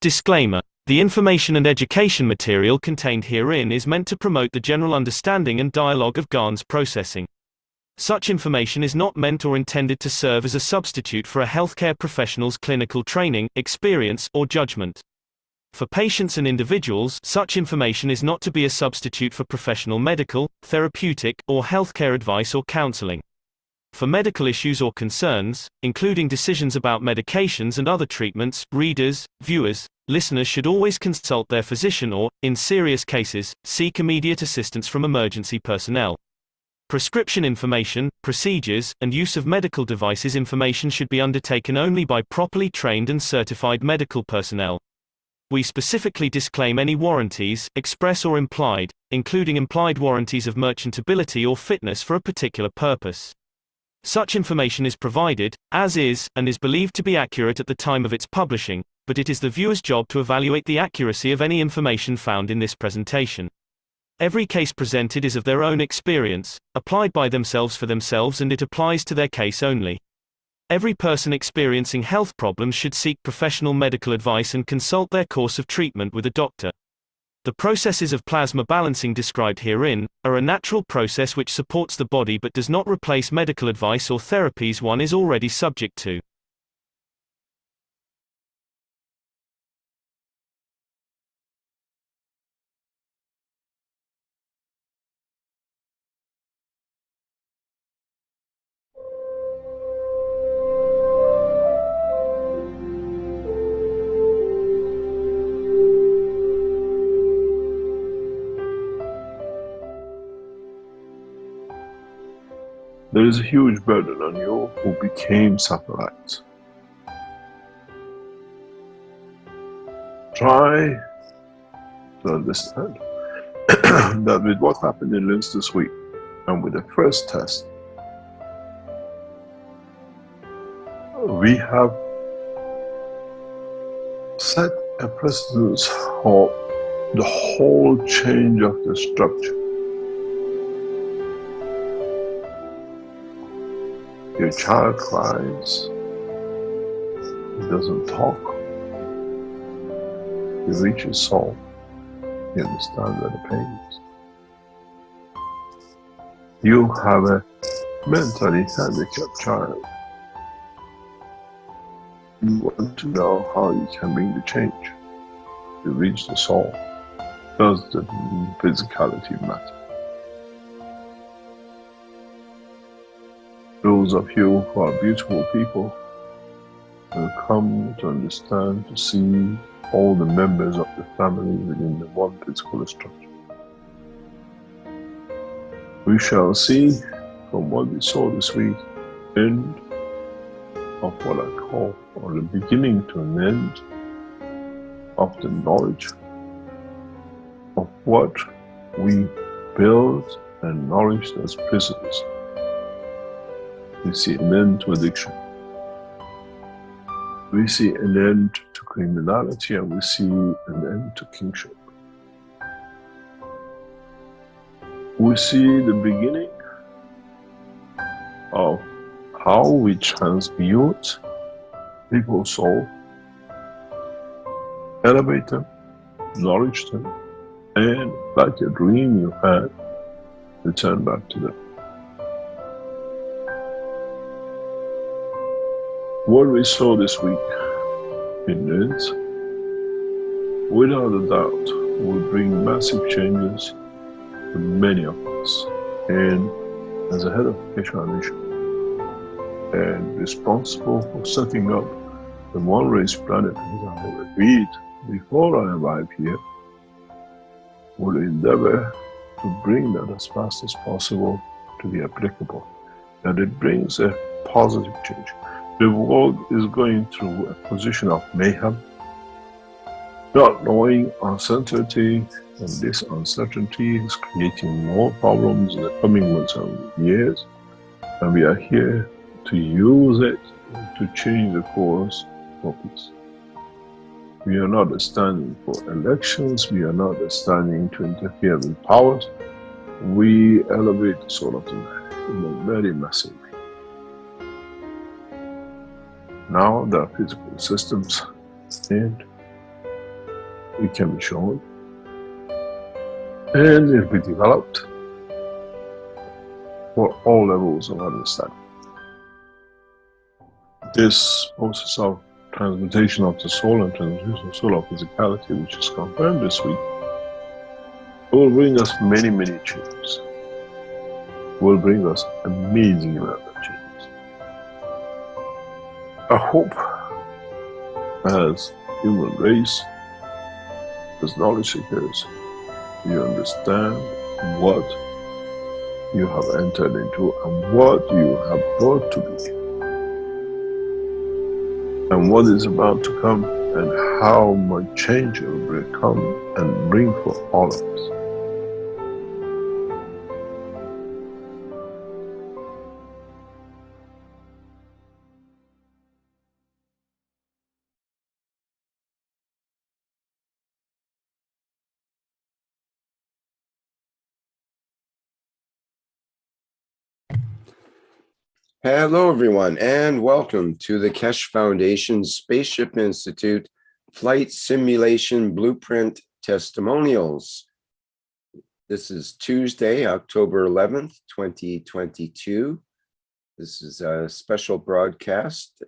Disclaimer: the information and education material contained herein is meant to promote the general understanding and dialogue of GANs processing. Such information is not meant or intended to serve as a substitute for a healthcare professional's clinical training, experience, or judgment. For patients and individuals, such information is not to be a substitute for professional medical, therapeutic, or healthcare advice or counseling. For medical issues or concerns, including decisions about medications and other treatments, readers, viewers, listeners should always consult their physician or, in serious cases, seek immediate assistance from emergency personnel. Prescription information, procedures, and use of medical devices information should be undertaken only by properly trained and certified medical personnel. We specifically disclaim any warranties, express or implied, including implied warranties of merchantability or fitness for a particular purpose. Such information is provided, as is, and is believed to be accurate at the time of its publishing, but it is the viewer's job to evaluate the accuracy of any information found in this presentation. Every case presented is of their own experience, applied by themselves for themselves, and it applies to their case only. Every person experiencing health problems should seek professional medical advice and consult their course of treatment with a doctor. The processes of plasma balancing described herein are a natural process which supports the body but does not replace medical advice or therapies one is already subject to. There is a huge burden on you who became satellites. Try to understand that with what happened in Linz this week, and with the first test, we have set a precedence for the whole change of the structure. Your child cries, he doesn't talk. You reach his soul, you understand where the pain is. You have a mentally handicapped child. You want to know how you can bring the change. You reach the soul. Does the physicality matter? Those of you who are beautiful people will come to understand, to see all the members of the family within the one physical structure. We shall see from what we saw this week, end of what I call, or the beginning to an end of the knowledge of what we build and nourish as prisons. We see an end to addiction. We see an end to criminality, and we see an end to kingship. We see the beginning of how we transmute people's soul, elevate them, nourish them, and like a dream you had, return back to them. What we saw this week in Linz, without a doubt, will bring massive changes to many of us. And as a head of Keshe Foundation and responsible for setting up the One Race Planet, as I have agreed before I arrive here, will endeavor to bring that as fast as possible to be applicable. That it brings a positive change. The world is going through a position of mayhem, not knowing uncertainty, and this uncertainty is creating more problems in the coming months and years, and we are here to use it to change the course for peace. We are not standing for elections, we are not standing to interfere with powers. We elevate the soul of the man in a very massive way. Now there are physical systems, and it can be shown, and it will be developed for all levels of understanding. This process of transmutation of the soul and transmutation of soul of physicality, which is confirmed this week, will bring us many, many changes. Will bring us amazing amount of changes. I hope, as human race, as knowledge seekers, you understand what you have entered into and what you have brought to be, and what is about to come, and how much change it will come and bring for all of us. Hello, everyone, and welcome to the Keshe Foundation Spaceship Institute Flight Simulation Blueprint Testimonials. This is Tuesday, October 11th, 2022. This is a special broadcast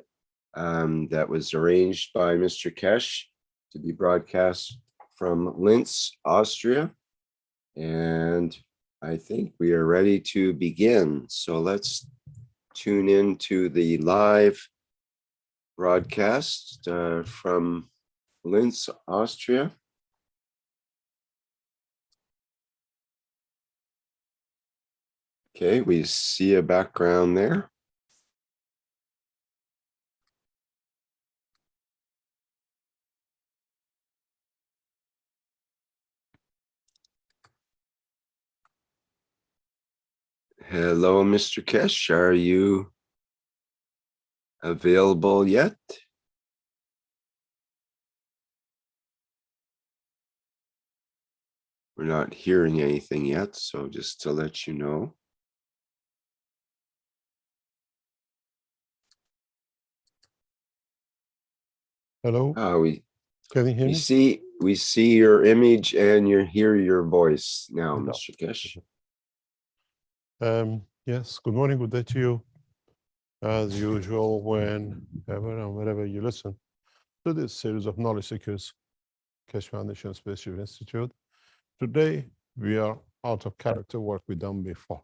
that was arranged by Mr. Keshe to be broadcast from Linz, Austria. And I think we are ready to begin. So let's tune in to the live broadcast from Linz, Austria. Okay, we see a background there. Hello, Mr. Keshe. Are you available yet? We're not hearing anything yet, so just to let you know. Hello, We can you hear me? we see your image and hear your voice now, No. Mr. Keshe. Yes, good morning, good day to you. As usual, whenever and wherever you listen to this series of knowledge seekers, Keshe Foundation Spaceship Institute. Today, we are out of character work we've done before.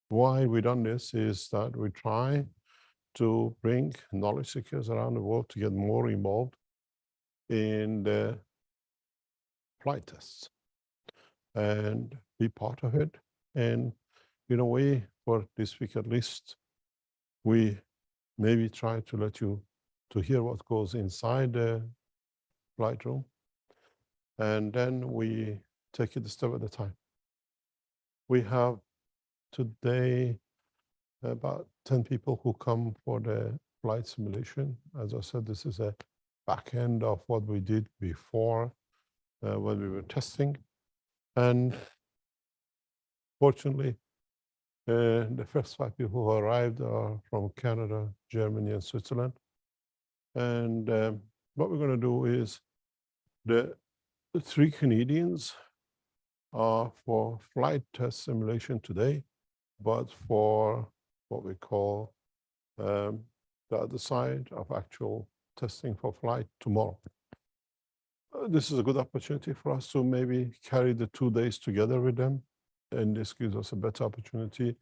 Why we done this is that we try to bring knowledge seekers around the world to get more involved in the flight tests and be part of it. And in a way, for this week at least, we maybe try to let you to hear what goes inside the flight room. And then we take it a step at a time. We have today about 10 people who come for the flight simulation. As I said, this is a back end of what we did before when we were testing. And fortunately, the first 5 people who arrived are from Canada, Germany, and Switzerland. And what we're going to do is the 3 Canadians are for flight test simulation today, but for what we call the other side of actual testing for flight tomorrow. This is a good opportunity for us to maybe carry the 2 days together with them. And this gives us a better opportunity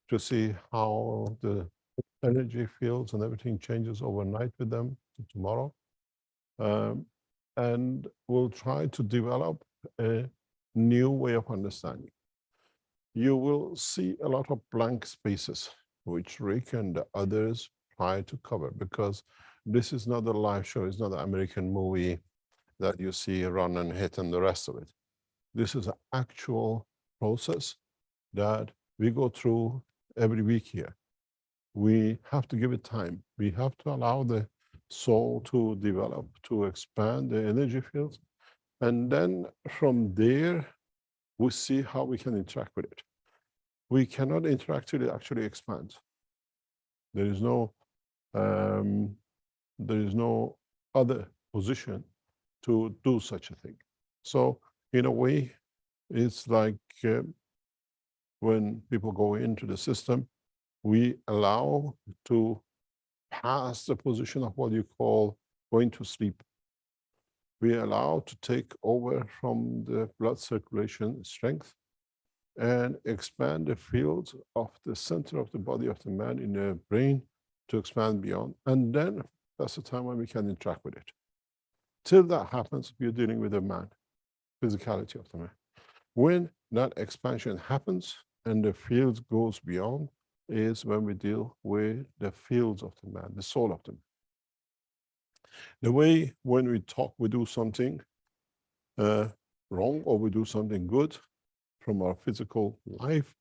to see how the energy fields and everything changes overnight with them to tomorrow. And we'll try to develop a new way of understanding. You will see a lot of blank spaces, which Rick and the others try to cover, because this is not a live show. It's not an American movie that you see run and hit and the rest of it. This is an actual process that we go through every week here. We have to give it time. We have to allow the soul to develop, to expand the energy fields. And then from there, we see how we can interact with it. We cannot interact till it actually expands. There is no other position to do such a thing. So in a way, it's like when people go into the system, we allow to pass the position of what you call going to sleep. We allow to take over from the blood circulation strength and expand the field of the center of the body of the man in the brain to expand beyond. And then that's the time when we can interact with it. Till that happens, we're dealing with the man, physicality of the man. When that expansion happens and the field goes beyond is when we deal with the fields of the man, the soul of the man. The way when we talk, we do something wrong or we do something good from our physical life,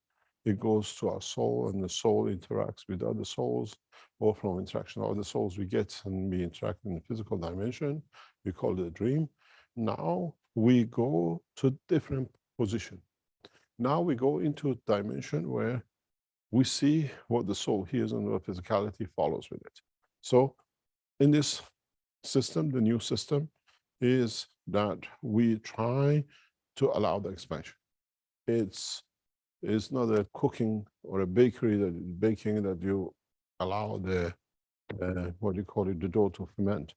it goes to our soul and the soul interacts with other souls, or from interaction of other souls we get and we interact in the physical dimension. We call it a dream. Now we go to different position. Now we go into a dimension where we see what the soul hears and what physicality follows with it. So in this system, the new system, is that we try to allow the expansion. It's not a cooking or a bakery that is baking that you allow the, what you call it, the dough to ferment.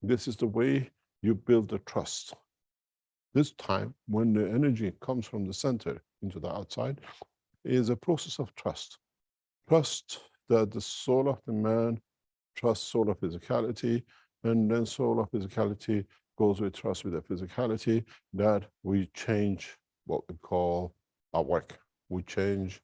This is the way you build the trust. This time, when the energy comes from the center into the outside, is a process of trust. Trust that the soul of the man trusts soul of physicality, and then soul of physicality goes with trust with the physicality, that we change what we call our work. We change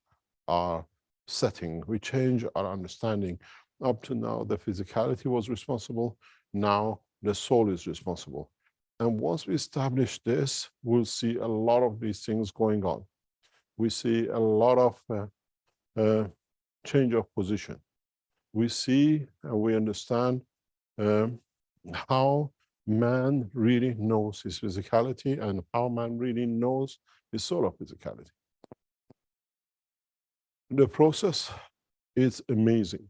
our setting. We change our understanding. Up to now, the physicality was responsible. Now the soul is responsible. And once we establish this, we'll see a lot of these things going on. We see a lot of change of position. We see and we understand how man really knows his physicality and how man really knows his soul of physicality. The process is amazing.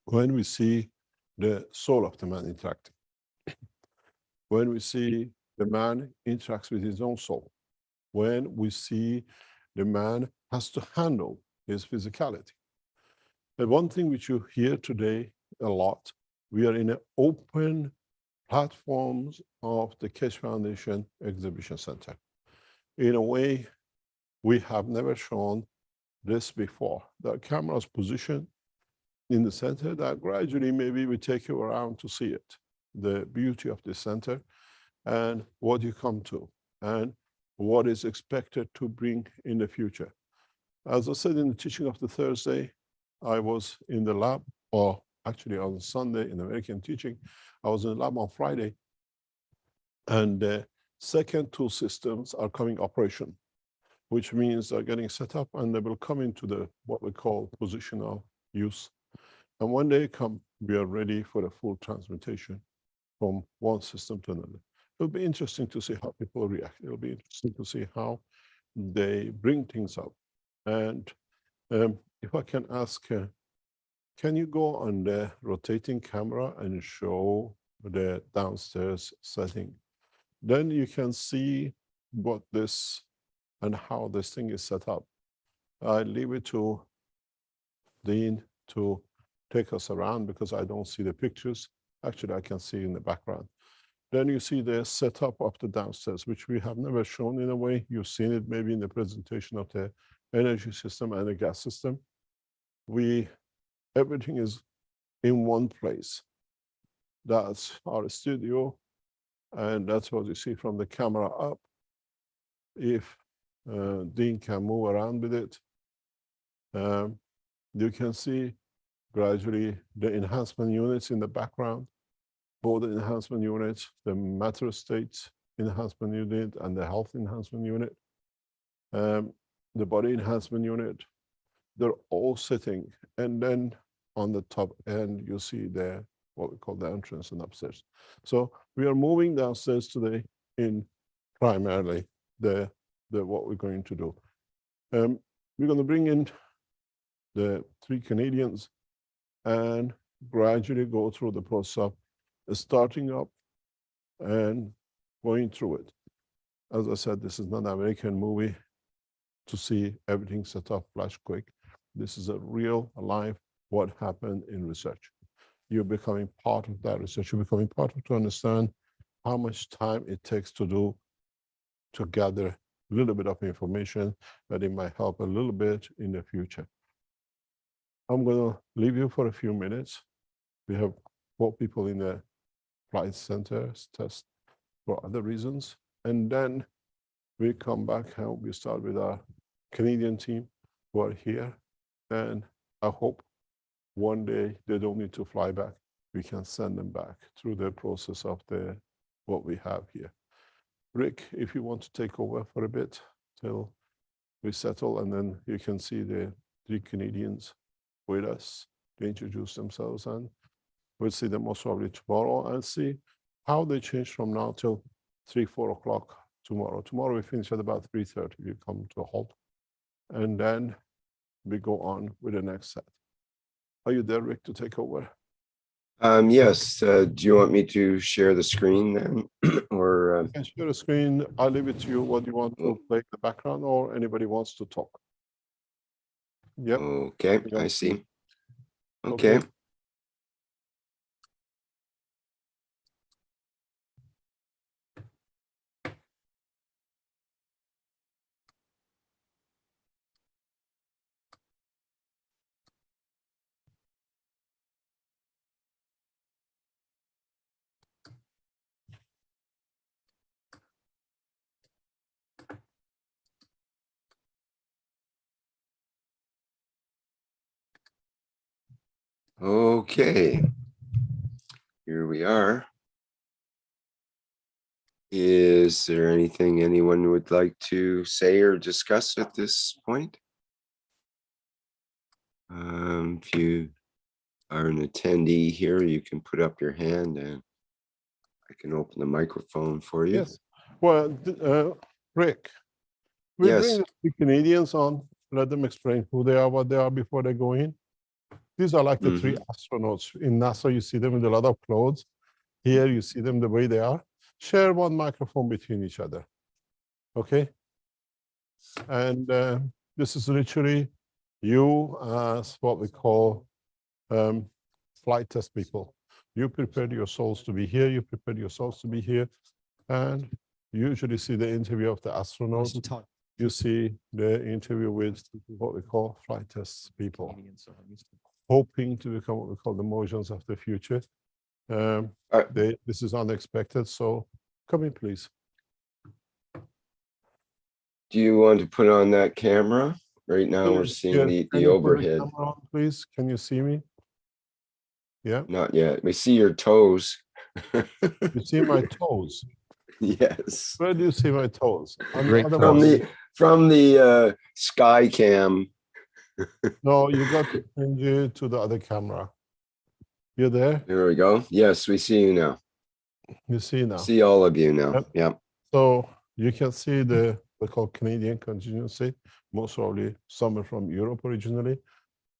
When we see the soul of the man interacting, when we see the man interacts with his own soul, when we see the man has to handle his physicality. The one thing which you hear today a lot, we are in an open platforms of the Keshe Foundation Exhibition Center. In a way, we have never shown this before. The camera's positioned in the center that gradually maybe we take you around to see it. The beauty of the center and what you come to and what is expected to bring in the future. As I said in the teaching of the Thursday, I was in the lab, or actually on Sunday in American teaching, I was in the lab on Friday, and the second two systems are coming operation, which means they're getting set up and they will come into the what we call position of use. And when they come, we are ready for the full transmutation from one system to another. It'll be interesting to see how people react. It'll be interesting to see how they bring things up. And if I can ask, can you go on the rotating camera and show the downstairs setting? Then you can see what this and how this thing is set up. I leave it to Dean to take us around because I don't see the pictures. Actually, I can see in the background. Then you see the setup of the downstairs, which we have never shown in a way. You've seen it maybe in the presentation of the energy system and the gas system. Everything is in one place. That's our studio, and that's what you see from the camera up. If Dean can move around with it, you can see gradually the enhancement units in the background, both the enhancement units, the matter states enhancement unit and the health enhancement unit, the body enhancement unit, they're all sitting. And then on the top end, you see the, what we call the entrance and upstairs. So we are moving downstairs today in primarily the what we're going to do. We're going to bring in the 3 Canadians and gradually go through the process of starting up and going through it. As I said, this is not an American movie to see everything set up flash quick. This is a real life what happened in research. You're becoming part of that research. You're becoming part of to understand how much time it takes to gather a little bit of information that it might help a little bit in the future. I'm going to leave you for a few minutes. We have 4 people in the flight center test for other reasons. And then we come back and we start with our Canadian team who are here. And I hope one day they don't need to fly back. We can send them back through the process of what we have here. Rick, if you want to take over for a bit till we settle, and then you can see the 3 Canadians with us. They introduce themselves, and we'll see them most probably tomorrow and see how they change from now till 3, 4 o'clock tomorrow. Tomorrow we finish at about 3:30. We come to a halt, and then we go on with the next set. Are you there, Rick, to take over? Yes. Do you want me to share the screen then? Or You can share the screen. I'll leave it to you what you want to play in the background, or anybody wants to talk. Yep. okay, I see. Okay. Okay, here we are. Is there anything anyone would like to say or discuss at this point? If you are an attendee here, you can put up your hand and I can open the microphone for you. Yes. Well, Rick, we bring the Canadians on, let them explain who they are, what they are before they go in. These are like the 3 astronauts. In NASA, you see them with a lot of clothes. Here, you see them the way they are. Share 1 microphone between each other. Okay? And this is literally you as what we call flight test people. You prepared your souls to be here. You prepared your souls to be here. And you usually see the interview of the astronauts. You see the interview with what we call flight test people, hoping to become what we call the Mojans of the future. This is unexpected, so come in, please. Do you want to put on that camera? Right now we're seeing the overhead. Put the camera on, please. Can you see me? Yeah. Not yet. We see your toes. You see my toes? Yes. Where do you see my toes? From the sky cam. No, you got to change it to the other camera. You're there? There we go. Yes, we see you now. You see now. See all of you now. Yep. Yeah. So you can see the called Canadian contingency, most probably some are from Europe originally,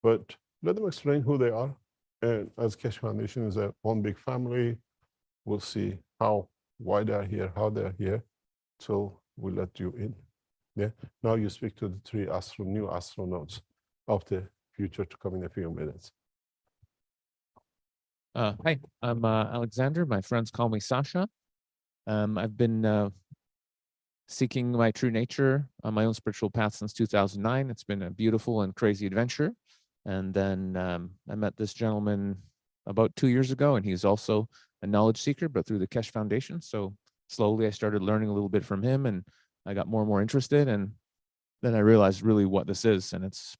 but let them explain who they are. And as Keshe Foundation is one big family, we'll see why they're here, how they're here, till we let you in. Yeah. Now you speak to the 3 new astronauts of the future to come in a few minutes. Hi, I'm Alexander. My friends call me Sasha. I've been seeking my true nature on my own spiritual path since 2009. It's been a beautiful and crazy adventure. And then I met this gentleman about 2 years ago, and he's also a knowledge seeker, but through the Keshe Foundation. So slowly I started learning a little bit from him, and I got more and more interested. And then I realized really what this is, and it's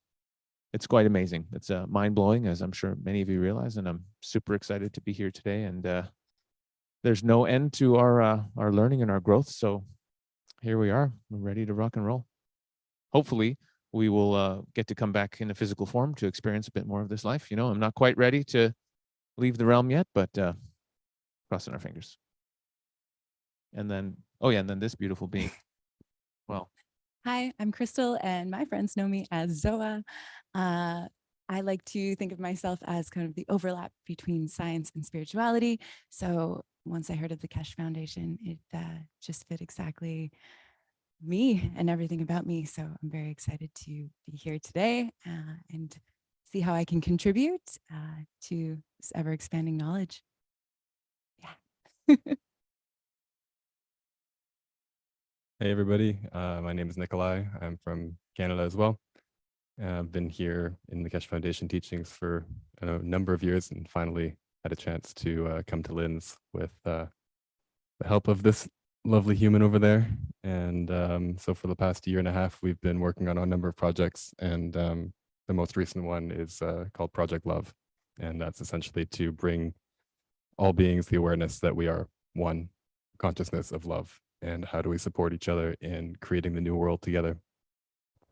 quite amazing. It's mind-blowing, as I'm sure many of you realize, and I'm super excited to be here today. And there's no end to our learning and our growth. So here we are. We're ready to rock and roll. Hopefully, we will get to come back in a physical form to experience a bit more of this life. You know, I'm not quite ready to leave the realm yet, but crossing our fingers. And then, oh yeah, and then this beautiful being. Well. Hi, I'm Crystal, and my friends know me as Zoa. I like to think of myself as kind of the overlap between science and spirituality. So once I heard of the Keshe Foundation, it just fit exactly me and everything about me. So I'm very excited to be here today and see how I can contribute to this ever expanding knowledge. Yeah. Hey everybody, my name is Nikolai. I'm from Canada as well. I've been here in the Keshe Foundation teachings for a number of years and finally had a chance to come to Linz with the help of this lovely human over there. And so for the past year and a half, we've been working on a number of projects, and the most recent one is called Project Love. And that's essentially to bring all beings the awareness that we are one consciousness of love. And how do we support each other in creating the new world together?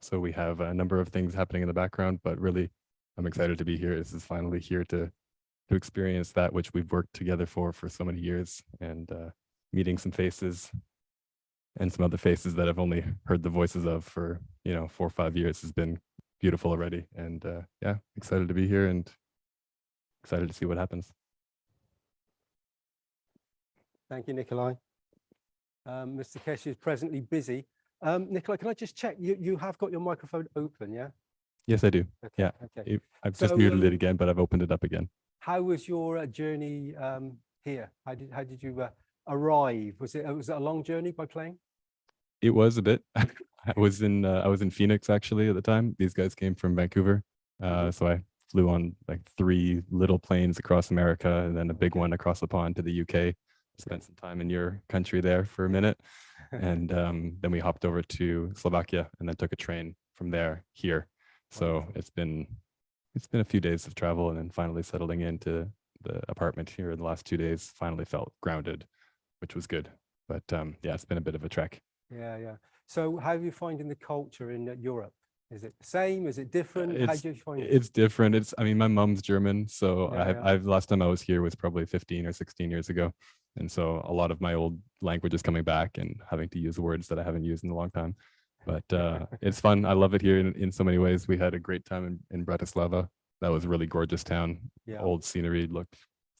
So we have a number of things happening in the background, but really I'm excited to be here. This is finally here to experience that which we've worked together for so many years, and meeting some faces and some other faces that I've only heard the voices of for 4 or 5 years has been beautiful already. And yeah, excited to be here and excited to see what happens. Thank you, Nikolai. Mr. Keshe is presently busy. Nikolai, can I just check? You have got your microphone open, yeah? Yes, I do. Okay, Yeah. Okay. I've just muted it again, but I've opened it up again. How was your journey here? How did you arrive? Was it a long journey by plane? It was a bit. I was in Phoenix actually at the time. These guys came from Vancouver, so I flew on like 3 little planes across America and then a big one across the pond to the UK. Spent some time in your country there for a minute, and then we hopped over to Slovakia and then took a train from there here. So it's been a few days of travel, and then finally settling into the apartment here in the last 2 days. Finally felt grounded, which was good. But yeah, it's been a bit of a trek. Yeah. So how are you finding the culture in Europe? Is it the same? Is it different? How do you find it? It's different. I mean, my mom's German, so Yeah, last time I was here was probably 15 or 16 years ago. And so a lot of my old language is coming back and having to use words that I haven't used in a long time. But it's fun. I love it here in so many ways. We had a great time in Bratislava. That was a really gorgeous town. Yeah. Old scenery looked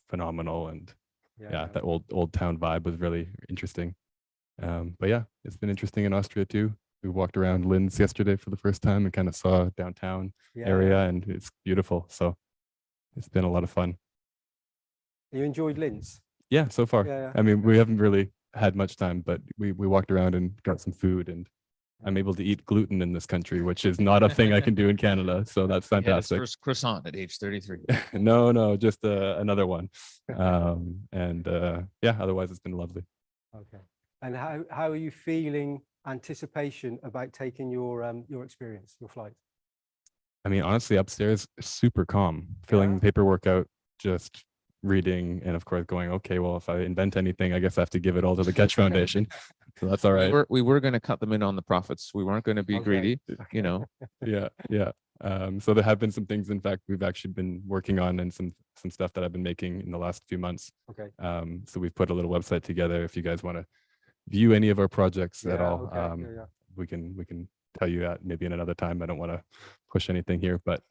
phenomenal. And Yeah. that old town vibe was really interesting. But yeah, it's been interesting in Austria too. We walked around Linz yesterday for the first time and kind of saw downtown area, and it's beautiful. So it's been a lot of fun. You enjoyed Linz? Yeah, so far. Yeah. I mean, we haven't really had much time, but we walked around and got some food, and I'm able to eat gluten in this country, which is not a thing I can do in Canada. So that's fantastic. First croissant at age 33. No, just another one. Yeah, otherwise it's been lovely. Okay. And how are you feeling? Anticipation about taking your experience, your flight? I mean, honestly, upstairs, super calm, filling the paperwork out, just reading, and of course going, okay, well, if I invent anything, I guess I have to give it all to the Keshe Foundation. So that's all right. We were going to cut them in on the profits. We weren't going to be greedy, you know. Yeah. So there have been some things, in fact, we've actually been working on, and some stuff that I've been making in the last few months. Okay. So we've put a little website together. If you guys want to view any of our projects at all, we can tell you that maybe in another time. I don't want to push anything here, but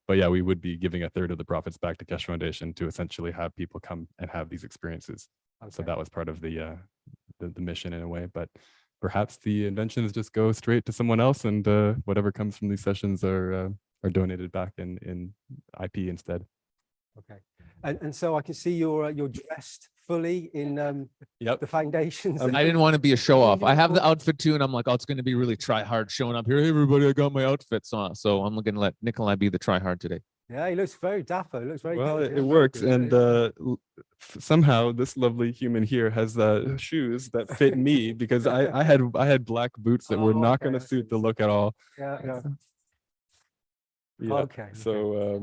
yeah, we would be giving 1/3 of the profits back to Keshe Foundation to essentially have people come and have these experiences. Okay. So that was part of the mission in a way, but perhaps the inventions just go straight to someone else, and whatever comes from these sessions are donated back in IP instead. Okay. And so I can see you're dressed fully in the foundations. I didn't want to be a show off. I have the outfit too, and I'm like, oh, it's going to be really try hard showing up here. Hey, everybody, I got my outfit. So I'm going to let Nikolai be the try hard today. Yeah, he looks very dapper. He looks very well. good. It works, and somehow this lovely human here has shoes that fit me, because I had black boots that were not going to suit the look at all. Yeah. Okay. So.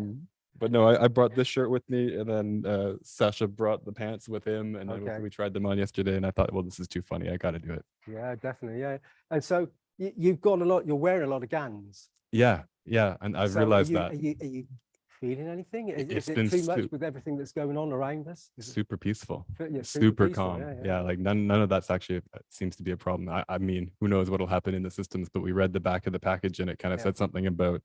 But no, I brought this shirt with me, and then Sasha brought the pants with him, and then we tried them on yesterday, and I thought, well, this is too funny. I got to do it. Yeah, definitely. Yeah. And so you've got you're wearing a lot of gowns. Yeah. And I've realized that. Are you feeling anything? It's Is it been too much with everything that's going on around us? super peaceful, Yeah, super peaceful, calm. yeah, Yeah, like none of that's actually seems to be a problem. I mean, who knows what'll happen in the systems, but we read the back of the package and it kind of Yeah. said something about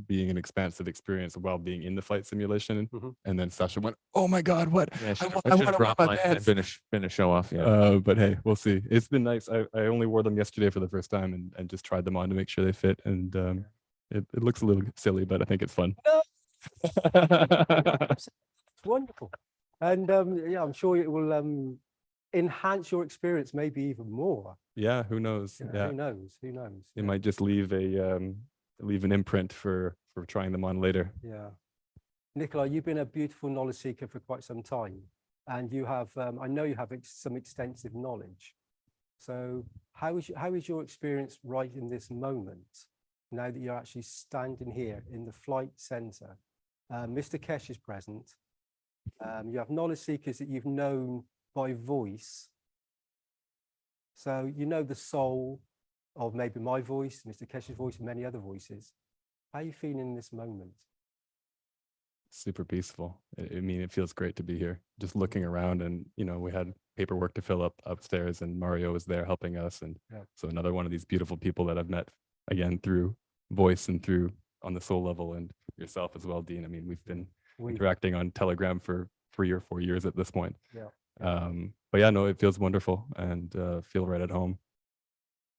being an expansive experience while being in the flight simulation. And then Sasha went, "Oh my God, what? Yeah, I want should to have wear brought my mine and pants." been a show off. Yeah. But hey, we'll see. It's been nice. I only wore them yesterday for the first time and just tried them on to make sure they fit. And it looks a little silly, but I think it's fun. No. It's wonderful. And yeah, I'm sure it will enhance your experience maybe even more. Yeah, who knows? You know, Yeah, who knows? Who knows? it might just leave an imprint for trying them on later. Yeah. Nicola, you've been a beautiful knowledge seeker for quite some time, and you have, I know you have some extensive knowledge. So how is your experience right in this moment, now that you're actually standing here in the flight center? Mr. Keshe is present. You have knowledge seekers that you've known by voice. So you know the soul of maybe my voice, Mr. Keshe's voice, and many other voices. How are you feeling in this moment? Super peaceful. I mean, it feels great to be here. Just looking around, and we had paperwork to fill up upstairs, and Mario was there helping us, and so another one of these beautiful people that I've met again through voice and through on the soul level, and yourself as well, Dean. I mean, we've been interacting on Telegram for 3 or 4 years at this point. But yeah, no, it feels wonderful and feel right at home.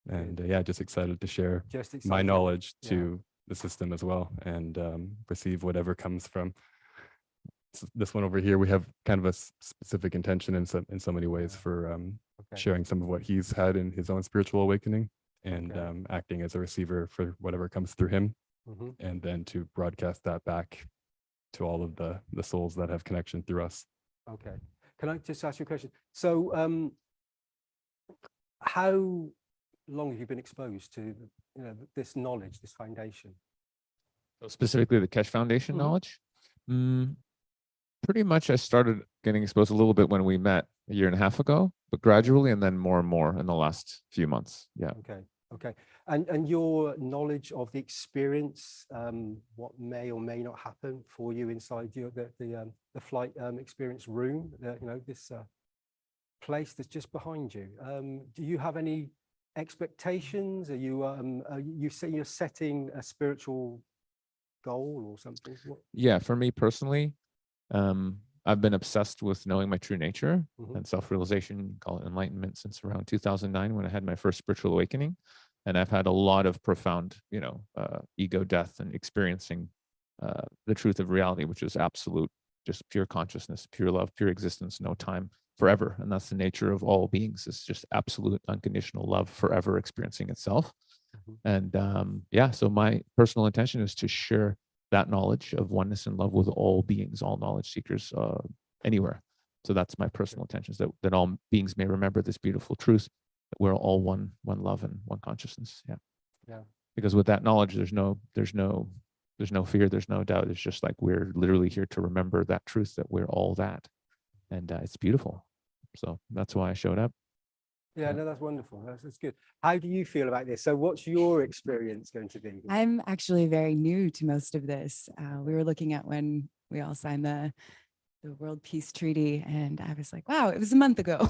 And yeah, just excited to share my knowledge to the system as well, and receive whatever comes from this one over here. We have kind of a specific intention in so many ways for sharing some of what he's had in his own spiritual awakening, and acting as a receiver for whatever comes through him, and then to broadcast that back to all of the souls that have connection through us. Okay. Can I just ask you a question? So how long have you been exposed to this knowledge, this foundation? So specifically the Keshe Foundation knowledge? Pretty much I started getting exposed a little bit when we met a year and a half ago, but gradually, and then more and more in the last few months. Yeah. Okay. Okay. And your knowledge of the experience, what may or may not happen for you inside the flight experience room, this place that's just behind you. Do you have any expectations? Are you saying you're setting a spiritual goal or something? Yeah, for me personally, I've been obsessed with knowing my true nature and self-realization, call it enlightenment, since around 2009 when I had my first spiritual awakening. And I've had a lot of profound, ego death and experiencing the truth of reality, which is absolute, just pure consciousness, pure love, pure existence, no time, forever. And that's the nature of all beings. It's just absolute unconditional love, forever experiencing itself. And yeah, so my personal intention is to share that knowledge of oneness and love with all beings, all knowledge seekers anywhere. So that's my personal intentions, that all beings may remember this beautiful truth, that we're all one love and one consciousness. Yeah. Because with that knowledge, there's no fear, there's no doubt. It's just like we're literally here to remember that truth, that we're all that. And it's beautiful. So that's why I showed up. Yeah, no, that's wonderful. That's good. How do you feel about this? So what's your experience going to be? I'm actually very new to most of this. We were looking at when we all signed the World Peace Treaty, and I was like, wow, it was a month ago.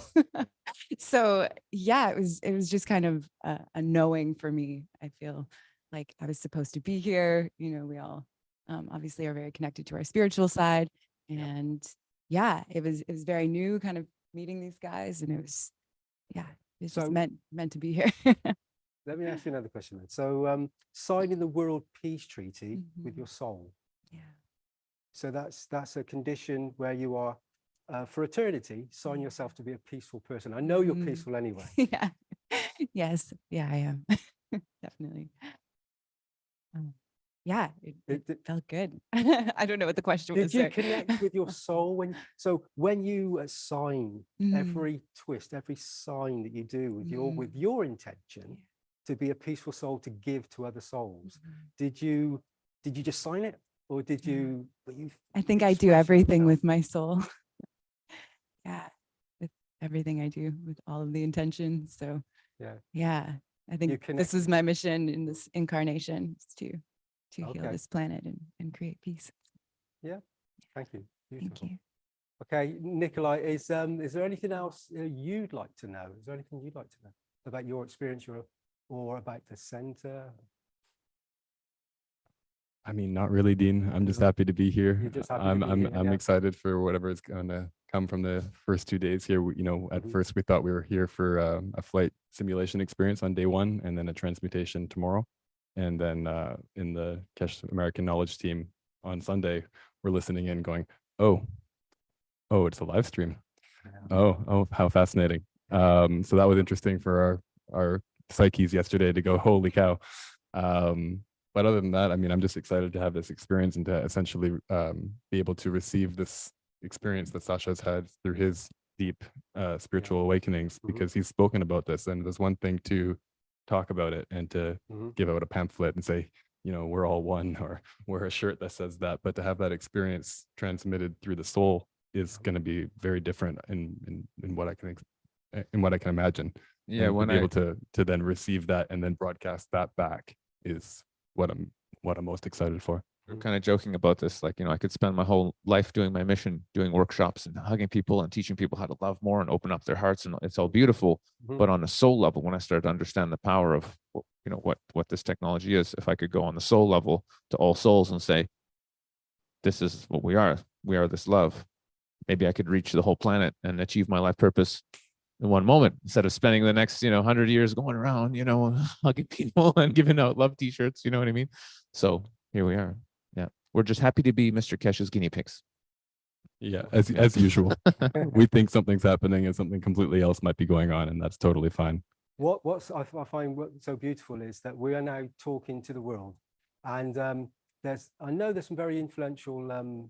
So yeah, it was just kind of a knowing for me. I feel like I was supposed to be here. We all obviously are very connected to our spiritual side, and yeah, it was very new, kind of meeting these guys, and it was it's just meant to be here. Let me ask you another question then. So signing the World Peace Treaty with your soul. Yeah. So that's a condition where you are for eternity, sign yourself to be a peaceful person. I know you're peaceful anyway. Yeah. Yes. Yeah, I am. Definitely. Yeah, it felt good. I don't know what the question was. Did you connect with your soul when you sign every twist, every sign that you do with your intention to be a peaceful soul to give to other souls? Did you just sign it, or did you? I think I do everything with my soul. Yeah, with everything I do, with all of the intentions. So yeah, I think this was my mission in this incarnation, is to heal this planet and create peace. Yeah, thank you. Beautiful. Thank you. Okay, Nikolai, is there anything else you'd like to know? Is there anything you'd like to know about your experience or about the center? I mean, not really, Dean. I'm just happy to be here. You're just happy to be here, I'm yeah. excited for whatever is going to come from the first 2 days here. You know, at first we thought we were here for a flight simulation experience on day 1, and then a transmutation tomorrow. And then in the Keshe American Knowledge team on Sunday, we're listening in, going, oh, it's a live stream. Oh, how fascinating. So that was interesting for our psyches yesterday to go, holy cow. But other than that, I mean, I'm just excited to have this experience and to essentially be able to receive this experience that Sasha's had through his deep spiritual awakenings, because he's spoken about this. And there's one thing to talk about it and to give out a pamphlet and say, you know, we're all one, or wear a shirt that says that. But to have that experience transmitted through the soul is going to be very different in what I can imagine. Yeah, and when to be able to then receive that and then broadcast that back is what I'm most excited for. We're kind of joking about this, like, you know, I could spend my whole life doing my mission, doing workshops and hugging people and teaching people how to love more and open up their hearts, and it's all beautiful. But on a soul level, when I started to understand the power of, you know, what this technology is, if I could go on the soul level to all souls and say, this is what we are this love, maybe I could reach the whole planet and achieve my life purpose in one moment, instead of spending the next, 100 years going around, hugging people and giving out love t-shirts, you know what I mean? So here we are. Yeah. We're just happy to be Mr. Keshe's guinea pigs. Yeah, as usual. We think something's happening and something completely else might be going on, and that's totally fine. I find so beautiful is that we are now talking to the world, and I know there's some very influential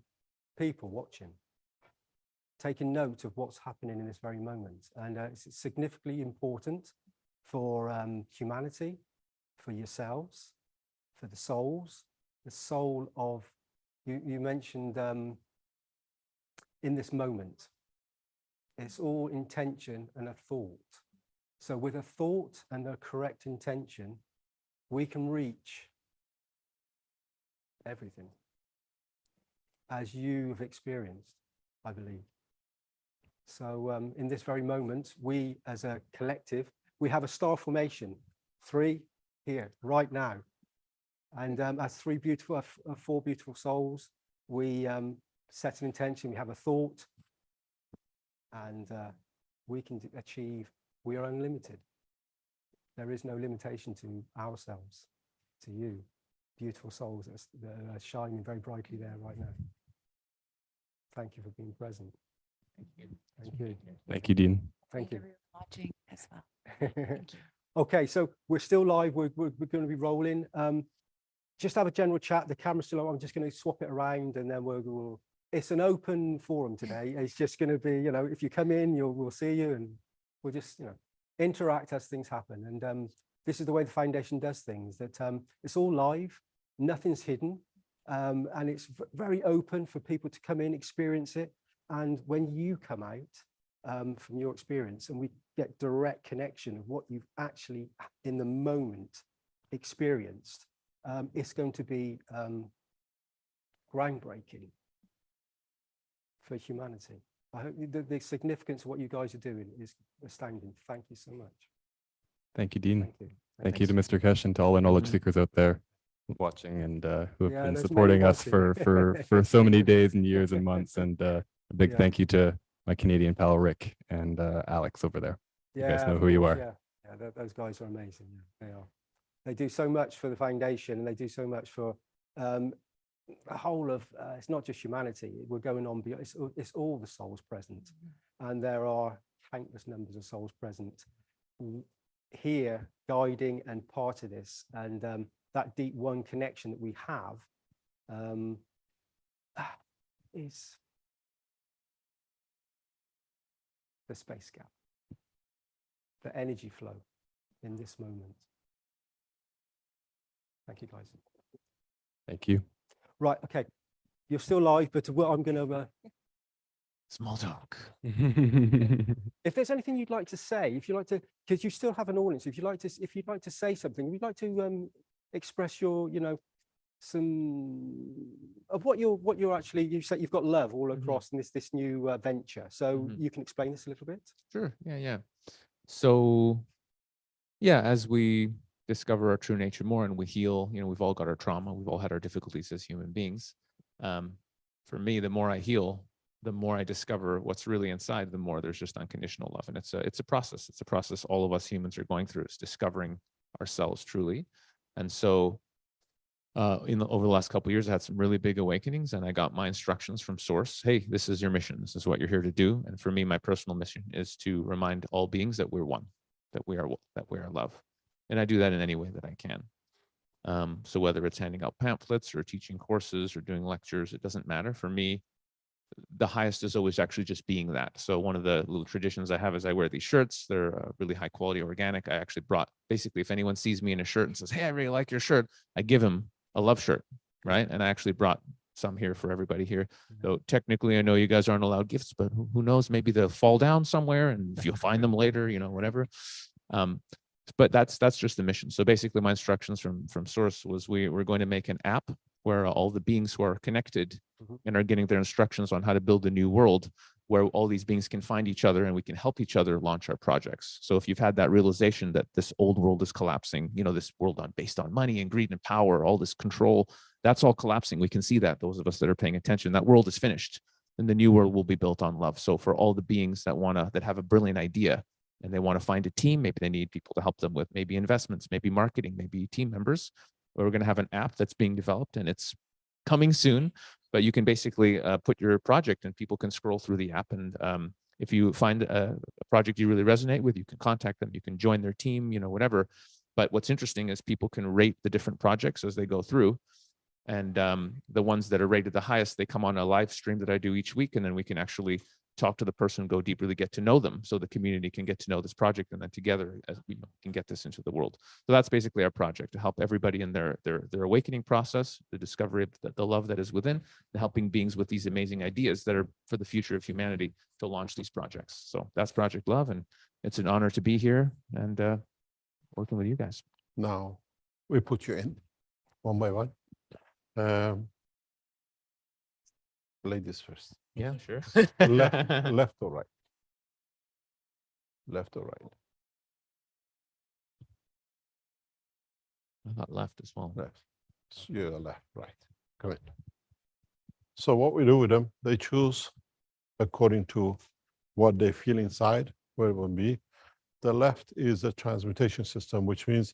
people watching, taking note of what's happening in this very moment, and it's significantly important for humanity, for yourselves, for the souls, the soul of you mentioned in this moment. It's all intention and a thought. So with a thought and a correct intention, we can reach everything, as you've experienced, I believe. So in this very moment, we as a collective, we have a star formation, 3 here, right now. And as 4 beautiful souls, we set an intention, we have a thought, and we can achieve, we are unlimited. There is no limitation to ourselves, to you, beautiful souls that are shining very brightly there right now. Thank you for being present. Thank you. Thank you. Thank you, Dean. Thank you. For watching as well. Thank you. Okay, so we're still live. We're going to be rolling. Just have a general chat. The camera's still on. I'm just going to swap it around, and then we'll. It's an open forum today. It's just going to be, if you come in, we'll see you, and we'll just, interact as things happen. And this is the way the foundation does things. That it's all live, nothing's hidden, and it's very open for people to come in, experience it. And when you come out from your experience, and we get direct connection of what you've actually in the moment experienced, it's going to be groundbreaking for humanity. I hope the significance of what you guys are doing is astounding. Thank you so much. Thank you, Dean. Thank you. Thank you to Mr. Keshe and to all the knowledge seekers out there watching and who have been there's supporting many us for so many days and years and months. And a big thank you to my Canadian pal Rick and Alex over there. You guys know who you are. Yeah, those guys are amazing. Yeah, they are. They do so much for the foundation, and they do so much for a whole of, it's not just humanity. We're going on beyond, it's all the souls present. And there are countless numbers of souls present here, guiding and part of this. And that deep one connection that we have is the space gap, the energy flow in this moment. Thank you, guys. Thank you. Right, okay. You're still live, but I'm going to... Small talk. If there's anything you'd like to say, if you like to, because you still have an audience, if you'd like to say something, if you'd like to express your, some of what you're actually, you said you've got love all across in this new venture. So you can explain this a little bit? Sure. Yeah. So yeah, as we discover our true nature more and we heal, we've all got our trauma, we've all had our difficulties as human beings. For me, the more I heal, the more I discover what's really inside, the more there's just unconditional love. And it's a process. It's a process all of us humans are going through, is discovering ourselves truly. And so over the last couple of years, I had some really big awakenings, and I got my instructions from Source. Hey, this is your mission. This is what you're here to do. And for me, my personal mission is to remind all beings that we're one, that we are love. And I do that in any way that I can. So whether it's handing out pamphlets or teaching courses or doing lectures, it doesn't matter. For me, the highest is always actually just being that. So one of the little traditions I have is I wear these shirts. They're really high quality, organic. I actually brought, basically, if anyone sees me in a shirt and says, hey, I really like your shirt, I give him a love shirt, right? And I actually brought some here for everybody here. So technically, I know you guys aren't allowed gifts, but who knows, maybe they'll fall down somewhere, and if you'll find them later, whatever. But that's just the mission. So basically, my instructions from Source was we're going to make an app where all the beings who are connected and are getting their instructions on how to build a new world, where all these beings can find each other and we can help each other launch our projects. So if you've had that realization that this old world is collapsing, this world based on money and greed and power, all this control, that's all collapsing. We can see that, those of us that are paying attention, that world is finished, and the new world will be built on love. So for all the beings that have a brilliant idea and they want to find a team, maybe they need people to help them with maybe investments, maybe marketing, maybe team members, we're going to have an app that's being developed, and it's coming soon. But you can basically put your project and people can scroll through the app. And if you find a project you really resonate with, you can contact them, you can join their team, whatever. But what's interesting is people can rate the different projects as they go through. And the ones that are rated the highest, they come on a live stream that I do each week. And then we can actually talk to the person, go deep, really get to know them, so the community can get to know this project, and then together as we can get this into the world. So that's basically our project, to help everybody in their awakening process, the discovery of the love that is within, the helping beings with these amazing ideas that are for the future of humanity to launch these projects. So that's Project Love, and it's an honor to be here and working with you guys. Now, we put you in one by one. Ladies first. Yeah, sure. Left or right? Left or right? I thought left as well. Left. So you're left, right. Come in. So what we do with them, they choose according to what they feel inside, where it will be. The left is a transmutation system, which means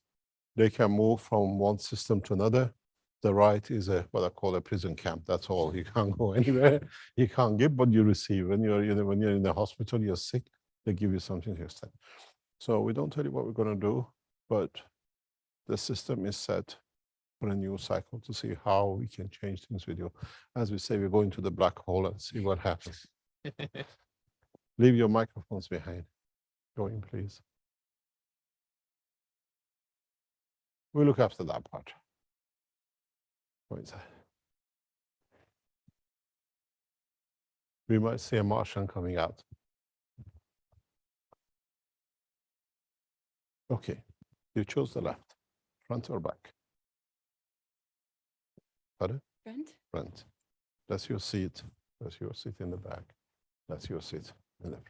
they can move from one system to another. The right is what I call a prison camp. That's all. You can't go anywhere. You can't give, but you receive. When you're in the hospital, you're sick, they give you something to extend. So we don't tell you what we're going to do, but the system is set for a new cycle to see how we can change things with you. As we say, we're going to the black hole and see what happens. Leave your microphones behind. Go in, please. We'll look after that part. What is that? We might see a Martian coming out. Okay, you chose the left. Front or back? Pardon? Front. Front. That's your seat. That's your seat in the back. That's your seat in the front.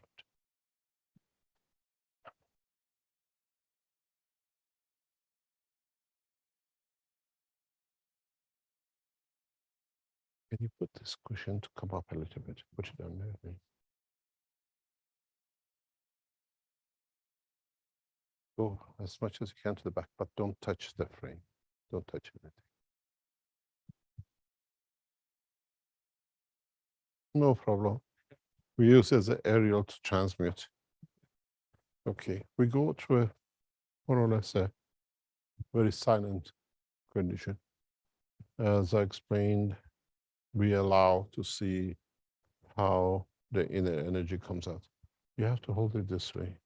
Can you put this cushion to come up a little bit? Put it down there, please. Go as much as you can to the back, but don't touch the frame. Don't touch anything. No problem. We use it as an aerial to transmute. Okay, we go through more or less a very silent condition. As I explained, we allow to see how the inner energy comes out. You have to hold it this way.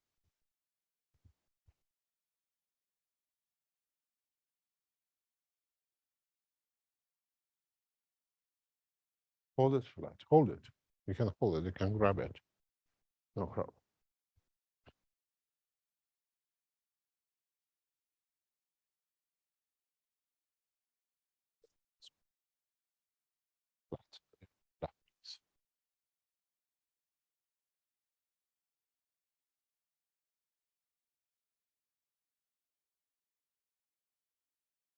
Hold it flat. Hold it. You can hold it. You can grab it. No problem. flat.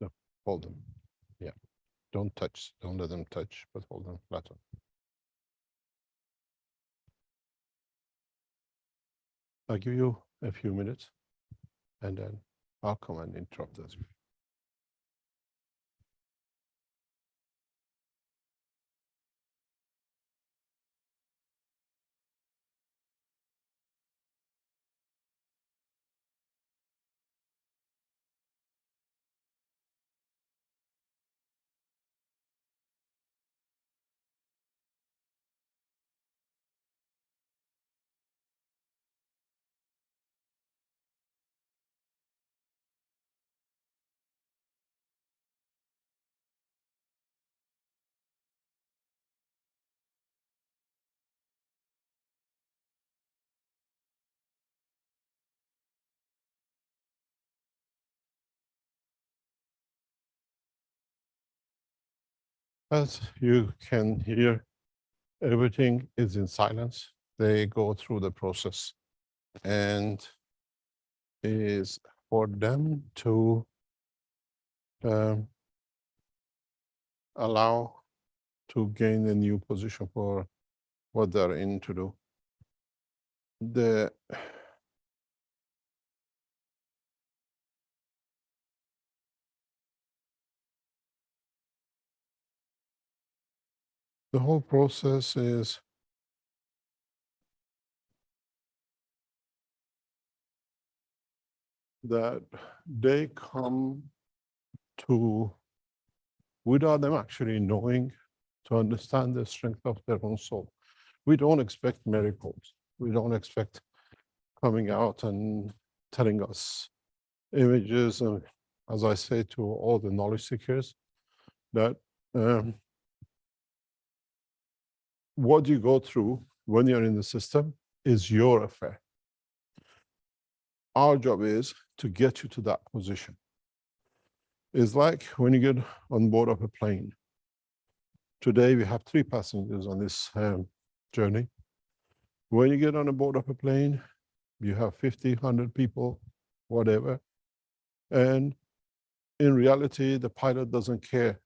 No, hold them. Yeah, don't touch, don't let them touch, but hold them flat on. I'll give you a few minutes and then I'll come and interrupt us. As you can hear, everything is in silence. They go through the process and is for them to allow to gain a new position for what they're in to do. The whole process is that they come to, without them actually knowing, to understand the strength of their own soul. We don't expect miracles. We don't expect coming out and telling us images. And as I say to all the knowledge seekers, that what you go through when you're in the system is your affair. Our job is to get you to that position. It's like when you get on board of a plane. Today we have 3 passengers on this journey. When you get on board of a plane, you have 50, 100 people, whatever. And in reality, the pilot doesn't care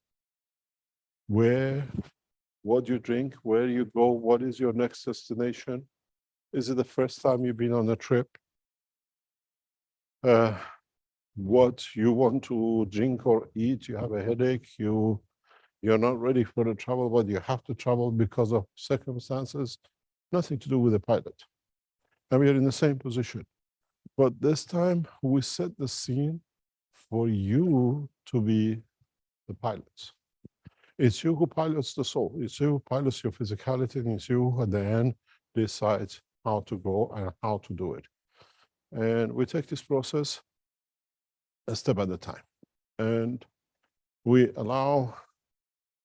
what you drink, where you go, what is your next destination. Is it the first time you've been on a trip? What you want to drink or eat, you have a headache, you're not ready for the travel, but you have to travel because of circumstances, nothing to do with the pilot. And we are in the same position. But this time we set the scene for you to be the pilots. It's you who pilots the soul. It's you who pilots your physicality, and it's you who at the end decides how to go and how to do it. And we take this process a step at a time. And we allow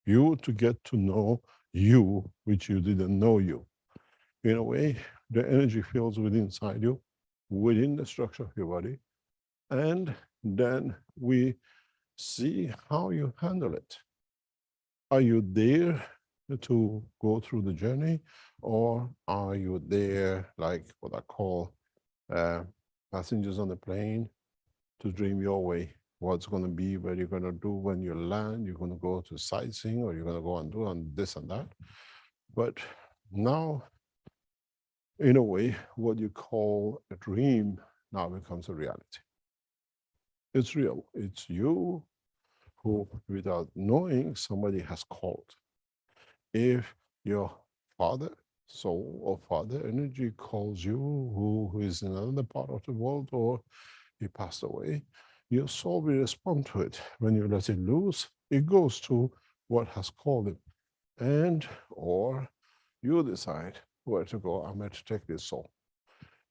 you to get to know you, which you didn't know you. In a way, the energy fields within inside you, within the structure of your body. And then we see how you handle it. Are you there to go through the journey, or are you there, like what I call passengers on the plane, to dream your way? What's going to be, what you're going to do when you land, you're going to go to sightseeing, or you're going to go and do on this and that. But now, in a way, what you call a dream now becomes a reality. It's real. It's you who, without knowing, somebody has called. If your father, soul or father energy calls you, who is in another part of the world, or he passed away, your soul will respond to it. When you let it loose, it goes to what has called it. And, or you decide where to go. I'm going to take this soul.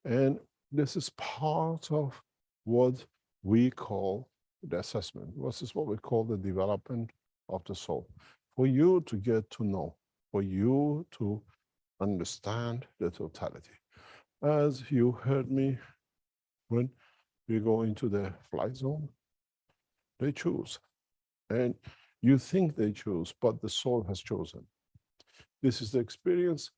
And this is part of what we call the assessment. This is what we call the development of the soul. For you to get to know, for you to understand the totality. As you heard me, when we go into the flight zone, they choose. And you think they choose, but the soul has chosen. This is the experience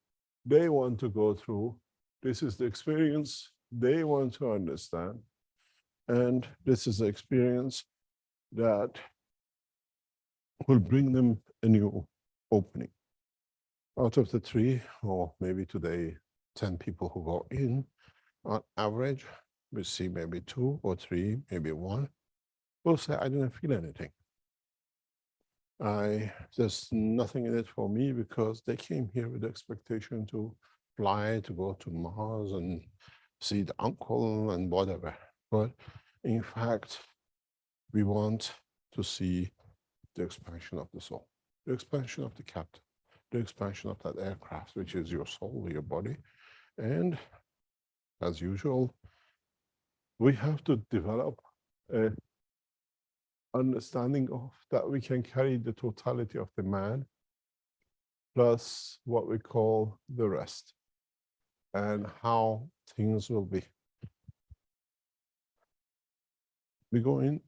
they want to go through. This is the experience they want to understand. And this is the experience that will bring them a new opening. Out of the 3, or maybe today 10 people who go in, on average, we see maybe 2 or 3, maybe 1, will say, I didn't feel anything. There's nothing in it for me, because they came here with the expectation to fly, to go to Mars and see the uncle and whatever. But in fact, we want to see the expansion of the soul, the expansion of the captain, the expansion of that aircraft, which is your soul, your body. And as usual, we have to develop a understanding of that we can carry the totality of the man plus what we call the rest, and how things will be. We go in,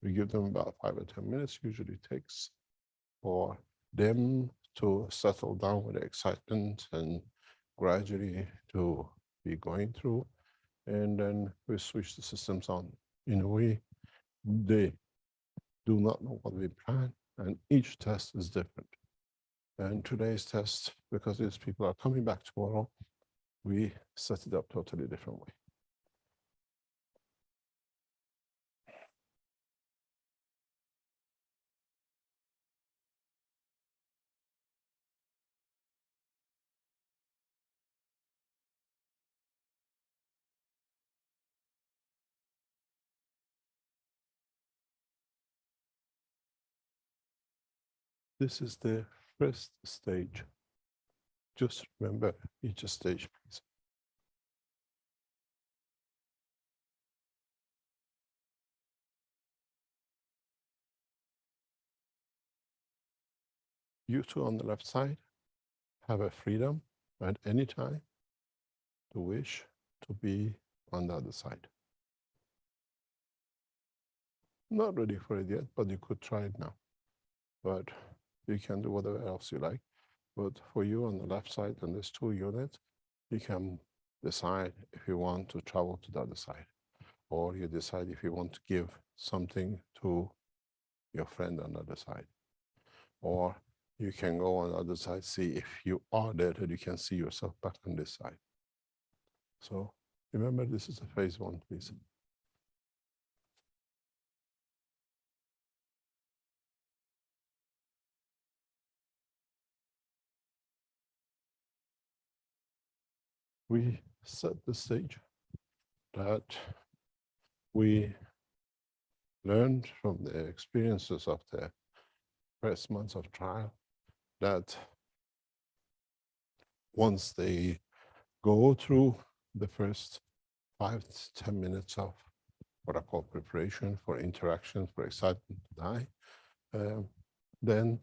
we give them about 5 or 10 minutes, usually takes for them to settle down with the excitement and gradually to be going through. And then we switch the systems on. In a way, they do not know what we plan, and each test is different. And today's test, because these people are coming back tomorrow, we set it up totally different way. This is the first stage. Just remember each stage, please. You two on the left side have a freedom at any time to wish to be on the other side. Not ready for it yet, but you could try it now. But you can do whatever else you like. But for you on the left side, and there's 2 units, you can decide if you want to travel to the other side, or you decide if you want to give something to your friend on the other side, or you can go on the other side, see if you are there, that you can see yourself back on this side. So remember, this is a phase 1, please. We set the stage that we learned from the experiences of the first months of trial, that once they go through the first 5 to 10 minutes of what I call preparation for interaction, for excitement to die, then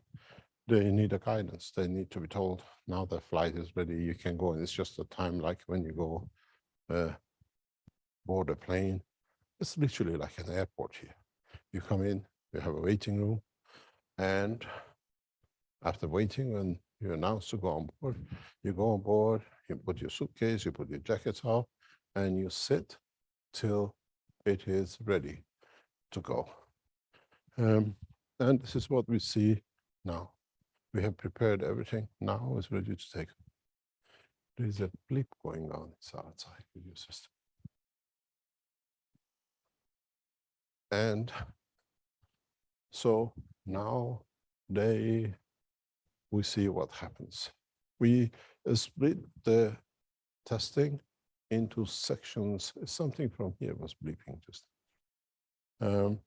they need a guidance. They need to be told, now the flight is ready, you can go. And it's just a time like when you go board a plane. It's literally like an airport here. You come in, you have a waiting room, and after waiting, when you're announced to go on board, you go on board, you put your suitcase, you put your jackets off, and you sit till it is ready to go. And this is what we see now. We have prepared everything. Now it's ready to take. There's a blip going on outside with your system. And so now we see what happens. We split the testing into sections. Something from here was bleeping just in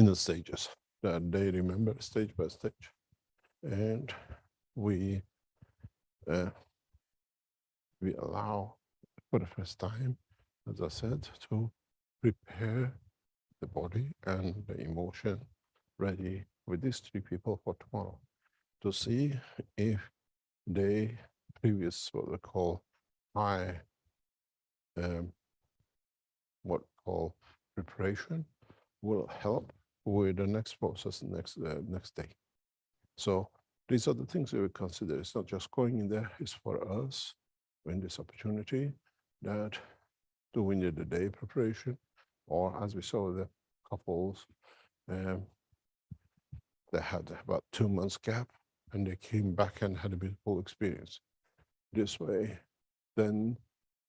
the stages that they remember stage by stage. And we allow for the first time, as I said, to prepare the body and the emotion ready with these 3 people for tomorrow, to see if they previous what we call high what we call preparation will help with the next process next day. So These are the things we would consider. It's not just going in there, it's for us when this opportunity that do we need a day preparation, or as we saw the couples, they had about 2 months gap and they came back and had a beautiful experience. This way, then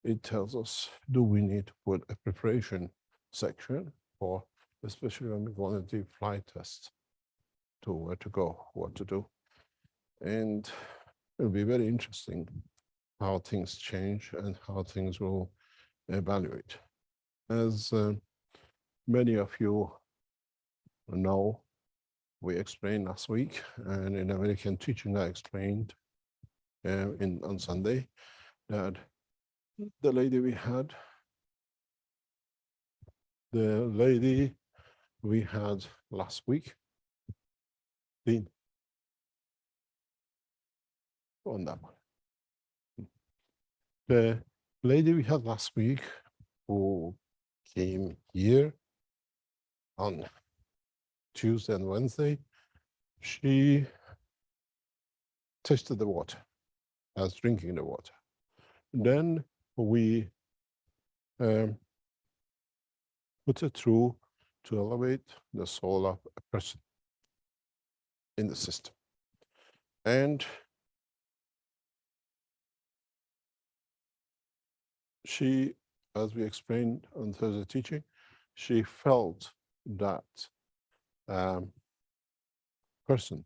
it tells us, do we need to put a preparation section for, especially when we want to do flight tests, to where to go, what to do. And it'll be very interesting how things change and how things will evaluate. As many of you know, we explained last week, and in American teaching I explained on Sunday, that the lady we had last week, on that one. The lady we had last week who came here on Tuesday and Wednesday, she tested the water as drinking the water. Then we put it through to elevate the soul of a person in the system. And she, as we explained on Thursday teaching, she felt that person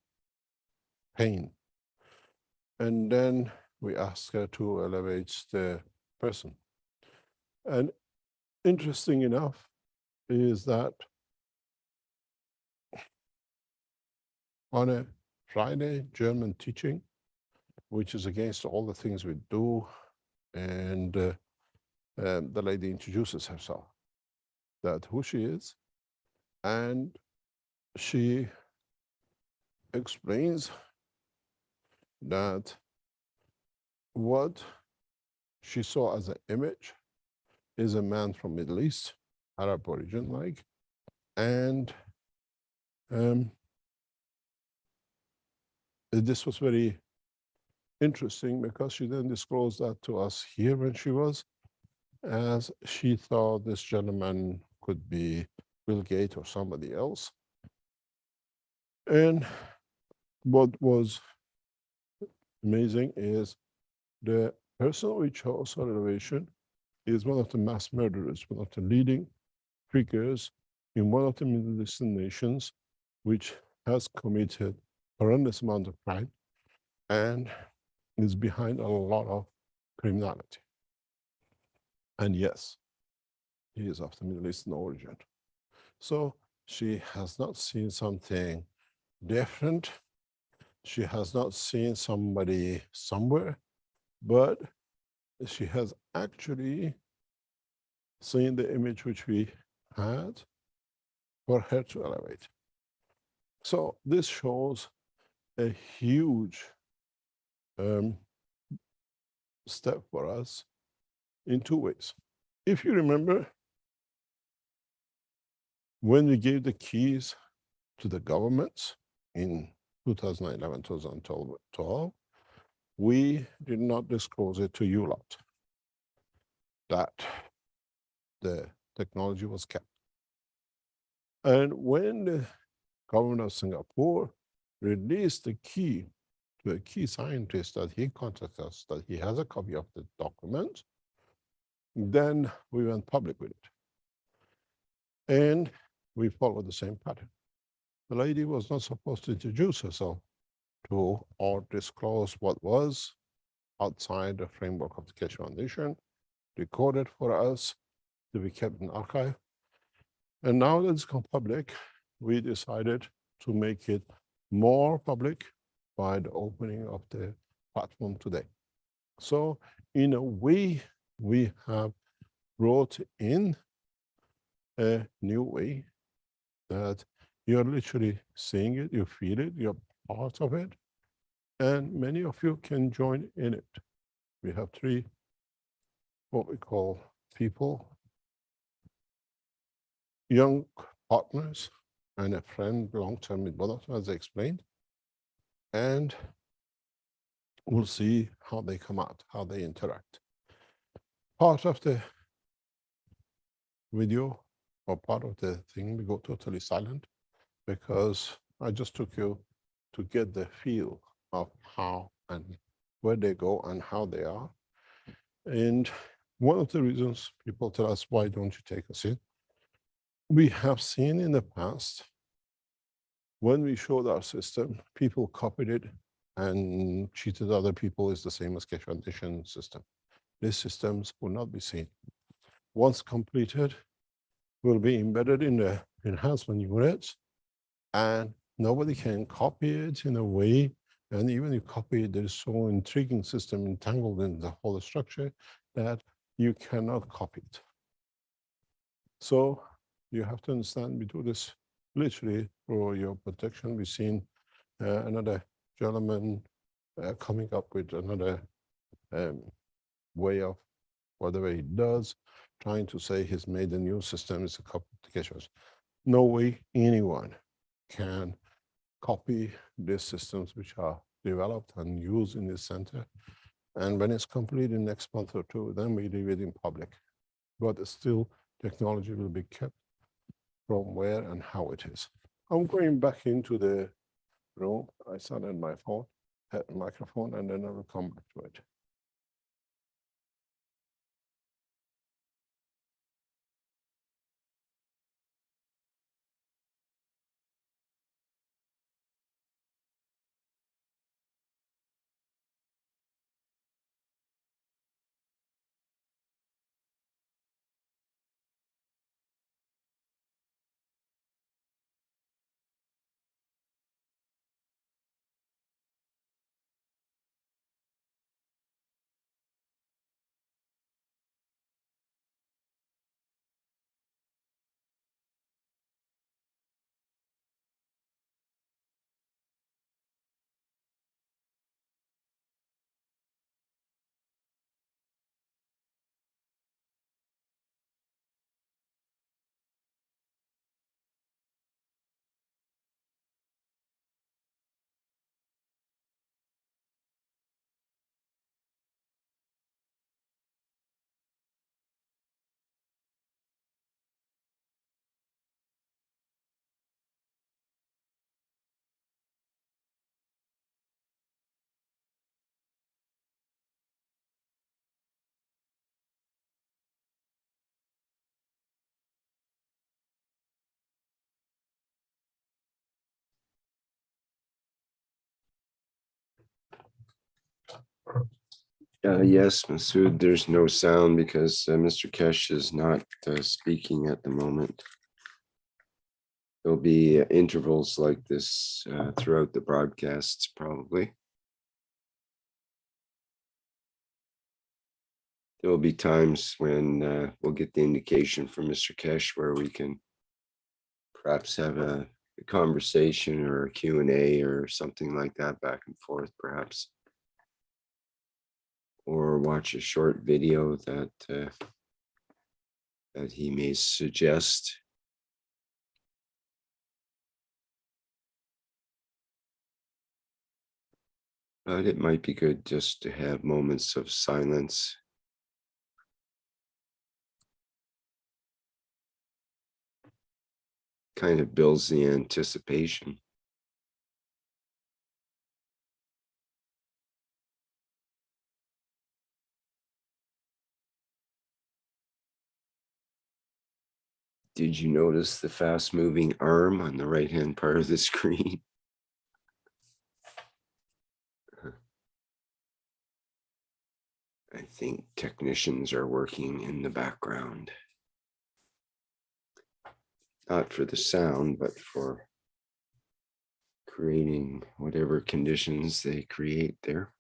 pain. And then we asked her to elevate the person. And interesting enough is that on a Friday German teaching, which is against all the things we do, and the lady introduces herself, that who she is, and she explains that what she saw as an image is a man from Middle East, Arab origin like, and this was very interesting because she then disclosed that to us here when she was, as she thought this gentleman could be Bill Gates or somebody else. And what was amazing is the person we chose for elevation is one of the mass murderers, one of the leading figures in one of the Middle Eastern nations, which has committed horrendous amount of crime and is behind a lot of criminality. And yes, he is of the Middle Eastern origin. So she has not seen something different. She has not seen somebody somewhere, but she has actually seen the image which we had for her to elevate. So this shows a huge step for us in two ways. If you remember, when we gave the keys to the governments in 2011, 2012, we did not disclose it to you lot, that the technology was kept. And when the government of Singapore released the key to a key scientist that he contacted us, that he has a copy of the document, then we went public with it. And we followed the same pattern. The lady was not supposed to introduce herself to or disclose what was outside the framework of the Keshe Foundation, recorded for us to be kept in archive. And now that it's gone public, we decided to make it more public by the opening of the platform today. So in a way, we have brought in a new way that you're literally seeing it, you feel it, you're part of it, and many of you can join in it. We have three, what we call people, young partners, and a friend long-term with both of them, as I explained. and we'll see how they come out, how they interact. Part of the video or part of the thing, we go totally silent because I just took you to get the feel of how and where they go and how they are. And one of the reasons people tell us, why don't you take us in? We have seen in the past, when we showed our system, people copied it and cheated other people. Is the same as Keshe Foundation system. These systems will not be seen. Once completed, will be embedded in the enhancement units, and nobody can copy it in a way. And even if you copy it, there is so intriguing system entangled in the whole structure that you cannot copy it. So you have to understand, we do this literally for your protection. We've seen another gentleman coming up with another way of whatever he does, trying to say he's made a new system, it's a copy of the Keshe. No way anyone can copy these systems which are developed and used in this center. And when it's complete in next month or two, then we leave it in public. But still, technology will be kept from where and how it is. I'm going back into the room. I started my phone, had a microphone, and then I will come back to it. Yes, Masood, there's no sound because Mr. Keshe is not speaking at the moment. There'll be intervals like this throughout the broadcasts, probably. There will be times when we'll get the indication from Mr. Keshe where we can perhaps have a conversation or a Q&A or something like that back and forth, perhaps. Or watch a short video that that he may suggest. But it might be good just to have moments of silence. Kind of builds the anticipation. Did you notice the fast-moving arm on the right-hand part of the screen? I think technicians are working in the background. Not for the sound, but for creating whatever conditions they create there.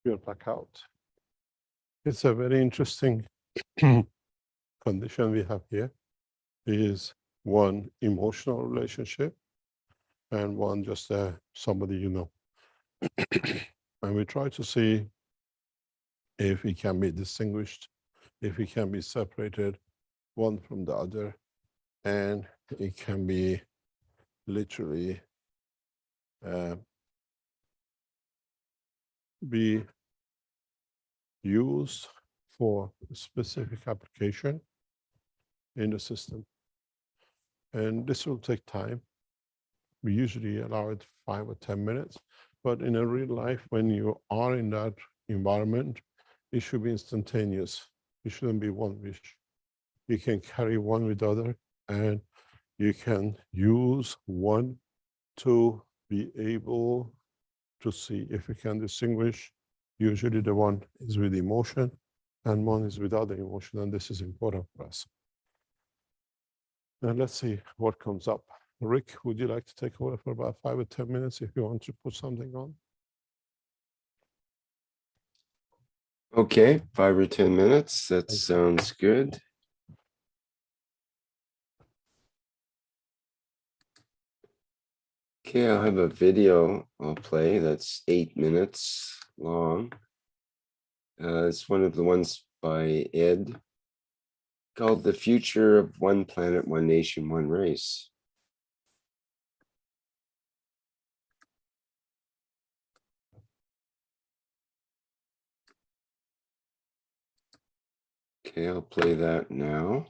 we're back out. It's a very interesting condition we have here. Is one emotional relationship and one just somebody you know. And we try to see if it can be distinguished, if it can be separated one from the other, and it can be literally be used for a specific application in the system. And this will take time. We usually allow it 5 or 10 minutes, but in a real life, when you are in that environment, it should be instantaneous. It shouldn't be one wish. You can carry one with the other, and you can use one to be able to see if you can distinguish. Usually the one is with emotion and one is without the emotion, and this is important for us. And let's see what comes up. Rick, would you like to take over for about 5 or 10 minutes if you want to put something on? Okay, 5 or 10 minutes. That sounds good. Okay, I'll have a video I'll play that's 8 minutes long. It's one of the ones by Ed called The Future of One Planet, One Nation, One Race. Okay, I'll play that now.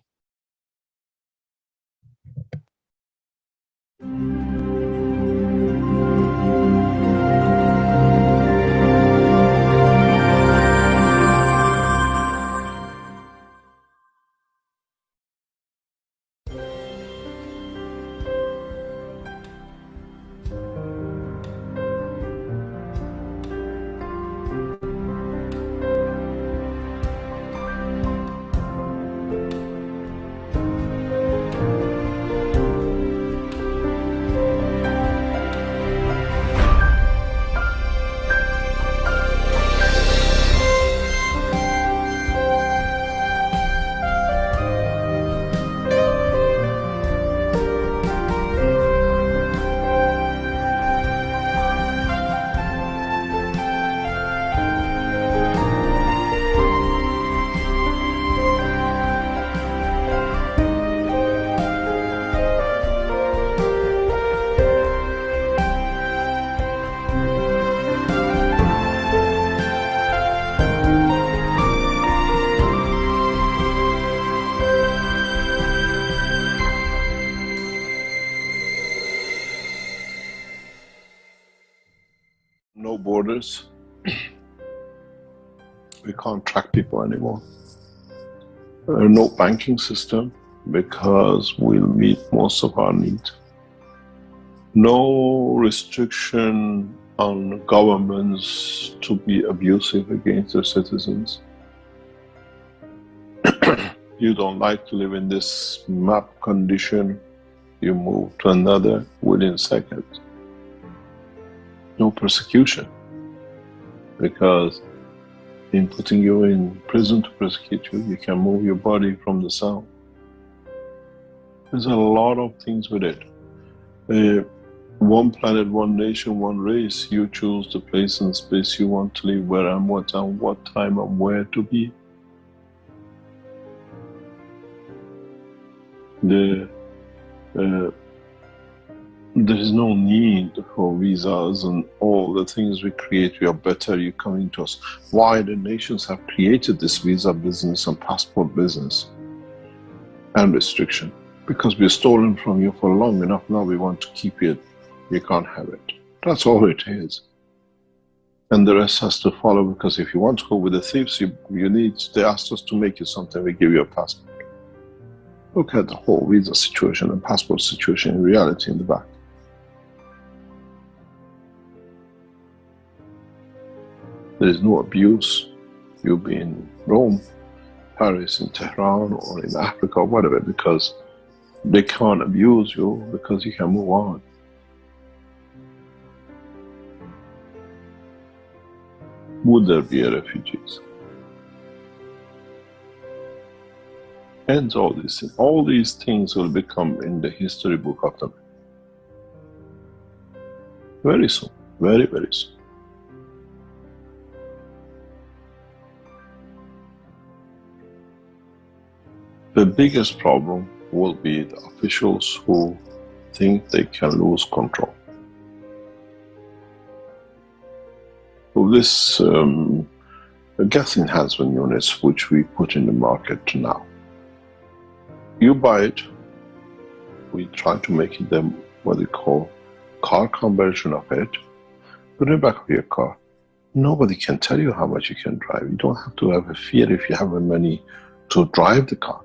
No borders. We can't track people anymore. No banking system because we'll meet most of our needs. No restriction on governments to be abusive against their citizens. You don't like to live in this map condition, you move to another within seconds. No persecution, because in putting you in prison to persecute you, you can move your body from the cell. There's a lot of things with it. One planet, one nation, one race. You choose the place and space you want to live, where and what time and where to be. There is no need for visas and all the things we create. We are better, you're coming to us. Why the nations have created this visa business and passport business and restriction? Because we're stolen from you for long enough. Now we want to keep it. You can't have it. That's all it is. And the rest has to follow, because if you want to go with the thieves, they asked us to make you something, we give you a passport. Look at the whole visa situation and passport situation in reality in the back. There is no abuse. You'll be in Rome, Paris, in Tehran, or in Africa, or whatever, because they can't abuse you, because you can move on. would there be refugees? And all these things will become in the history book of them. Very soon, very, very soon. The biggest problem will be the officials who think they can lose control. So this gas enhancement units which we put in the market now, you buy it, we try to make it them what they call car conversion of it, put it in the back of your car. Nobody can tell you how much you can drive. You don't have to have a fear if you have the money to drive the car.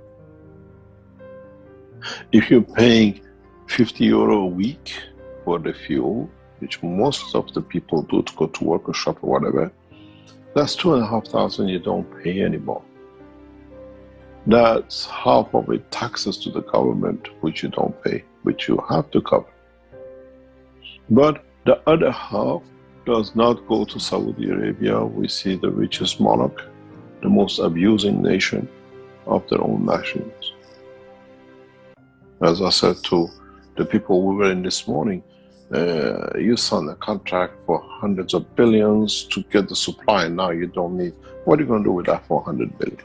If you're paying €50 a week for the fuel, which most of the people do to go to work or shop or whatever, that's $2,500 you don't pay anymore. That's half of it taxes to the government, which you don't pay, which you have to cover. But the other half does not go to Saudi Arabia. We see the richest monarch, the most abusing nation of their own nationals. As I said to the people we were in this morning, you signed a contract for hundreds of billions to get the supply, and now you don't need. What are you going to do with that 400 billion?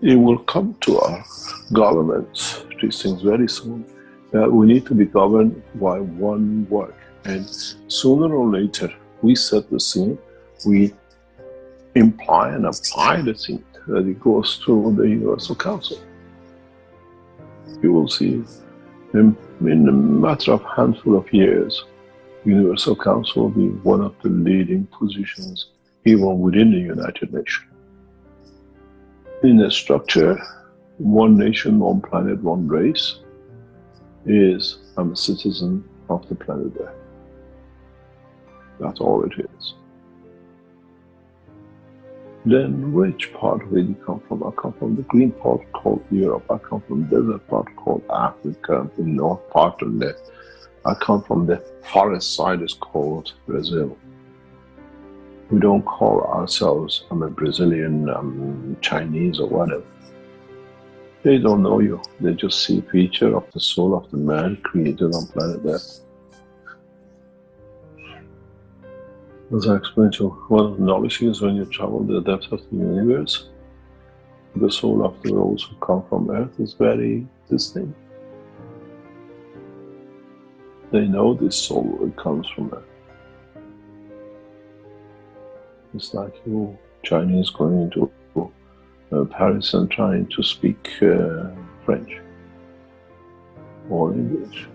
It will come to our governments, these things very soon. We need to be governed by one word. And sooner or later, we set the scene, we imply and apply the scene that it goes to the Universal Council. You will see in a matter of handful of years, Universal Council will be one of the leading positions even within the United Nations. In a structure, one nation, one planet, one race, is I'm a citizen of the planet Earth. That's all it is. Then which part of it you come from? I come from the green part called Europe. I come from the desert part called Africa, the north part of that. I come from the forest side is called Brazil. We don't call ourselves, I'm a Brazilian, Chinese or whatever. They don't know you. They just see a feature of the soul of the man created on planet Earth. As I explained to you, one of the knowledge is when you travel the depths of the universe, the soul of those who come from Earth is very distinct. They know this soul comes from Earth. It's like you Chinese going into Paris and trying to speak French or English.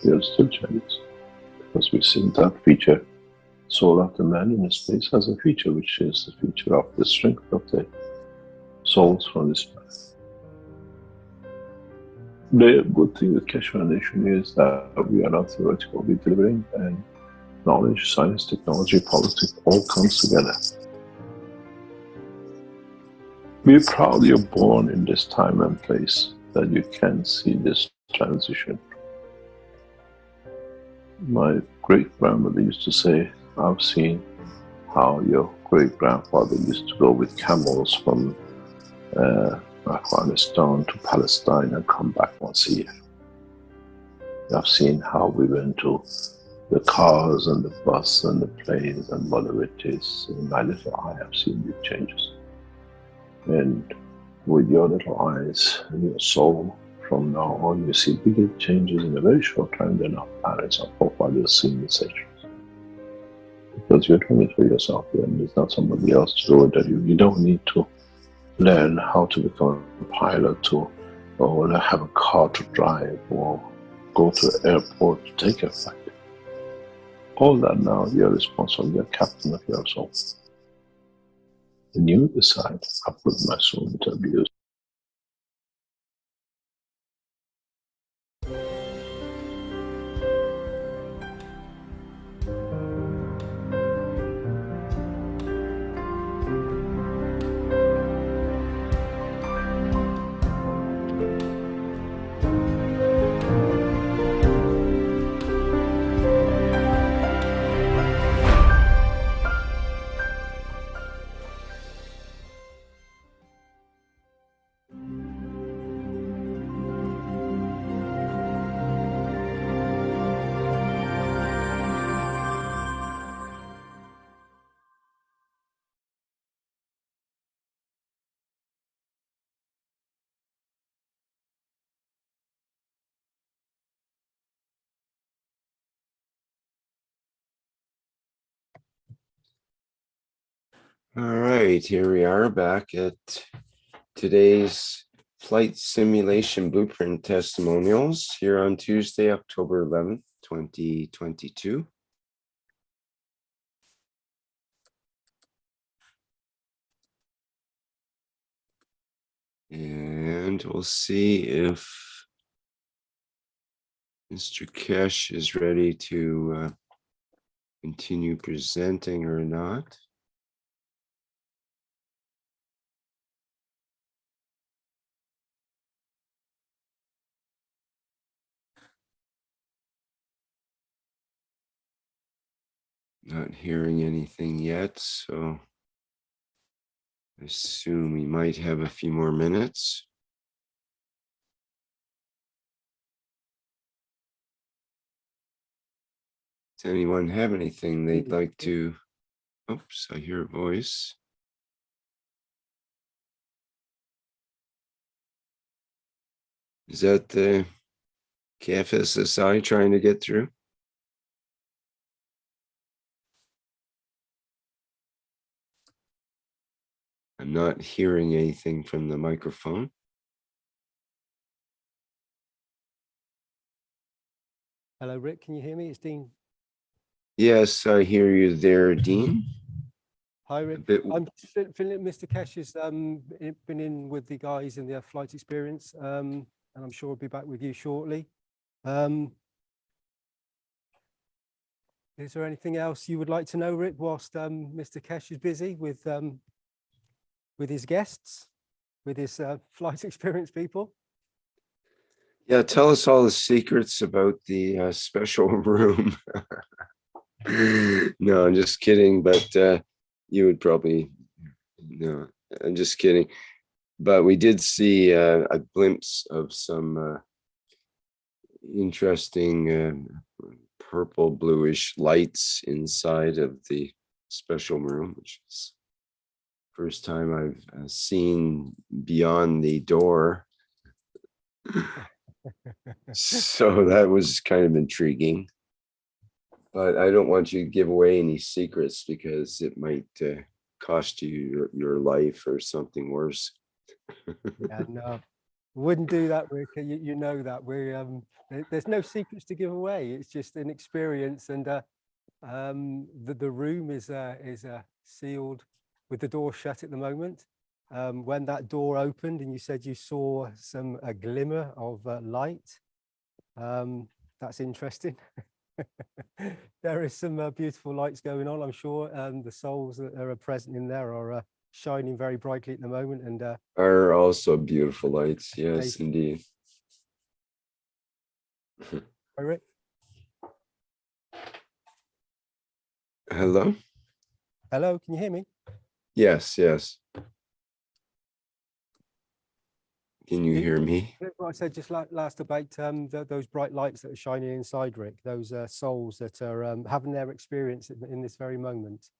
They're still Chinese. Because we see that feature, soul of the man in space has a feature which is the feature of the strength of the souls from this planet. The good thing with Keshe Foundation is that we are not theoretical, we're delivering, and knowledge, science, technology, politics all comes together. We're proud you're born in this time and place that you can see this transition. My great-grandmother used to say, I've seen how your great-grandfather used to go with camels from Afghanistan to Palestine and come back once a year. I've seen how we went to the cars and the bus and the planes and whatever it is. In my little eye, I've seen big changes. And with your little eyes and your soul, from now on, you see bigger changes in a very short time than our parents or forefathers seen in centuries. Because you're doing it for yourself, and there's not somebody else to do it. That you don't need to learn how to become a pilot or have a car to drive or go to the airport to take a flight. All that now, you're responsible, you're captain of your soul. And you decide, I put my soul into abuse. All right, here we are back at today's flight simulation blueprint testimonials here on Tuesday, October 11th, 2022. And we'll see if Mr. Keshe is ready to continue presenting or not. Not hearing anything yet, so I assume we might have a few more minutes. Does anyone have anything they'd like to? Oops, I hear a voice. Is that the KFSSI trying to get through? I'm not hearing anything from the microphone. Hello, Rick. Can you hear me? It's Dean. Yes, I hear you there, Dean. Hi, Rick. I'm feeling Mr. Keshe has been in with the guys in the flight experience, and I'm sure he'll be back with you shortly. Is there anything else you would like to know, Rick, whilst Mr. Keshe is busy with his guests, with his flight experience people? Yeah, tell us all the secrets about the special room. No, I'm just kidding, but you would probably, no, I'm just kidding. But we did see a glimpse of some interesting purple bluish lights inside of the special room, which is first time I've seen beyond the door. So that was kind of intriguing. But I don't want you to give away any secrets because it might cost you your life or something worse. Yeah, no, wouldn't do that, Rick. You know that there's no secrets to give away. It's just an experience, and the room is sealed with the door shut at the moment. When that door opened, and you said you saw a glimmer of light, that's interesting. There is some beautiful lights going on, I'm sure. The souls that are present in there are shining very brightly at the moment, and are also beautiful lights. Yes, indeed. Hi, Rick. Hello? Hello, can you hear me? Yes, yes. Can you hear me? What I said just last about those bright lights that are shining inside, Rick, those souls that are having their experience in this very moment.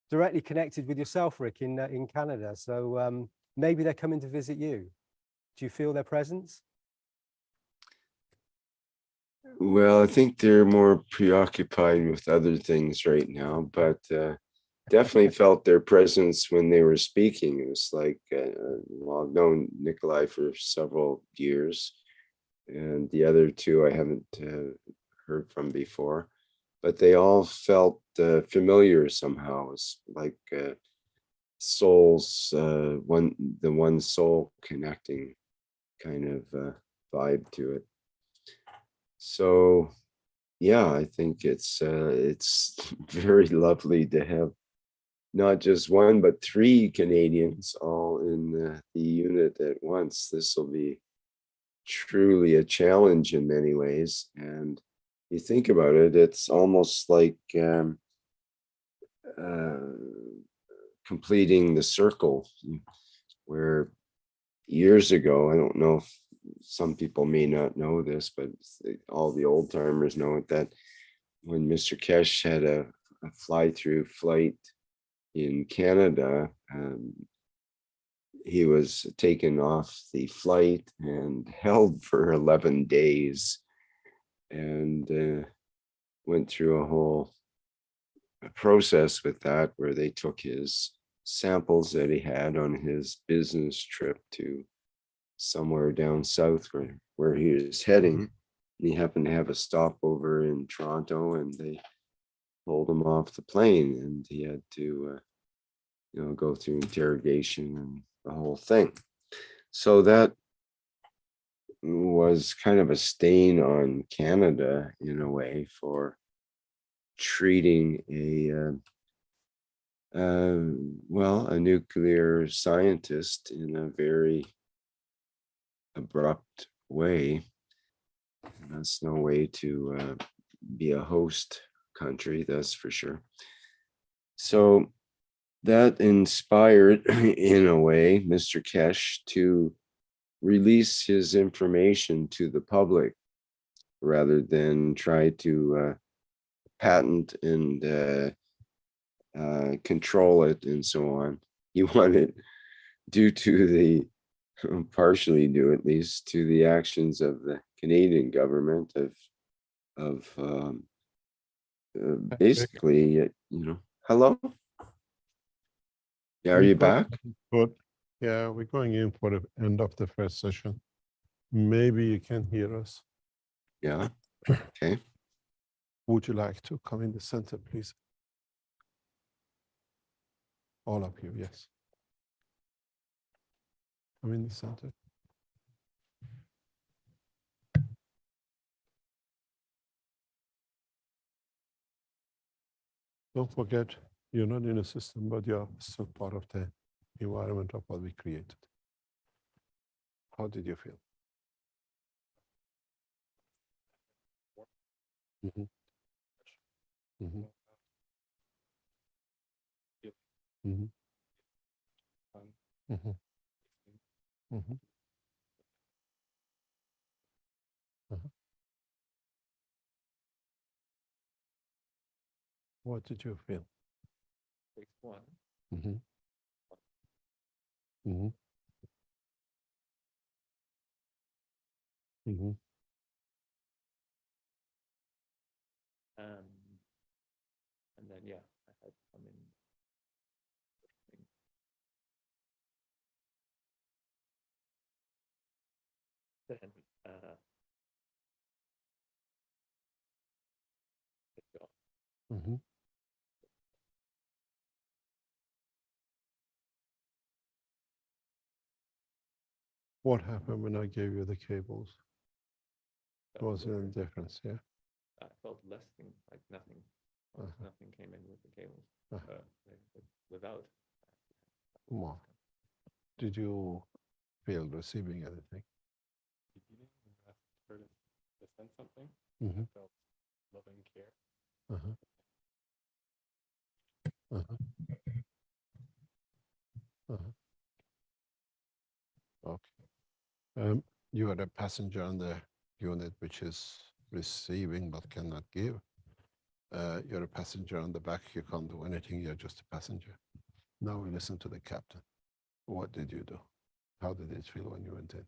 Directly connected with yourself, Rick, in Canada. So maybe they're coming to visit you. Do you feel their presence? Well, I think they're more preoccupied with other things right now, but definitely felt their presence when they were speaking. It was like, well, I've known Nikolai for several years, and the other two I haven't heard from before, but they all felt familiar somehow. It's like souls, the one soul connecting kind of vibe to it. So yeah, I think it's very lovely to have not just one, but three Canadians all in the unit at once. This will be truly a challenge in many ways. And you think about it, it's almost like completing the circle, where years ago, I don't know if some people may not know this, but all the old timers know it, that when Mr. Keshe had a fly-through flight in Canada, he was taken off the flight and held for 11 days and went through a whole a process with that where they took his samples that he had on his business trip to somewhere down south where he was heading. And he happened to have a stopover in Toronto, and they pulled him off the plane, and he had to, go through interrogation and the whole thing. So that was kind of a stain on Canada in a way for treating a nuclear scientist in a very abrupt way. And that's no way to be a host country, that's for sure. So that inspired, in a way, Mr. Keshe to release his information to the public rather than try to patent and control it and so on. He wanted, partially due at least to the actions of the Canadian government of basically, hello? Yeah, are you back? But yeah, we're going in for the end of the first session. Maybe you can hear us. Yeah, okay. Would you like to come in the center, please? All of you, yes. Come in the center. Don't forget, you're not in a system, but you're still part of the environment of what we created. How did you feel? Mm-hmm. Mm-hmm. Mm-hmm. Mm-hmm. Mm-hmm. Uh-huh. What did you feel? Mm-hmm. Mm-hmm. Mm-hmm. And then, yeah, I had come in. Then, Mm-hmm. What happened when I gave you the cables? Was there a difference? Yeah. I felt less thing, like nothing. Nothing came in with the cables. Without. More. Did you feel receiving anything? Heard to send something. Mm-hmm. I felt loving care. Uh-huh. Uh-huh. Uh-huh. Okay. You are a passenger on the unit which is receiving but cannot give. You're a passenger on the back. You can't do anything. You're just a passenger. Now we listen to the captain. What did you do? How did it feel when you went in?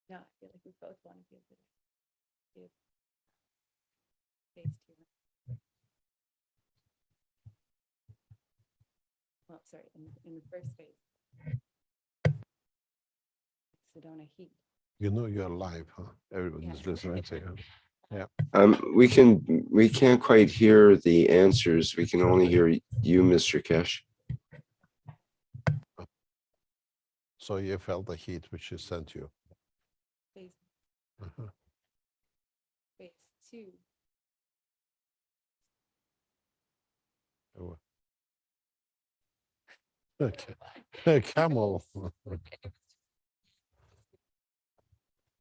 No, I feel like we both want to give space to. Well, sorry, in the first phase. Sedona heat. You know you're live, huh? Everybody's listening to you. Yeah. We can't quite hear the answers. We can only hear you, Mr. Keshe. So you felt the heat which is sent to you. Phase, Uh-huh. phase 2. Oh. Okay. Camel.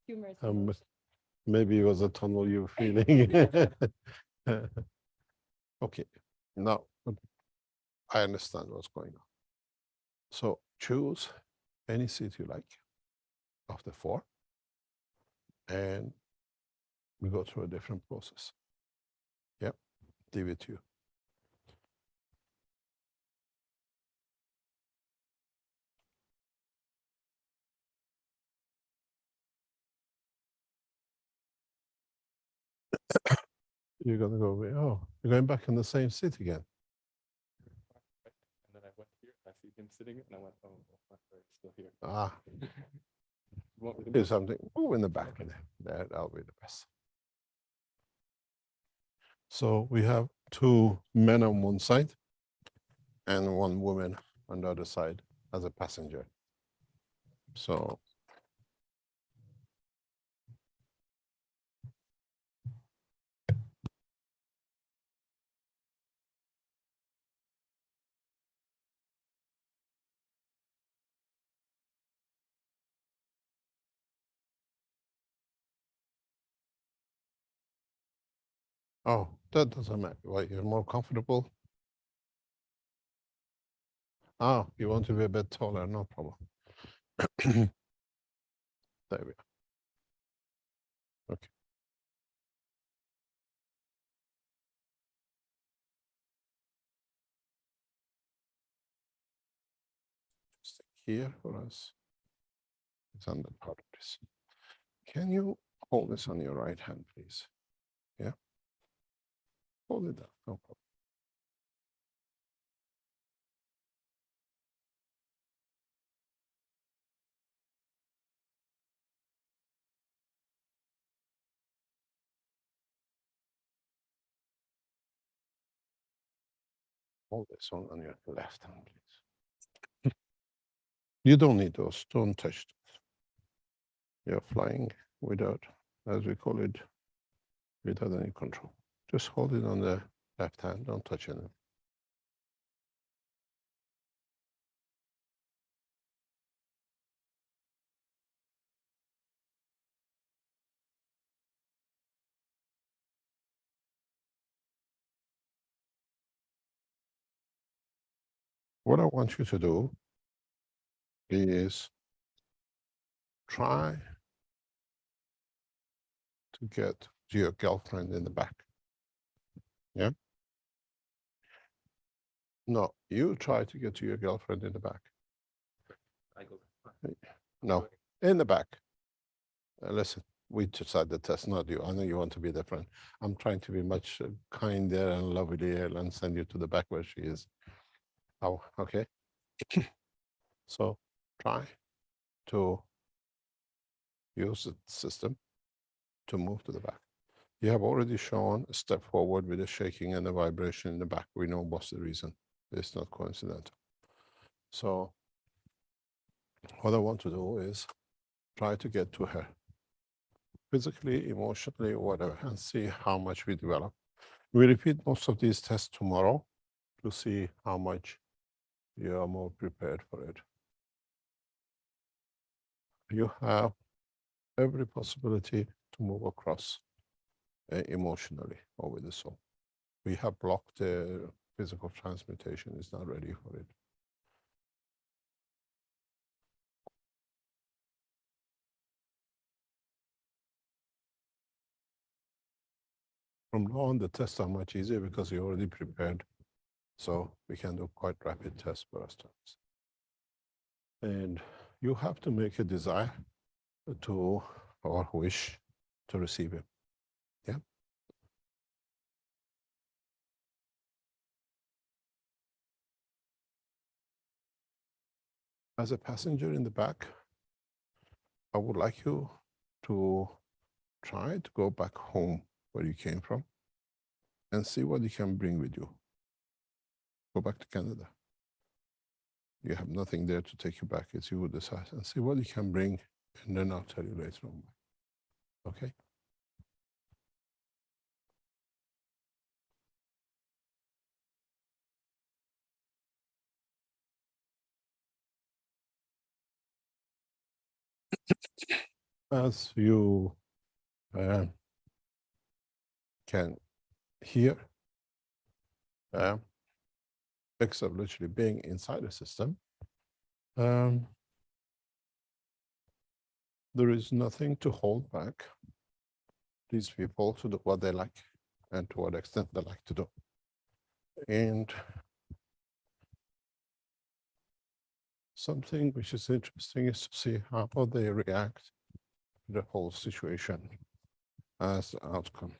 Humorous. Maybe it was a tunnel you were feeling. Okay. Now I understand what's going on. So choose any seat you like of the 4, and we go through a different process. Yep, leave it to you. You're gonna go away. Oh, you're going back in the same seat again. And then I went here, I see him sitting, and I went, oh, it's still here. Ah, You want me to do move? something. Oh, in the back there. That'll be the best. So we have 2 men on one side and 1 woman on the other side as a passenger. So oh, that doesn't matter. Why, you're more comfortable? Oh, you want to be a bit taller, no problem. There we are. Okay. Stick here for us. It's on the part of this. Can you hold this on your right hand, please? Yeah. Hold it down, no problem. Hold this one on your left hand, please. You don't need those, don't touch those. You're flying without, as we call it, without any control. Just hold it on the left hand, don't touch anything. What I want you to do is try to get to your girlfriend in the back. Yeah? No, you try to get to your girlfriend in the back. I go. No, in the back. Listen, we decided the test, not you. I know you want to be different. I'm trying to be much kinder and lovelier and send you to the back where she is. Oh, okay. So try to use the system to move to the back. You have already shown a step forward with the shaking and the vibration in the back. We know what's the reason. It's not coincidental. So what I want to do is try to get to her physically, emotionally, whatever, and see how much we develop. We repeat most of these tests tomorrow to see how much you are more prepared for it. You have every possibility to move across emotionally or with the soul. We have blocked the physical transmutation, is not ready for it. From now on, the tests are much easier because you're already prepared. So we can do quite rapid tests for ourselves. And you have to make a desire to, or wish to receive him. Yeah. As a passenger in the back, I would like you to try to go back home where you came from and see what you can bring with you. Go back to Canada. You have nothing there to take you back. It's you who decide, and see what you can bring, and then I'll tell you later on. Okay? As you can hear, except literally being inside the system, there is nothing to hold back these people to do what they like and to what extent they like to do. And something which is interesting is to see how they react to the whole situation as the outcome.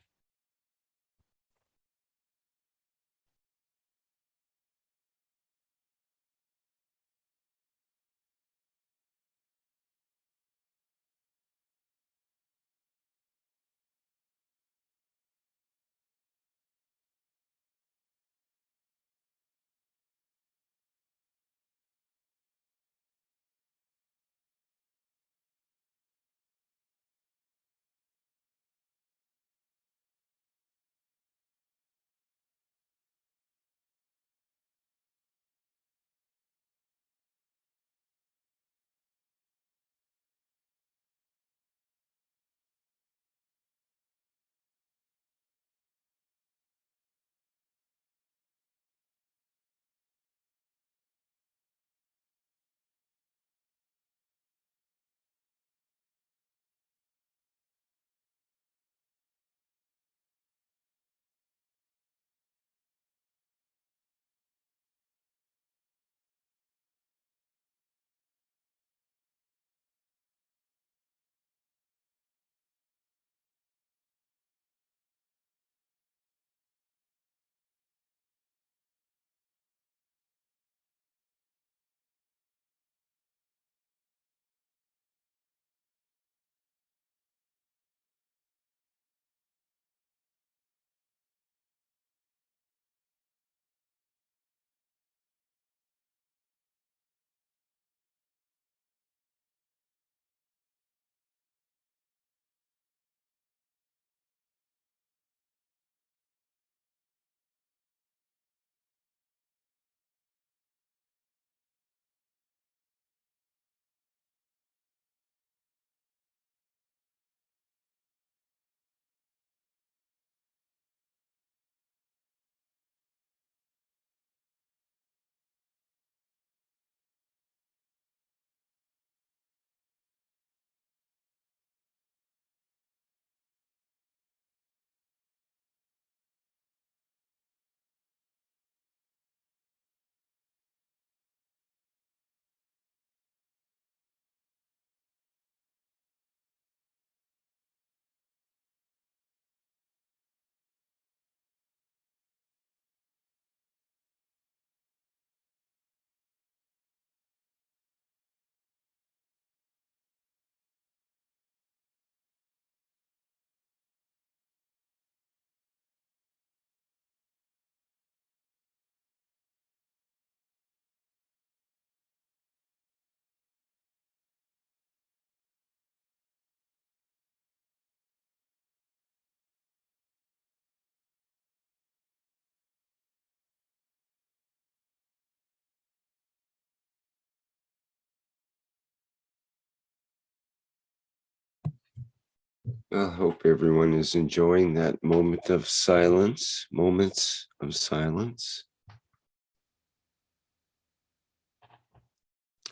I hope everyone is enjoying that moment of silence, moments of silence.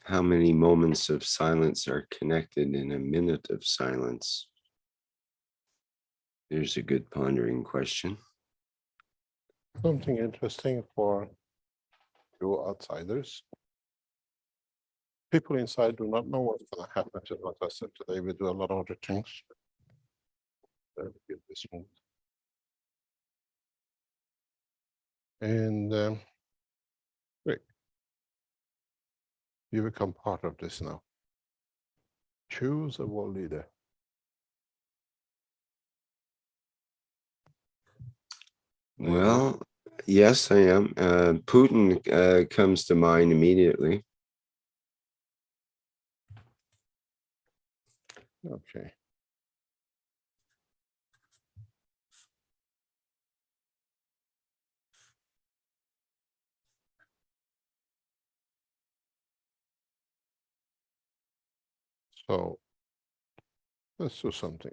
How many moments of silence are connected in a minute of silence? There's a good pondering question. Something interesting for you outsiders. People inside do not know what's going to happen to what I said today. We do a lot of other things. Get this moved. And great. You become part of this now. Choose a world leader. Well, yes, I am. Putin comes to mind immediately. Okay. So let's do something.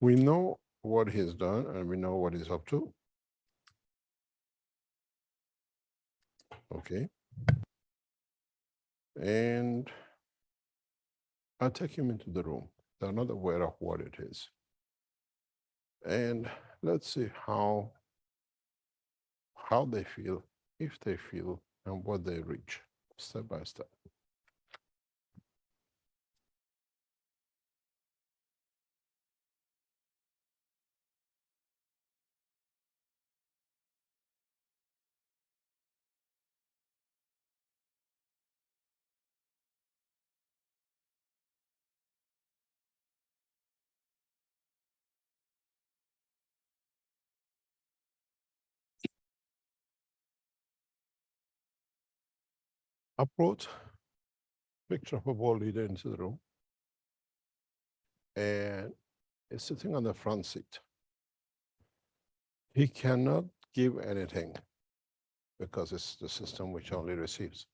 We know what he's done and we know what he's up to. Okay. And I'll take him into the room. They're not aware of what it is. And let's see how they feel, if they feel, and what they reach, step by step. I brought a picture of a world leader into the room, and it's sitting on the front seat. He cannot give anything because it's the system which only receives.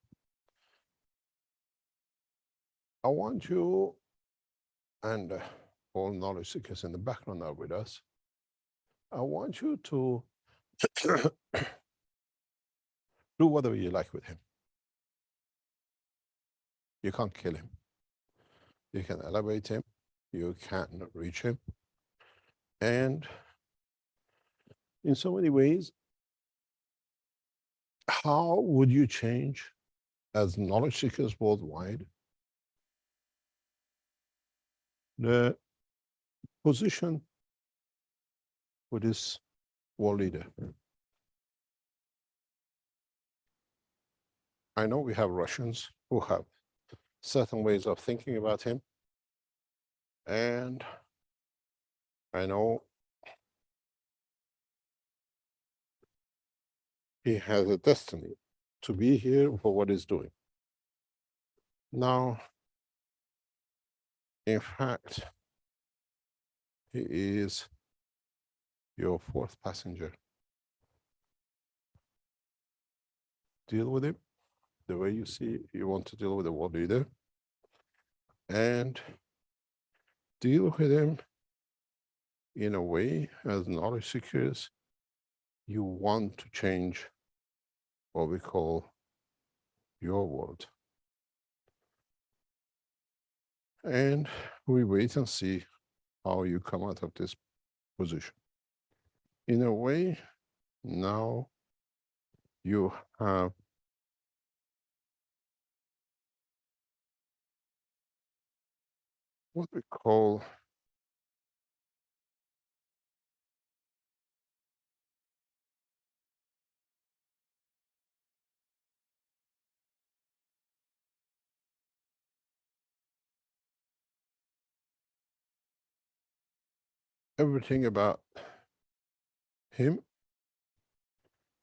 I want you, and all knowledge seekers in the background are with us, I want you to do whatever you like with him. You can't kill him. You can elevate him. You can reach him. And in so many ways, how would you change as knowledge seekers worldwide the position for this world leader? I know we have Russians who have certain ways of thinking about him. And I know he has a destiny to be here for what he's doing. Now, in fact, he is your fourth passenger. Deal with him the way you see you want to deal with a world leader, and deal with him in a way as knowledge seekers you want to change what we call your world. And we wait and see how you come out of this position. In a way, now you have what we call everything about him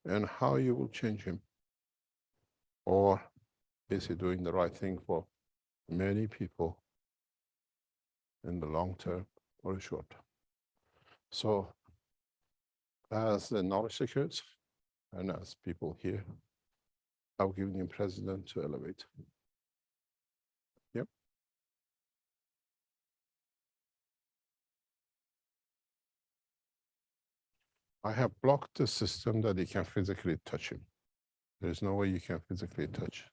and how you will change him. Or is he doing the right thing for many people in the long term or the short term? So as the knowledge seekers and as people here, I've given you president to elevate. Yep. I have blocked the system that you can physically touch him. There's no way you can physically touch.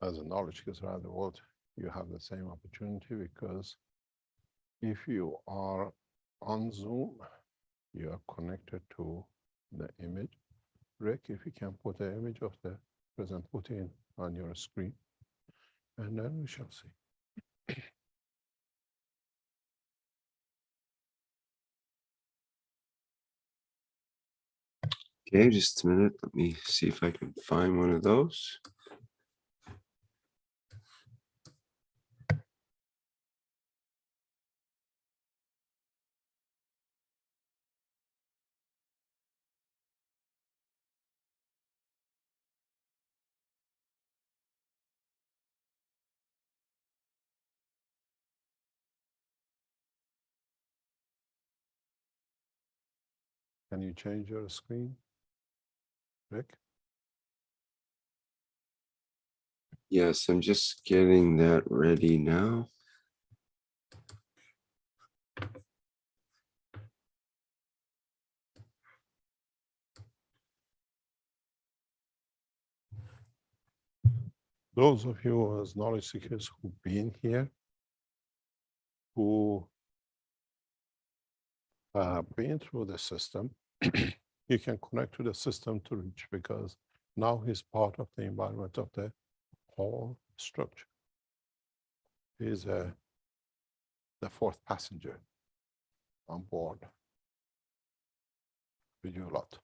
As a knowledge seeker around the world, you have the same opportunity, because if you are on Zoom, you are connected to the image. Rick, if you can put the image of the President Putin on your screen, and then we shall see. Okay, just a minute. Let me see if I can find one of those. Can you change your screen, Rick? Yes, I'm just getting that ready now. Those of you as knowledge seekers who've been here, who have been through the system, you can connect to the system to reach, because now he's part of the environment of the whole structure. He's the fourth passenger on board with you a lot.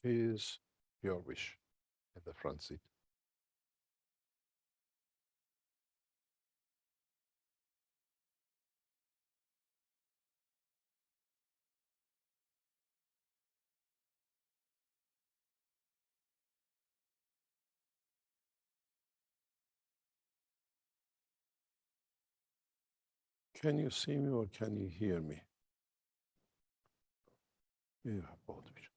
is your wish at the front seat. Can you see me or can you hear me? You have both visions.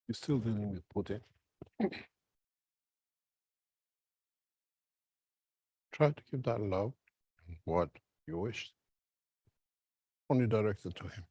You're still dealing with Putin. Try to keep that love, what you wish, only directed to him.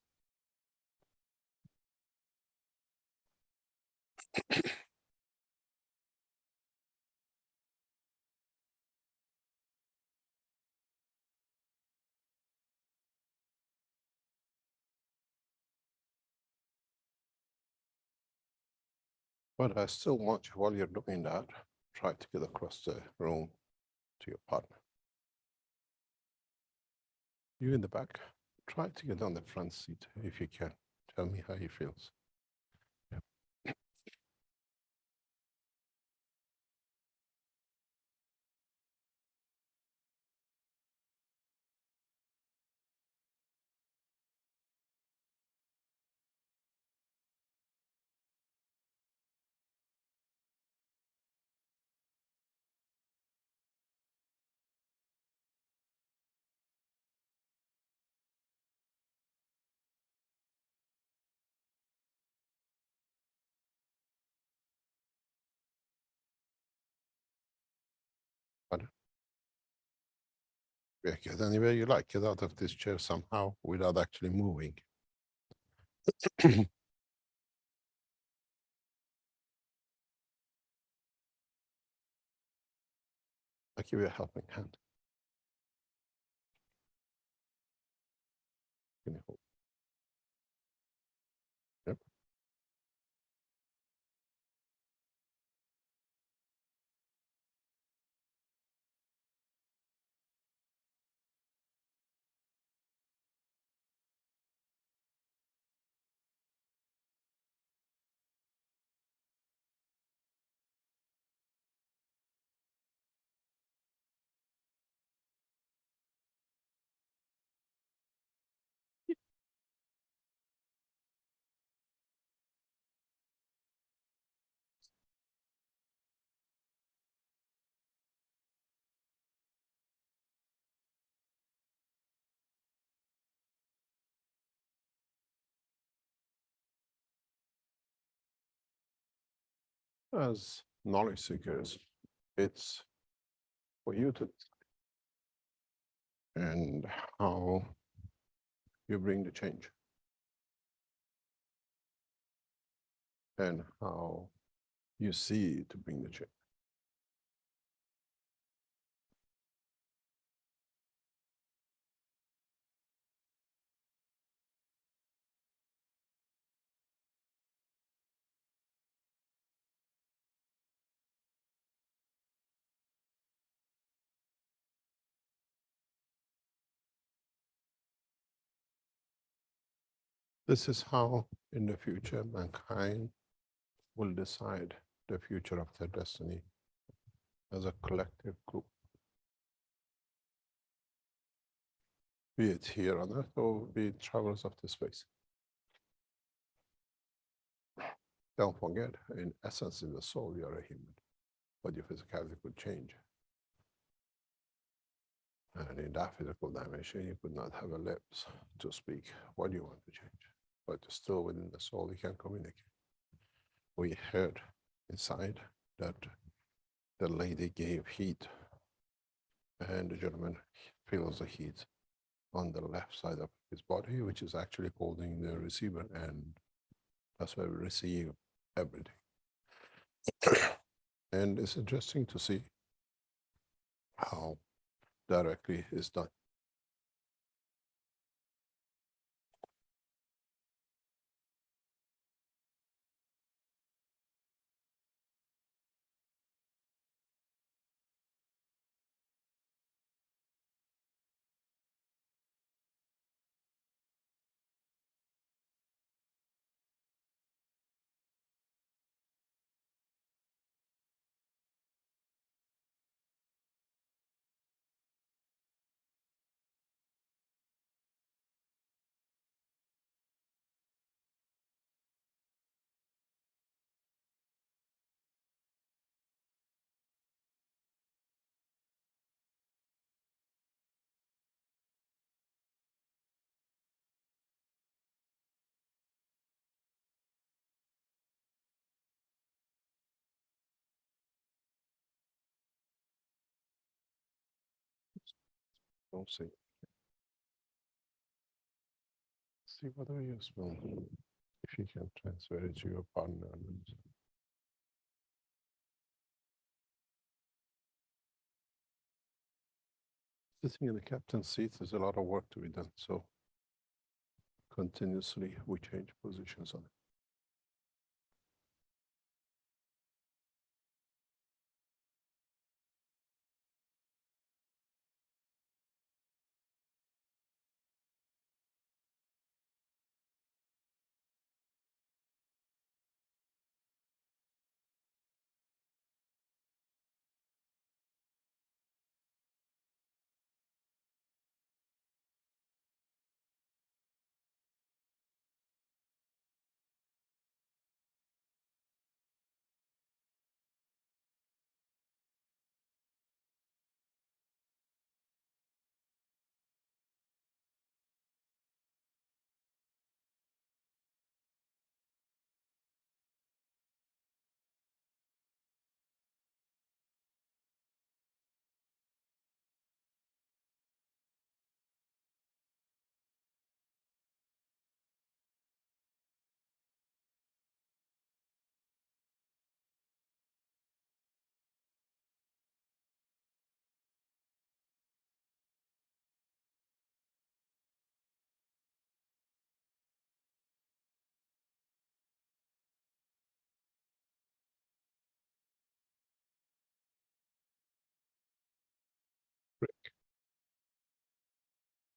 But I still want you, while you're doing that, try to get across the room to your partner. You in the back, try to get on the front seat if you can. Tell me how he feels. Yeah. Pardon? Yeah, get anywhere you like. Get out of this chair somehow without actually moving. I'll give you a helping hand. Can you hold? Yep. As knowledge seekers, it's for you to decide and how you bring the change and how you see to bring the change. This is how, in the future, mankind will decide the future of their destiny as a collective group, be it here on Earth or be it travelers of the space. Don't forget, in essence, in the soul, you're a human, but your physicality could change. And in that physical dimension, you could not have a lips to speak what you want to change, but still within the soul, you can communicate. We heard inside that the lady gave heat, and the gentleman feels the heat on the left side of his body, which is actually holding the receiver, and that's where we receive everything. And it's interesting to see how directly is done. Don't see. See whether you smell, if you can transfer it to your partner. Sitting in the captain's seat, there's a lot of work to be done. So continuously we change positions on it.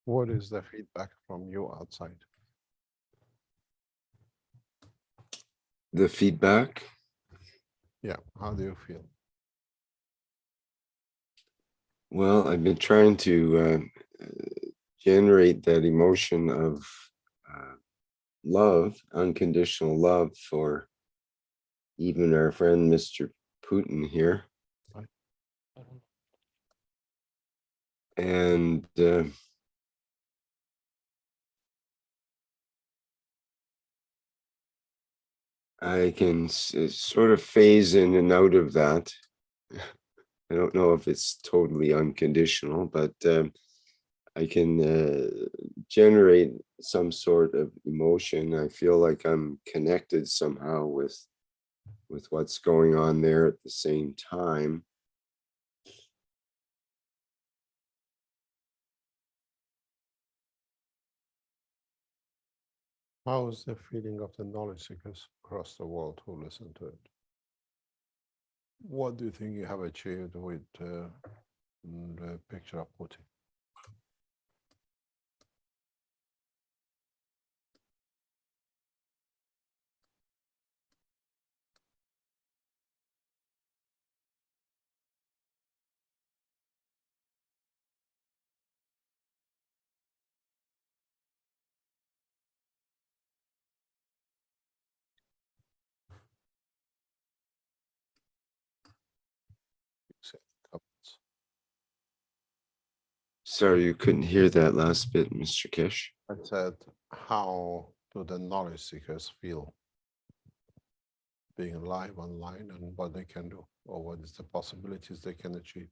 What is the feedback from you outside? The feedback? Yeah, how do you feel? Well, I've been trying to generate that emotion of love, unconditional love for even our friend Mr. Putin here. And I can sort of phase in and out of that. I don't know if it's totally unconditional, but I can generate some sort of emotion. I feel like I'm connected somehow with what's going on there at the same time. How is the feeling of the knowledge seekers across the world who listen to it? What do you think you have achieved with the picture of Putin? Sorry, you couldn't hear that last bit, Mr. Keshe. I said, how do the knowledge seekers feel being live online and what they can do, or what is the possibilities they can achieve?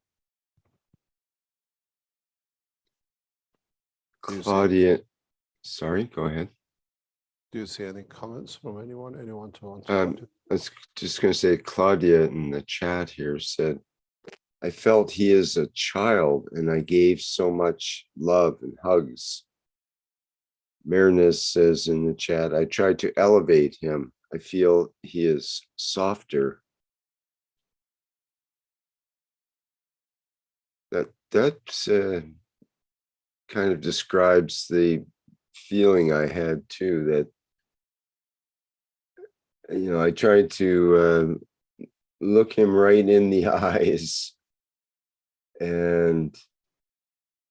Do you see, Claudia, sorry, go ahead. do you see any comments from anyone? Anyone to want I was just going to say, Claudia in the chat here said, I felt he is a child and I gave so much love and hugs. Marinus says in the chat, I tried to elevate him. I feel he is softer. That kind of describes the feeling I had too, that, you know, I tried to look him right in the eyes and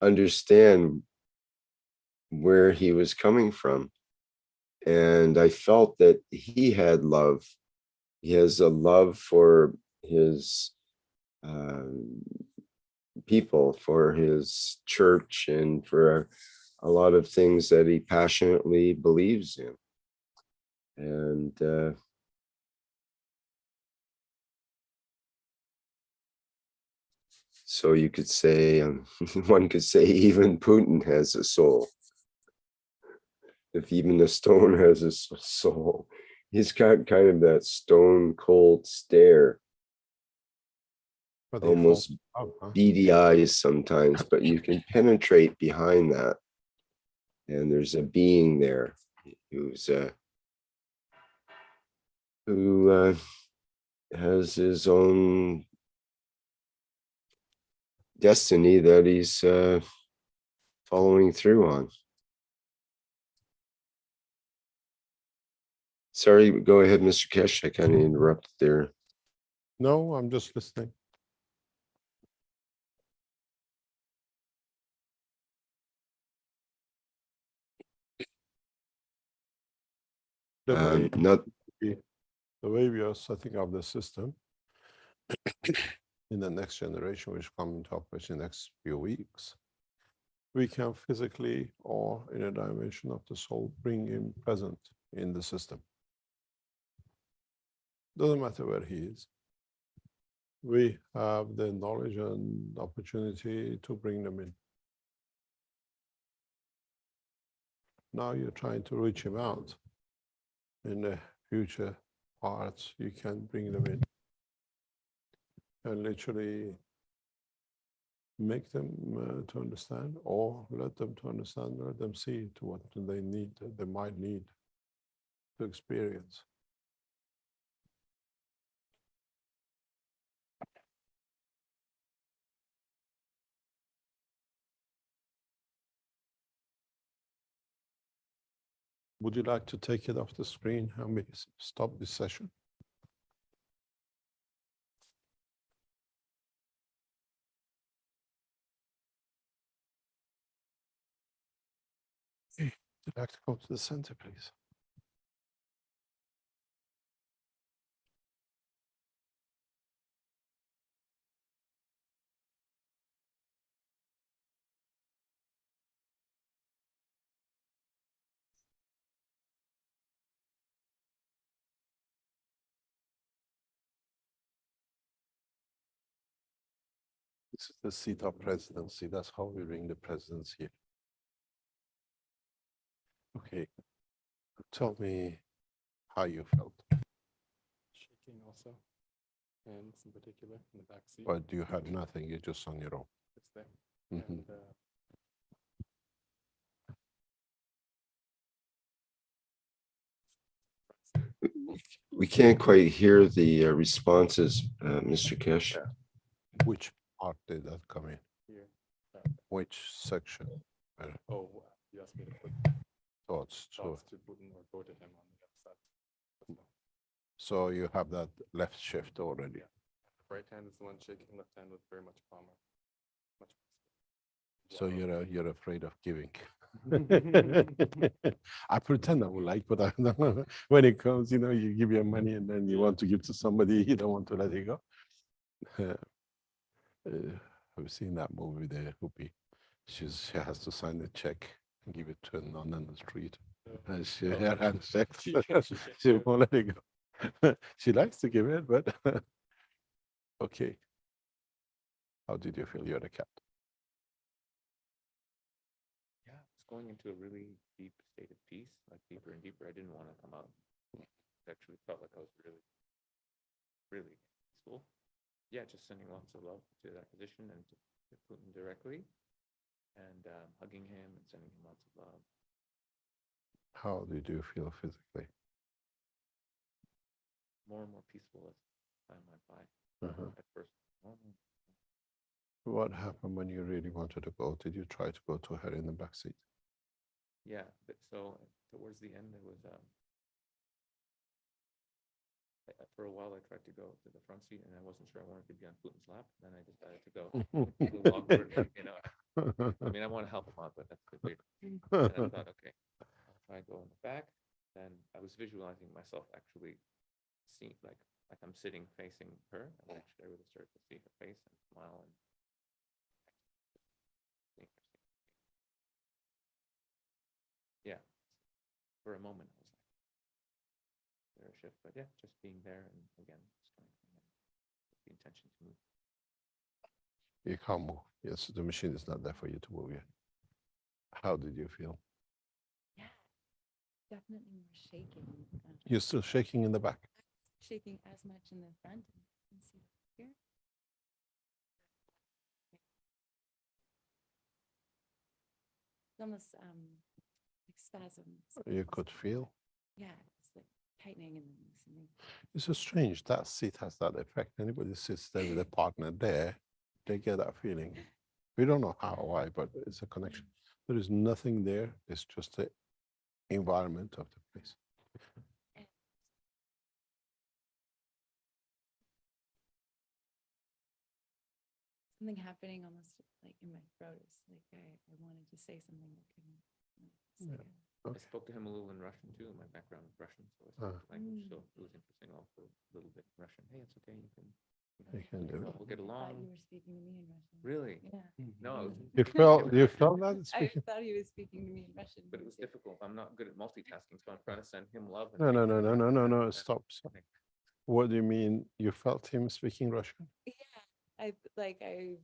understand where he was coming from. And I felt that he had love. He has a love for his people, for his church, and for a lot of things that he passionately believes in. And so you could say, one could say even Putin has a soul. If even the stone has a soul, he's got kind of that stone cold stare, almost beady eyes sometimes, but you can penetrate behind that. And there's a being there who's who has his own destiny that he's following through on. Sorry, go ahead, Mr. Keshe. I kind of interrupted there. No, I'm just listening. Not The way we are setting up the system in the next generation, which come into operation in the next few weeks, we can physically or in a dimension of the soul bring him present in the system. Doesn't matter where he is. We have the knowledge and opportunity to bring them in. Now you're trying to reach him out. In the future parts, you can bring them in and literally make them to understand, or let them to understand, let them see to what they need, they might need to experience. Would you like to take it off the screen and we stop this session? Would you like to go to the center, please? This is the seat of presidency. That's how we bring the presidents here. Okay. Tell me how you felt. Shaking also, hands in particular in the back seat. But you had nothing, you're just on your own. It's there. Mm-hmm. And, we can't quite hear the responses, Mr. Keshe. Which part did that come in? here. Which section? Oh, you asked me to put Thoughts. thoughts to Putin or go to him on the other side. So you have that left shift already. Yeah. Right hand is the one shaking, left hand was very much calmer. Much So you're afraid of giving. I pretend I would like, but I don't know. When it comes, you know, you give your money and then you want to give to somebody, you don't want to let it go. I've seen that movie, The Hoopy. She has to sign the check and give it to a nun in the street. And she had sex. She won't let it go. She likes to give it, but okay. How did you feel? You're the cat. Yeah, it's going into a really deep state of peace, like deeper and deeper. I didn't want to come out. I actually felt like I was really, really peaceful. Yeah, just sending lots of love to that position and to Putin directly, and hugging him and sending him lots of love. How did you feel physically? More and more peaceful as time went by. At first, What happened when you really wanted to go? Did you try to go to her in the back seat? yeah, but so towards the end, there was for a while I tried to go to the front seat, and I wasn't sure I wanted to be on Putin's lap. Then I decided to go a little awkwardly, you know. I mean, I want to help him out, but that's the big. And I thought, okay, I'll try and go in the back. Then I was visualizing myself actually seeing like I'm sitting facing her, and actually I really started to see her face and smile and. Yeah, for a moment I was like, there a shift, but yeah, just being there and again, the intention to move. You can't move. Yes, the machine is not there for you to move yet. How did you feel? Yeah, definitely more shaking. You're still shaking in the back. Shaking as much in the front. You can see here. It's almost like spasms. You could feel. Yeah, it's like tightening and then loosening. It's so strange. That seat has that effect. Anybody sits there with a partner there, they get that feeling. We don't know how or why, but it's a connection. There is nothing there. It's just the environment of the place. Something happening almost like in my throat. It's like I wanted to say something that couldn't. Yeah. I Okay. spoke to him a little in Russian too. My background is Russian, so I spoke the language. So it was interesting also a little bit in Russian. Hey, it's okay. You can do it. we'll get I thought along. you were speaking to me in Russian. Really? Yeah. No, You felt that I speaking? thought he was speaking to me in Russian. but it was difficult. I'm not good at multitasking, so I'm trying to send him love. And No. Stop. What do you mean? You felt him speaking Russian? Yeah, I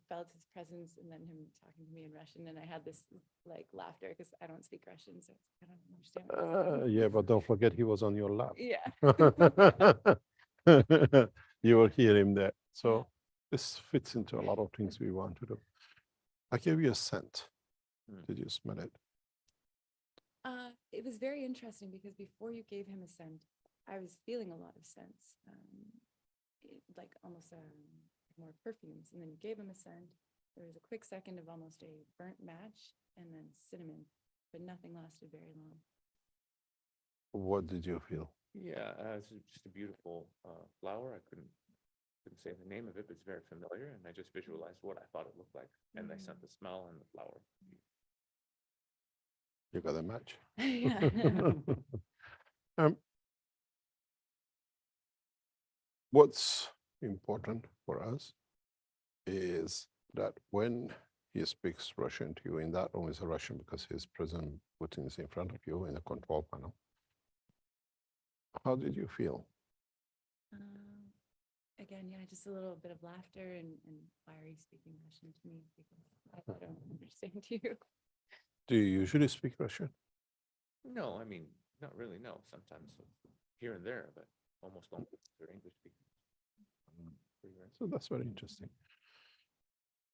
felt his presence and then him talking to me in Russian, and I had this like laughter because I don't speak Russian, so I don't understand. What he's saying. Yeah, but don't forget he was on your lap. Yeah. You will hear him there. So this fits into a lot of things we want to do. I gave you a scent. Did you smell it? It was very interesting because before you gave him a scent, I was feeling a lot of scents, like almost more perfumes. And then you gave him a scent. There was a quick second of almost a burnt match and then cinnamon, but nothing lasted very long. What did you feel? Yeah, it's just a beautiful flower. I couldn't say the name of it, but it's very familiar, and I just visualized what I thought it looked like, and I sent the smell and the flower. You got a match? Yeah. What's important for us is that when he speaks Russian to you, in that room is a Russian because his President Putin is in front of you in the control panel. How did you feel? Again, yeah, just a little bit of laughter and why are you speaking Russian to me? Because I don't understand you. Do you usually speak Russian? No, I mean, not really. No, sometimes here and there, but almost all they're English speakers. So that's very interesting.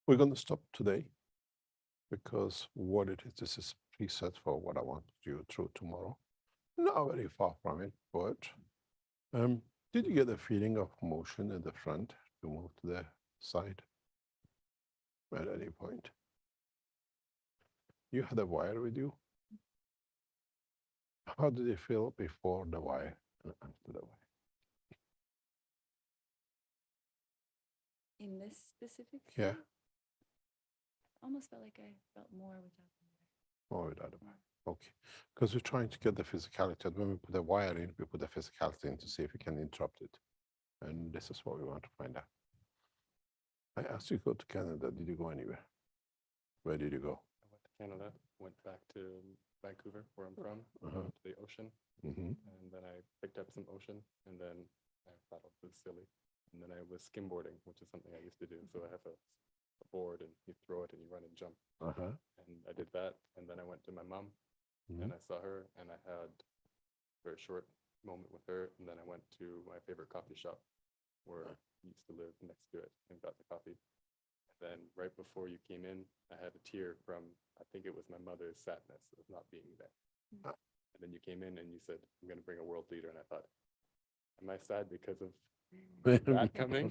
We're going to stop today because what it is, this is preset for what I want to do through tomorrow. Not very far from it, but did you get the feeling of motion at the front to move to the side at any point? You had a wire with you. How did it feel before the wire and after the wire? In this specific Yeah. field, almost felt like I felt more without the wire. More without the wire. Okay. Because we're trying to get the physicality. And when we put the wire in, we put the physicality in to see if we can interrupt it. And this is what we want to find out. I asked you to go to Canada. Did you go anywhere? Where did you go? Canada, went back to Vancouver, where I'm from, Uh-huh. to the ocean, Mhm. and then I picked up some ocean, and then I thought it was silly. And then I was skimboarding, which is something I used to do. So I have a board, and you throw it, and you run and jump. Uh-huh. And I did that, and then I went to my mom, and I saw her, and I had a very short moment with her, and then I went to my favorite coffee shop, where I used to live next to it, and got the coffee. And then right before you came in, I had a tear from, I think it was my mother's sadness of not being there. And then you came in and you said, I'm going to bring a world leader. And I thought, am I sad because of that coming?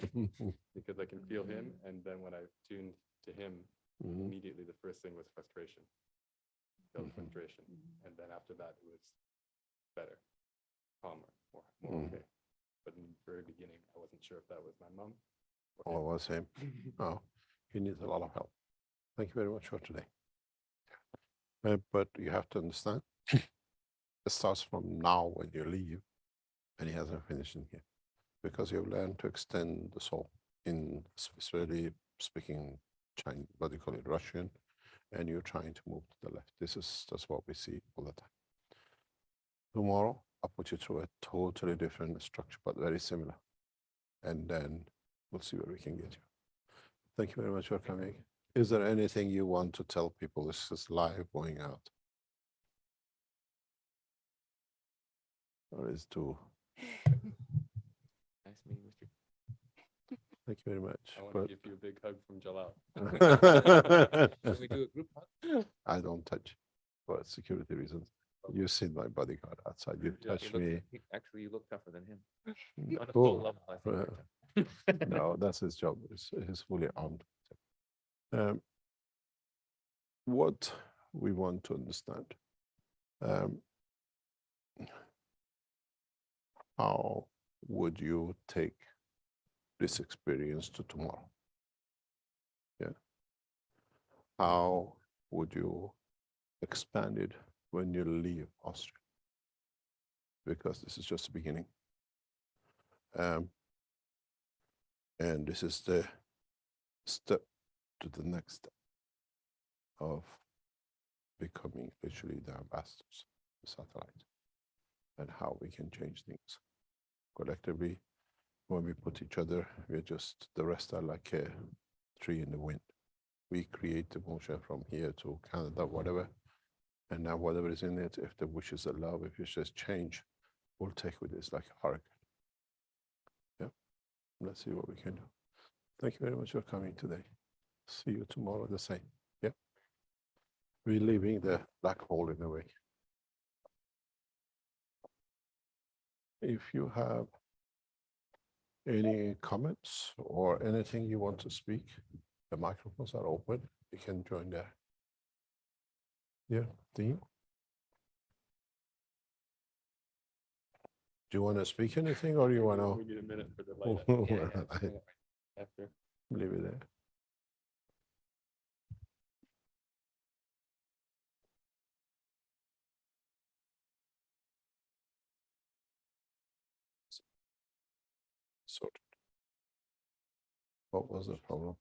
Because I can feel him. And then when I tuned to him, immediately the first thing was frustration. Felt frustration. And then after that, it was better, calmer, more okay. But in the very beginning, I wasn't sure if that was my mom. Oh, it was him. Oh, he needs a lot of help. Thank you very much for today. But you have to understand, it starts from now when you leave, and he hasn't finished in here, because you've learned to extend the soul in especially speaking Chinese, what do you call it, Russian, and you're trying to move to the left. That's what we see all the time. Tomorrow, I'll put you through a totally different structure, but very similar. And then we'll see where we can get you. Thank you very much for coming. Is there anything you want to tell people? This is live going out. Or is too. Nice meeting with you. Thank you very much. I want to give you a big hug from Jalal. Can we do a group hug? I don't touch for security reasons. You've seen my bodyguard outside. You Yeah, touch me. Actually, you look tougher than him. On a Oh, soul level, I think. you're tough. no, that's his job. He's fully armed. What we want to understand, how would you take this experience to tomorrow? Yeah. How would you expand it when you leave Austria? Because this is just the beginning. And this is the step to the next step of becoming officially the ambassadors of the satellite, and how we can change things collectively. When we put each other, we're just, the rest are like a tree in the wind. We create the motion from here to Canada, whatever. And now whatever is in it, if the wish is allowed, if it says change, we'll take with this like a hurricane. Yeah, let's see what we can do. Thank you very much for coming today. See you tomorrow the same. Yeah. We're leaving the black hole in a way. If you have any comments or anything you want to speak, the microphones are open. You can join there. Yeah, Dean? Do you want to speak anything, or you want We to need a minute for the light. After. leave it there? Sorted. What was the problem?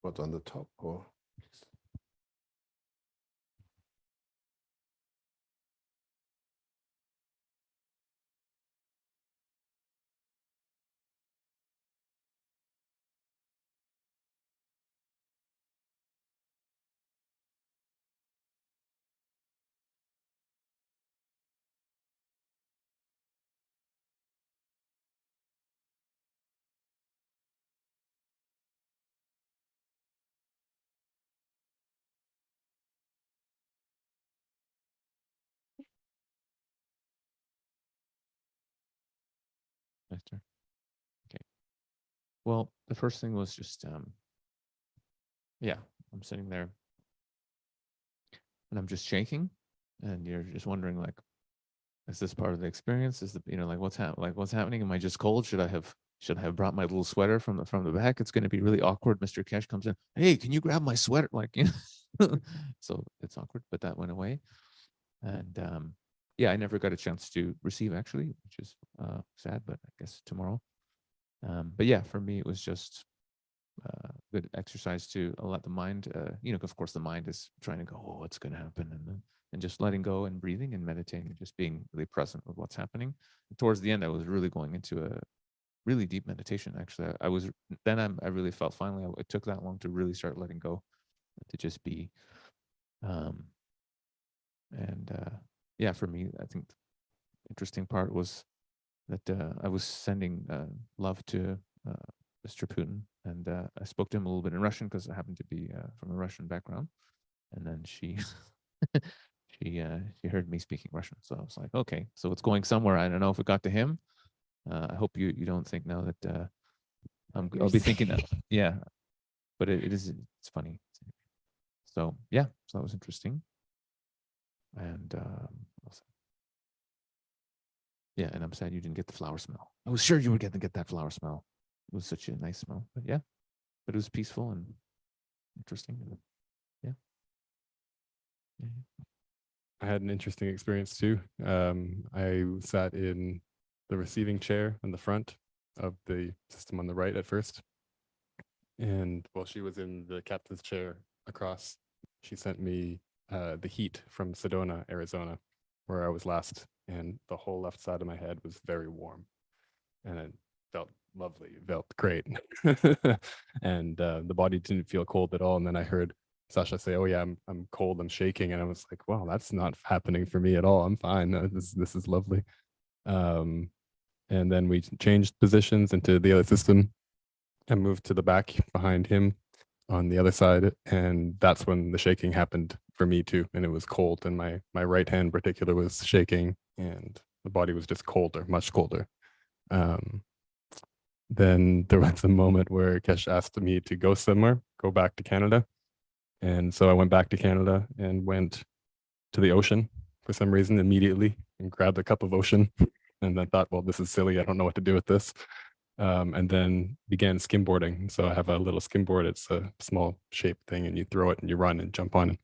What, on the top or? Esther. Okay. Well, the first thing was just, yeah, I'm sitting there and I'm just shaking, and you're just wondering, like, is this part of the experience? Is the, like, what's happening? Am I just cold? Should I have brought my little sweater from the back? It's going to be really awkward. Mr. Keshe comes in. Hey, can you grab my sweater? Like, so it's awkward, but that went away. And yeah, I never got a chance to receive, actually, which is sad, but I guess tomorrow. But yeah, for me, it was just good exercise to let the mind, of course, the mind is trying to go, oh, what's going to happen? And just letting go and breathing and meditating and just being really present with what's happening. And towards the end, I was really going into a really deep meditation. Actually, I really felt finally it took that long to really start letting go, to just be. Yeah, for me, I think the interesting part was that I was sending love to Mr. Putin, and I spoke to him a little bit in Russian because I happen to be from a Russian background, and then she she heard me speaking Russian, so I was like, okay, so it's going somewhere. I don't know if it got to him. I hope you don't think now that I'll be thinking that, yeah, but it's funny. So yeah, so that was interesting, and yeah, and I'm sad you didn't get the flower smell. I was sure you were going to get that flower smell. It was such a nice smell, but yeah, but it was peaceful and interesting. Yeah. I had an interesting experience too. I sat in the receiving chair in the front of the system on the right at first. And while she was in the captain's chair across, she sent me the heat from Sedona, Arizona, where I was last. And the whole left side of my head was very warm. And it felt lovely, it felt great. And the body didn't feel cold at all. And then I heard Sasha say, oh yeah, I'm cold, I'm shaking. And I was like, wow, that's not happening for me at all. I'm fine. This is lovely. And then we changed positions into the other system and moved to the back behind him on the other side. And that's when the shaking happened for me too. And it was cold. And my right hand in particular was shaking, and the body was just colder, much colder. Then there was a moment where Keshe asked me to go somewhere, go back to Canada. And so I went back to Canada and went to the ocean for some reason immediately and grabbed a cup of ocean. And then thought, well, this is silly. I don't know what to do with this. And then began skimboarding. So I have a little skimboard. It's a small shaped thing, and you throw it and you run and jump on it.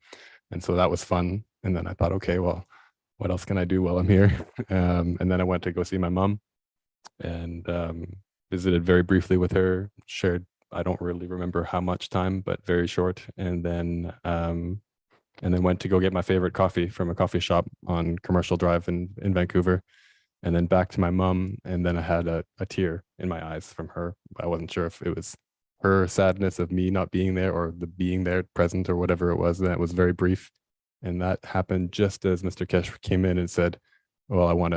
And so that was fun. And then I thought, okay, well, what else can I do while I'm here? And then I went to go see my mom and visited very briefly with her, shared, I don't really remember how much time, but very short. And then went to go get my favorite coffee from a coffee shop on Commercial Drive in Vancouver. And then back to my mom. And then I had a tear in my eyes from her. I wasn't sure if it was her sadness of me not being there or the being there present or whatever it was. That was very brief. And that happened just as Mr. Keshe came in and said, well, I want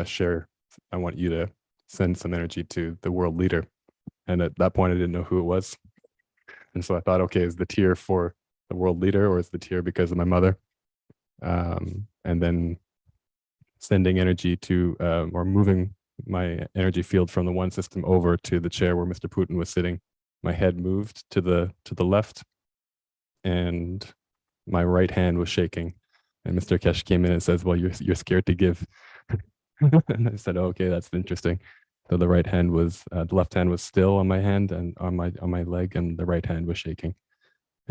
you to send some energy to the world leader. And at that point, I didn't know who it was. And so I thought, okay, is the tear for the world leader or is the tear because of my mother? And then sending energy to, or moving my energy field from the one system over to the chair where Mr. Putin was sitting. My head moved to the left, and my right hand was shaking. And Mr. Keshe came in and says, well, you're scared to give. And I said, oh, okay, that's interesting. So the right hand was, the left hand was still on my hand and on my leg, and the right hand was shaking.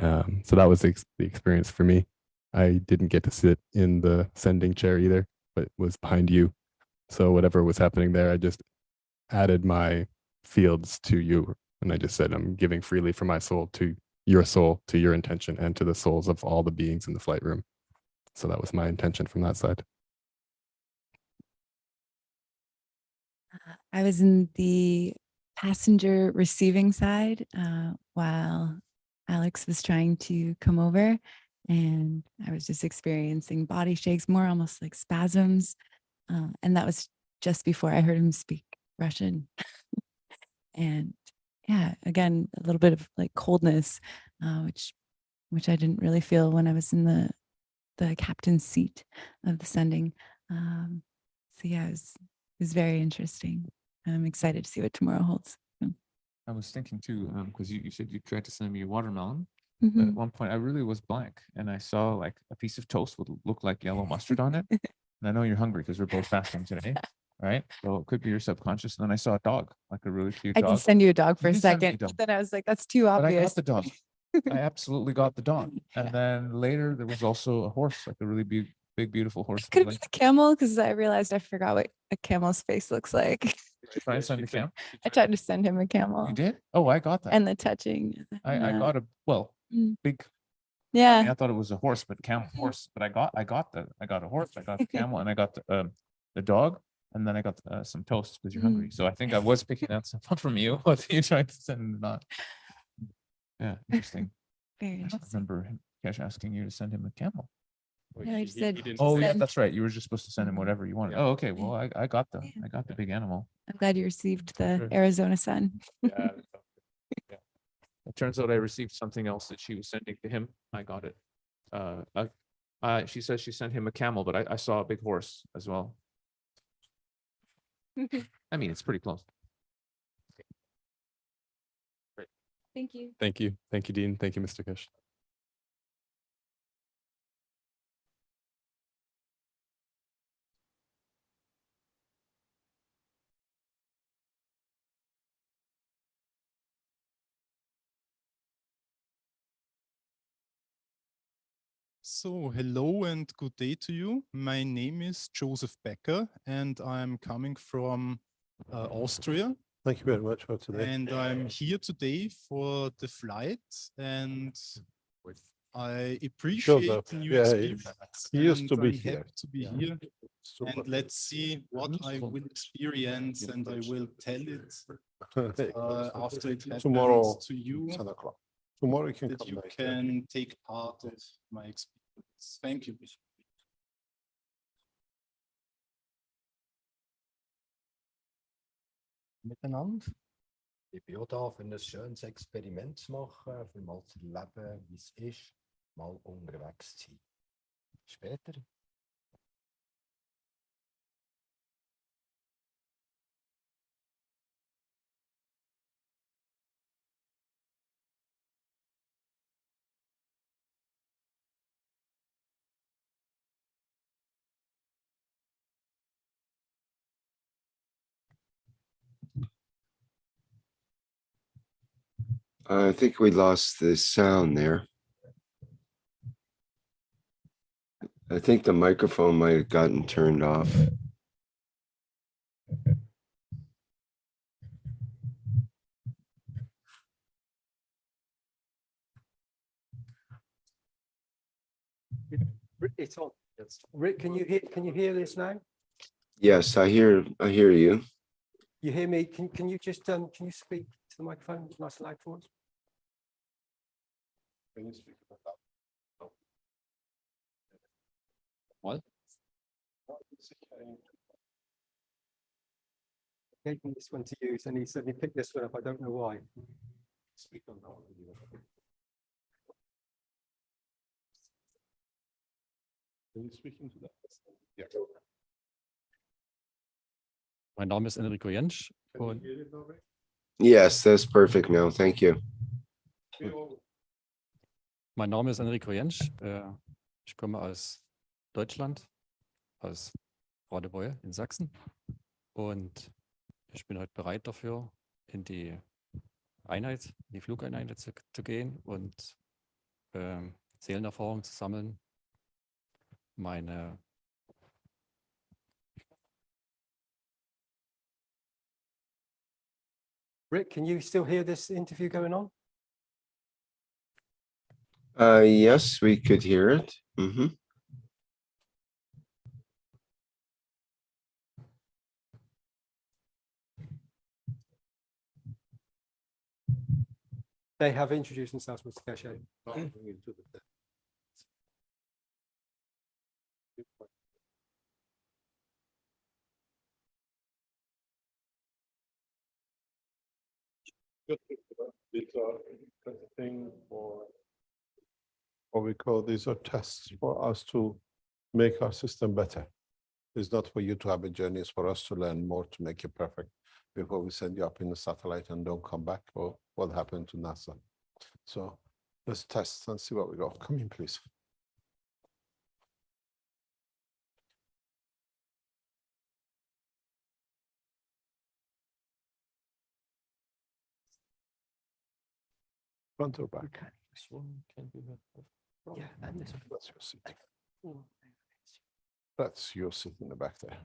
So that was the experience for me. I didn't get to sit in the sending chair either, but was behind you. So whatever was happening there, I just added my fields to you. And I just said, I'm giving freely from my soul, to your intention, and to the souls of all the beings in the flight room. So that was my intention from that side. I was in the passenger receiving side while Alex was trying to come over, and I was just experiencing body shakes, more almost like spasms. And that was just before I heard him speak Russian. And yeah, again, a little bit of like coldness, which I didn't really feel when I was in the captain's seat of the sending. So yeah, it was very interesting. I'm excited to see what tomorrow holds. I was thinking too, because you said you tried to send me a watermelon. Mm-hmm. But at one point I really was blank, and I saw like a piece of toast would look like yellow mustard on it. And I know you're hungry because we're both fasting today, right? So it could be your subconscious. And then I saw a dog, like a really cute dog. I can send you a dog for You a did send me a second. dog. But then I was like, that's too But I got obvious. the dog. I absolutely got the dog. And then later there was also a horse, like a really big, beautiful horse. Could it be the camel? Because I realized I forgot what a camel's face looks like. Try and send a camel. I tried to send him a camel. You did? Oh, I got that. And the touching. I Yeah. got a big. Yeah. I thought it was a horse, but camel horse. But I got a horse. I got the camel, and I got the dog, and then I got some toast because you're hungry. So I think I was picking that stuff up from you. What you trying to send or not? Yeah, interesting. Very I don't interesting. remember Keshe asking you to send him a camel. No, I just said. Oh yeah, send- that's right. You were just supposed to send him whatever you wanted. Oh, okay. Well, I got the big animal. I'm glad you received the Sure. Arizona sun. Yeah. It turns out I received something else that she was sending to him. I got it. She says she sent him a camel, but I saw a big horse as well. I mean, it's pretty close. Thank you. Thank you. Thank you, Dean. Thank you, Mr. Keshe. So, hello and good day to you. My name is Joseph Becker and I'm coming from Austria. Thank you very much for today. And I'm here today for the flight and I appreciate Joseph, the new yeah, experience. he used and to be I'm here. happy to be Yeah. here. Super. And let's see what I will experience and I will tell it after it happens Tomorrow, to you, 10 o'clock. Tomorrow you can that come you back. can take part of my experience. Thank you. Miteinander. Ich bin auch da, für ein schönes Experiment zu machen, für mal zu erleben, wie es ist, mal unterwegs zu sein. Später. I think we lost the sound there. I think the microphone might have gotten turned off. It's on. Rick, can you hear this now? Yes, I hear you. You hear me? Can you just can you speak to the microphone nice and loud for us? What? I gave him this one to use and he suddenly picked this one up. I don't know why. Speak on that. Can you speak into that? Yeah. Mein Name ist Enrico Jentsch. Und Yes, that's perfect now. Thank you. mein Name ist Enrico Jentsch. Ich komme aus Deutschland, aus Radebeul in Sachsen. Und ich bin heute bereit dafür, in die Einheit, in die Flugeinheit zu gehen und Seelenerfahrung zu sammeln. Meine Rick, can you still hear this interview going on? Yes, we could hear it. Mhm. They have introduced themselves, Mr. Keshe. These are testing for what we call, these are tests for us to make our system better. It's not for you to have a journey, it's for us to learn more to make you perfect before we send you up in the satellite and don't come back, or what happened to NASA. So let's test and see what we got. Come in, please. Front or back? This one can be Yeah, and this one. That's your seat. That's your seat in the back there,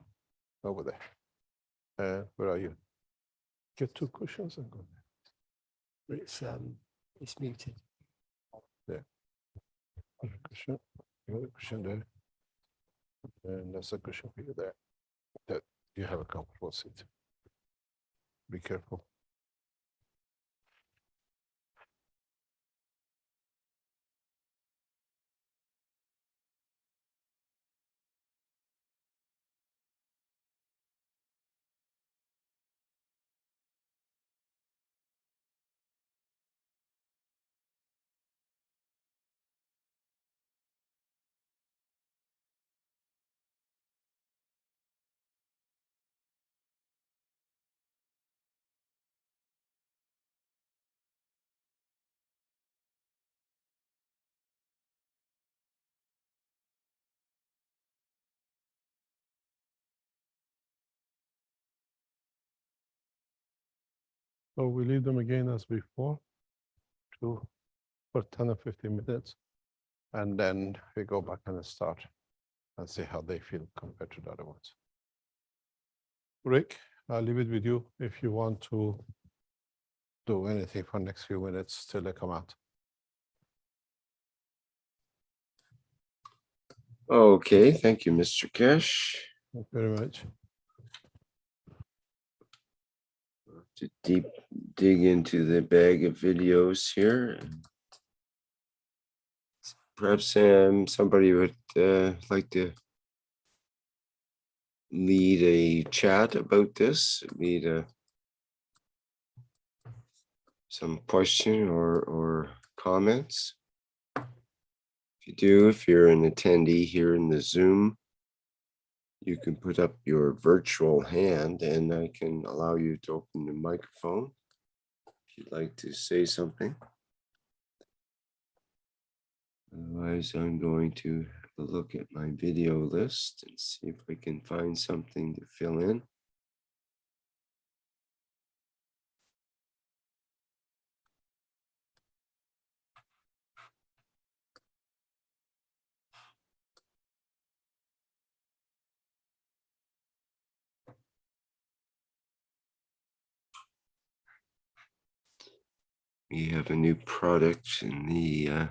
over there. Where are you? Get 2 cushions and go there. It's muted. There. Another cushion, another cushion there. And there's a cushion for you there. That you have a comfortable seat. Be careful. So we leave them again as before for 10 or 15 minutes. And then we go back and start and see how they feel compared to the other ones. Rick, I'll leave it with you if you want to do anything for the next few minutes till they come out. Okay, thank you, Mr. Keshe. Thank you very much. To dig into the bag of videos here. Perhaps somebody would like to lead a chat about this, some question or comments. If you do, if you're an attendee here in the Zoom, you can put up your virtual hand and I can allow you to open the microphone if you'd like to say something. Otherwise, I'm going to look at my video list and see if I can find something to fill in. We have a new product in the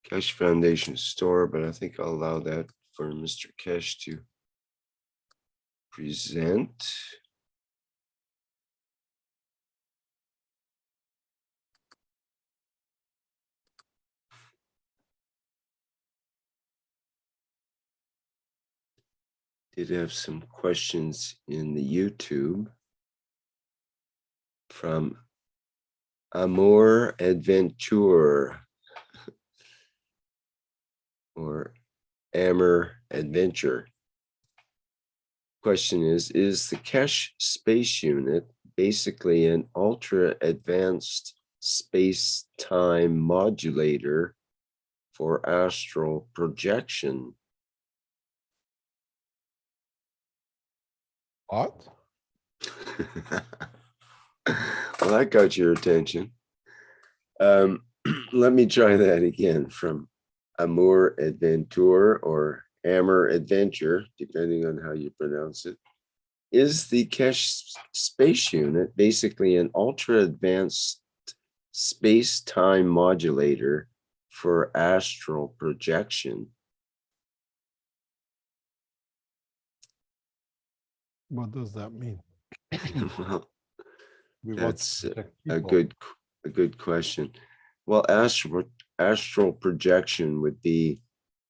Keshe Foundation Store, but I think I'll allow that for Mr. Keshe to present. Did have some questions in the YouTube from Amour Adventure or Amor Adventure. Question is the Keshe space unit basically an ultra advanced space-time modulator for astral projection? What? Well, that got your attention. Let me try that again from Amour Adventure or Amor Adventure, depending on how you pronounce it. Is the Keshe space unit basically an ultra advanced space-time modulator for astral projection? What does that mean? Well, We want that's to protect a people. good question. Well, astral projection would be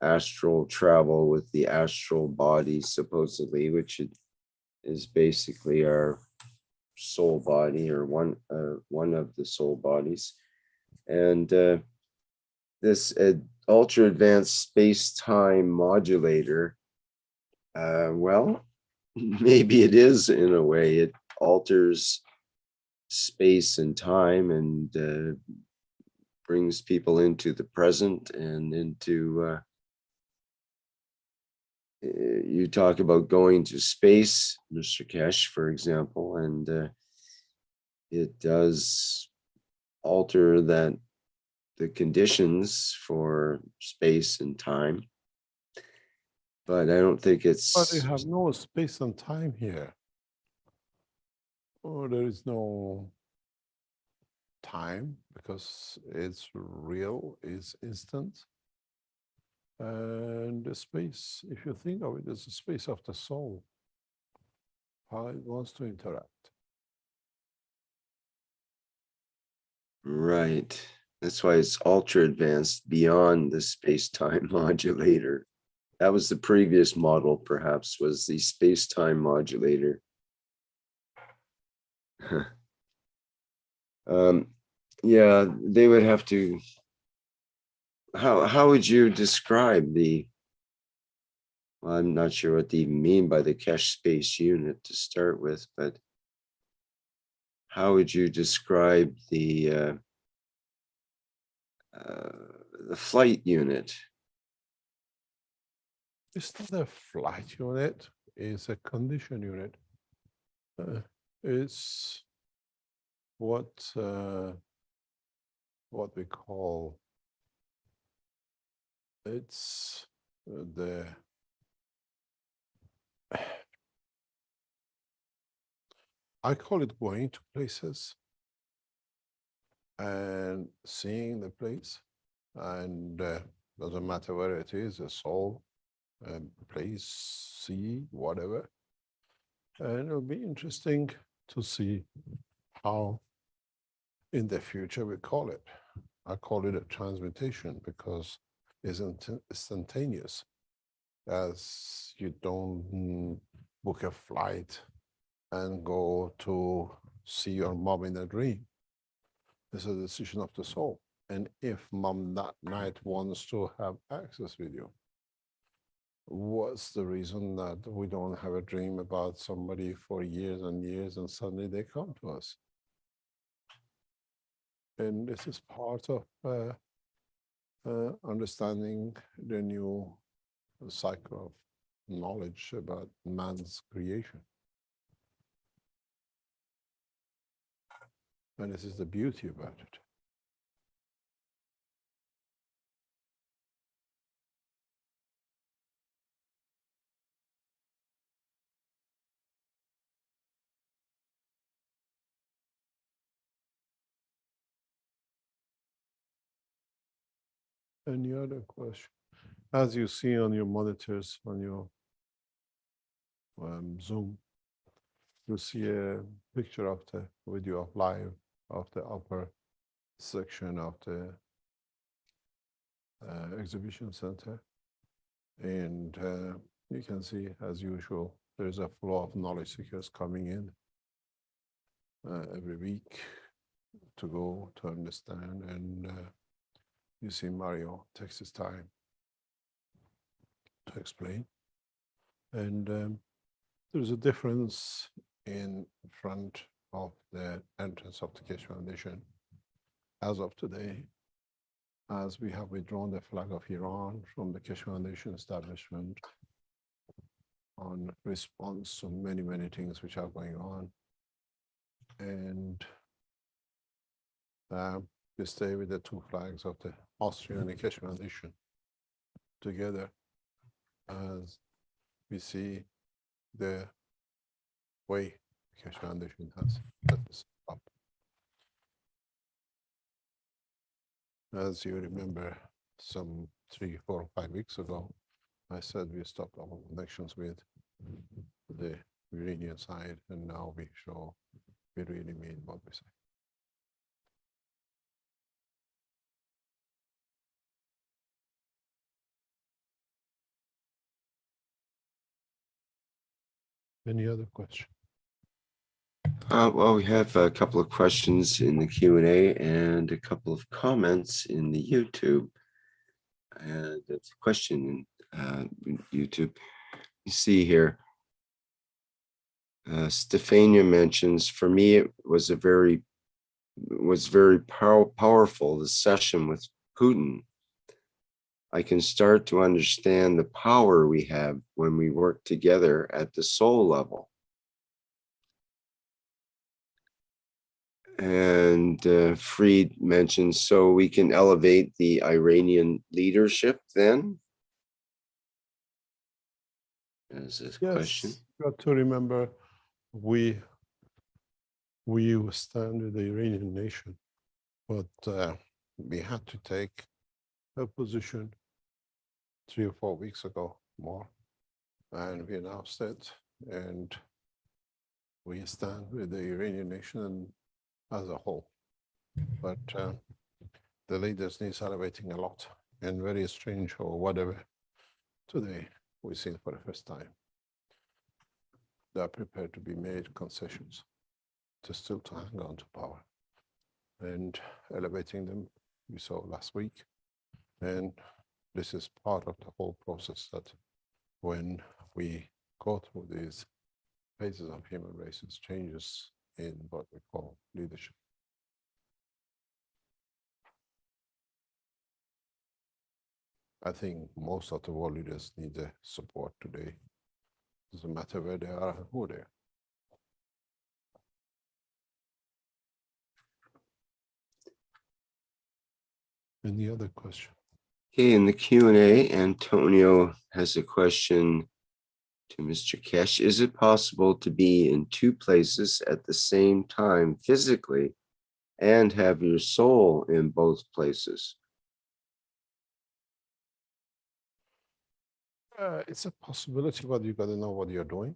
astral travel with the astral body, supposedly, which is basically our soul body or one of the soul bodies. And this ultra advanced space-time modulator, well, maybe it is in a way. It alters space and time and brings people into the present and into you talk about going to space, Mr. Keshe, for example, and it does alter the conditions for space and time. But I don't think it's. But you have no space and time here. there is no time because it's real, it's instant. And the space, if you think of it as a space of the soul, how it wants to interact. Right. That's why it's ultra advanced beyond the space-time modulator. That was the previous model, perhaps, was the space-time modulator. Yeah, they would have to. How would you describe the? Well, I'm not sure what they mean by the Keshe space unit to start with, but how would you describe the flight unit? It's not a flight unit, it's a condition unit. It's what we call, it's the I call it going to places and seeing the place, and doesn't matter where it is, a soul, a place, sea, whatever. And it'll be interesting to see how in the future we call it. I call it a transmutation because it's instantaneous, as you don't book a flight and go to see your mom in a dream. It's a decision of the soul. And if mom that night wants to have access with you, what's the reason that we don't have a dream about somebody for years and years and suddenly they come to us? And this is part of understanding the new cycle of knowledge about man's creation. And this is the beauty about it. Any other question? As you see on your monitors, on your Zoom, you see a picture of the video of live of the upper section of the exhibition center. And you can see, as usual, there's a flow of knowledge seekers coming in every week to go to understand. And you see Mario takes his time to explain. And there's a difference in front of the entrance of the Keshe Foundation as of today, as we have withdrawn the flag of Iran from the Keshe Foundation establishment on response to many, many things which are going on. And we stay with the two flags of the Austrian and the Keshe Foundation together, as we see the way the Keshe Foundation has set this up. As you remember, some 3, 4, 5 weeks ago, I said we stopped all connections with the Iranian side, and now we show we really mean what we say. Any other question? Well, we have a couple of questions in the Q&A and a couple of comments in the YouTube. And that's a question in YouTube. You see here, Stefania mentions, for me, it was very powerful, the session with Putin. I can start to understand the power we have when we work together at the soul level. And Fried mentions, so we can elevate the Iranian leadership then? As a question. You got to remember, we we stand with the Iranian nation, but we had to take a position 3 or 4 weeks ago, more, and we announced it, and we stand with the Iranian nation as a whole. But the leaders need elevating a lot, and very strange or whatever. Today, we see for the first time, they are prepared to be made concessions to still to hang on to power. And elevating them, we saw last week. And this is part of the whole process that when we go through these phases of human races, changes in what we call leadership. I think most of the world leaders need the support today. Doesn't matter where they are and who they are. Any other question? Okay, in the Q&A, Antonio has a question to Mr. Keshe. Is it possible to be in two places at the same time physically and have your soul in both places? It's a possibility, but you got to know what you're doing.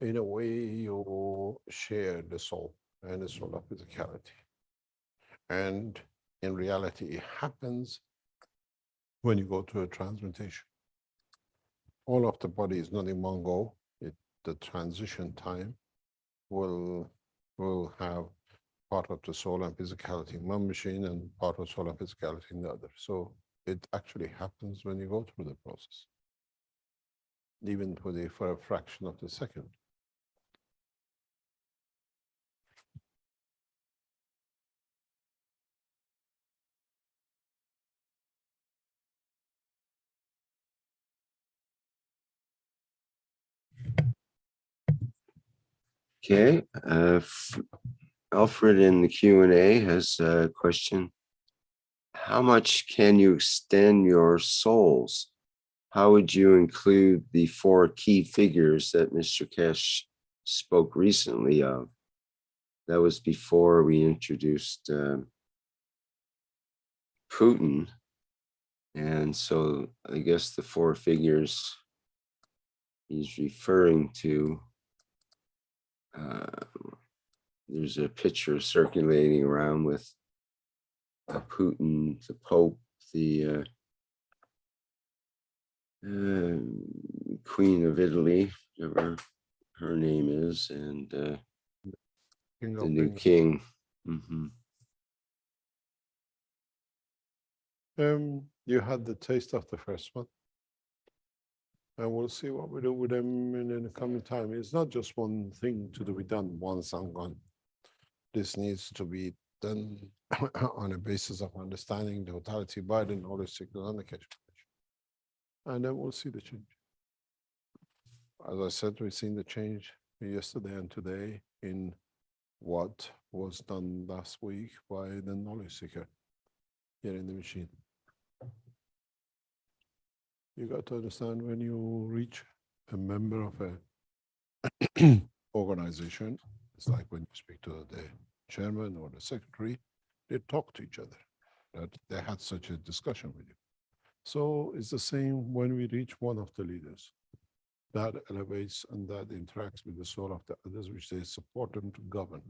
In a way, you share the soul and the soul of physicality. And in reality, it happens when you go to a transmutation. All of the body is not in one go. The transition time will have part of the soul and physicality in one machine and part of soul and physicality in the other. So it actually happens when you go through the process, even for a fraction of the second. Okay, Alfred in the Q&A has a question. How much can you extend your souls? How would you include the 4 key figures that Mr. Keshe spoke recently of? That was before we introduced Putin. And so I guess the 4 figures he's referring to, there's a picture circulating around with Putin, the Pope, the Queen of Italy, whatever her name is, and the new king. Mm-hmm. You had the taste of the first one. And we'll see what we do with them in the coming time. It's not just one thing to be done once I'm gone. This needs to be done on a basis of understanding the totality by the knowledge seekers and the Keshe Foundation. And then we'll see the change. As I said, we've seen the change yesterday and today in what was done last week by the knowledge seeker here in the machine. You got to understand, when you reach a member of a organization, it's like when you speak to the chairman or the secretary, they talk to each other, that they had such a discussion with you. So it's the same when we reach one of the leaders. That elevates and that interacts with the soul of the others, which they support them to govern.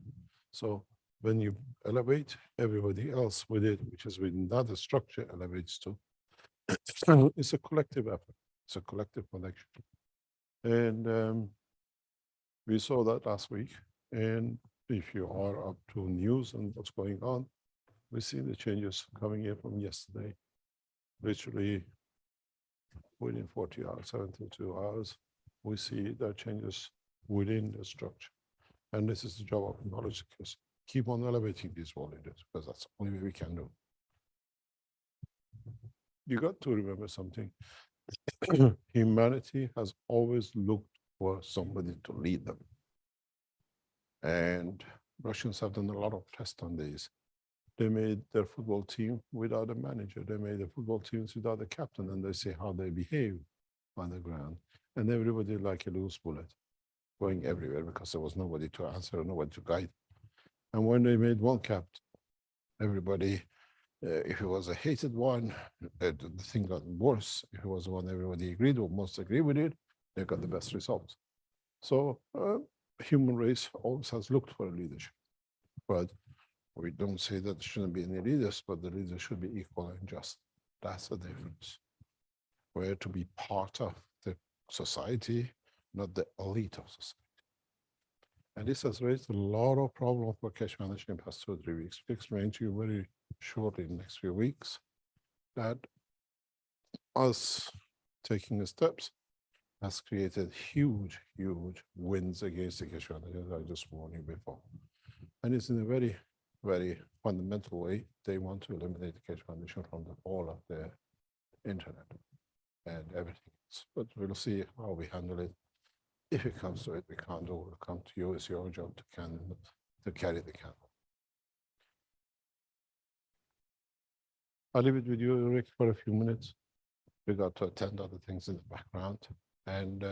So when you elevate, everybody else with it, which is within that structure, elevates too. It's a collective effort. It's a collective connection. And we saw that last week. And if you are up to news and what's going on, we see the changes coming in from yesterday. Literally within 40 hours, 72 hours, we see the changes within the structure. And this is the job of knowledge seekers. Keep on elevating these world leaders, because that's the only way we can do. You got to remember something. Humanity has always looked for somebody to lead them. And Russians have done a lot of tests on these. They made their football team without a manager. They made the football teams without a captain, and they see how they behave on the ground. And everybody like a loose bullet. going everywhere because there was nobody to answer, nobody to guide. And when they made one cap, everybody, if it was a hated one, the thing got worse. If it was one everybody agreed or most agreed with it, they got the best result. So human race always has looked for a leadership, but we don't say that there shouldn't be any leaders, but the leaders should be equal and just. That's the difference. We're to be part of the society, not the elite of society. And this has raised a lot of problems for Keshe Foundation in the past 2 or 3 weeks. We explain to you very shortly in the next few weeks that us taking the steps has created huge, huge wins against the Keshe Foundation, as I just warned you before. And it's in a very, very fundamental way. They want to eliminate the Keshe Foundation from the whole of the internet and everything else. But we'll see how we handle it. If it comes to it, we can't do it. It'll come to you. It's your job to carry the candle. I'll leave it with you, Rick, for a few minutes. We got to attend other things in the background and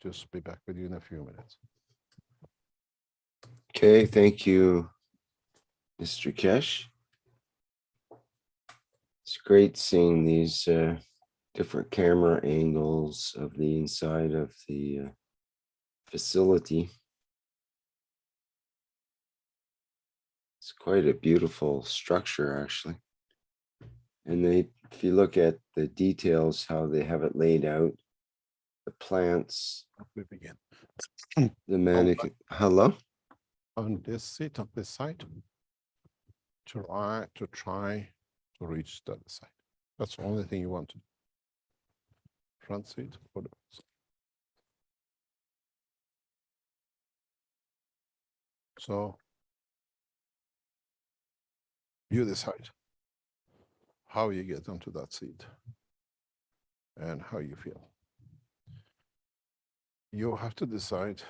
just be back with you in a few minutes. Okay, thank you, Mr. Keshe. It's great seeing these different camera angles of the inside of the facility. It's quite a beautiful structure, actually. And if you look at the details, how they have it laid out, the plants, We begin. the mannequin. Hello? On this seat of this side, try to reach the other side. That's the only thing you want to do. Front seat or the back seat. So you decide how you get onto that seat and how you feel. You have to decide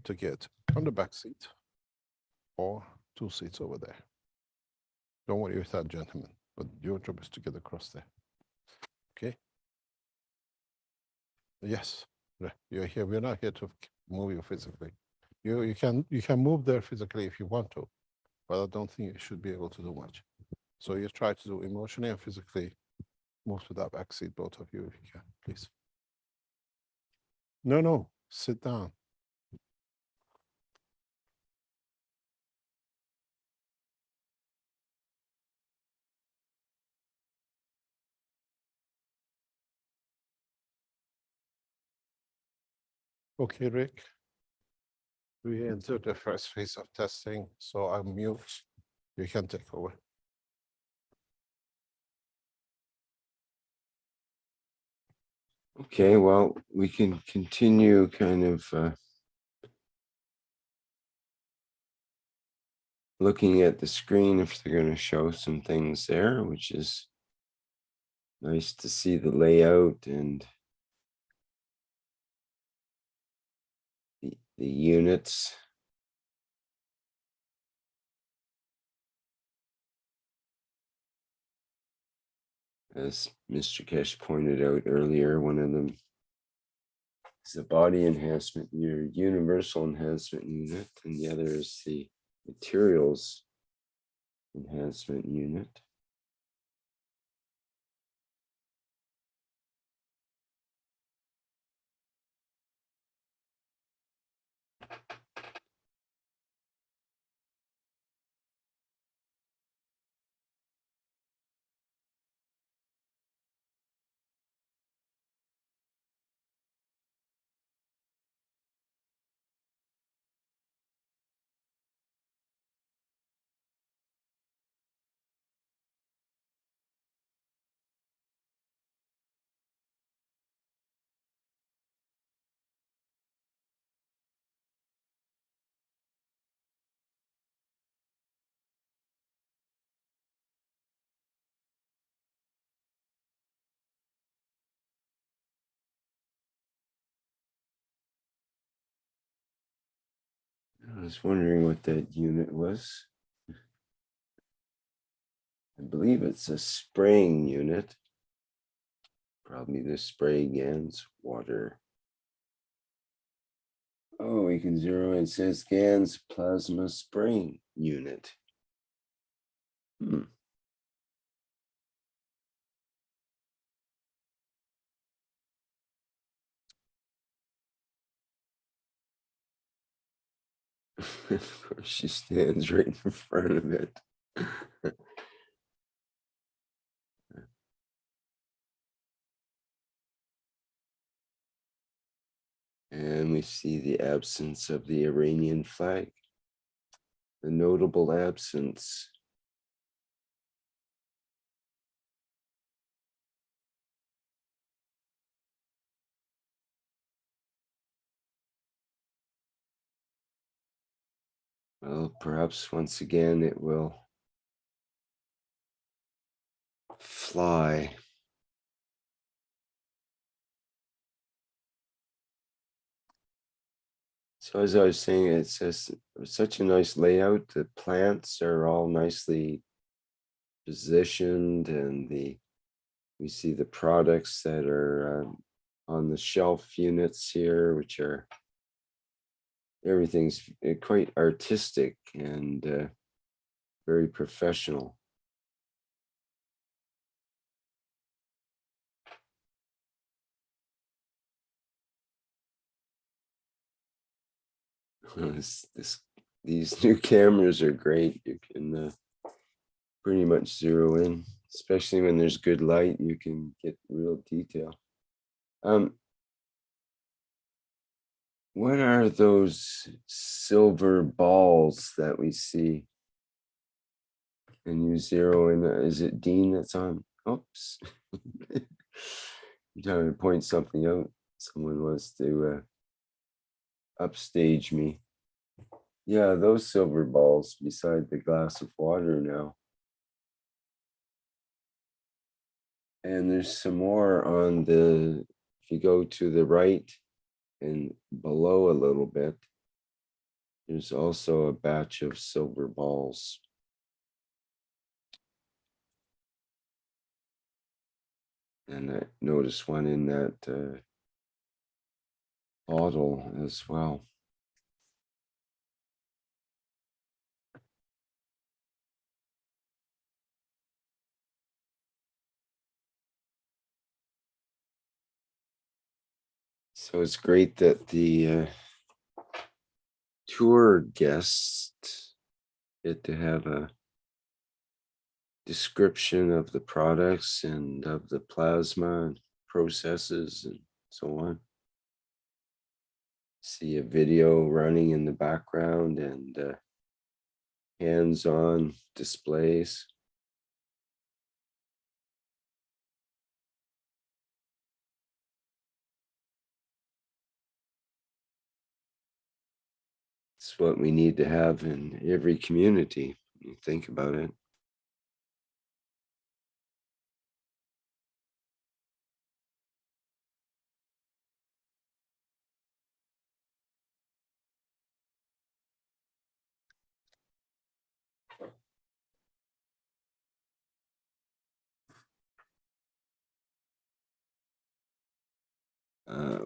to get on the back seat or 2 seats over there. Don't worry with that, gentlemen, but your job is to get across there. Okay? Yes, you're here. We're not here to move you physically. You can move there physically if you want to, but I don't think you should be able to do much. So you try to do emotionally and physically move to that back seat, both of you, if you can, please. No, sit down. Okay, Rick. We entered the first phase of testing, so I'm mute. You can take over. Okay, well, we can continue kind of looking at the screen if they're going to show some things there, which is nice to see the layout and the units. As Mr. Keshe pointed out earlier, one of them is the body enhancement, your universal enhancement unit, and the other is the materials enhancement unit. I was wondering what that unit was. I believe it's a spraying unit. Probably the spray against water. Oh, we can zero in. It says GAN's plasma spraying unit. Of course, she stands right in front of it. And we see the absence of the Iranian flag, the notable absence. Well, perhaps once again it will fly. So as I was saying, it's just such a nice layout. The plants are all nicely positioned, and we see the products that are on the shelf units here, which are everything's quite artistic and very professional. These new cameras are great. You can pretty much zero in, especially when there's good light. You can get real detail. What are those silver balls that we see? And you zero in, is it Dean that's on? Oops. I'm trying to point something out. Someone wants to upstage me. Yeah, those silver balls beside the glass of water now. And there's some more on the, if you go to the right and below a little bit, there's also a batch of silver balls. And I noticed one in that bottle as well. So it's great that the tour guests get to have a description of the products and of the plasma and processes and so on. See a video running in the background and hands-on displays. It's what we need to have in every community. You think about it.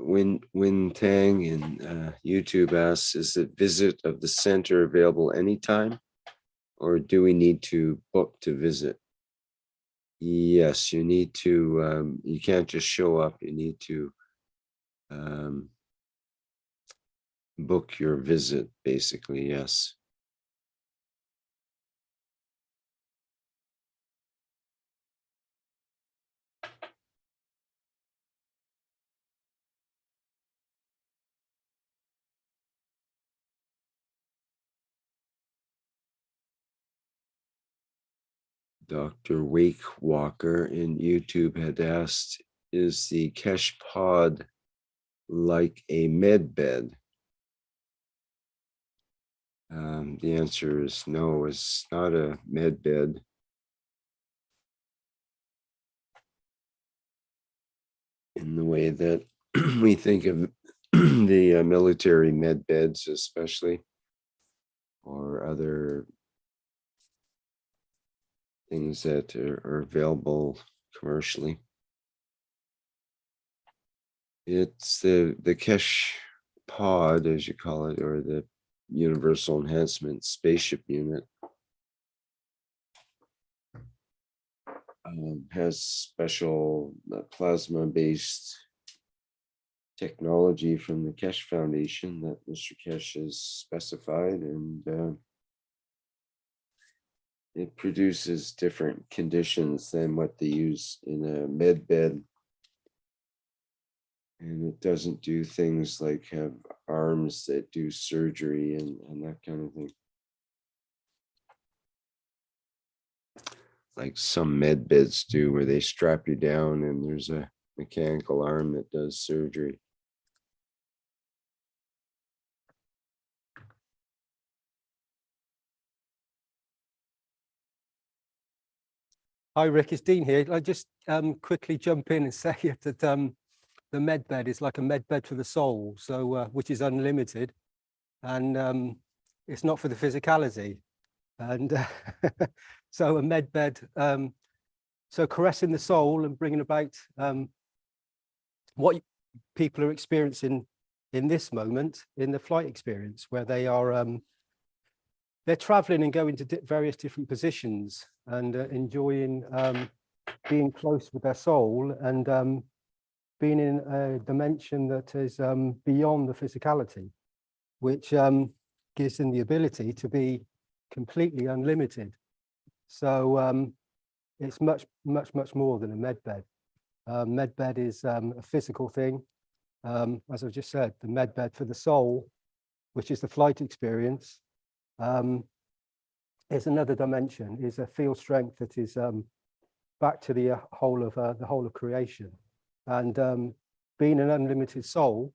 Win Tang in YouTube asks, is the visit of the center available anytime, or do we need to book to visit? Yes, you need to, you can't just show up, you need to book your visit, basically, yes. Dr. Wake Walker in YouTube had asked, is the Keshe pod like a med bed? The answer is no, it's not a med bed. In the way that we think of the military med beds, especially, or other things that are available commercially. It's the Keshe pod, as you call it, or the Universal Enhancement Spaceship Unit, has special plasma-based technology from the Keshe Foundation that Mr. Keshe has specified, and it produces different conditions than what they use in a med bed. And it doesn't do things like have arms that do surgery and that kind of thing, like some med beds do, where they strap you down and there's a mechanical arm that does surgery. Hi, Rick, it's Dean here. I just quickly jump in and say that the med bed is like a med bed for the soul, so which is unlimited, and it's not for the physicality. And so a med bed, so caressing the soul and bringing about what people are experiencing in this moment in the flight experience, where they are they're traveling and going to various different positions and enjoying being close with their soul and being in a dimension that is beyond the physicality, which gives them the ability to be completely unlimited. So it's much more than a med bed. Med bed is a physical thing. As I've just said, the med bed for the soul, which is the flight experience, is another dimension, is a field strength that is back to the whole of creation. And being an unlimited soul,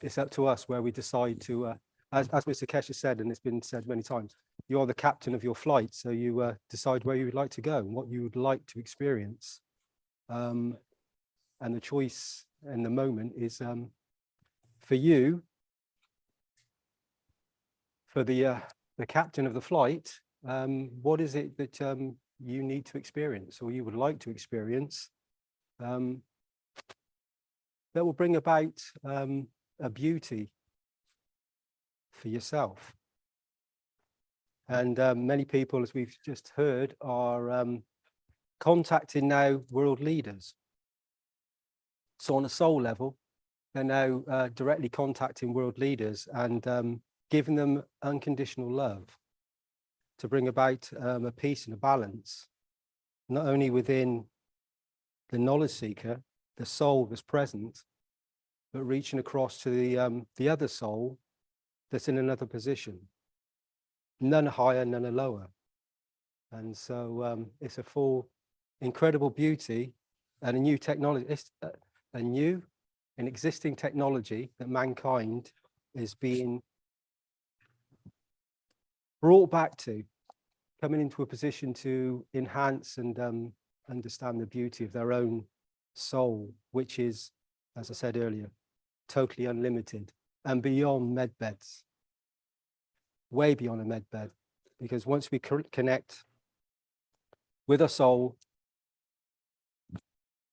it's up to us where we decide to, as Mr. Keshe said, and it's been said many times, you're the captain of your flight, so you decide where you would like to go and what you would like to experience. And the choice in the moment is for you, for the captain of the flight, what is it that you need to experience or you would like to experience that will bring about a beauty for yourself? And many people, as we've just heard, are contacting now world leaders. So on a soul level, they're now directly contacting world leaders and giving them unconditional love to bring about a peace and a balance, not only within the knowledge seeker, the soul that's present, but reaching across to the other soul that's in another position, none higher, none lower. And so it's a full, incredible beauty and a new technology. It's an existing technology that mankind is being brought back to, coming into a position to enhance and understand the beauty of their own soul, which is, as I said earlier, totally unlimited and beyond med beds, way beyond a med bed. Because once we connect with our soul,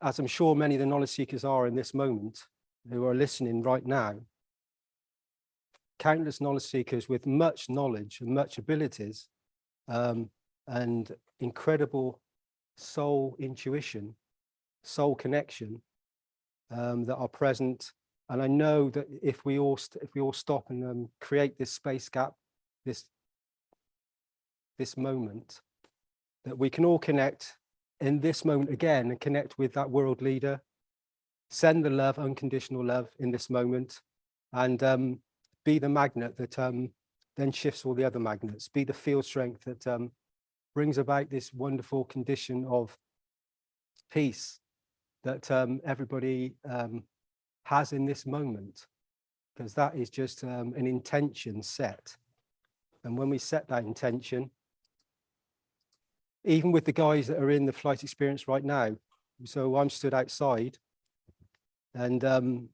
as I'm sure many of the knowledge seekers are in this moment, who are listening right now, countless knowledge seekers with much knowledge and much abilities and incredible soul intuition, soul connection that are present. And I know that if we all stop and create this space gap, this moment, that we can all connect in this moment again and connect with that world leader, send the love, unconditional love in this moment, and be the magnet that then shifts all the other magnets, be the field strength that brings about this wonderful condition of peace that everybody has in this moment, because that is just an intention set. And when we set that intention, even with the guys that are in the flight experience right now, so I'm stood outside, and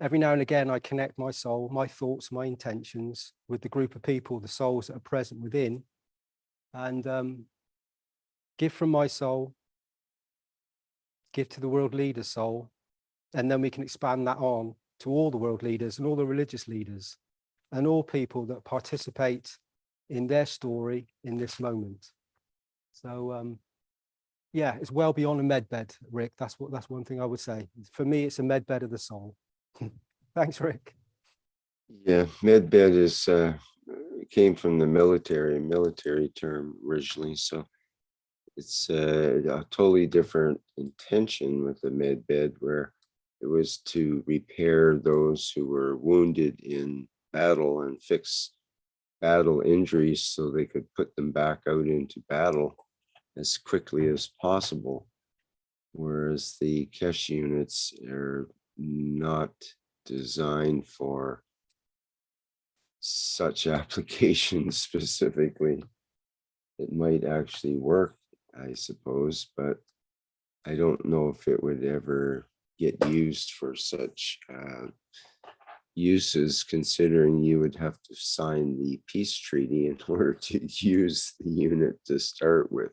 every now and again I connect my soul, my thoughts, my intentions with the group of people, the souls that are present within, and give from my soul, give to the world leader's soul, and then we can expand that on to all the world leaders and all the religious leaders and all people that participate in their story in this moment. So yeah, it's well beyond a medbed, Rick. That's one thing I would say. For me, it's a medbed of the soul. Thanks, Rick. Yeah, medbed is came from the military term originally, so it's a totally different intention with the medbed, where it was to repair those who were wounded in battle and fix battle injuries so they could put them back out into battle as quickly as possible. Whereas the Keshe units are not designed for such applications specifically. It might actually work, I suppose, but I don't know if it would ever get used for such uses, considering you would have to sign the peace treaty in order to use the unit to start with.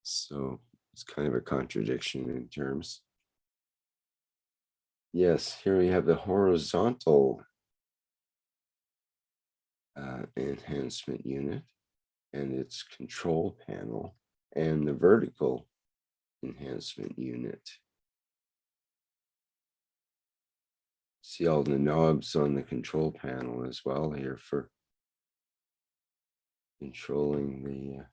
So it's kind of a contradiction in terms. Yes, here we have the horizontal enhancement unit and its control panel, and the vertical enhancement unit. See all the knobs on the control panel as well here for controlling the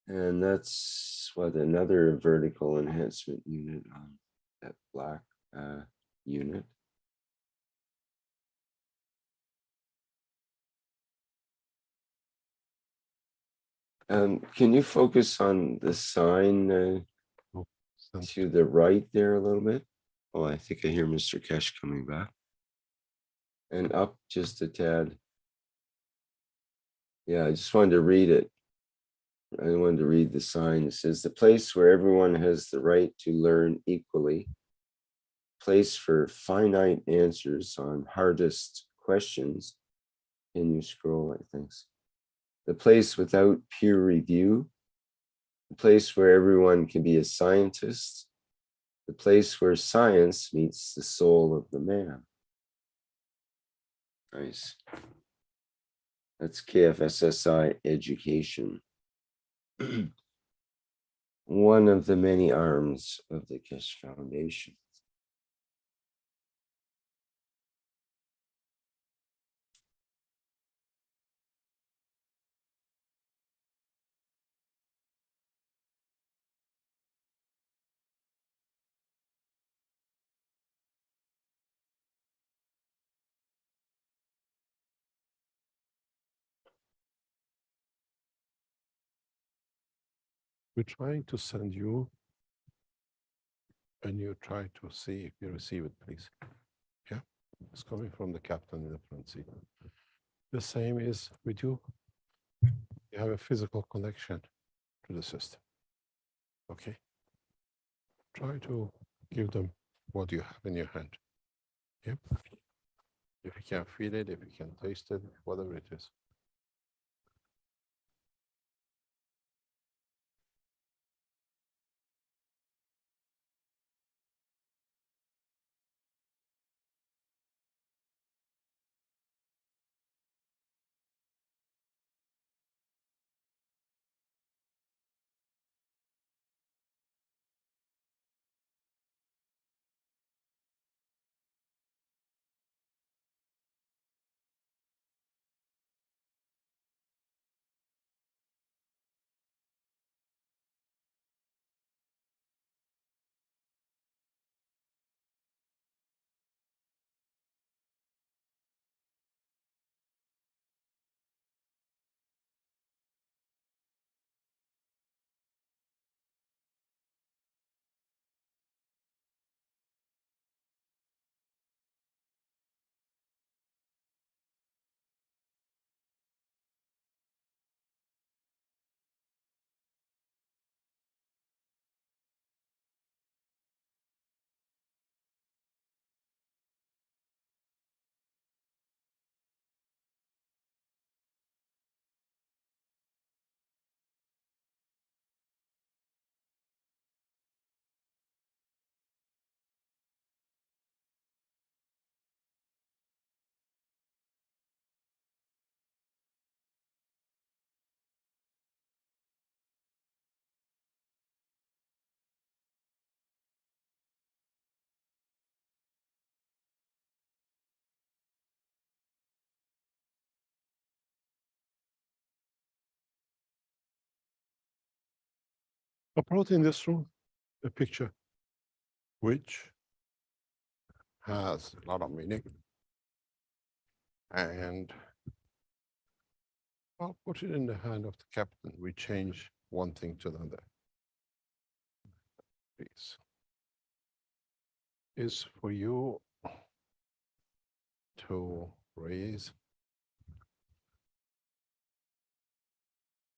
and that's what another vertical enhancement unit on that black unit. Can you focus on the sign to the right there a little bit? Oh, I think I hear Mr. Keshe coming back. And up just a tad. Yeah, I just wanted to read it. I wanted to read the sign. It says, the place where everyone has the right to learn equally, place for finite answers on hardest questions. Can you scroll, I think? The place without peer review, the place where everyone can be a scientist, the place where science meets the soul of the man. Nice. That's KFSSI education. One of the many arms of the Keshe Foundation. We're trying to send you, and you try to see if you receive it, please. Yeah, it's coming from the captain in the front seat. The same is with you. You have a physical connection to the system. Okay. Try to give them what you have in your hand. Yep. If you can feel it, if you can taste it, whatever it is. I brought in this room a picture which has a lot of meaning. And I'll put it in the hand of the captain. We change one thing to another. Please. Is for you to raise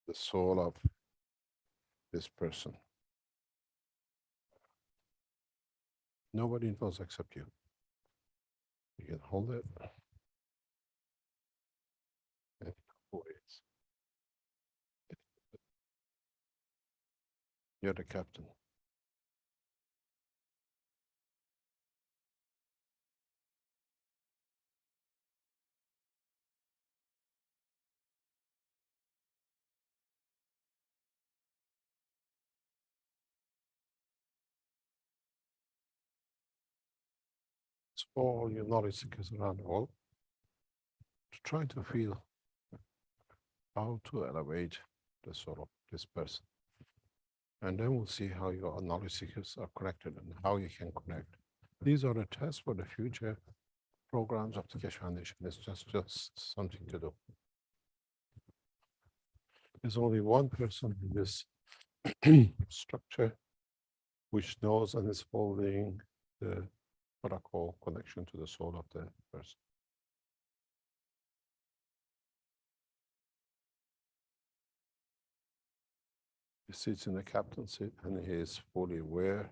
the soul of this person. Nobody knows except you. You can hold it. And who is? You're the captain. It's for all your knowledge seekers around the world to try to feel how to elevate the soul of this person. And then we'll see how your knowledge seekers are connected and how you can connect. These are the tests for the future programs of the Keshe Foundation. It's just something to do. There's only one person in this structure which knows and is holding the what I call connection to the soul of the person. He sits in the captain's seat and he is fully aware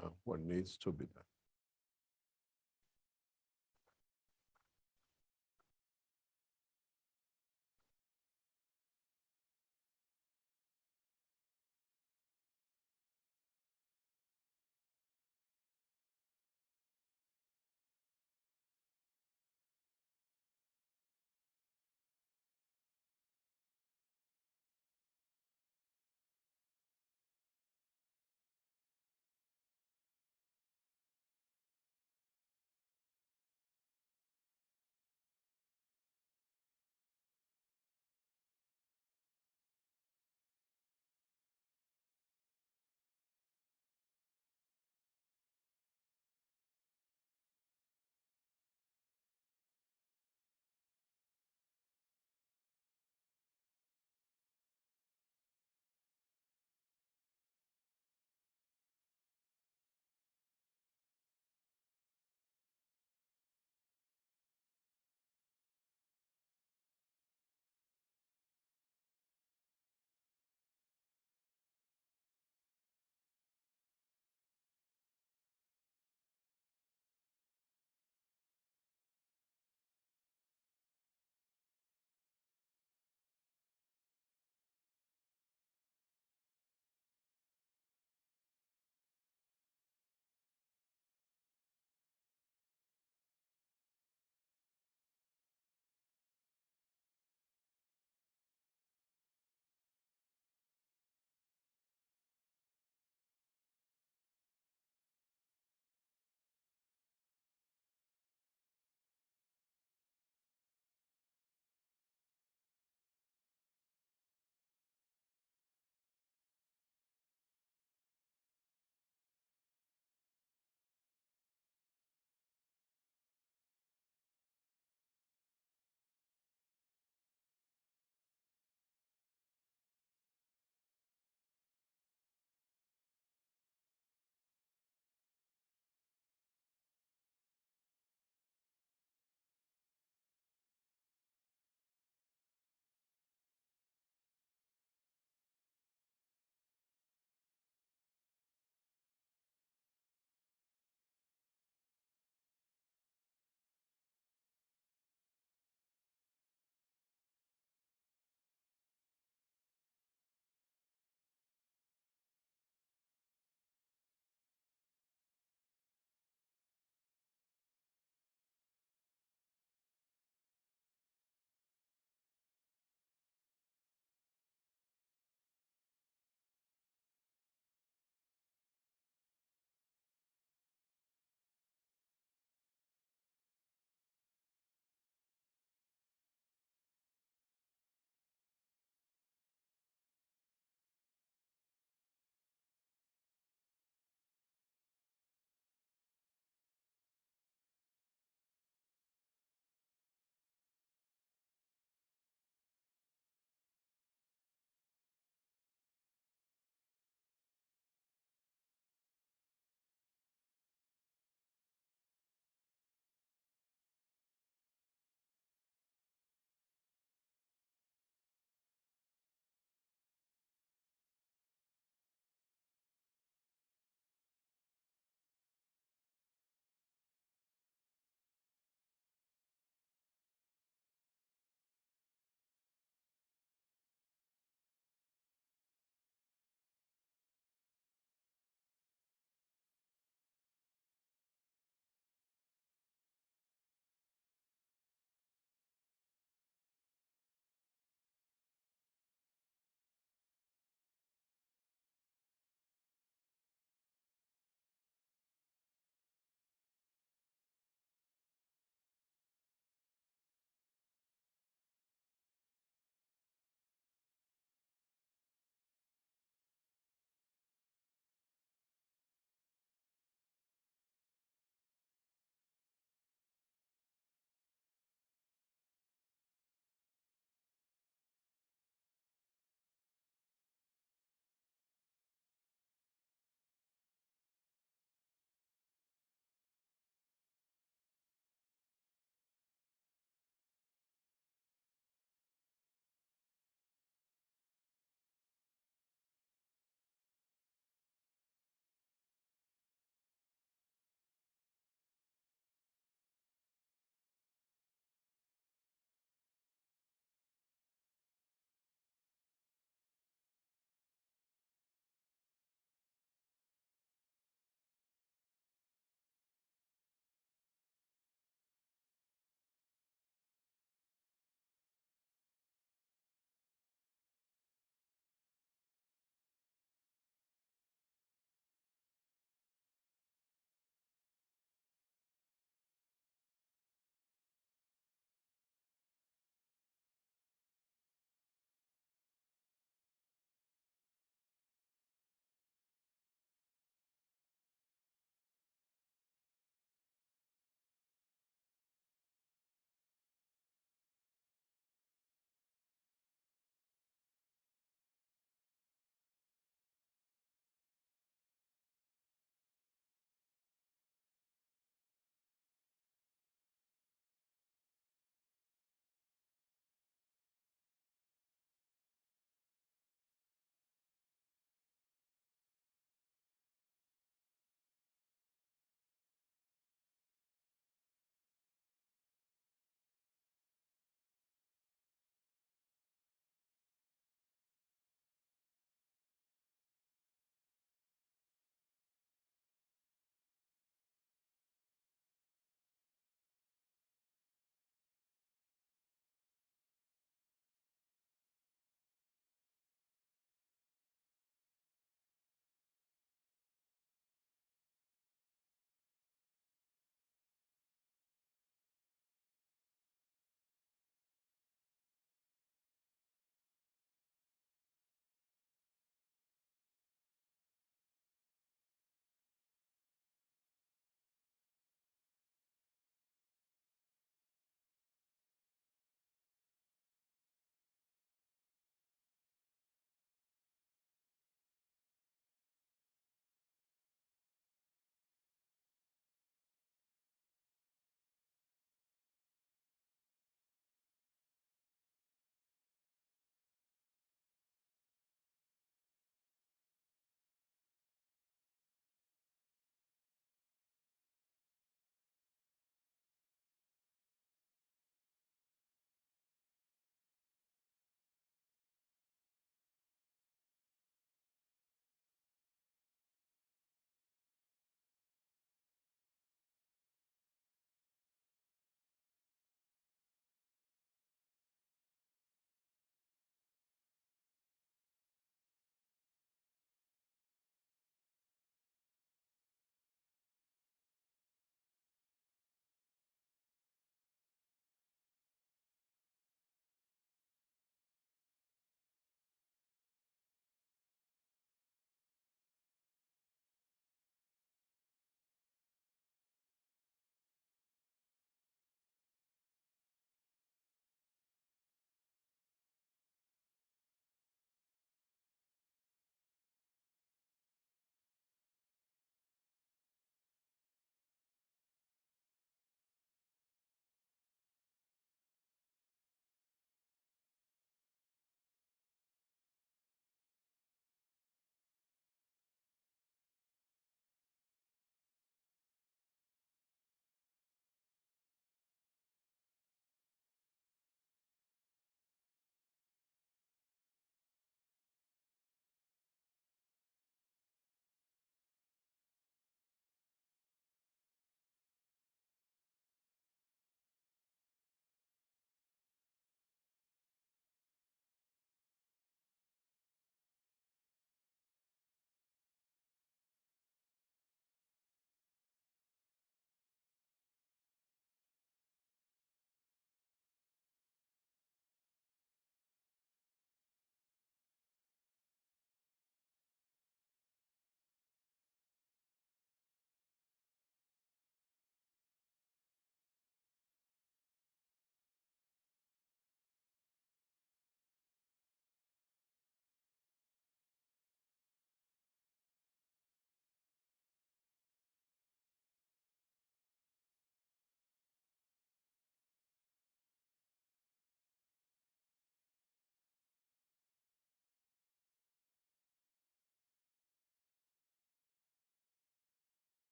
of what needs to be done.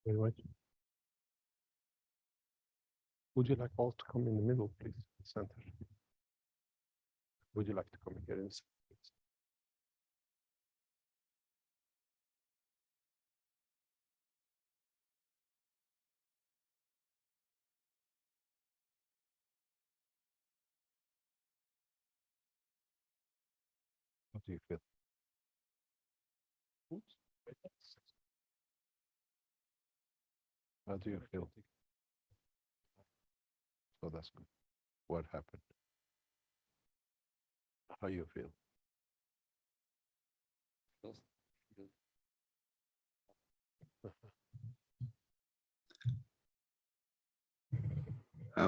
Very much. Would you like all to come in the middle, please? Center. Would you like to come here in the center, please? What do you feel? Oops. How do you feel? So that's good. What happened? How you feel?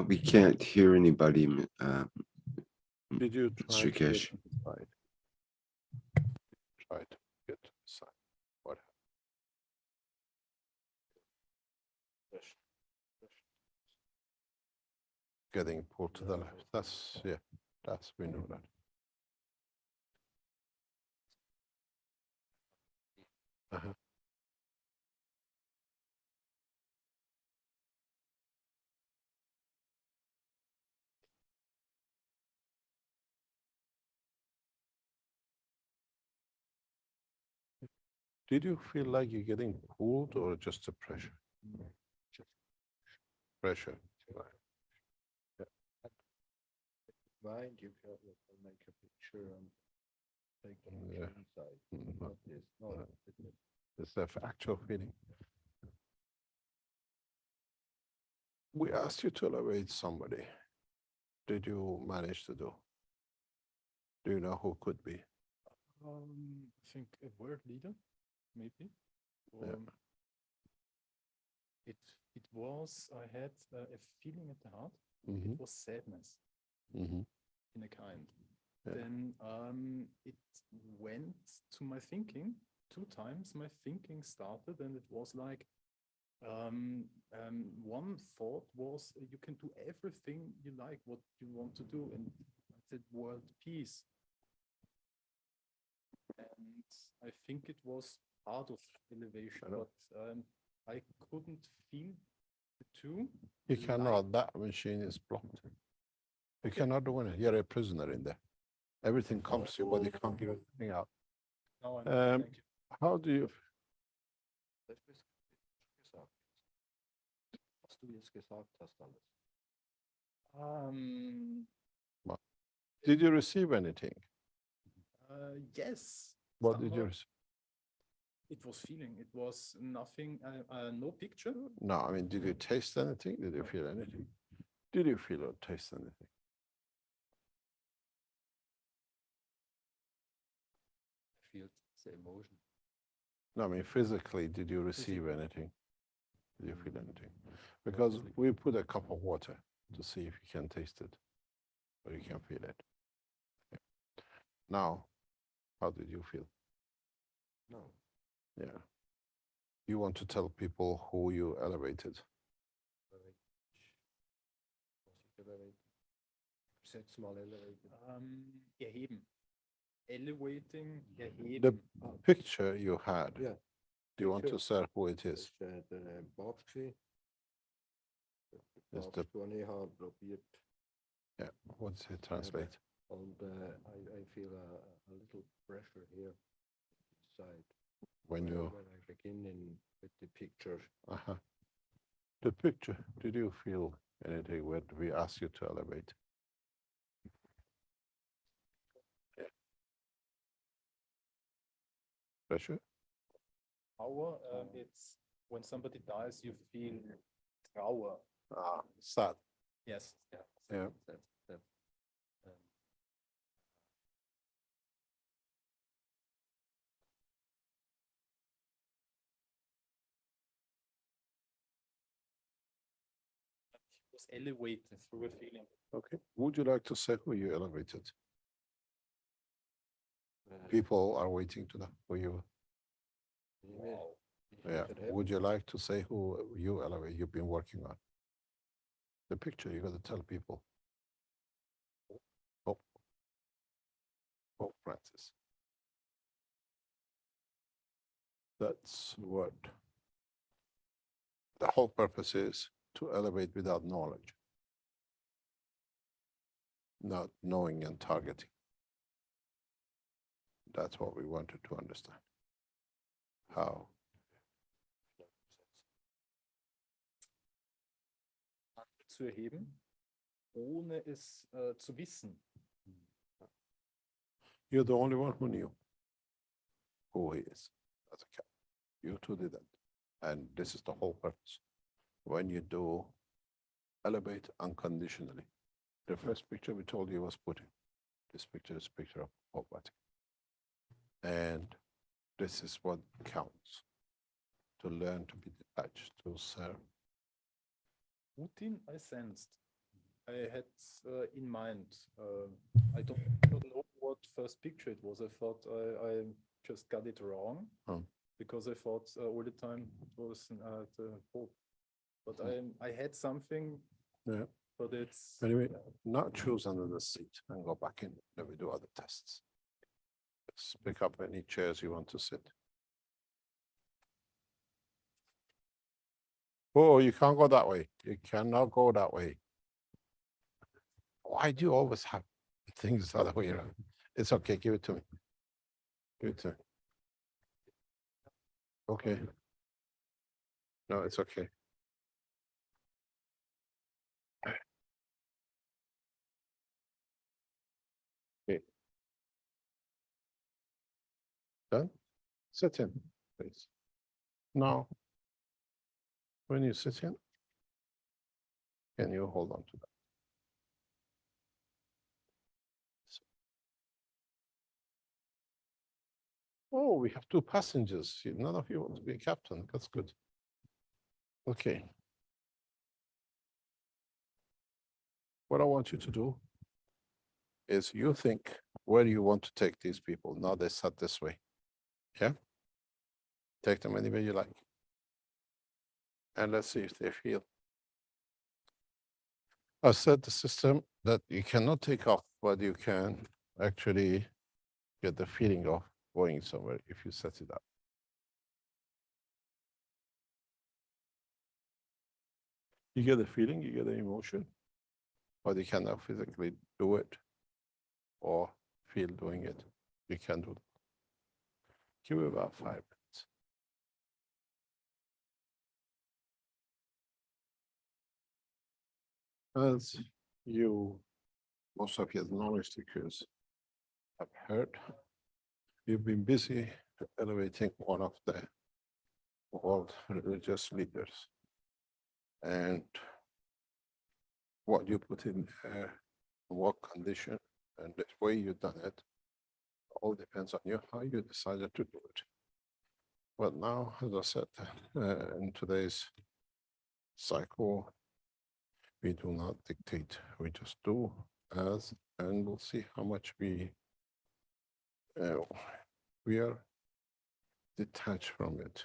We can't hear anybody, Did you try Mr. to get Keshe. to the side? Try to get to the side. What happened? Getting pulled to the left. That's, yeah, that's, we know that. Uh-huh. Did you feel like you're getting pulled or just the pressure? Pressure. Right. Yeah. Mind you can make a picture and take it Yeah. inside. Mhm. Not this, no, No. it- It's the actual feeling. We asked you to elevate somebody. Did you manage to do? Do you know who could be? I think a world leader, maybe. Yeah. It was, I had a feeling at the heart. Mhm. It was sadness Mhm. in a kind. Yeah. Then it went to my thinking 2 times. My thinking started, and it was like one thought was you can do everything you like, what you want to do, and I said world peace. And I think it was part of elevation, but I couldn't feel the two. You cannot, that machine is blocked. You cannot do anything. You're a prisoner in there. Everything comes to you, but you can't give anything out. No, Thank you. How do you? Das ist gesagt. Was du jetzt gesagt hast, alles. Did you receive anything? Yes. What did you Somehow receive? It was feeling. It was nothing. No picture. No, I mean, did you taste anything? Did you feel anything? Did you feel or taste anything? I feel the emotion. No, I mean, physically, did you receive anything? Did you feel anything? Because we put a cup of water to see if you can taste it or you can feel it. Yeah. Now, how did you feel? No. Yeah. You want to tell people who you elevated? Setz mal elevated. Erheben. Elevating, The erheben. picture you had, Yeah. do you want to say who it is? Der Papst gewesen. Der Is the, Papst, den ich habe probiert. yeah, what's it translate? And I feel a little pressure here inside. When you, When I begin with the picture. the picture, did you feel anything when we asked you to elevate? Yeah. Pressure? Trauer, it's when somebody dies, you feel Trauer. Sad. Yes. Yeah. Was elevated through a feeling. Okay. Would you like to say who you elevated? People are waiting to know who you. Wow. Yeah. Would you like to say who you elevate? You've been working on the picture. You got to tell people. Oh, Francis. That's what the whole purpose is to elevate without knowledge, not knowing and targeting. That's what we wanted to understand. How? Zu erheben, ohne es zu wissen. You're the only one who knew who he is as a cat. You two didn't. And this is the whole purpose. When you do elevate unconditionally, the first picture we told you was Putin. This picture is a picture of Pope Vatican. And this is what counts, to learn to be detached, to serve. Putin, I sensed. I had in mind. I don't know what first picture it was. I thought I just got it wrong because I thought all the time it was the Pope. But I had something. Yeah. But it's Anyway, not choose under the seat and go back in. Then we do other tests. Just pick up any chairs you want to sit. Oh, you can't go that way. You cannot go that way. Why do you always have things the other way around? It's okay. Give it to me. Give it to me. Okay. No, it's okay. Okay. Done? Sit in, please. Now, when you sit in, can you hold on to that? Oh, we have two passengers. None of you want to be a captain. That's good. Okay. What I want you to do is you think where you want to take these people. Now they sat this way. Yeah? Take them anywhere you like. And let's see if they feel. I said the system that you cannot take off, but you can actually get the feeling of going somewhere if you set it up. You get the feeling, you get the emotion, but you cannot physically do it or feel doing it. You can do that. Give it about 5 minutes. As you, most of your knowledge seekers have heard, you've been busy elevating one of the world religious leaders. And what you put in there, what condition, and the way you've done it, all depends on you, how you decided to do it. But now, as I said, in today's cycle, we do not dictate, we just do as, and we'll see how much we are detached from it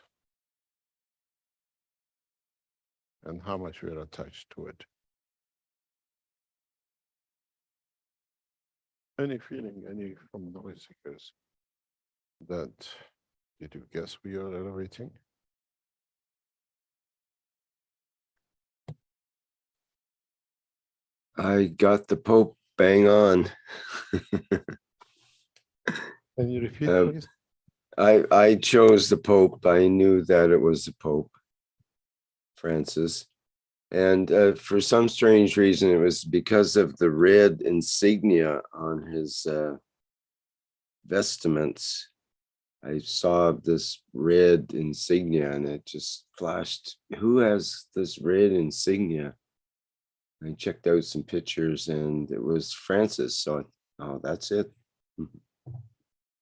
and how much we are attached to it. Any feeling, any from knowledge seekers that, did you guess we are elevating? I got the Pope bang on. Can you repeat, please? I chose the Pope. I knew that it was the Pope, Francis. And for some strange reason, it was because of the red insignia on his vestments. I saw this red insignia and it just flashed. Who has this red insignia? I checked out some pictures and it was Francis. So, oh, that's it.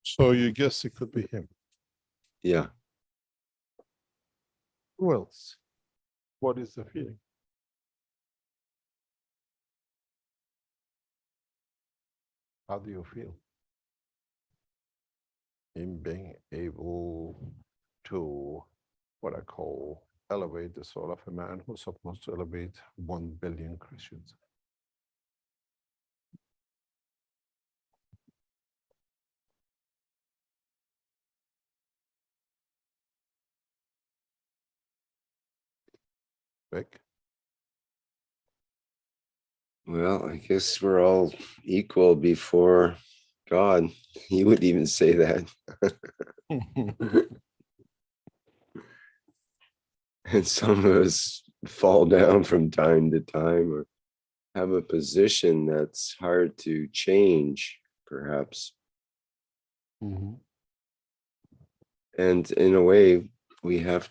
So you guess it could be him. Yeah. Who else? What is the feeling? How do you feel in being able to, what I call, elevate the soul of a man who's supposed to elevate 1 billion Christians? Beck? Well, I guess we're all equal before God. He would even say that. And some of us fall down from time to time or have a position that's hard to change, perhaps. Mm-hmm. And in a way, we have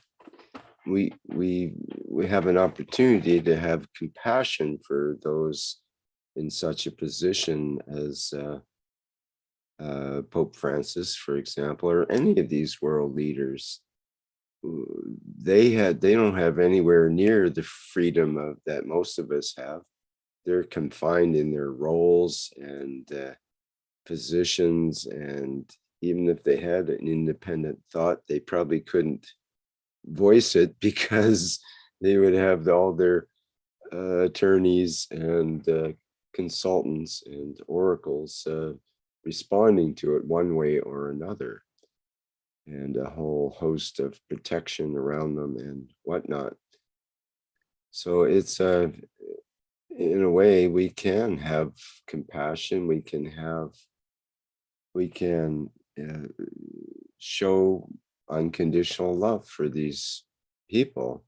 an opportunity to have compassion for those in such a position as Pope Francis, for example, or any of these world leaders. They don't have anywhere near the freedom that most of us have. They're confined in their roles and positions, and even if they had an independent thought, they probably couldn't voice it because they would have all their attorneys and consultants and oracles responding to it one way or another, and a whole host of protection around them and whatnot. So it's in a way, we can have compassion. We can show unconditional love for these people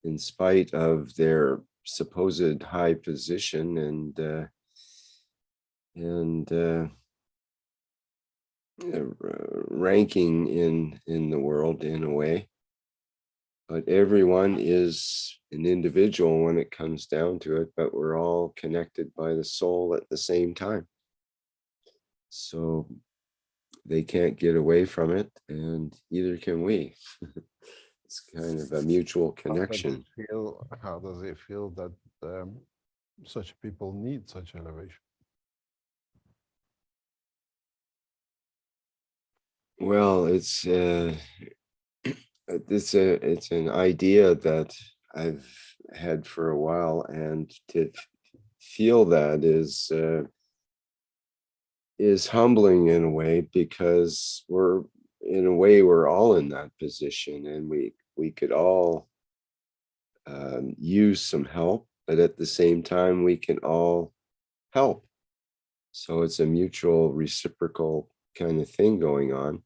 in spite of their supposed high position and ranking in the world in a way. But everyone is an individual when it comes down to it, but we're all connected by the soul at the same time. So they can't get away from it, and either can we. It's kind of a mutual connection. How does it feel that such people need such elevation? Well, it's an idea that I've had for a while, and to feel that is humbling in a way, because we're all in that position, and we could all use some help, but at the same time we can all help. So it's a mutual reciprocal kind of thing going on.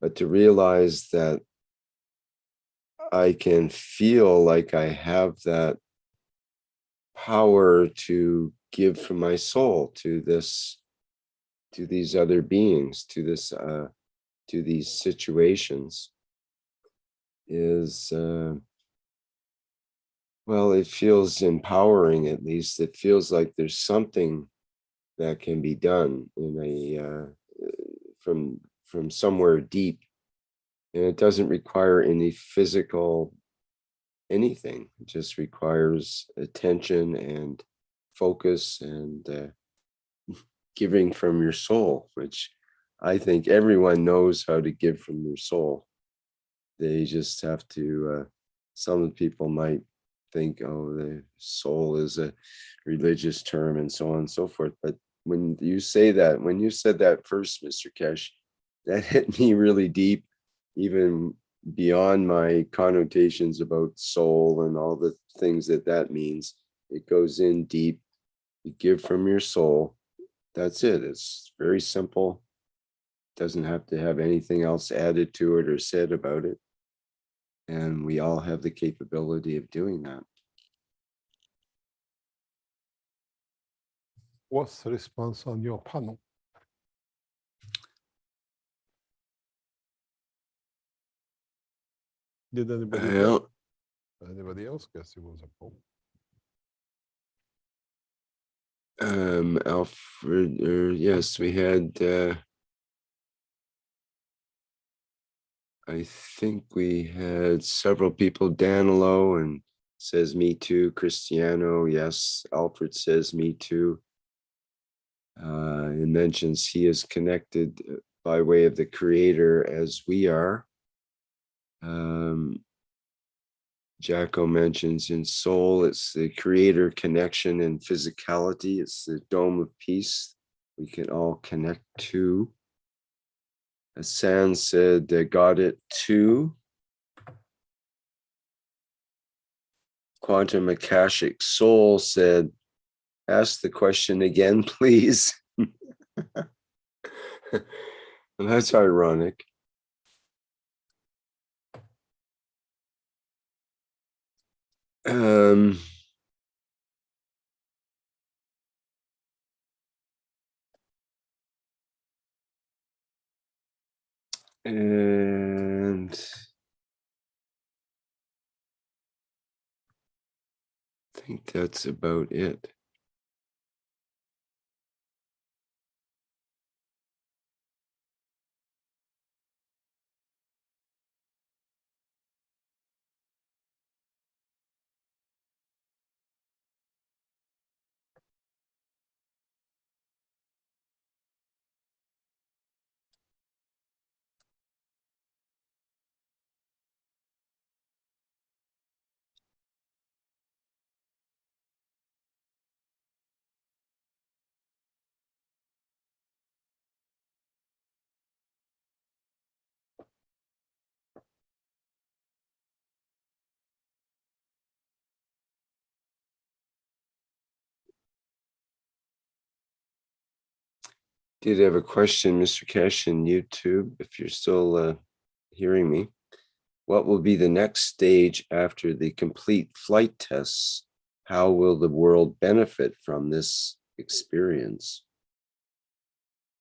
But to realize that I can feel like I have that power to give from my soul to these other beings, to these situations, is well, it feels empowering. At least it feels like there's something that can be done in from somewhere deep, and it doesn't require any physical anything. It just requires attention and focus and giving from your soul, which I think everyone knows how to give from their soul. They just have to, some people might think, oh, the soul is a religious term and so on and so forth. But when you said that first, Mr. Keshe, that hit me really deep, even beyond my connotations about soul and all the things that means. It goes in deep. You give from your soul. That's it. It's very simple. Doesn't have to have anything else added to it or said about it. And we all have the capability of doing that. What's the response on your panel? Did anybody else guess it was a Pope? Alfred, yes, we had, I think we had several people. Danilo and says me too. Cristiano, yes. Alfred says me too. He mentions he is connected by way of the Creator as we are. Jacko mentions in soul, it's the Creator connection, and physicality, it's the dome of peace we can all connect to. Hassan said got it too. Quantum Akashic Soul said, ask the question again, please. That's ironic. And I think that's about it. Did have a question, Mr. Keshe, in YouTube, if you're still hearing me. What will be the next stage after the complete flight tests? How will the world benefit from this experience?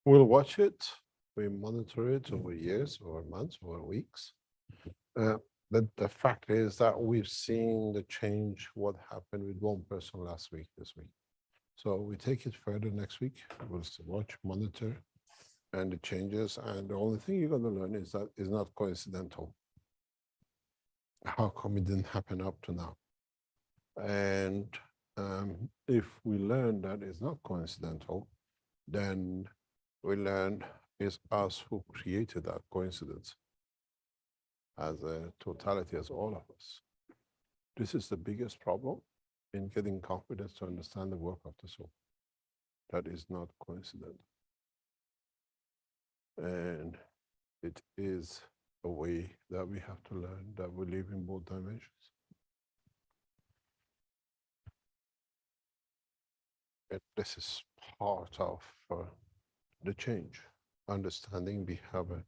We'll watch it. We monitor it over years, over months, over weeks. The fact is that we've seen the change, what happened with one person last week, this week. So we take it further next week. We'll watch, monitor, and the changes. And the only thing you're going to learn is that it's not coincidental. How come it didn't happen up to now? And if we learn that it's not coincidental, then we learn it's us who created that coincidence as a totality, as all of us. This is the biggest problem in getting confidence to understand the work of the soul. That is not coincidental. And it is a way that we have to learn that we live in both dimensions. And this is part of the change, understanding we have a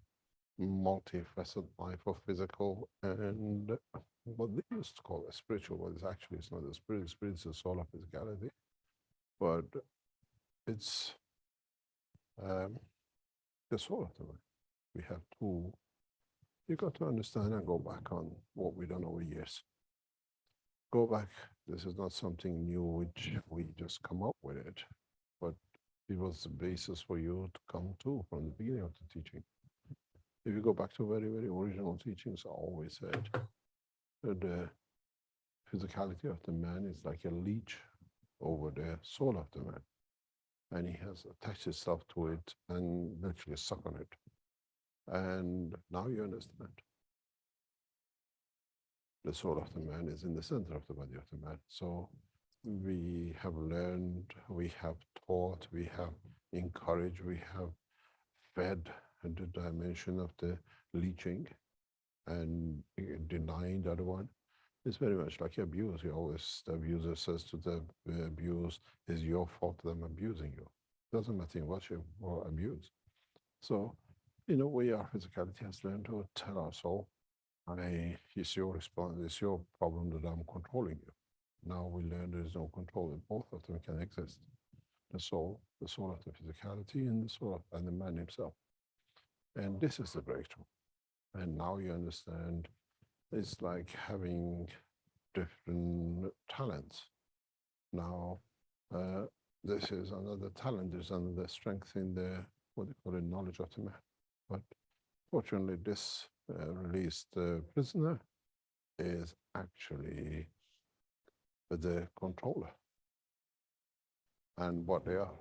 multifaceted life of physical and what they used to call a spiritual, but it's actually it's not a spirit. Spirit is the soul of physicality, but it's the soul of the mind. We have to. You got to understand and go back on what we've done over years. Go back. This is not something new which we just come up with it, but it was the basis for you to come to from the beginning of the teaching. If you go back to very, very original teachings, I always said that the physicality of the man is like a leech over the soul of the man. And he has attached himself to it and literally suck on it. And now you understand. The soul of the man is in the center of the body of the man. So we have learned, we have taught, we have encouraged, we have fed the dimension of the leeching and denying the other one. It's very much like abuse. You always, the abuser says to the abused, it's your fault that I'm abusing you. Doesn't matter what you abuse. So, in a way, our physicality has learned to tell our soul, it's your response, it's your problem that I'm controlling you. Now we learn there is no control, and both of them can exist. The soul of the physicality, and the soul of the man himself. And this is the breakthrough. And now you understand it's like having different talents. Now, this is another talent, there's another strength in the, what they call it, knowledge of the man. But fortunately, this released prisoner is actually the controller and what they are.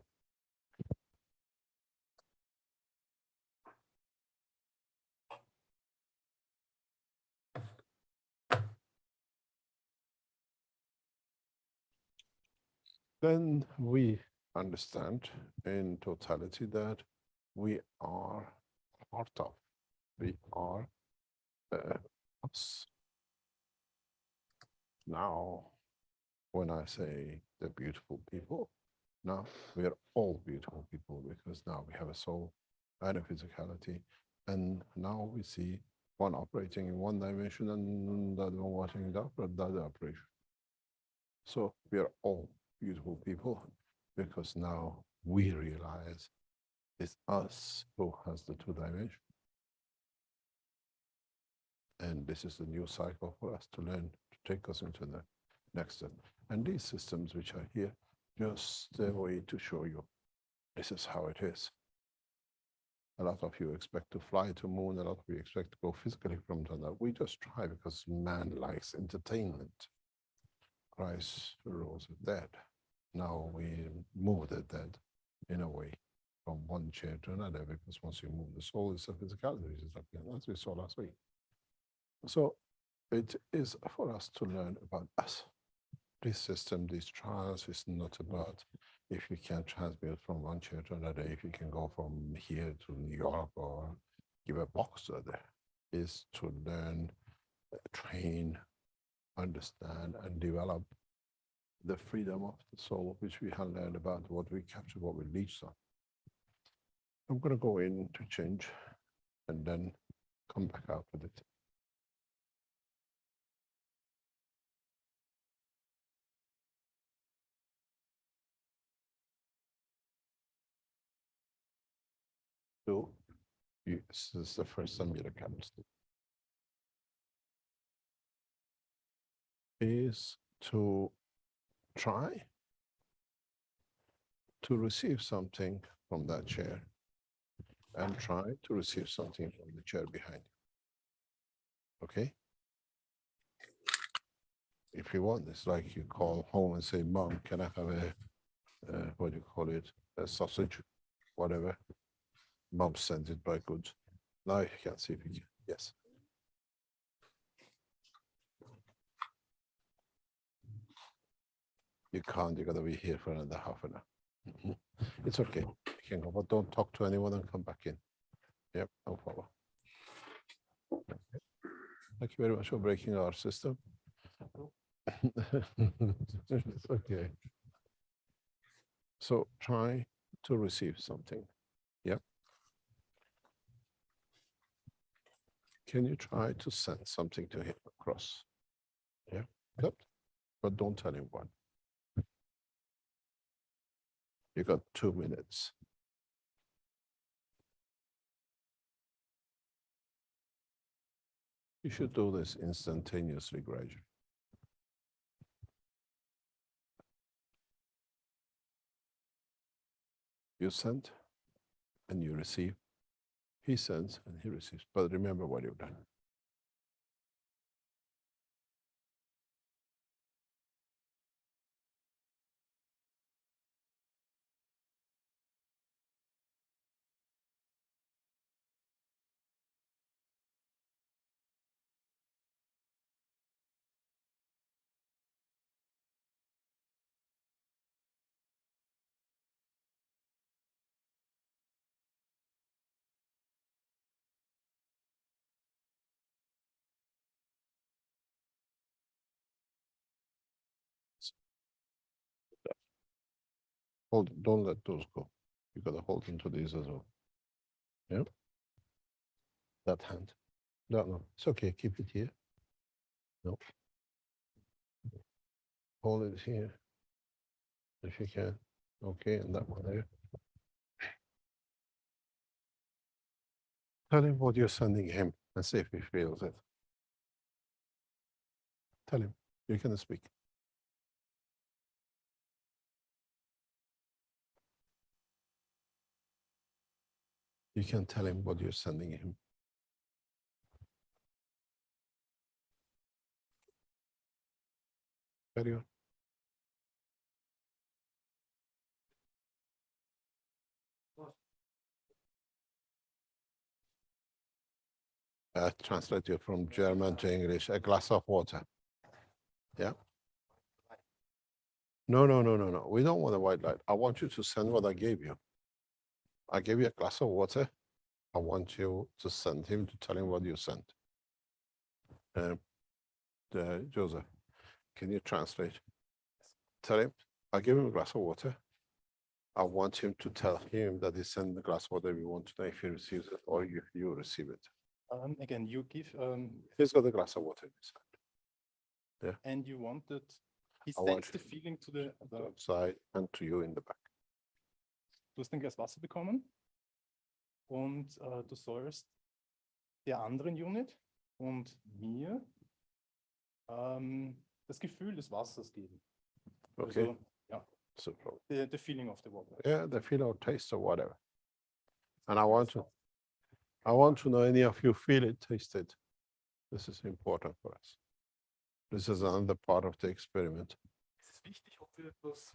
Then we understand in totality that we are part of, we are us. Now when I say the beautiful people, now we are all beautiful people because now we have a soul and a physicality. And now we see one operating in one dimension and the other one watching the other operation. So we are all beautiful people because now we realize it's us who has the two dimensions. And this is the new cycle for us to learn to take us into the next step. And these systems which are here, just a way to show you this is how it is. A lot of you expect to fly to moon, a lot of you expect to go physically from that. We just try because man likes entertainment. Christ rose the dead. Now we move the dead in a way from one chair to another, because once you move the soul, it's a physicality, as we saw last week. So it is for us to learn about us. This system, these trials is not about if you can transmute from one chair to another, if you can go from here to New York or give a box to other. Is to learn, train, understand, and develop the freedom of the soul, which we have learned about, what we capture, what we leech on. I'm going to go in to change and then come back out with it. So this is the first time you're candlestick. Is to try to receive something from that chair and try to receive something from the chair behind you. Okay? If you want, it's like you call home and say, Mom, can I have a, what do you call it, a sausage, whatever. Mom sends it by goods. Now you can see if you can. Yes. You can't, you gotta be here for another half an hour. It's okay. You can go, but don't talk to anyone and come back in. Yep, no problem. Okay. Thank you very much for breaking our system. It's okay. So try to receive something. Yep. Can you try to send something to him across? Yeah, good. But don't tell him what. You got 2 minutes. You should do this instantaneously, gradually. You send and you receive. He sends and he receives. But remember what you've done. Hold, don't let those go. You got to hold into these as well. Yeah. That hand. No, it's okay. Keep it here. No. Hold it here. If you can. Okay, and that one there. Tell him what you're sending him and see if he feels it. Tell him. You can speak. You can tell him what you're sending him. Carry on. Translate you from German to English. A glass of water. Yeah. No. We don't want a white light. I want you to send what I gave you. I gave you a glass of water. I want you to send him to tell him what you sent. Joseph, can you translate? tell him, I give him a glass of water. I want him to tell him that he sent the glass of water. We want to know if he receives it or if you receive it. Again, you give, He's got a glass of water in his hand. and you wanted, he I want sends the feeling to the, outside and to you in the back. du hast ein Glas Wasser bekommen und du sollst der anderen Unit und mir das Gefühl des Wassers geben. Okay. Also, ja, So problem. the feeling of the water. Yeah, the feel or taste or whatever. And I want to know any of you feel it, taste it. This is important for us. This is another part of the experiment. Es ist wichtig, ob wir etwas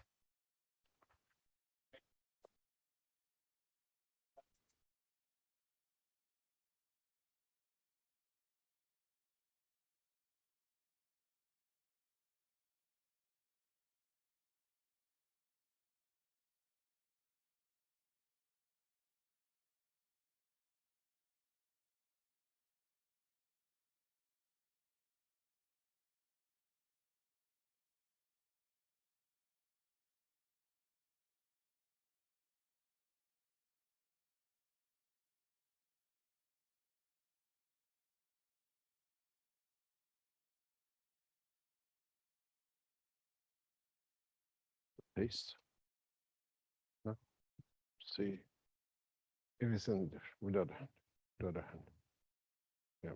Taste. No? See if it's in there with the other hand. The other hand. Yeah.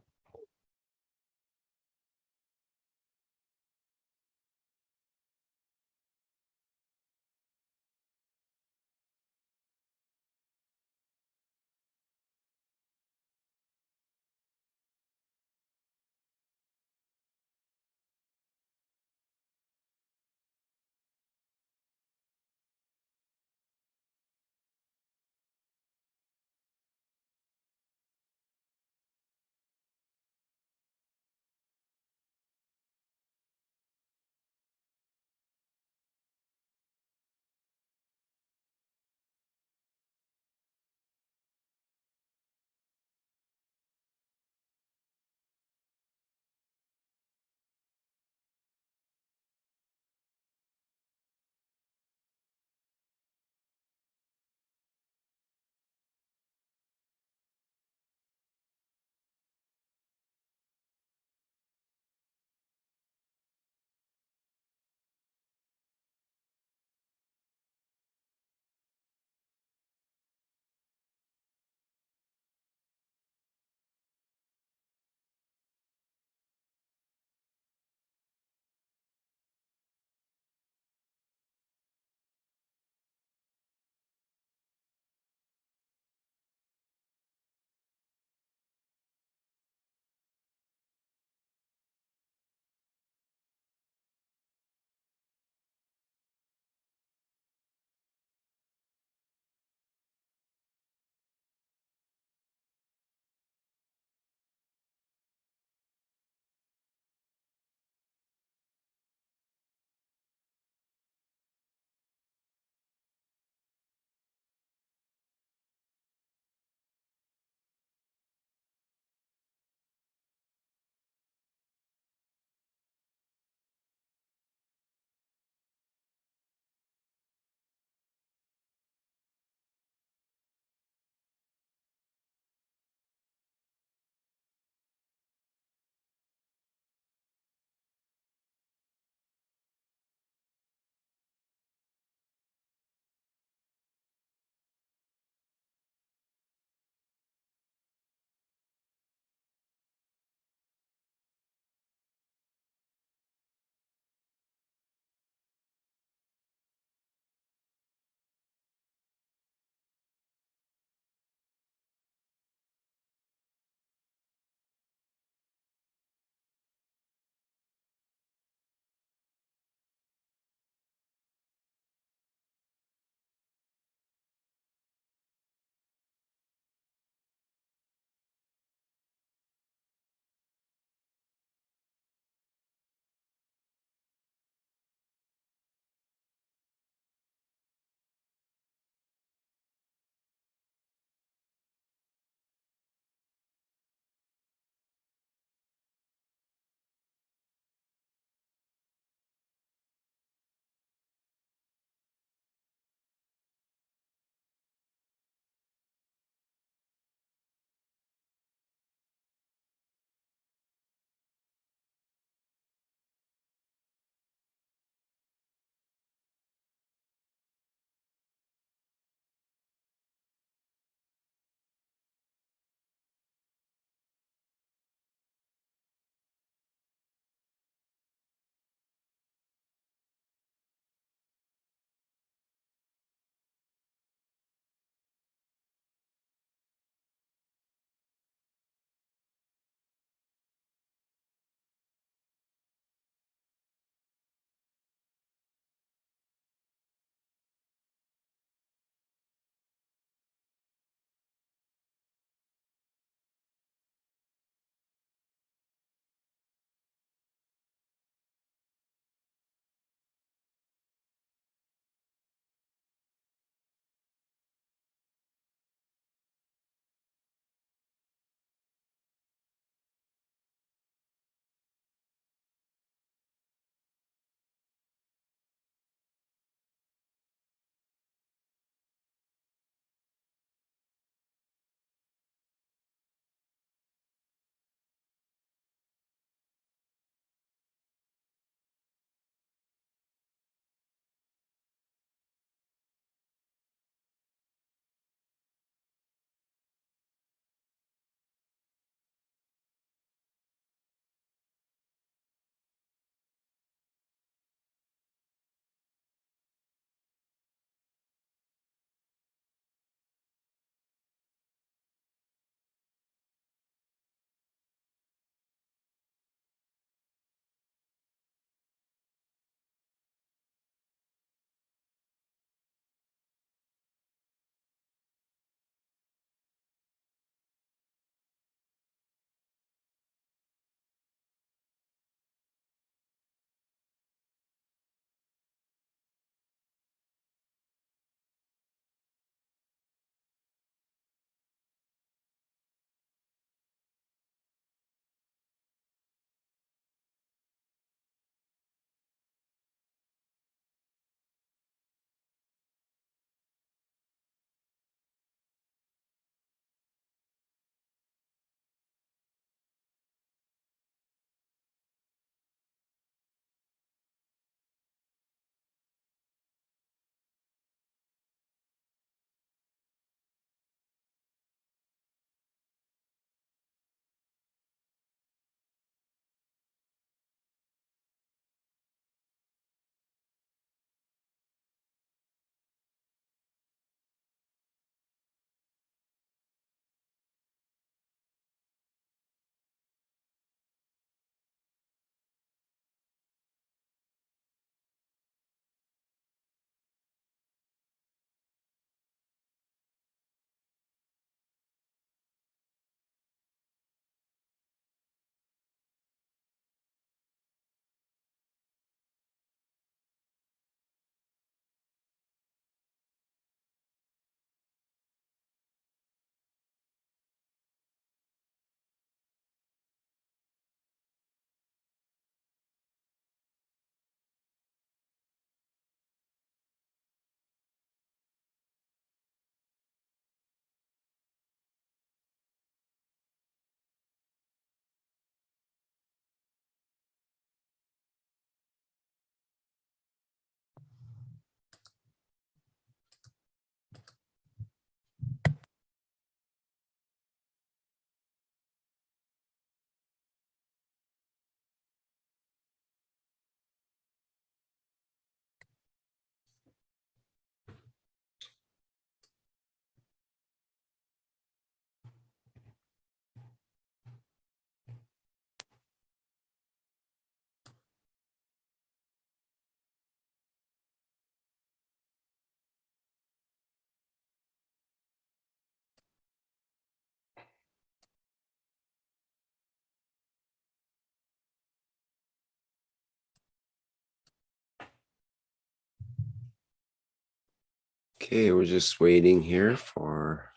Okay, we're just waiting here for,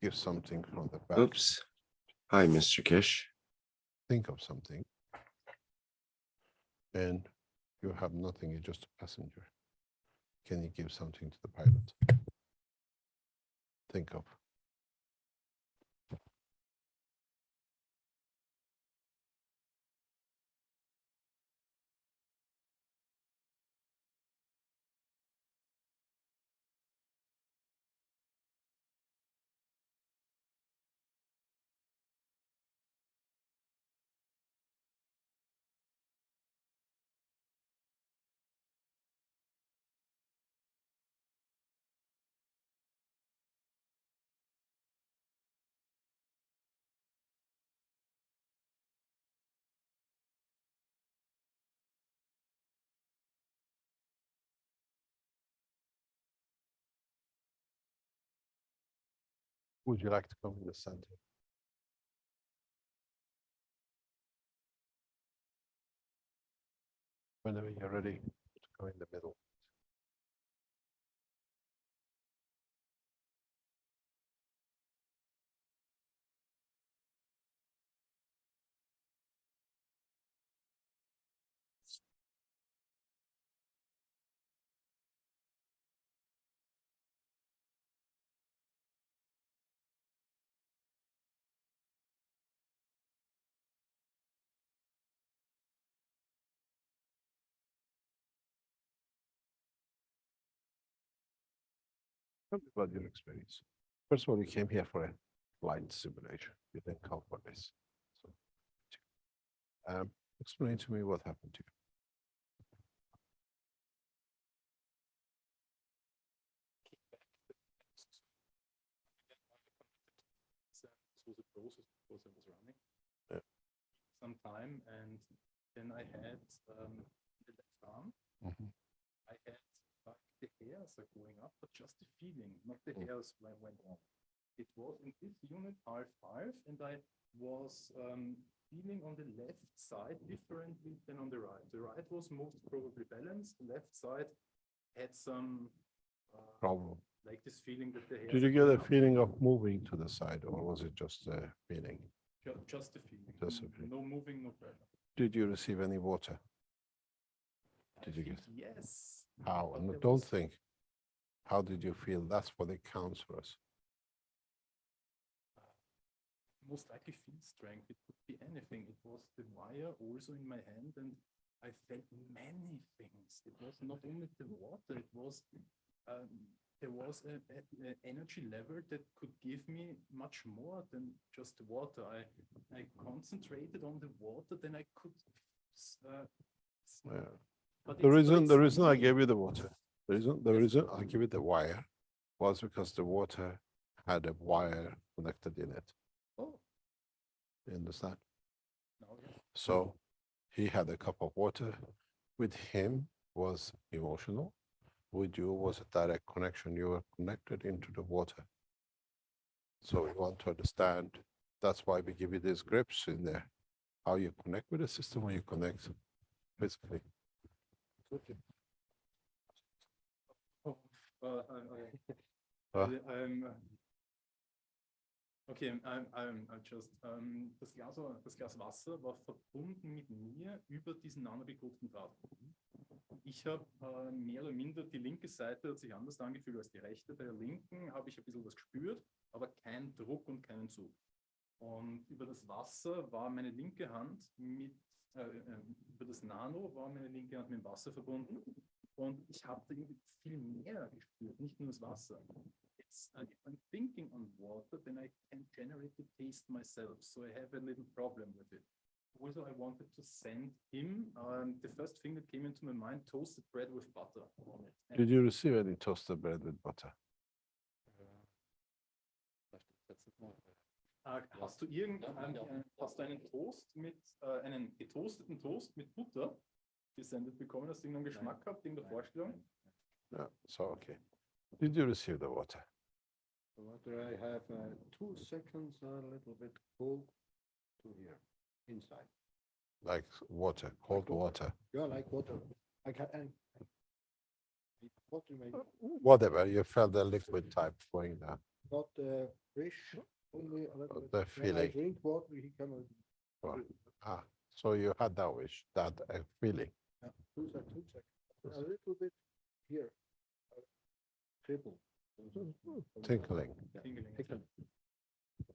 Give something from the back. oops. Hi, Mr. Kish. Think of something. And you have nothing, you're just a passenger. Can you give something to the pilot? Think of. Would you like to come in the center? Whenever you're ready to go in the middle. Tell me about your experience. First of all, you came here for a flight simulation. You didn't come for this. So, explain to me what happened to you. This was a process because I was running Yeah. some time, and then I had the left arm. I had like the hairs are going up, but just the feeling, not the hairs went on. It was in this unit R5, and I was feeling on the left side differently than on the right. The right was most probably balanced. The left side had some Problem. like this feeling that the hairs. Did you get a feeling of moving to the side, or was it just a feeling? Just a feeling. Just a feeling. No moving, no pressure. Did you receive any water? Did you think get? yes. How? But And there don't was- think. How did you feel? That's what it counts for us. Most likely field strength. It could be anything. It was the wire also in my hand, and I felt many things. It was not only the water. It was there was an energy level that could give me much more than just the water. I concentrated on the water, then I could. Yeah. But The reason I me. gave you the water, the reason I give you the wire was because the water had a wire connected in it. Oh, You understand? no, yeah. So he had a cup of water. With him was emotional. With you was a direct connection. You were connected into the water. So we want to understand. That's why we give you these grips in there. How you connect with the system, when you connect physically. Oh, Huh? Okay, I'm just, das Glas Wasser war verbunden mit mir über diesen nanobegrubten Draht. Ich habe mehr oder minder, die linke Seite hat sich anders angefühlt als die rechte. Bei der linken habe ich ein bisschen was gespürt, aber kein Druck und keinen Zug. Und über das Wasser war meine linke Hand mit, über das Nano war meine linke Hand mit dem Wasser verbunden. Und ich habe irgendwie viel mehr gespürt, nicht nur das Wasser. If I'm thinking on water, then I can generate the taste myself. So I have a little problem with it. Also, I wanted to send him, the first thing that came into my mind, toasted bread with butter on it. And Did you receive any toasted bread with butter? hast du hast du einen Toast mit, einen getoasteten Toast mit Butter gesendet bekommen? Hast du irgendeinen Geschmack gehabt, in der Vorstellung? Yeah, so okay. Did you receive the water? The water I have 2 seconds, a little bit cold to here, inside. Like water, cold water. Yeah, like water. I can. What do you mean? Whatever, you felt the liquid type going down. Not fish, only a little bit. The When I feeling. drink water, he cannot. So you had that wish, that feeling. Yeah, 2 seconds, 2 seconds. A little bit here. Triple. Tinkling. Tickling.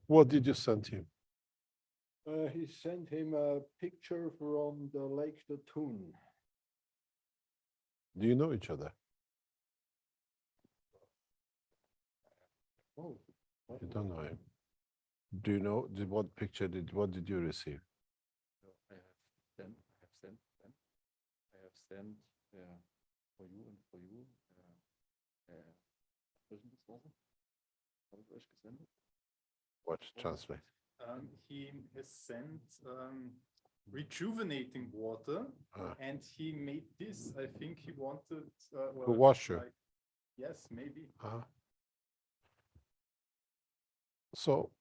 What did you send him? He sent him a picture from the Lake the Thun. Do you know each other? Oh, You don't know him. Do you know what did you receive? I have sent them. I have sent for you and for you. Habe ich euch gesendet? What translate? He has sent rejuvenating water, and he made this. I think he wanted To wash you. Yes, maybe. So,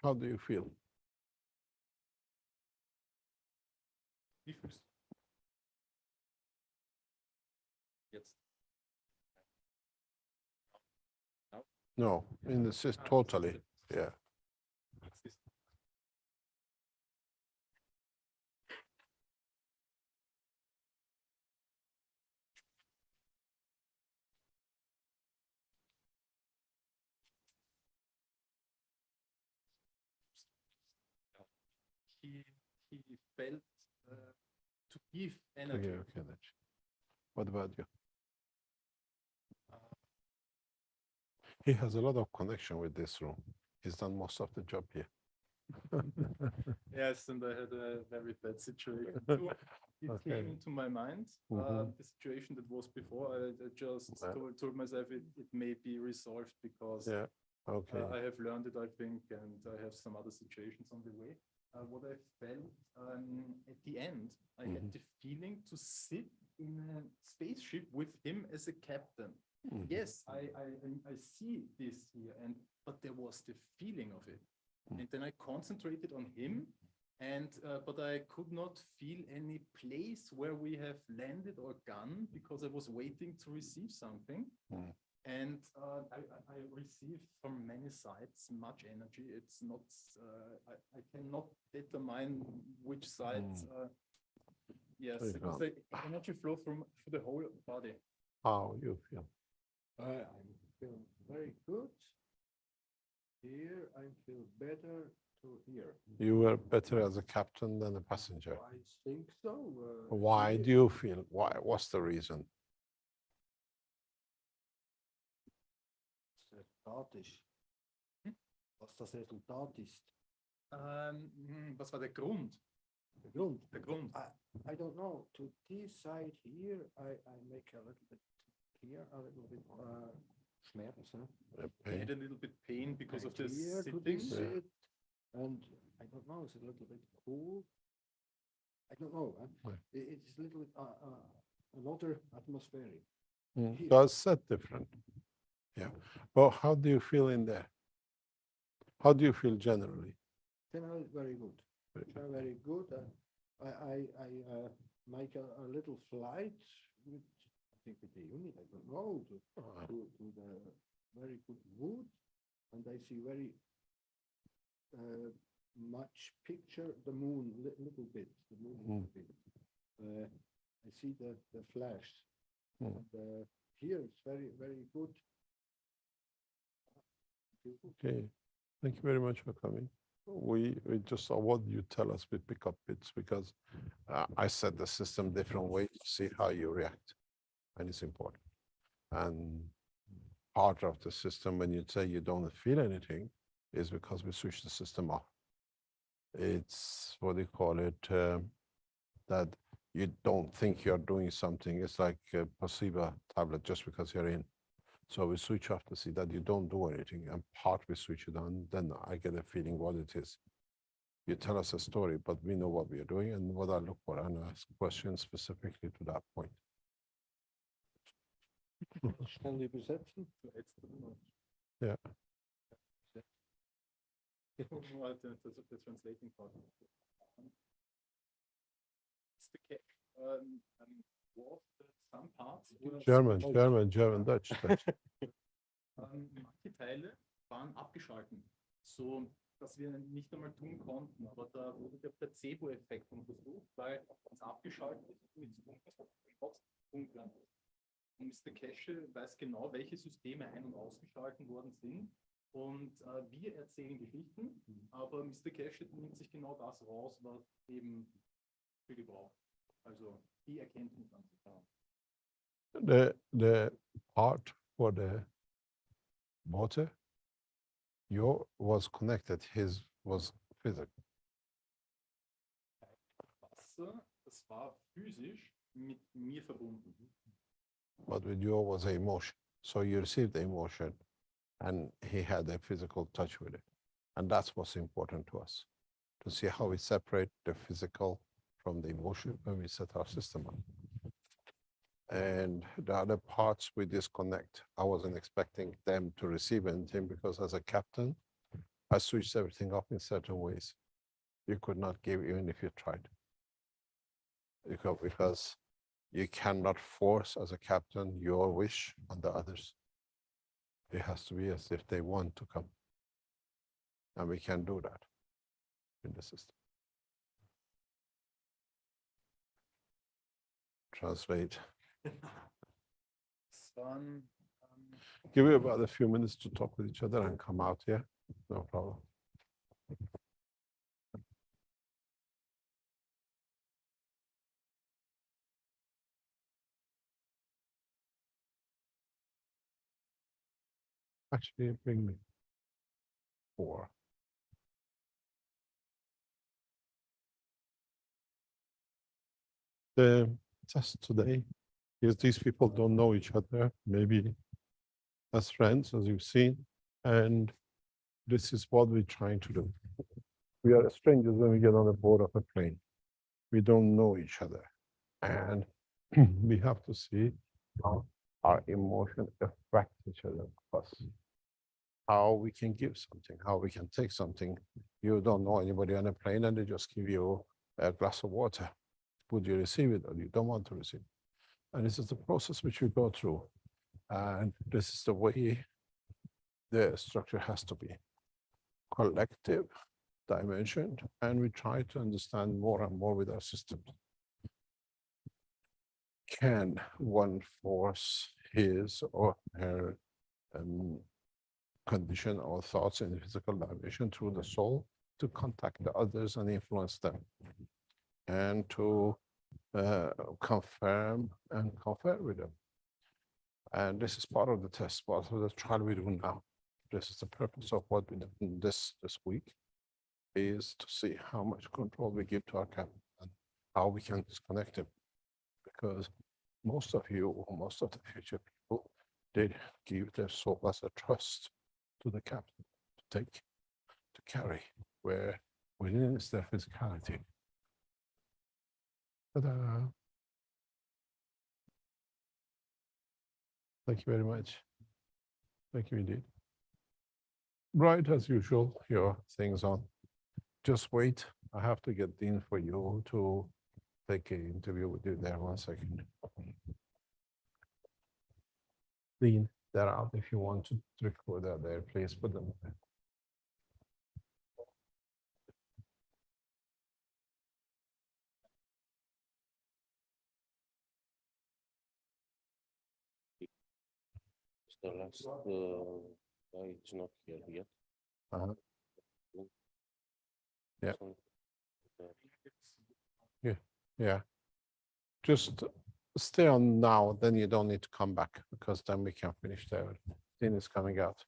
how do you feel? Different. Jetzt. No, in the system, totally. Yeah. He felt to give energy. Okay. What about you? He has a lot of connection with this room. He's done most of the job here. Yes, and I had a very bad situation too. It came into my mind, the situation that was before. I just told myself it may be resolved because I have learned it, I think, and I have some other situations on the way. What I felt at the end, I had the feeling to sit in a spaceship with him as a captain. Yes, I see this here, but there was the feeling of it. And then I concentrated on him, and but I could not feel any place where we have landed or gone because I was waiting to receive something. And I received from many sides much energy. It's not, I cannot determine which side. Yes, it's the energy flow through the whole body. How you feel? I'm feeling very good. Here, I feel better to here. You were better as a captain than a passenger. I think so. Why do you feel? Why? What's the reason? Resultat ist. Was das Resultat ist. Was war der Grund? Der Grund. Der Grund. I don't know. To this side here, I make a little bit here, a little bit Schmerz. I had a little bit pain because of the here sitting. To this sit, and I don't know. It's a little bit cool. I don't know. It's a little bit another atmosphere. Does set different. Yeah. Well, how do you feel in there? How do you feel generally? Generally, very good. Very good. I make a little flight with, I think, with the unit. I don't know to the very good wood, and I see very much picture the moon little bit. The moon little bit. I see the flash. And, here it's very good. Okay, thank you very much for coming. We just saw what you tell us, we pick up bits because I set the system different way to see how you react, and it's important. And part of the system, when you say you don't feel anything, is because we switch the system off. It's what they call it, that you don't think you're doing something. It's like a placebo tablet just because you're in. So we switch off to see that you don't do anything, and part we switch it on, then I get a feeling what it is. You tell us a story, but we know what we are doing and what I look for, and ask questions specifically to that point. Schnell übersetzen. Yeah. The translating part. It's the was that some parts were German, Dutch. manche Teile waren abgeschalten, so dass wir nicht einmal tun konnten. Aber da wurde der Placebo-Effekt untersucht, weil es abgeschaltet ist und nichts tun ist, trotzdem tun können. Und Mr. Keshe weiß genau, welche Systeme ein- und ausgeschalten worden sind. Und wir erzählen Geschichten, aber Mr. Keshe nimmt sich genau das raus, was eben für gebraucht. Also die Erkenntnis an sich. The part for the water, your was connected, his was physical. Wasser, das war physisch mit mir verbunden. But with your was an emotion. So you received the emotion and he had a physical touch with it. And that's what's important to us, to see how we separate the physical from the emotion when we set our system up. And the other parts we disconnect. I wasn't expecting them to receive anything because as a captain, I switched everything off in certain ways. You could not give even if you tried. Because you cannot force as a captain your wish on the others. It has to be as if they want to come. And we can do that in the system. Translate. Give you about a few minutes to talk with each other and come out here. No problem. Actually, bring me 4. The test today is these people don't know each other, maybe as friends, as you've seen, and this is what we're trying to do. We are strangers when we get on the board of a plane. We don't know each other, and we have to see how our emotion affects each other, plus how we can give something, how we can take something. You don't know anybody on a plane and they just give you a glass of water. Would you receive it or you don't want to receive it? And this is the process which we go through. And this is the way the structure has to be. Collective dimension, and we try to understand more and more with our systems. Can one force his or her condition or thoughts in the physical dimension through the soul to contact the others and influence them, and to confirm and confer with them? And this is part of the test, part of the trial we do now. This is the purpose of what we did this week, is to see how much control we give to our captain and how we can disconnect him. Because most of you, or most of the future people, did give their soul as a trust to the captain to take, to carry, where within is their physicality. Ta-da. Thank you very much. Thank you indeed. Right, as usual, your things on. Just wait. I have to get Dean for you to take an interview with you there. 1 second. Dean, they're out. If you want to record that there, please put them there. The last guy is not here yet. Yeah. So, Yeah. Just stay on now, then you don't need to come back because then we can finish there. Dean is coming out.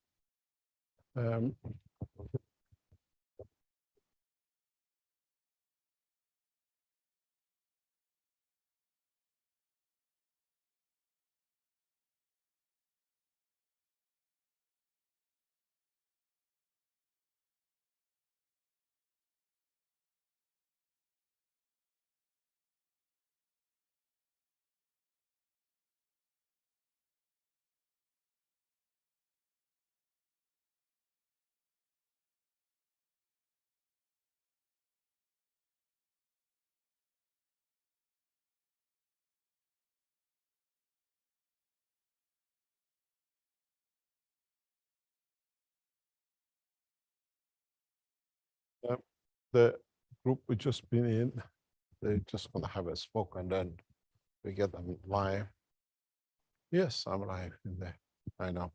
The group we just been in, they're just gonna have a smoke and then we get them live. Yes, I'm live in there. I know.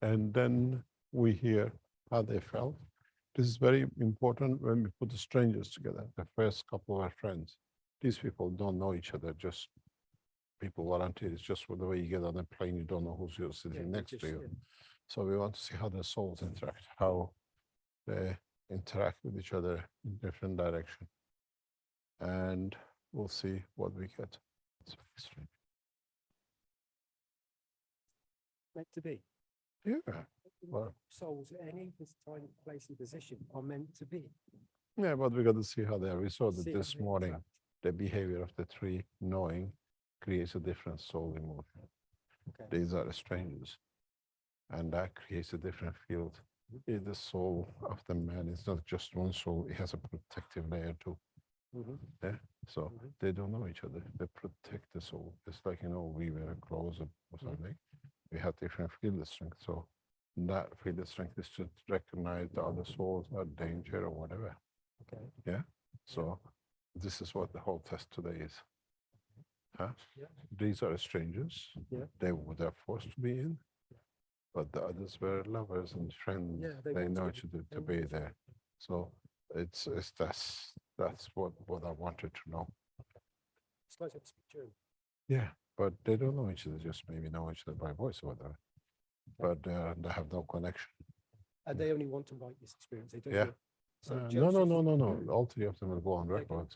And then we hear how they felt. This is very important when we put the strangers together, the first couple of our friends. These people don't know each other, just people volunteer. It's just the way you get on a plane, you don't know who's you're sitting next to you. Yeah. So we want to see how their souls interact, how they interact with each other in different directions. And we'll see what we get. It's very strange. Meant to be. Yeah. Well, souls at any time, place, and position are meant to be. Yeah, but we got to see how they are. We saw that this morning, the behavior of the tree knowing creates a different soul emotion. Okay. These are the strangers. And that creates a different field. The soul of the man is not just one soul, it has a protective layer too. Yeah. So they don't know each other. They protect the soul. It's like, we were close or something. We have different field strength. So that field strength is to recognize the other souls are danger or whatever. Okay. Yeah. So this is what the whole test today is. Huh? Yeah. These are strangers. Yeah. They would have forced to be in, but the others were lovers and friends. Yeah, they know each other to be there. So it's that's what I wanted to know. It's like to speak German. Yeah, but they don't know each other. Just maybe know each other by voice or whatever. But they have no connection. And they only want to write this experience. They don't. Yeah. So no. All three of them will go on record.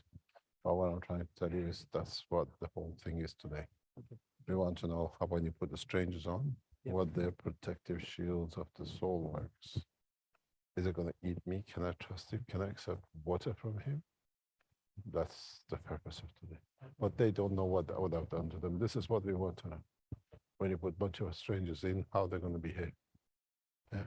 But what I'm trying to tell you is that's what the whole thing is today. Okay. We want to know how when you put the strangers on, what their protective shields of the soul works. Is it going to eat me? Can I trust him? Can I accept water from him? That's the purpose of today. But they don't know what I would have done to them. This is what we want to know. When you put a bunch of strangers in, how they're going to behave. Yeah.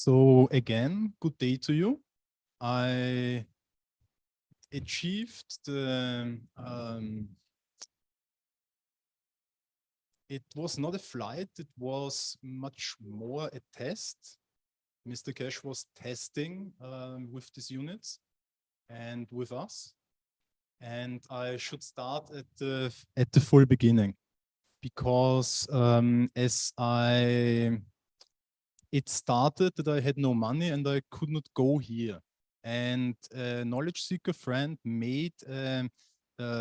So again, good day to you. I achieved the, it was not a flight, it was much more a test. Mr. Keshe was testing with these units and with us. And I should start at the full beginning, because it started that I had no money and I could not go here. And a knowledge seeker friend made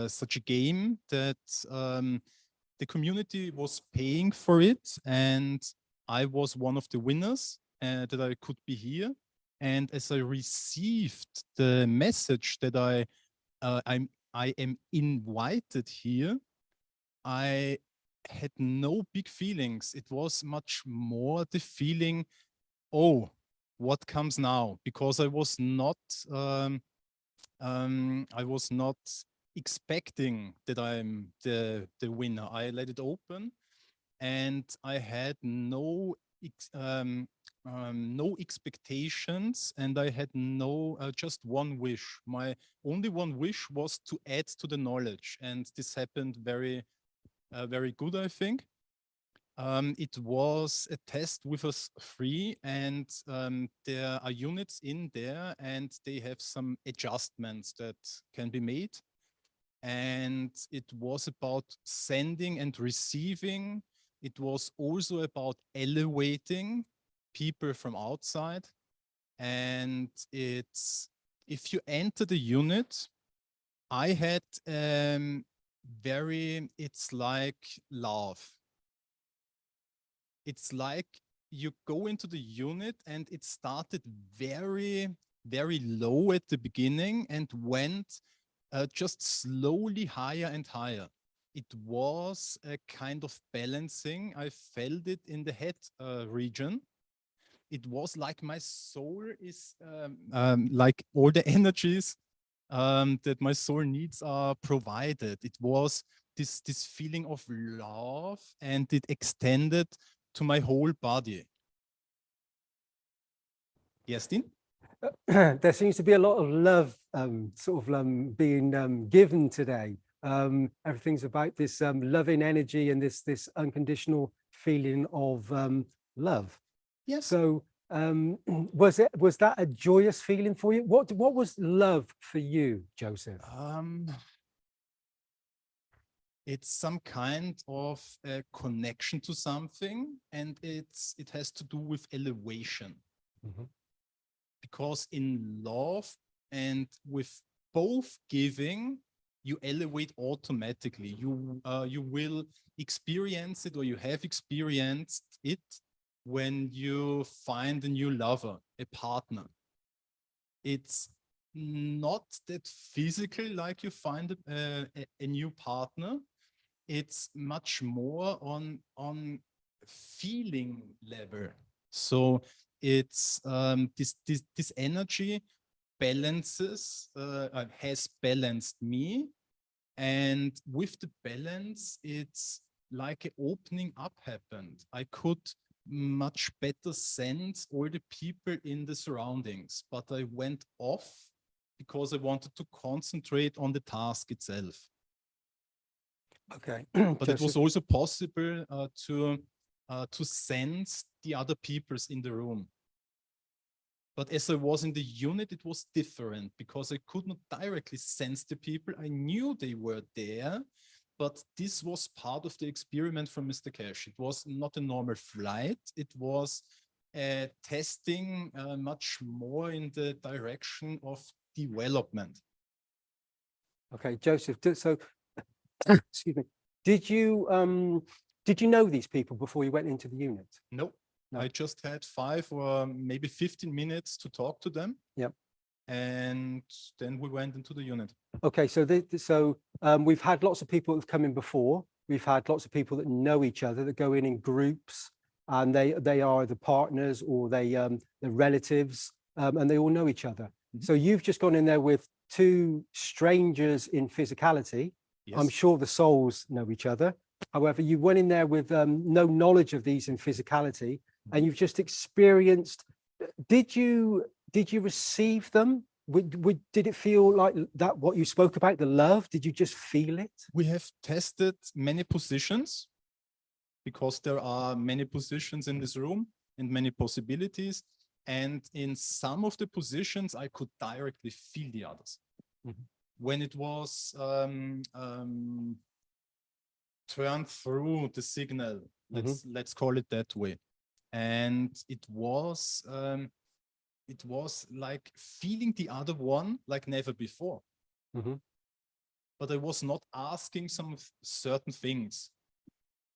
such a game that the community was paying for it, and I was one of the winners that I could be here. And as I received the message that I am invited here, I had no big feelings. It was much more the feeling, oh, what comes now? Because I was not expecting that I'm the winner. I let it open, and I had no expectations, and I had no just one wish. My only one wish was to add to the knowledge, and this happened very good, I think. It was a test with us free, and there are units in there, and they have some adjustments that can be made. And it was about sending and receiving. It was also about elevating people from outside. And it's, if you enter the unit, I had it's like love. It's like you go into the unit, and it started very, very low at the beginning and went just slowly higher and higher. It was a kind of balancing. I felt it in the head region. It was like my soul is like all the energies that my soul needs are provided. It was this feeling of love, and it extended to my whole body. Yes, Dean? There seems to be a lot of love being given today. Everything's about this loving energy and this unconditional feeling of love. Yes. So was that a joyous feeling for you? What was love for you, Joseph? It's some kind of a connection to something, and it has to do with elevation. Mm-hmm. Because in love and with both giving, you elevate automatically. You will experience it, or you have experienced it, when you find a new lover, a partner. It's not that physical, like you find a new partner. It's much more on feeling level. So it's this energy balances, has balanced me, and with the balance, it's like an opening up happened. I could much better sense all the people in the surroundings, but I went off because I wanted to concentrate on the task itself. Okay. But it was also possible to sense the other peoples in the room. But as I was in the unit, it was different, because I could not directly sense the people. I knew they were there, but this was part of the experiment from Mr. Keshe. It was not a normal flight. It was testing much more in the direction of development. Okay, Joseph, so excuse me, did you know these people before you went into the unit? Nope. No. I just had 5 or maybe 15 minutes to talk to them. Yep. And then we went into the unit. Okay, so we've had lots of people that have come in before. We've had lots of people that know each other, that go in groups, and they are the partners, or the relatives, and they all know each other. Mm-hmm. So you've just gone in there with 2 strangers in physicality. Yes. I'm sure the souls know each other. However, you went in there with no knowledge of these in physicality, and you've just experienced did you receive them? Did it feel like that, what you spoke about, the love? Did you just feel it? We have tested many positions because there are many positions in this room and many possibilities. And in some of the positions, I could directly feel the others. Mhm. When it was turned through the signal, let's call it that way. And it was like feeling the other one like never before. Mhm. But I was not asking some certain things.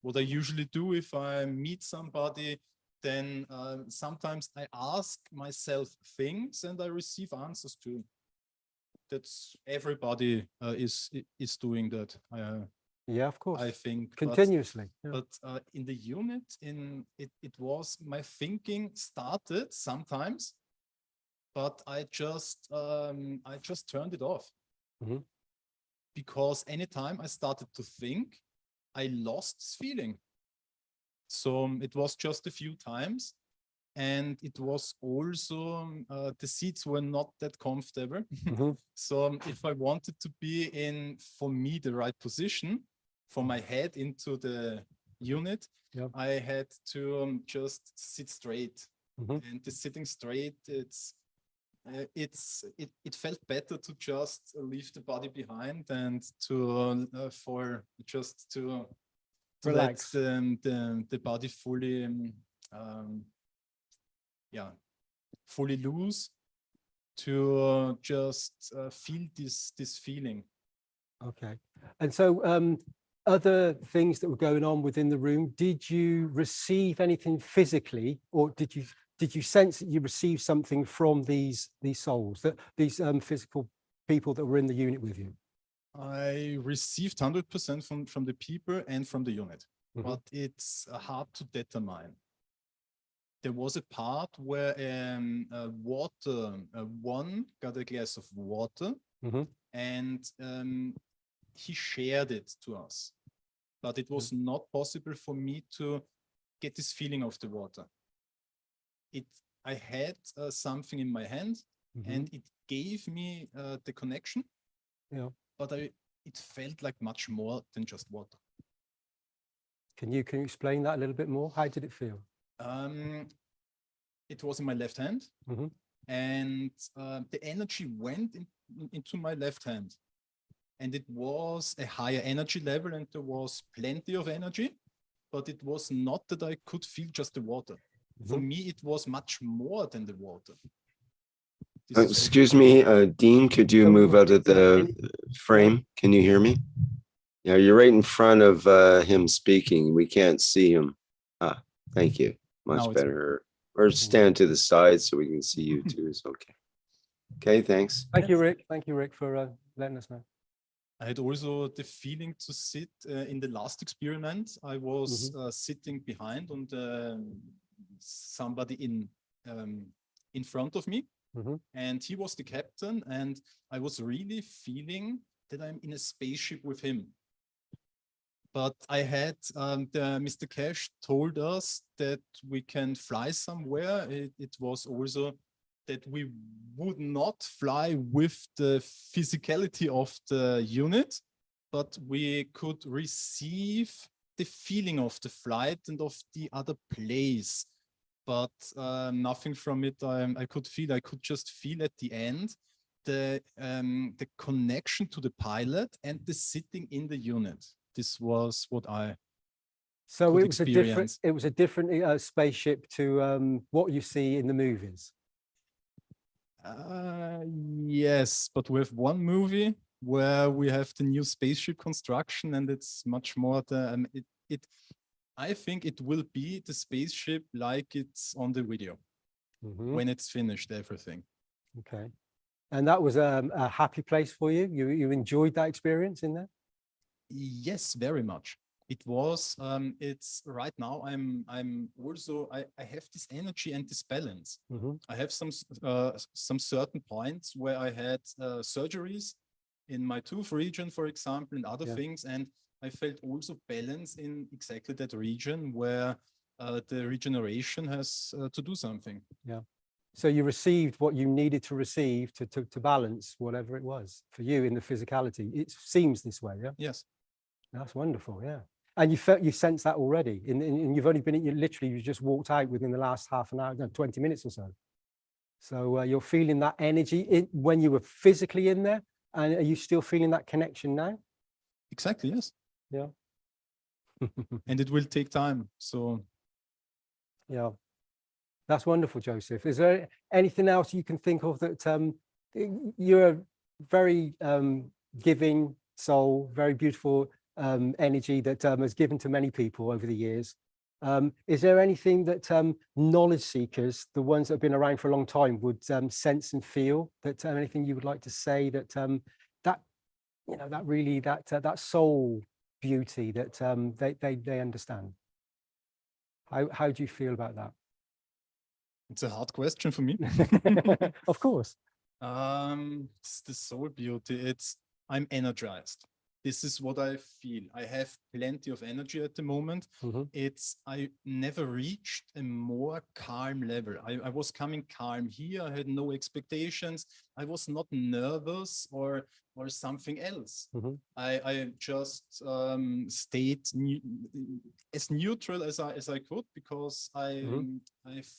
What I usually do if I meet somebody, then sometimes I ask myself things and I receive answers too. That's everybody is doing that. Yeah, of course. I think continuously. But in the unit, it was my thinking started sometimes, but I just turned it off. Mhm. Because anytime I started to think, I lost this feeling. So it was just a few times, and it was also the seats were not that comfortable. Mhm. So if I wanted to be in, for me, the right position for my head into the unit, Yeah. I had to just sit straight. Mhm. And the sitting straight, it felt better to just leave the body behind and to Relax. let the body fully fully loose, to just feel this feeling. Okay. And so other things that were going on within the room, did you receive anything physically, or did you sense that you received something from these souls, that these physical people that were in the unit with you? I received 100% from the people and from the unit, Mhm. but it's hard to determine. There was a part where one got a glass of water, Mhm. and he shared it to us, but it was not possible for me to get this feeling of the water. I had something in my hand, and it gave me the connection. Yeah. But it felt like much more than just water. Can you explain that a little bit more? How did it feel? It was in my left hand, Mhm. and the energy went into my left hand, and it was a higher energy level, and there was plenty of energy, but it was not that I could feel just the water. For me, it was much more than the water. Excuse me, Dean, could you move out of the frame? Can you hear me? Yeah, you're right in front of him speaking. We can't see him. Ah, thank you. Much better. Or stand to the side so we can see you too. It's okay. Okay, thanks. Thank you, Rick. Thank you, Rick, for letting us know. I had also the feeling to sit in the last experiment. I was sitting behind on somebody in front of me, and he was the captain, and I was really feeling that I'm in a spaceship with him. But I had Mr. Keshe told us that we can fly somewhere. It was also that we would not fly with the physicality of the unit, but we could receive the feeling of the flight and of the other place. But nothing from it I could feel. I could just feel at the end the connection to the pilot and the sitting in the unit. This was what I So it was a different spaceship to what you see in the movies. Yes, but we have one movie where we have the new spaceship construction, and it's much more I think it will be the spaceship like it's on the video when it's finished, everything. Okay. And that was a happy place for you? You enjoyed that experience in there? Yes, very much. It was, it's right now, I'm also, I have this energy and this balance. I have some certain points where I had surgeries in my tooth region, for example, and other things. And I felt also balance in exactly that region where the regeneration has to do something. Yeah. So you received what you needed to receive to balance whatever it was for you in the physicality. It seems this way, yeah? Yes. That's wonderful, yeah. And you sense that already. And you've only been, you just walked out within the last half an hour, no, 20 minutes or so. So you're feeling that energy when you were physically in there. And are you still feeling that connection now? Exactly, yes. Yeah. And it will take time. So yeah, that's wonderful, Joseph. Is there anything else you can think of that you're a very giving soul, very beautiful energy that has given to many people over the years. Is there anything that knowledge seekers, the ones that have been around for a long time, would sense and feel? That anything you would like to say that that soul beauty that they understand? How do you feel about that? it's a hard question for me. Of course. It's the soul beauty. I'm energized. This is what I feel. I have plenty of energy at the moment. I never reached a more calm level. I was coming calm here. I had no expectations. I was not nervous or something else. I just stayed as neutral as I could, because I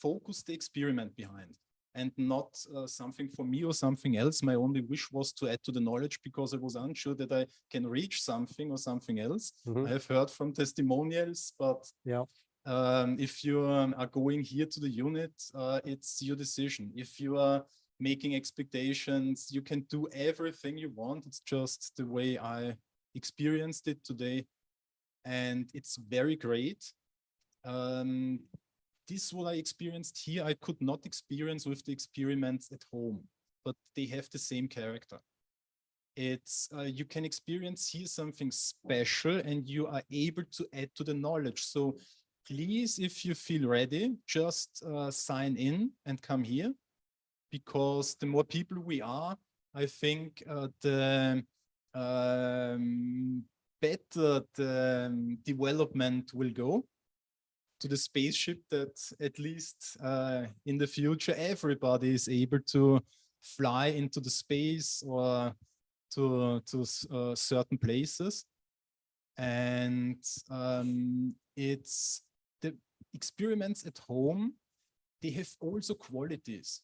focused the experiment behind. And not something for me or something else. My only wish was to add to the knowledge, because I was unsure that I can reach something or something else. I have heard from testimonials, but if you are going here to the unit, it's your decision. If you are making expectations, you can do everything you want. It's just the way I experienced it today. And it's very great. This what I experienced here, I could not experience with the experiments at home, but they have the same character. It's you can experience here something special, and you are able to add to the knowledge. So please, if you feel ready, just sign in and come here, because the more people we are, I think the better the development will go. To the spaceship, that at least in the future everybody is able to fly into the space or to certain places. And it's the experiments at home, they have also qualities,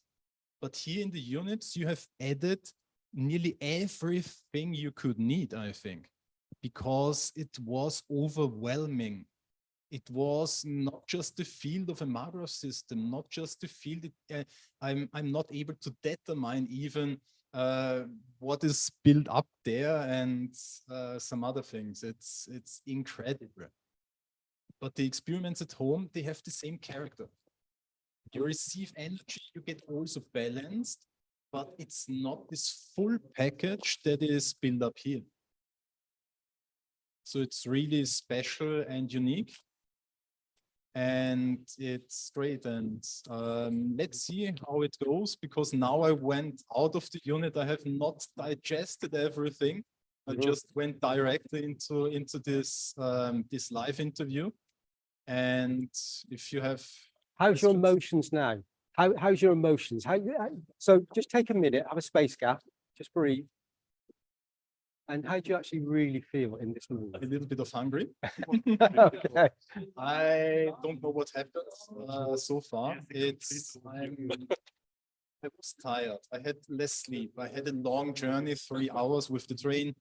but here in the units you have added nearly everything you could need, I think, because it was overwhelming. It was not just the field of a macro system, not just the field. I'm not able to determine even what is built up there and some other things. It's incredible. But the experiments at home, they have the same character. You receive energy, you get also balanced, but it's not this full package that is built up here. So it's really special and unique. And it's great. And let's see how it goes, because now I went out of the unit. I have not digested everything. I just went directly into this this live interview. And if you have, how's your emotions now? How's your emotions? So just take a minute, have a space gap, just breathe. And how do you actually really feel in this moment? A little bit of hungry. Okay. I don't know what happened so far. I was tired. I had less sleep. I had a long journey, 3 hours with the train.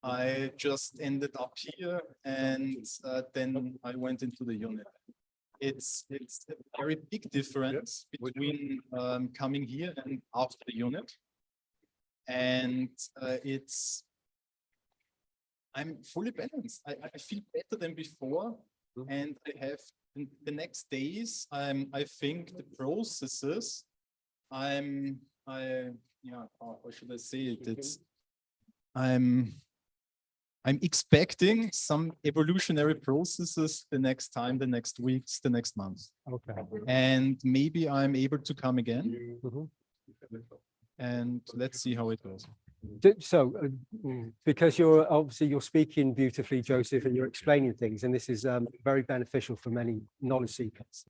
I just ended up here, and then I went into the unit. It's a very big difference between coming here and after the unit. And I'm fully balanced. I feel better than before, and I have the next days. I think the processes. How should I say it? I'm expecting some evolutionary processes the next time, the next weeks, the next months. Okay. And maybe I'm able to come again. And let's see how it goes. So, because you're speaking beautifully, Joseph, and you're explaining things, and this is very beneficial for many knowledge seekers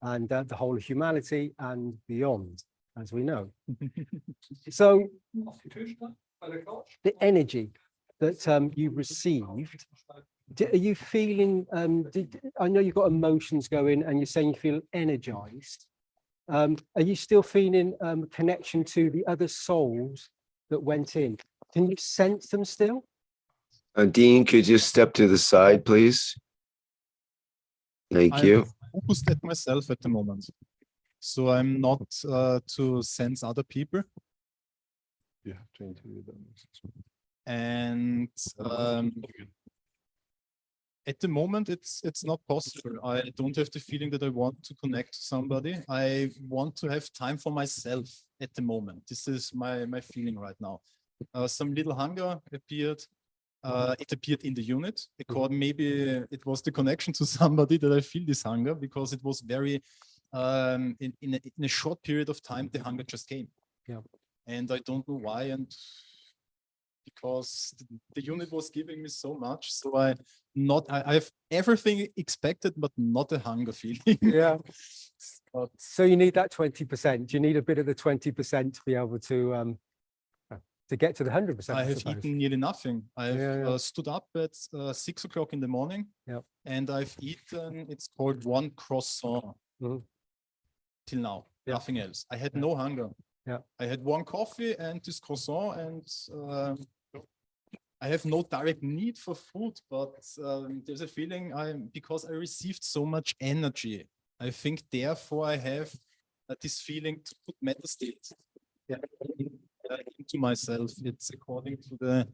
and the whole of humanity and beyond. as we know. So the energy that you've received, are you feeling, I know you've got emotions going and you're saying you feel energized. Are you still feeling connection to the other souls that went in? Can you sense them still? Dean, could you step to the side, please? Thank you. I'm focused at myself at the moment. So I'm not to sense other people. You have to interview them. And at the moment, it's not possible. I don't have the feeling that I want to connect to somebody. I want to have time for myself at the moment. This is my feeling right now. Some little hunger appeared. It appeared in the unit. Maybe it was the connection to somebody that I feel this hunger, because it was very in a short period of time the hunger just came. Yeah. And I don't know why, and because the unit was giving me so much, so I have everything expected, but not a hunger feeling. Yeah. So you need that 20%. You need a bit of the 20% to be able to get to the 100%. I have eaten nearly nothing. I've stood up at 6 o'clock in the morning, and I've eaten, it's called 1 croissant till now, nothing else. I had no hunger. I had 1 coffee and this croissant, and I have no direct need for food, but there's a feeling because I received so much energy. I think therefore I have this feeling to put mental state into myself. It's according to the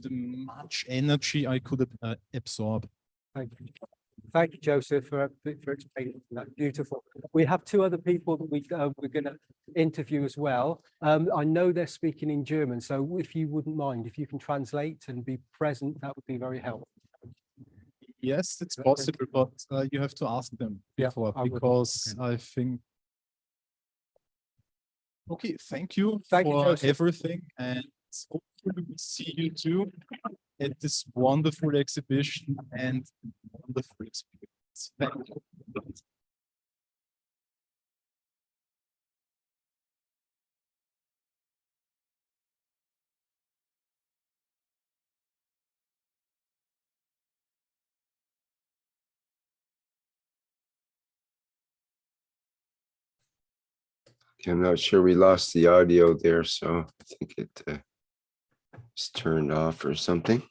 much energy I could absorb. Thank you. Thank you, Joseph, for explaining that. Beautiful. We have 2 other people that we're going to interview as well. I know they're speaking in German, so if you wouldn't mind, if you can translate and be present, that would be very helpful. Yes, it's possible, but you have to ask them before, because I think. Okay, thank you for everything, and hopefully we see you too at this wonderful exhibition and wonderful experience. Thank you. I'm not sure, we lost the audio there, so I think it is turned off or something.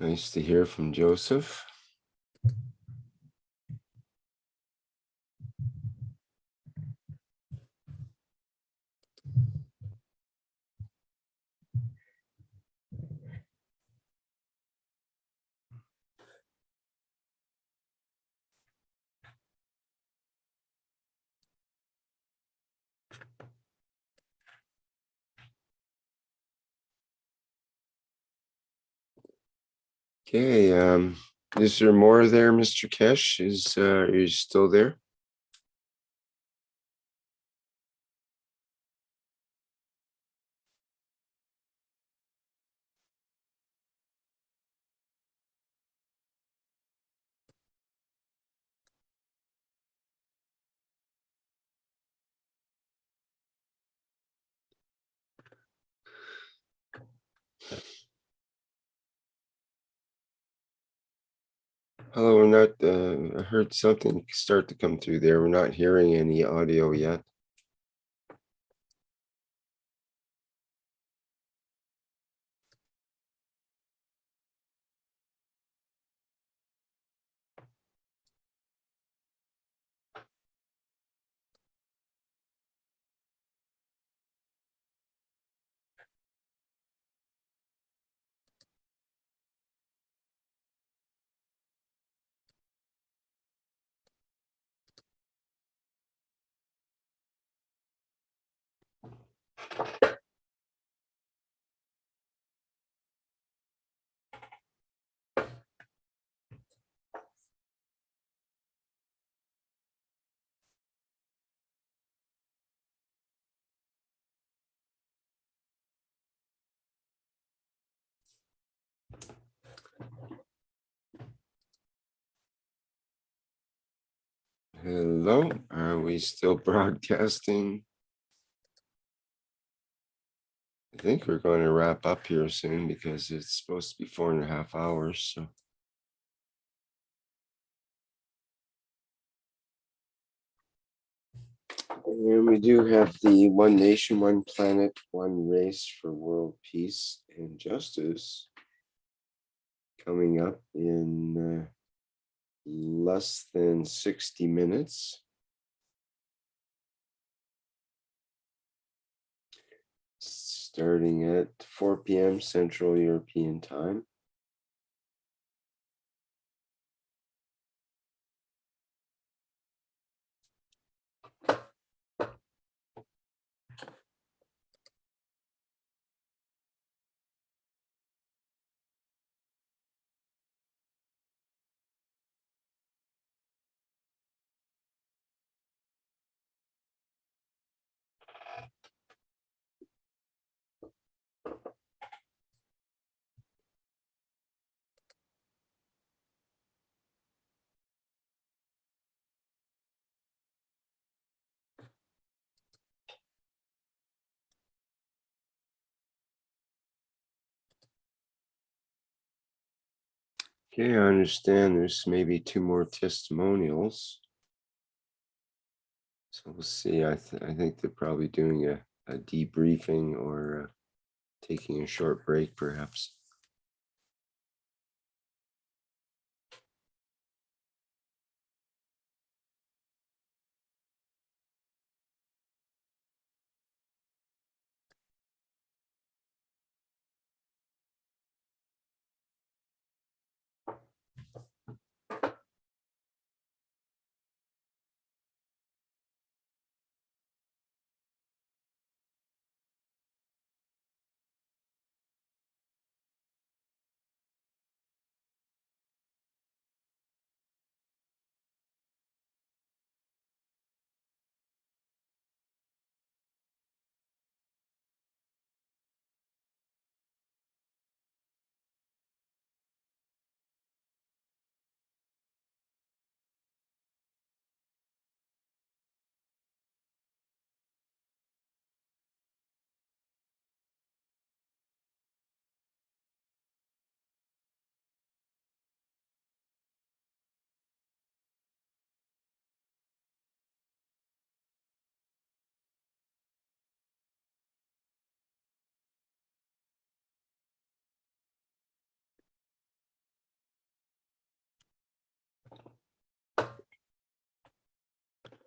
Nice to hear from Joseph. Okay, is there more there, Mr. Keshe? Are you still there? Hello, we're not, I heard something start to come through there. We're not hearing any audio yet. Hello, are we still broadcasting? I think we're going to wrap up here soon because it's supposed to be 4.5 hours. So. And we do have the One Nation, One Planet, One Race for World Peace and Justice coming up in less than 60 minutes. Starting at 4 p.m. Central European Time. Okay, I understand there's maybe 2 more testimonials. So we'll see. I think they're probably doing a debriefing or taking a short break, perhaps.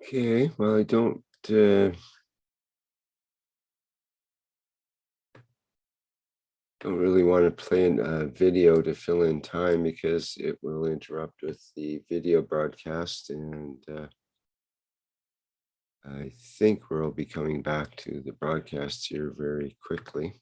Okay, well, I don't really want to play a video to fill in time because it will interrupt with the video broadcast, and I think we'll be coming back to the broadcast here very quickly.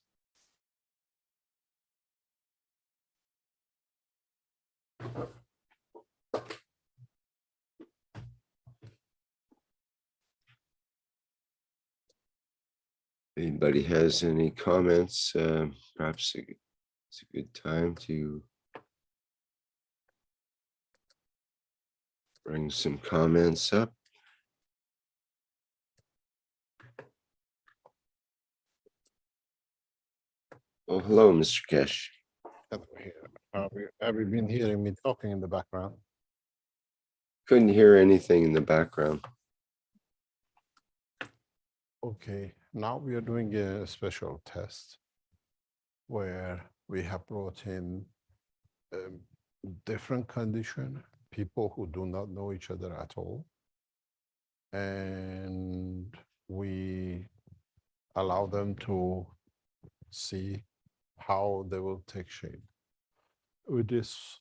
Anybody has any comments, perhaps it's a good time to bring some comments up. Oh, hello, Mr. Keshe. Have you been hearing me talking in the background? Couldn't hear anything in the background. Okay, now we are doing a special test where we have brought in different condition, people who do not know each other at all. And we allow them to see how they will take shape. With this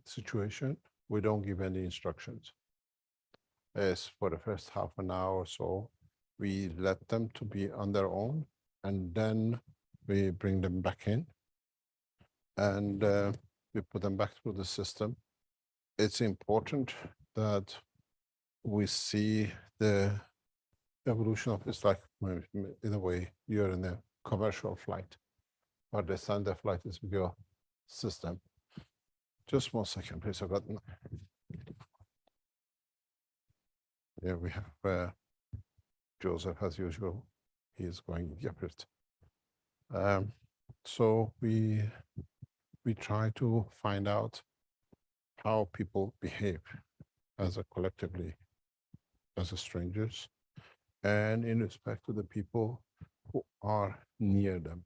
situation, we don't give any instructions. As for the first half an hour or so, we let them to be on their own, and then we bring them back in, and we put them back through the system. It's important that we see the evolution of this, like in a way, you're in a commercial flight, or the standard flight is with your system. Just 1 second, please. Yeah, we have Joseph as usual. He is going Gephardt. So we try to find out how people behave as a collectively, as a strangers, and in respect to the people who are near them,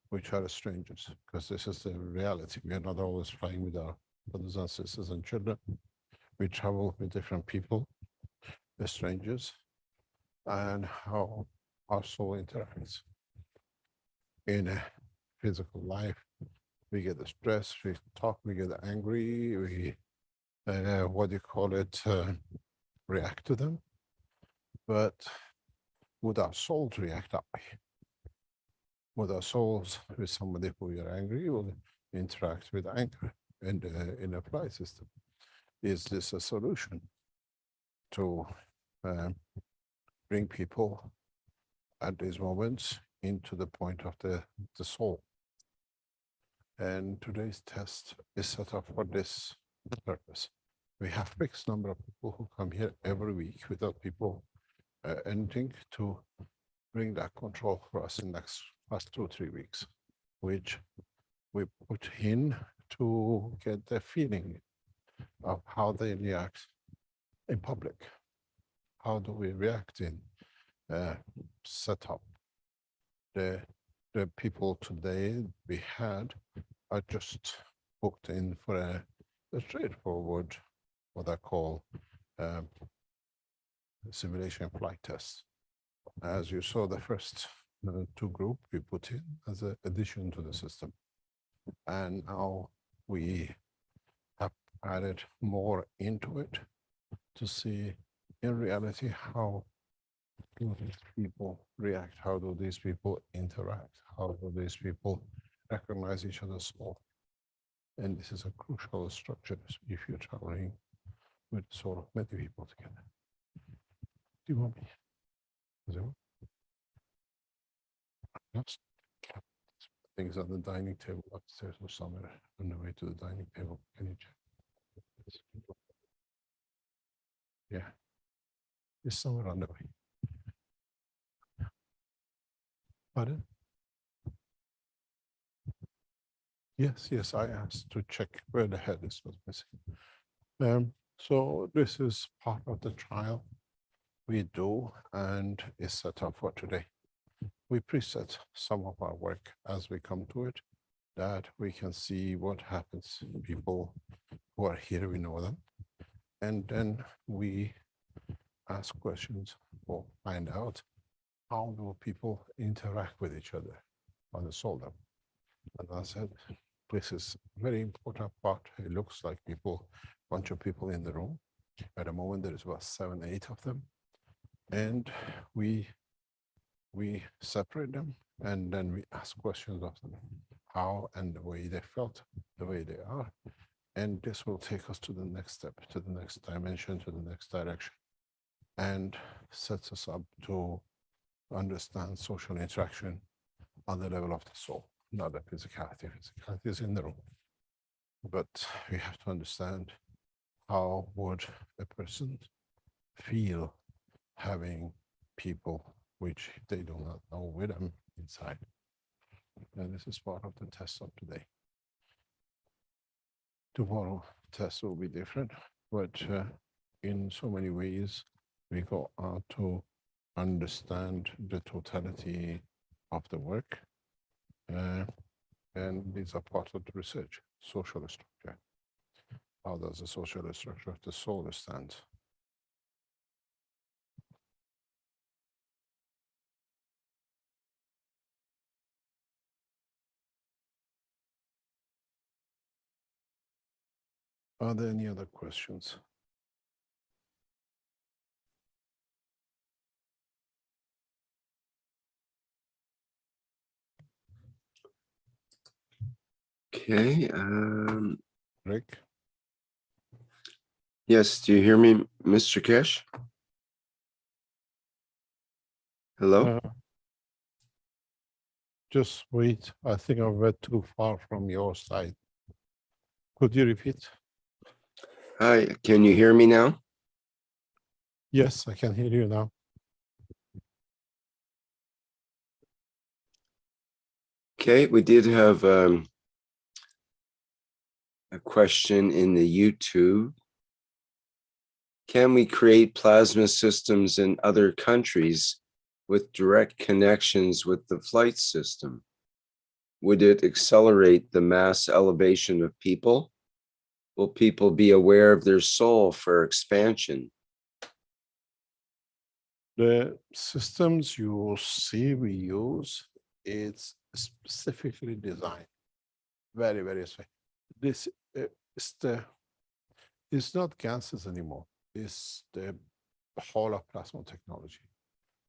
which are strangers, because this is the reality. We are not always playing with our brothers and sisters and children. We travel with different people, the strangers, and how our soul interacts. In a physical life, we get the stress, we talk, we get angry, we, what do you call it, react to them. But would our souls react that way? Would our souls, with somebody who you're angry, will interact with anger in a flight system? Is this a solution to bring people at these moments into the point of the soul? And today's test is set up for this purpose. We have a fixed number of people who come here every week without people anything to bring that control for us in the next past 2 or 3 weeks, which we put in to get the feeling of how they react in public. How do we react in setup? The people today we had are just booked in for a straightforward, what I call simulation flight test. As you saw, the first 2 group we put in as an addition to the system. And now we have added more into it to see in reality how do these people react, how do these people interact, how do these people recognize each other's soul. And this is a crucial structure if you're traveling with sort of many people together. Do you want me? That's things on the dining table upstairs or somewhere on the way to the dining table. Can you check? Yeah, it's somewhere on the way. Pardon? Yes, I asked to check where the head is was missing. So this is part of the trial we do and is set up for today. We preset some of our work as we come to it, that we can see what happens. People who are here, we know them. And then we ask questions or find out how do people interact with each other on the soul level. And I said, this is a very important part. It looks like bunch of people in the room. At the moment, there is about 7, 8 of them. And we separate them and then we ask questions of them, how and the way they felt, the way they are. And this will take us to the next step, to the next dimension, to the next direction, and sets us up to understand social interaction on the level of the soul, not the physicality. Physicality is in the room. But we have to understand how would a person feel having people which they do not know with them inside. And this is part of the test of today. Tomorrow test will be different, but in so many ways we go out to understand the totality of the work, and these are part of the research. Social structure. How does the social structure of the soul stand? Are there any other questions? Okay. Rick? Yes, do you hear me, Mr. Keshe? Hello? Just wait. I think I read too far from your side. Could you repeat? Hi, can you hear me now? Yes, I can hear you now. Okay, we did have a question in the YouTube. Can we create plasma systems in other countries with direct connections with the flight system? Would it accelerate the mass elevation of people? Will people be aware of their soul for expansion? The systems you see we use, it's specifically designed, very, very specific. This it's not gases anymore. It's the whole of plasma technology.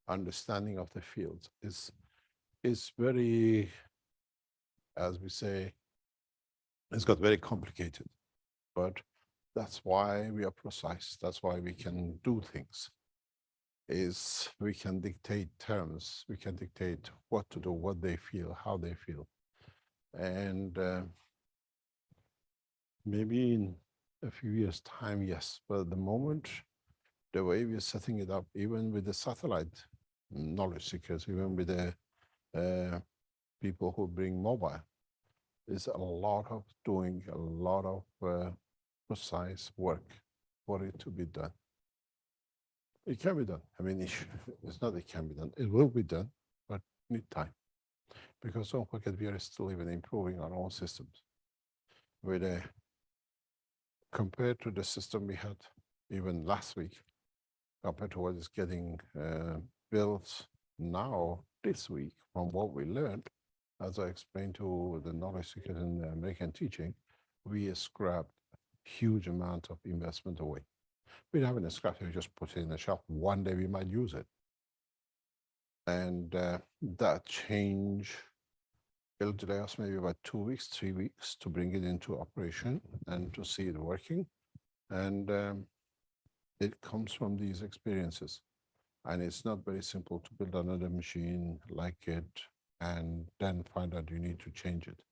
Understanding of the fields is very, as we say, it's got very complicated, but that's why we are precise. That's why we can do things. Is we can dictate terms, we can dictate what to do, what they feel, how they feel. And maybe in a few years' time, yes, but at the moment, the way we're setting it up, even with the satellite knowledge seekers, even with the people who bring mobile, is a lot of doing a lot of precise work for it to be done. It can be done. I mean, it's not it can be done. It will be done, but need time. Because don't forget, we are still even improving our own systems. With compared to the system we had even last week, compared to what is getting built now this week, from what we learned, as I explained to the knowledge seekers in the American teaching, we scrapped huge amount of investment away. We don't have a scrap, we just put it in the shelf. One day we might use it. And that change, it'll delay us maybe about 2 weeks, 3 weeks to bring it into operation and to see it working. And it comes from these experiences. And it's not very simple to build another machine like it and then find out you need to change it.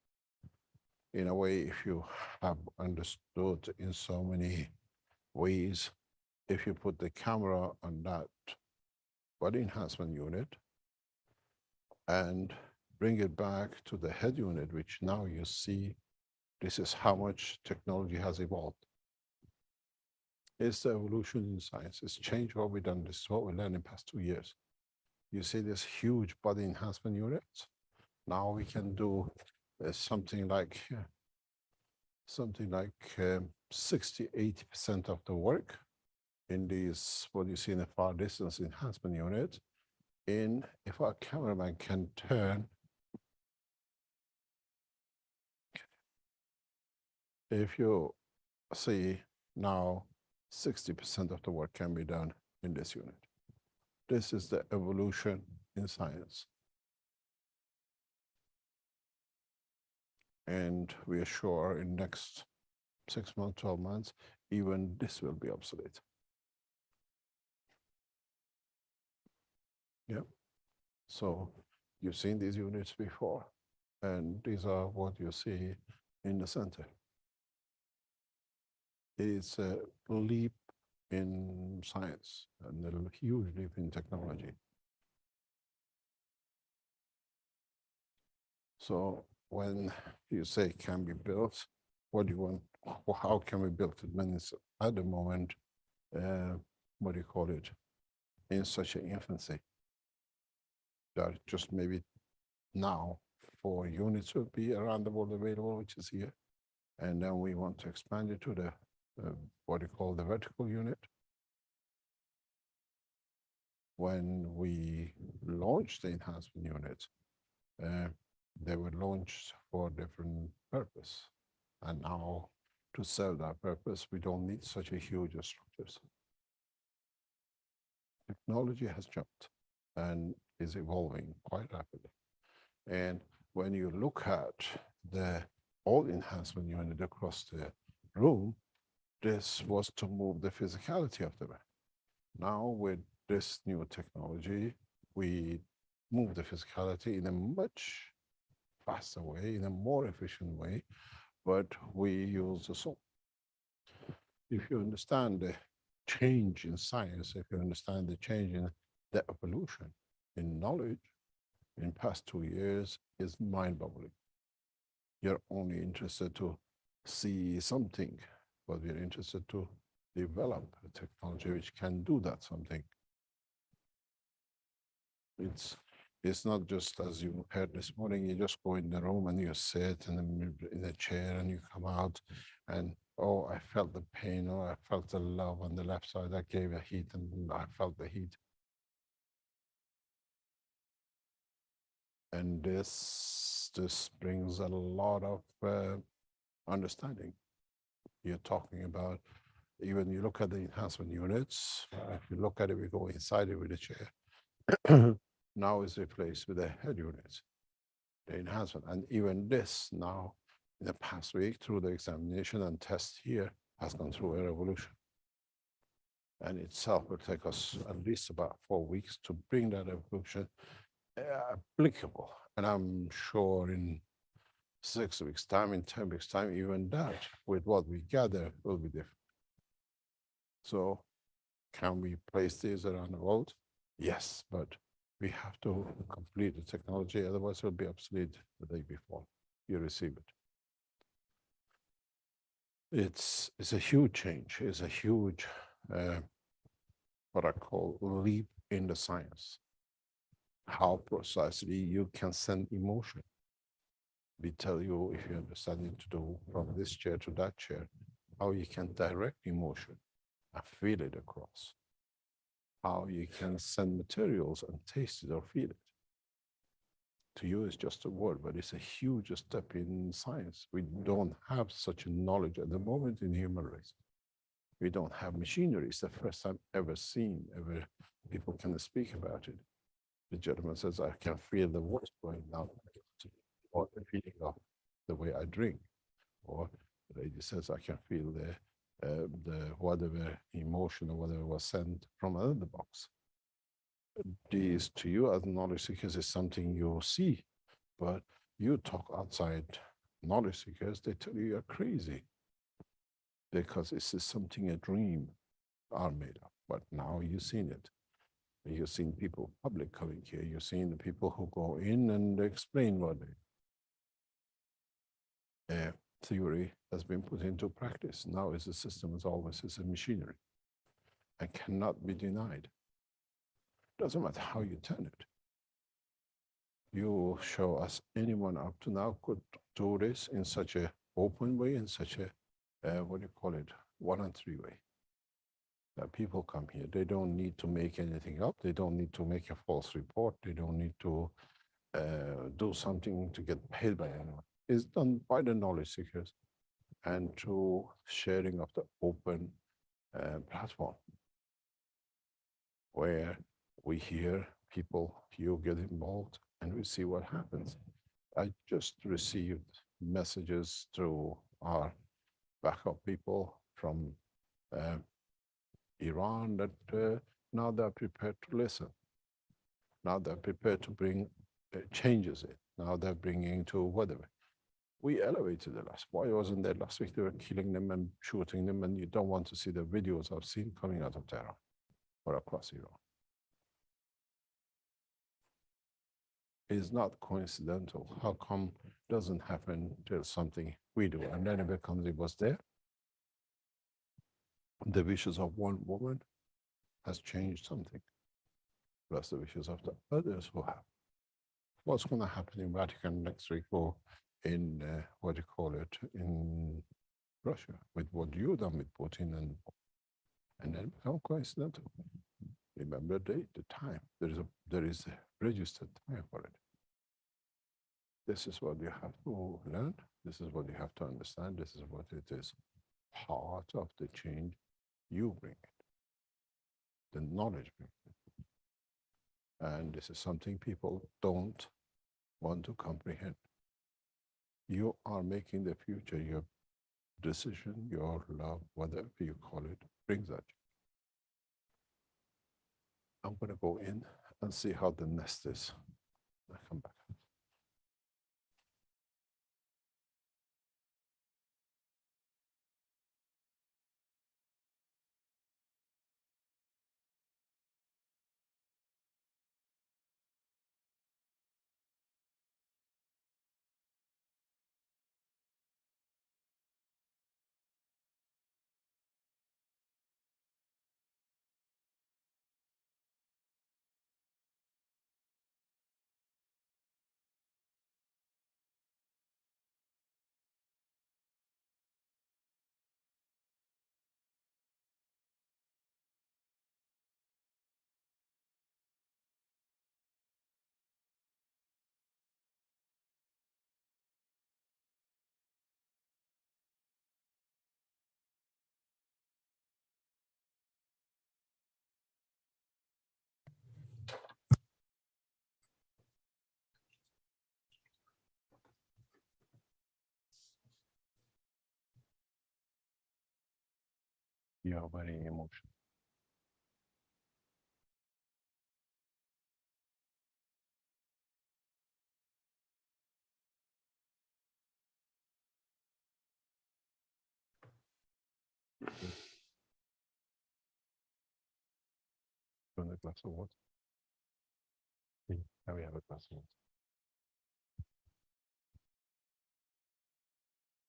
In a way, if you have understood in so many ways, if you put the camera on that body enhancement unit and bring it back to the head unit, which now you see, this is how much technology has evolved. It's the evolution in science. It's changed what we've done. This is what we learned in the past 2 years. You see this huge body enhancement units. Now we can do something like 60–80% of the work in these, what you see in the far distance enhancement unit. If our cameraman can turn, if you see now 60% of the work can be done in this unit. This is the evolution in science. And we are sure in next 6 months, 12 months, even this will be obsolete. Yeah. So you've seen these units before, and these are what you see in the center. It's a leap in science and a huge leap in technology. So when you say can be built, what do you want? How can we build it when it's at the moment, what do you call it, in such an infancy? That just maybe now 4 units will be around the world available, which is here. And then we want to expand it to the, what you call the vertical unit. When we launched the enhancement unit, they were launched for different purpose. And now to serve that purpose, we don't need such a huge structures. Technology has jumped and is evolving quite rapidly. And when you look at the old enhancement unit across the room, this was to move the physicality of the man. Now with this new technology, we move the physicality in a much faster way, in a more efficient way, but we use the soul. If you understand change in science, if you understand the change in the evolution in knowledge in past 2 years, is mind-boggling. You're only interested to see something, but we're interested to develop a technology which can do that something. It's not just as you heard this morning, you just go in the room and you sit in a chair and you come out and, oh, I felt the pain, or I felt the love on the left side, that gave a heat and I felt the heat. And this brings a lot of understanding. You're talking about, even you look at the enhancement units, if you look at it, we go inside it with a chair. Now is replaced with a head unit, the enhancement. And even this now, in the past week, through the examination and test here, has gone through a revolution. And itself will take us at least about 4 weeks to bring that evolution applicable. And I'm sure in 6 weeks' time, in 10 weeks' time, even that, with what we gather, will be different. So can we place these around the world? Yes, but we have to complete the technology, otherwise it will be obsolete the day before you receive it. It's a huge change. It's a huge, what I call leap in the science. How precisely you can send emotion. We tell you, if you understand it, to do from this chair to that chair, how you can direct emotion and feel it across. How you can send materials and taste it or feel it. To you, it's just a word, but it's a huge step in science. We don't have such a knowledge at the moment in human race. We don't have machinery. It's the first time ever seen, ever people can speak about it. The gentleman says, I can feel the water going down, or the feeling of the way I drink. Or the lady says, I can feel the whatever emotion or whatever was sent from another box. This to you as knowledge seekers is something you see, but you talk outside knowledge seekers, they tell you you're crazy because this is something a dream are made of. But now you've seen it. You've seen people public coming here. You've seen the people who go in and explain what they theory has been put into practice. Now is a system as always is a machinery and cannot be denied. Doesn't matter how you turn it. You show us anyone up to now could do this in such a open way, in such a, what do you call it, 1-on-3 way. That people come here, they don't need to make anything up. They don't need to make a false report. They don't need to do something to get paid by anyone. It's done by the knowledge seekers and through sharing of the open platform where we hear people, you get involved, and we see what happens. I just received messages through our backup people from Iran that now they're prepared to listen. Now they're prepared to bring changes in. Now they're bringing to whatever. We elevated the last. Why wasn't there last week? They were killing them and shooting them, and you don't want to see the videos I've seen coming out of Tehran or across Iran. It's not coincidental. How come it doesn't happen till something we do? And then it becomes, it was there. The wishes of one woman has changed something, plus the wishes of the others who have. What's going to happen in Vatican next week or in, what do you call it, in Russia, with what you've done with Putin and then become coincidental. Remember the date, the time. There is a registered time for it. This is what you have to learn. This is what you have to understand. This is what it is. Part of the change, you bring it. The knowledge brings it. And this is something people don't want to comprehend. You are making the future, your decision, your love, whatever you call it, brings that. I'm going to go in and see how the nest is. I come back. You are very emotional. Want a glass of water? Now we have a glass of water.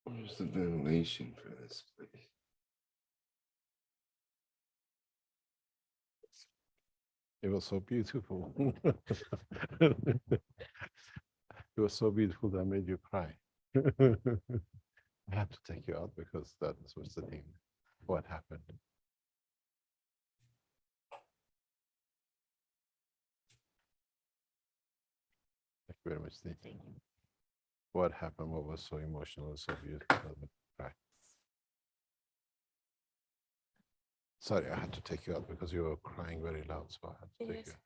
Where's the ventilation for this place? It was so beautiful. It was so beautiful that made you cry. I had to take you out because that was the thing. What happened? Thank you very much, Steve. What happened? What was so emotional and so beautiful that made you cry? Sorry, I had to take you out because you were crying very loud, so I had to take you out.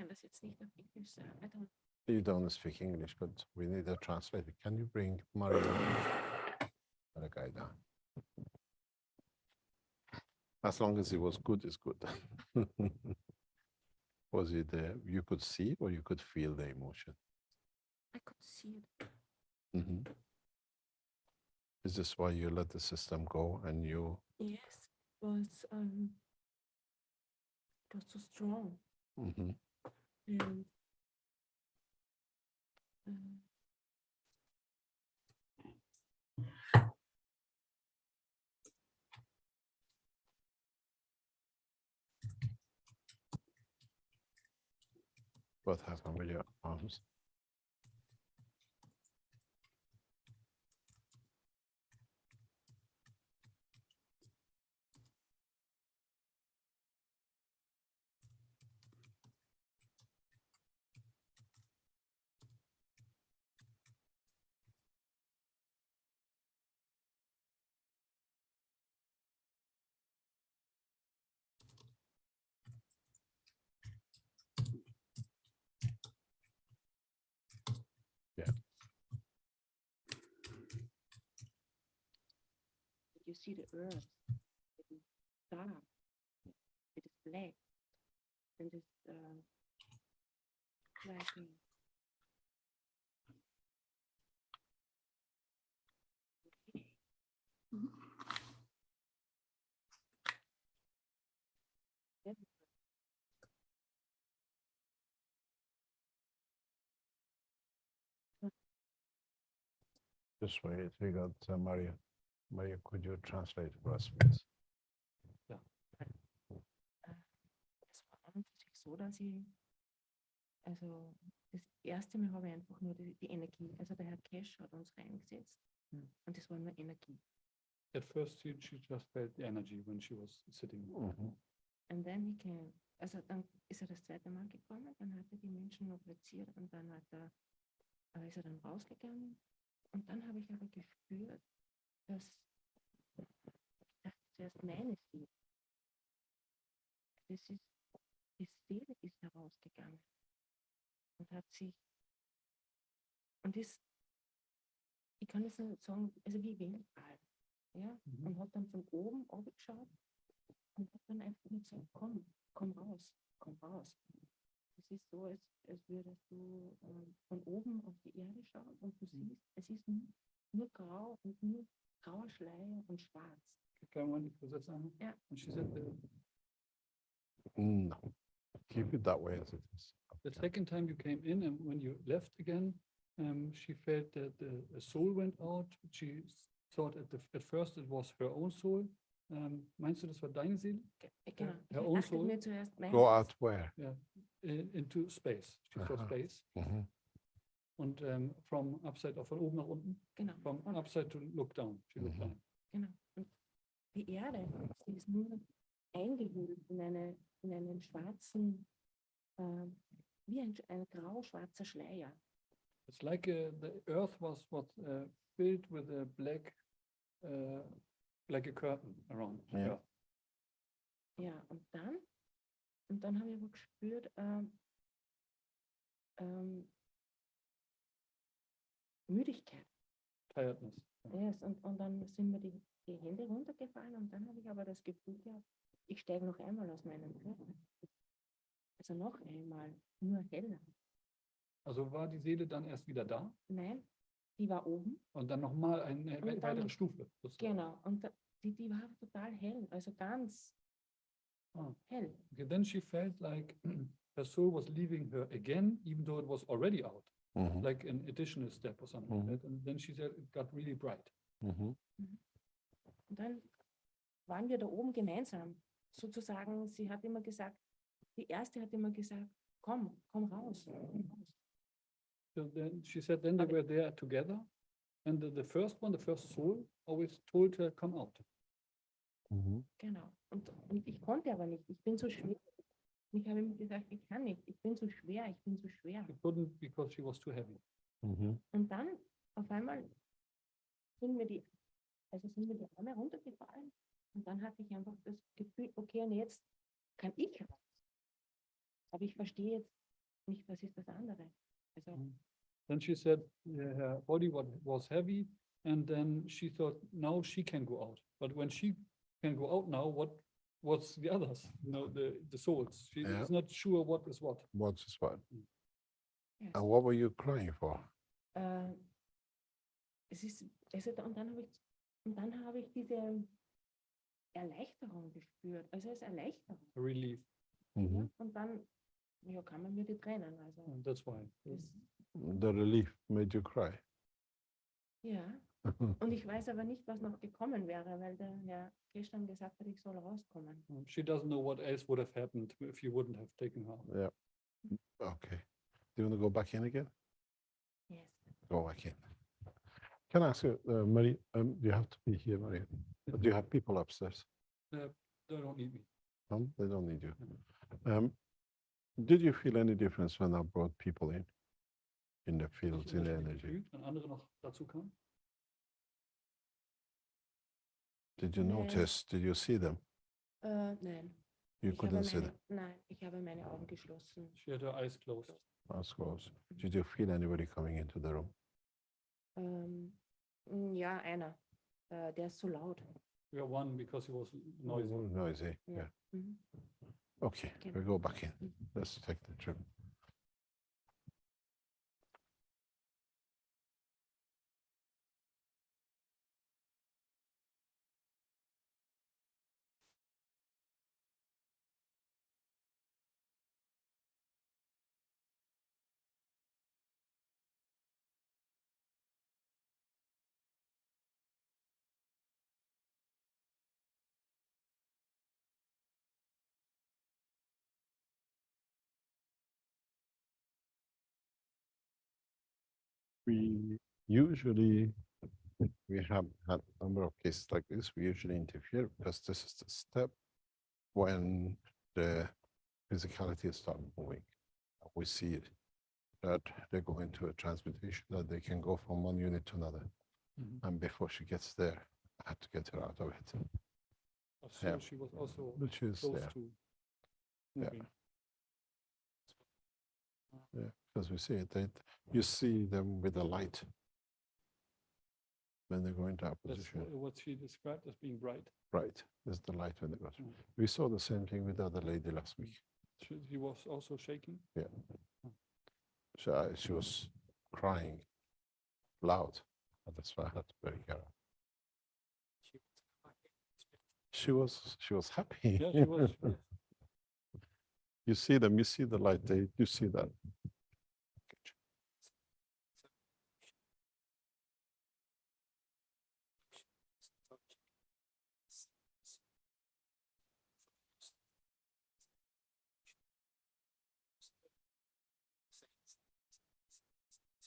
That's jetzt nicht auf Englisch sagen. I don't. You don't speak English, but we need a translator. Can you bring Mario and a guy down? As long as it was good, it's good. Was it you could see or you could feel the emotion? I could see it. Mm-hmm. Is this why you let the system go and you? Yes, it was so strong. Mm-hmm. And What happened with your arms? Yeah. you see the earth. It is dark. It is black. And it's like Just wait, we got Maria. Maria, could you translate for us, please? Ja. Es war eigentlich so, dass ich, also das erste Mal habe ich einfach nur die Energie, also der Herr Keshe hat uns reingesetzt und das war nur Energie. At first, she just felt the energy when she was sitting. Mm-hmm. And then he came, also dann ist das zweite Mal gekommen, dann hat er die Menschen noch platziert und dann ist er dann rausgegangen und dann habe ich aber gespürt, dass zuerst meine Seele, das ist, die Seele ist herausgegangen und hat sich, und ist, ich kann es nicht sagen, also wie Weltall, ja, und hat dann von oben runtergeschaut und hat dann einfach nur gesagt, komm raus, komm raus. Es ist so, als würdest du von oben auf die Erde schauen und du siehst, es ist nur grau und nur grauer Schleier und schwarz. Yeah. And she said No, keep it that way as it is. the second time you came in and when you left again, she felt that a soul went out. She thought at first it was her own soul. Meinst du, das war deine Seele? Genau. Her own soul? Mir zuerst Go out where? Yeah, into space. She saw space. Mm-hmm. Und from upside, von oben nach unten. Genau. From upside to look down. She looked down. Genau. Und die Erde, sie ist nur eingehüllt in einen schwarzen, wie ein grau-schwarzer Schleier. It's like the earth was filled with a black, like a curtain around. Yeah. Ja, und dann habe ich aber gespürt, Müdigkeit. Tiredness. Yes, und dann sind mir die Hände runtergefallen und dann habe ich aber das Gefühl gehabt, ich steige noch einmal aus meinem Körper. Also noch einmal, nur heller. Also war die Seele dann erst wieder da Nein, die war oben. und dann nochmal eine Und dann- weitere Stufe. sozusagen. Genau, und die war total hell, also ganz Ah. hell. Okay, then she felt like her soul was leaving her again, even though it was already out, Mhm. like an additional step or something like that. And then she said it got really bright. Mhm. Und dann waren wir da oben gemeinsam. Sozusagen, sie hat immer gesagt, die erste hat immer gesagt, komm raus. Komm raus. So then she said then they were there together, and the first one, the first soul, always told her, come out. Mhm. Genau. Und ich konnte aber nicht, ich bin so schwer. Und ich habe immer gesagt, ich kann nicht, ich bin so schwer, ich bin so schwer. She couldn't because she was too heavy. Mhm. Und dann auf einmal sind mir die Arme runtergefallen. Und dann hatte ich einfach das Gefühl, okay, und jetzt kann ich raus. Aber ich verstehe jetzt nicht, was ist das andere. Also, Then she said her body was heavy, and then she thought now she can go out. But when she can go out now, what's the others? You know, the souls. She Yeah. is not sure what is what. What's this one? yes. And what were you crying for? Es ist, also und dann habe ich diese Erleichterung gespürt. Also es ist Erleichterung. Relief. Mhm. Ja? Und dann kamen mir die Tränen. Also And that's why. The relief made you cry. ja. Und ich weiß aber nicht, was noch gekommen wäre, weil der Herr Keshe dann gesagt hat, ich soll rauskommen. She doesn't know what else would have happened if you wouldn't have taken her. Yeah. Okay. Do you want to go back in again? Yes. Go back in. Can I ask you, Marie, you have to be here, Marie. Do you have people upstairs? They don't need me. No, they don't need you. Did you feel any difference when I brought people in the fields, in the energy? Wenn andere noch dazu kamen. Did you Nein. notice, did you see them? Nein. You Ich couldn't habe see them. Nein, ich habe meine Augen geschlossen. She had her eyes closed. Eyes closed. Did you feel anybody coming into the room? Ja, einer. Der ist so laut. We are one because he was noisy. Noisy. Ja. Yeah. Mhm. Okay, we go back in. Let's take the trip. We usually, we have had a number of cases like this. We usually interfere because this is the step when the physicality starts moving. We see it, that they go into a transmutation, that they can go from one unit to another. And before she gets there, I had to get her out of it. So Yeah. she was also Which is, close yeah. to Yeah. moving. Yeah, because we see it, you see them with the light when they go into our That's position. what she described as being bright. Right, there's the light when they go through. Mm. We saw the same thing with the other lady last week. She was also shaking. Yeah. She was crying loud, and that's why I had to bury her. She was happy. Yeah, she was. You see them, you see the light, you see that.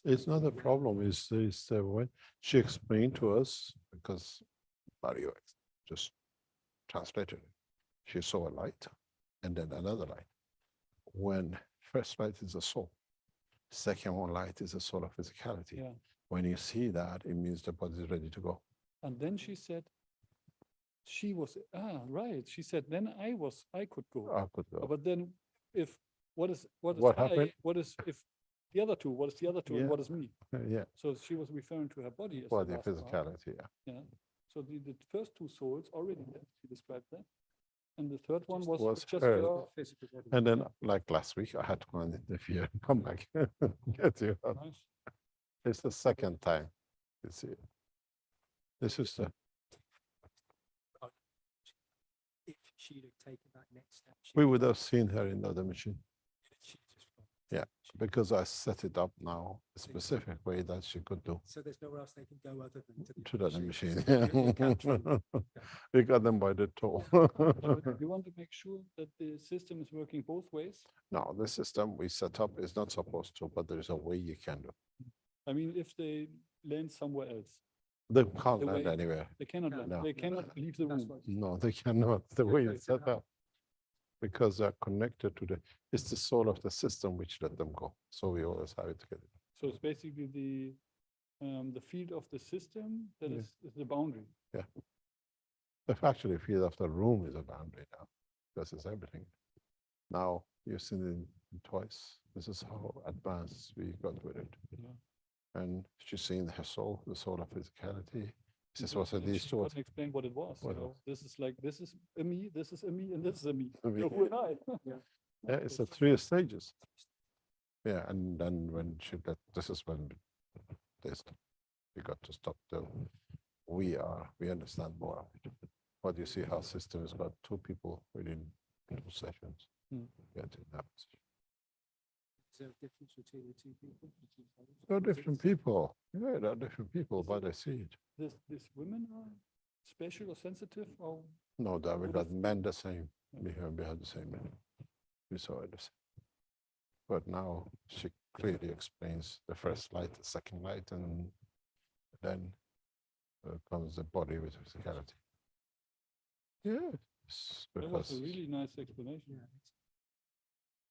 It's not a problem, it's when she explained to us, because Mario just translated it. She saw a light and then another light. When first light is a soul, second one light is a soul of physicality. Yeah. When you see that, it means the body is ready to go. And then she said, she was, right. She said, then I could go. I could go. But then if, what What if happened? what is if the other two, what is the other two, and Yeah. what is me? Yeah, So she was referring to her body as for the the last part. physicality, yeah. Yeah. So the first two souls already there, she described that. And the third one was just her. your physical body. And then, like last week, I had to go and interfere and come back. Get you. Nice. It's the second time. You see, this is the. If she'd have taken that next step. We would have seen her in the other machine. She just Yeah, because I set it up now a specific way that she could do So there's nowhere else they can go other than to the other machine. You're capturing. We got them by the toe. You want to make sure that the system is working both ways? No, the system we set up is not supposed to, but there is a way you can do. I mean, if they land somewhere else, They can't The land way- anywhere. they cannot land. No. They cannot leave the room. No, they cannot, the way it's set up. Because they're connected to it's the soul of the system which let them go. So we always have it together. So it's basically the field of the system that Yeah. is the boundary. Yeah. The actually field of the room is a boundary now, because it's everything. Now you've seen it twice. This is how advanced we got with it. Yeah. And she's seen her soul, the soul of physicality. This is But what these she two. couldn't explain what it was. What You know? else? This is like, this is a me, this is a me, and this is a me. A me. So who am I? Yeah, it's the 3 stages. Yeah, and then when she got, this is when this, we got to stop the, we understand more of it. But you see how system has got 2 people within 2 sessions. Hmm. Get in that position. Is there a difference between the two people? They're different people. Yeah, they're different people, but I see it. These women are special or sensitive or? No, that we Would got have- men the same. We had the same men. We saw it the same. But now she clearly explains the first light, the second light, and then comes the body with physicality. Yes, That was because a really nice explanation.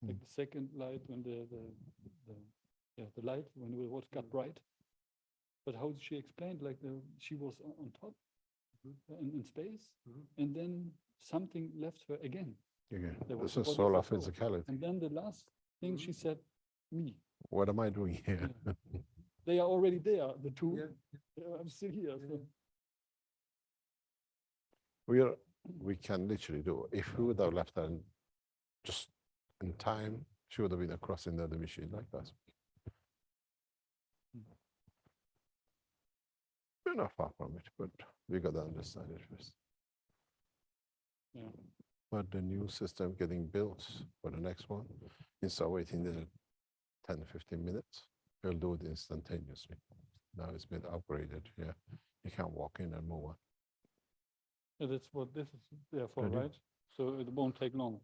Like the second light when the light when it was got bright. But how did she explain? Like she was on top in space, and then something left her again. again, There was this a is body soul of of soul. physicality. And then the last thing she said, me. What am I doing here? They are already there, the two. I'm still here. So. We can literally do, if we would have left her just in time, she would have been across in the other machine like that. We're not far from it, but we got to understand it first. Yeah. But the new system getting built for the next one, instead of waiting the 10, 15 minutes, we'll do it instantaneously. Now it's been upgraded, yeah. You can walk in and move on. Yeah, that's what this is there for, I do. right? So it won't take long.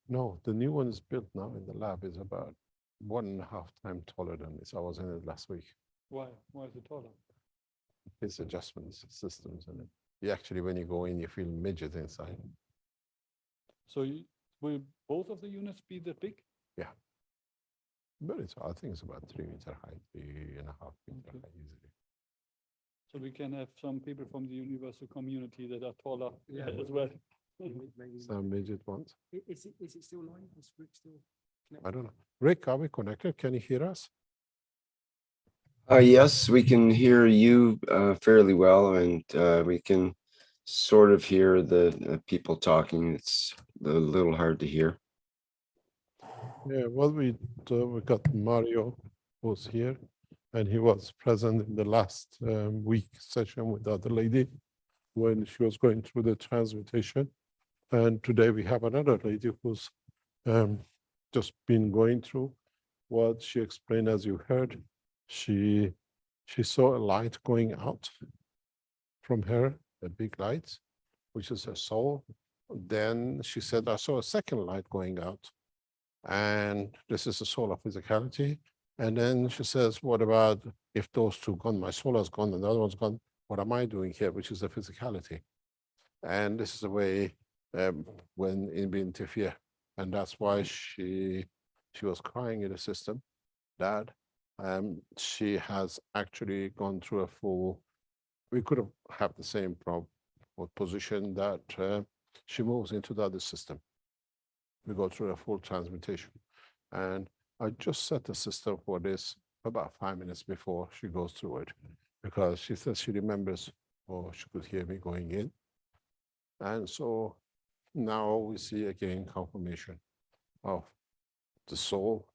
No, the new one is built now in the lab is about 1.5 times taller than this. I was in it last week. Why? Why is it taller? It's adjustments, systems in it. You actually, when you go in, you feel midget inside. So will both of the units be that big? Yeah. But I think it's about 3 meter high, 3.5 meter high easily. So we can have some people from the universal community that are taller Yeah. as well. Maybe. Some midget ones. Is it still live? Is Rick still connected? I don't know. Rick, are we connected? Can you hear us? Yes, we can hear you fairly well, and we can sort of hear the people talking. It's a little hard to hear. Yeah, well, we got Mario was here, and he was present in the last week session with the other lady when she was going through the transmutation. And today we have another lady who's just been going through what she explained. As you heard, she saw a light going out from her, a big light, which is her soul. Then she said, I saw a second light going out, and this is the soul of physicality. And then she says, what about if those two gone, my soul has gone and the other one's gone, what am I doing here, which is the physicality? And this is the way when it will interfere. And that's why she was crying in the system that she has actually gone through a full, we could have the same problem or position that she moves into the other system. We go through a full transmutation. And I just set the system for this about 5 minutes before she goes through it, because she says she remembers, or she could hear me going in. And so now we see again confirmation of the soul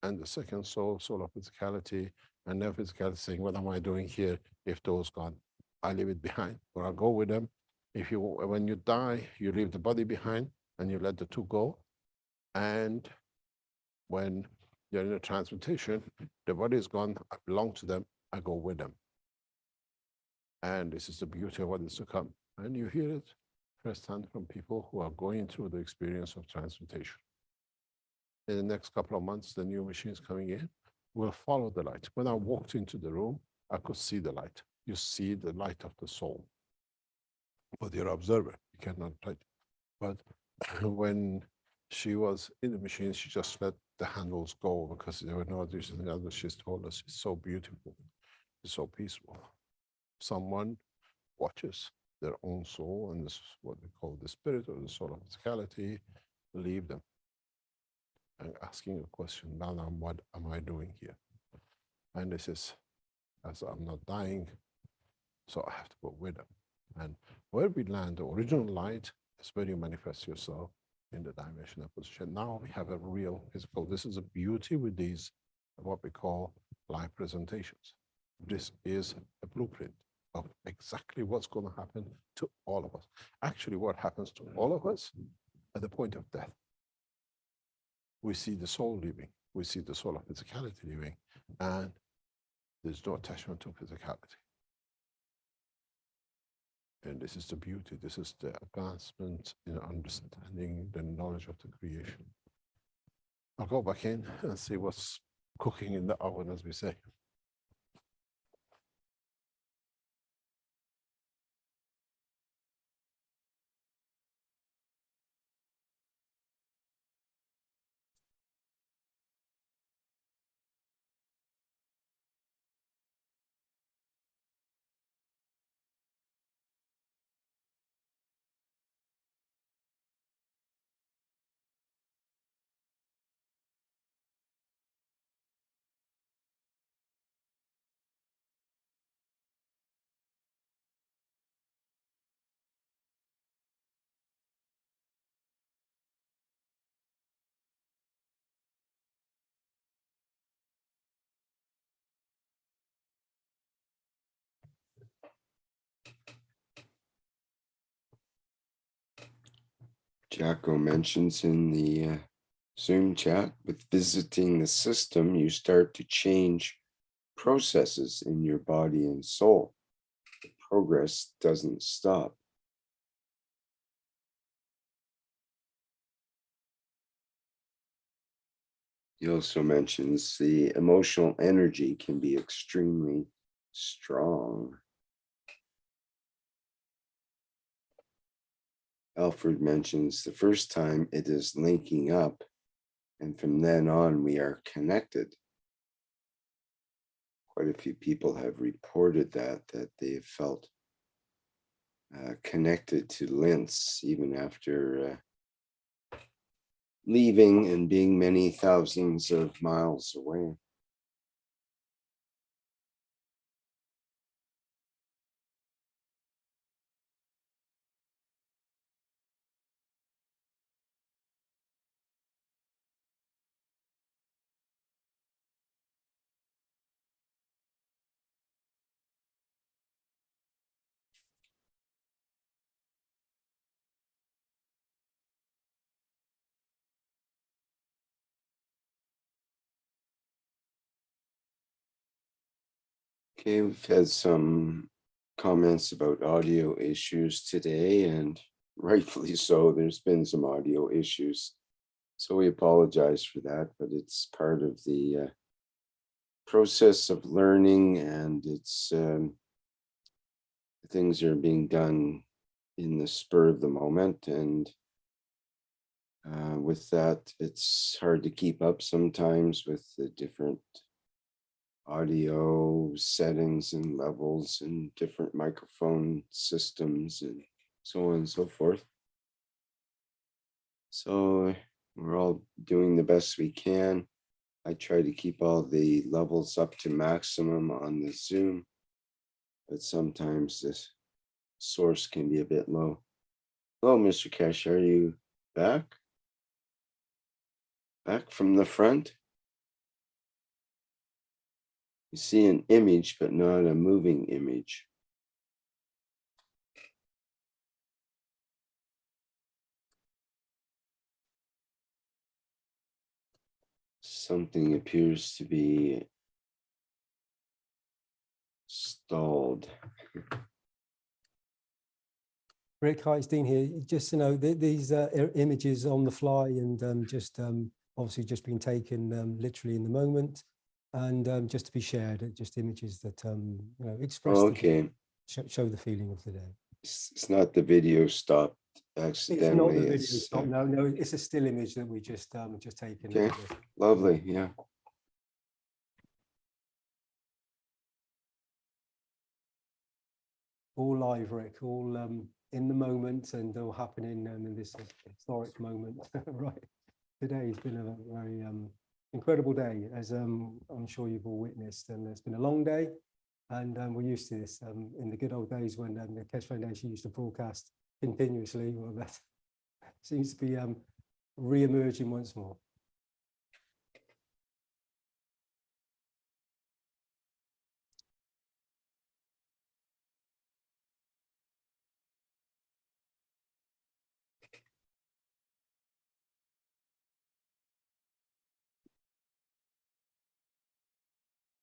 and the second soul, soul of physicality, and then physicality saying, what am I doing here if those gone? I leave it behind, or I'll go with them. If you, when you die, you leave the body behind and you let the two go. And when you're in a transmutation, the body is gone, I belong to them, I go with them. And this is the beauty of what is to come. And you hear it firsthand from people who are going through the experience of transmutation. In the next couple of months, the new machines coming in will follow the light. When I walked into the room, I could see the light. You see the light of the soul. But you're an observer, you cannot touch. But when she was in the machine, she just let the handles go because there were no additional others. She's told us it's so beautiful, it's so peaceful. Someone watches their own soul, and this is what we call the spirit or the soul of physicality, leave them and asking a question, now what am I doing here? And this is, as I'm not dying, so I have to go with them. And where we land, the original light is where you manifest yourself in the dimensional position. Now we have a real physical. This is a beauty with these, what we call live presentations. This is a blueprint of exactly what's going to happen to all of us. Actually, what happens to all of us at the point of death. We see the soul leaving. We see the soul of physicality leaving, and there's no attachment to physicality. And this is the beauty. This is the advancement in understanding the knowledge of the creation. I'll go back in and see what's cooking in the oven, as we say. Jacko mentions in the Zoom chat, with visiting the system, you start to change processes in your body and soul. The progress doesn't stop. He also mentions the emotional energy can be extremely strong. Alfred mentions the first time it is linking up, and from then on we are connected. Quite a few people have reported that they've felt connected to Linz even after leaving and being many thousands of miles away. Okay, we've had some comments about audio issues today, and rightfully so. There's been some audio issues, so we apologize for that, but it's part of the process of learning, and it's things are being done in the spur of the moment, and with that, it's hard to keep up sometimes with the different audio settings and levels and different microphone systems and so on and so forth. So we're all doing the best we can. I try to keep all the levels up to maximum on the Zoom, but sometimes this source can be a bit low. Hello, Mr. Keshe, are you back? Back from the front? You see an image, but not a moving image. Something appears to be stalled. Rick, hi, it's Dean here. Just, you know, these images on the fly and obviously just being taken literally in the moment, and just to be shared, just images that, you know, express, show the feeling of the day. It's not the video stopped accidentally. It's not the video stop. No, no, it's a still image that we just taken. Okay, lovely, yeah. All live, Rick, all in the moment and all happening in this historic moment. Right, today has been a very incredible day, as I'm sure you've all witnessed, and it's been a long day, and we're used to this. In the good old days when the Keshe Foundation used to broadcast continuously, well, that seems to be re-emerging once more.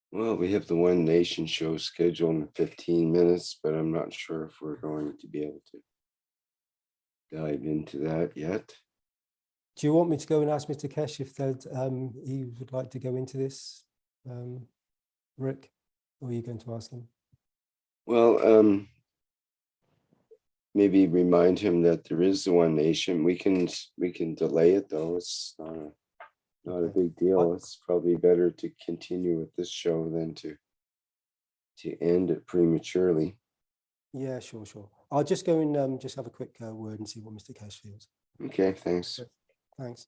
Well, we have the One Nation show scheduled in 15 minutes, but I'm not sure if we're going to be able to dive into that yet. Do you want me to go and ask Mr. Keshe if he would like to go into this, Rick, or are you going to ask him? Well, maybe remind him that there is the One Nation. We can delay it though. It's not a big deal. It's probably better to continue with this show than to end it prematurely. Yeah, sure. I'll just go and just have a quick word and see what Mr. Keshe feels. Okay, thanks. Thanks.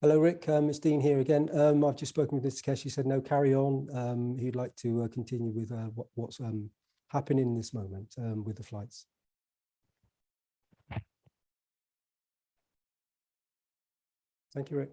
Hello, Rick. It's Dean here again. I've just spoken with Mr. Keshe. He said no, carry on. He'd like to continue with what's happening in this moment with the flights. Thank you, Rick.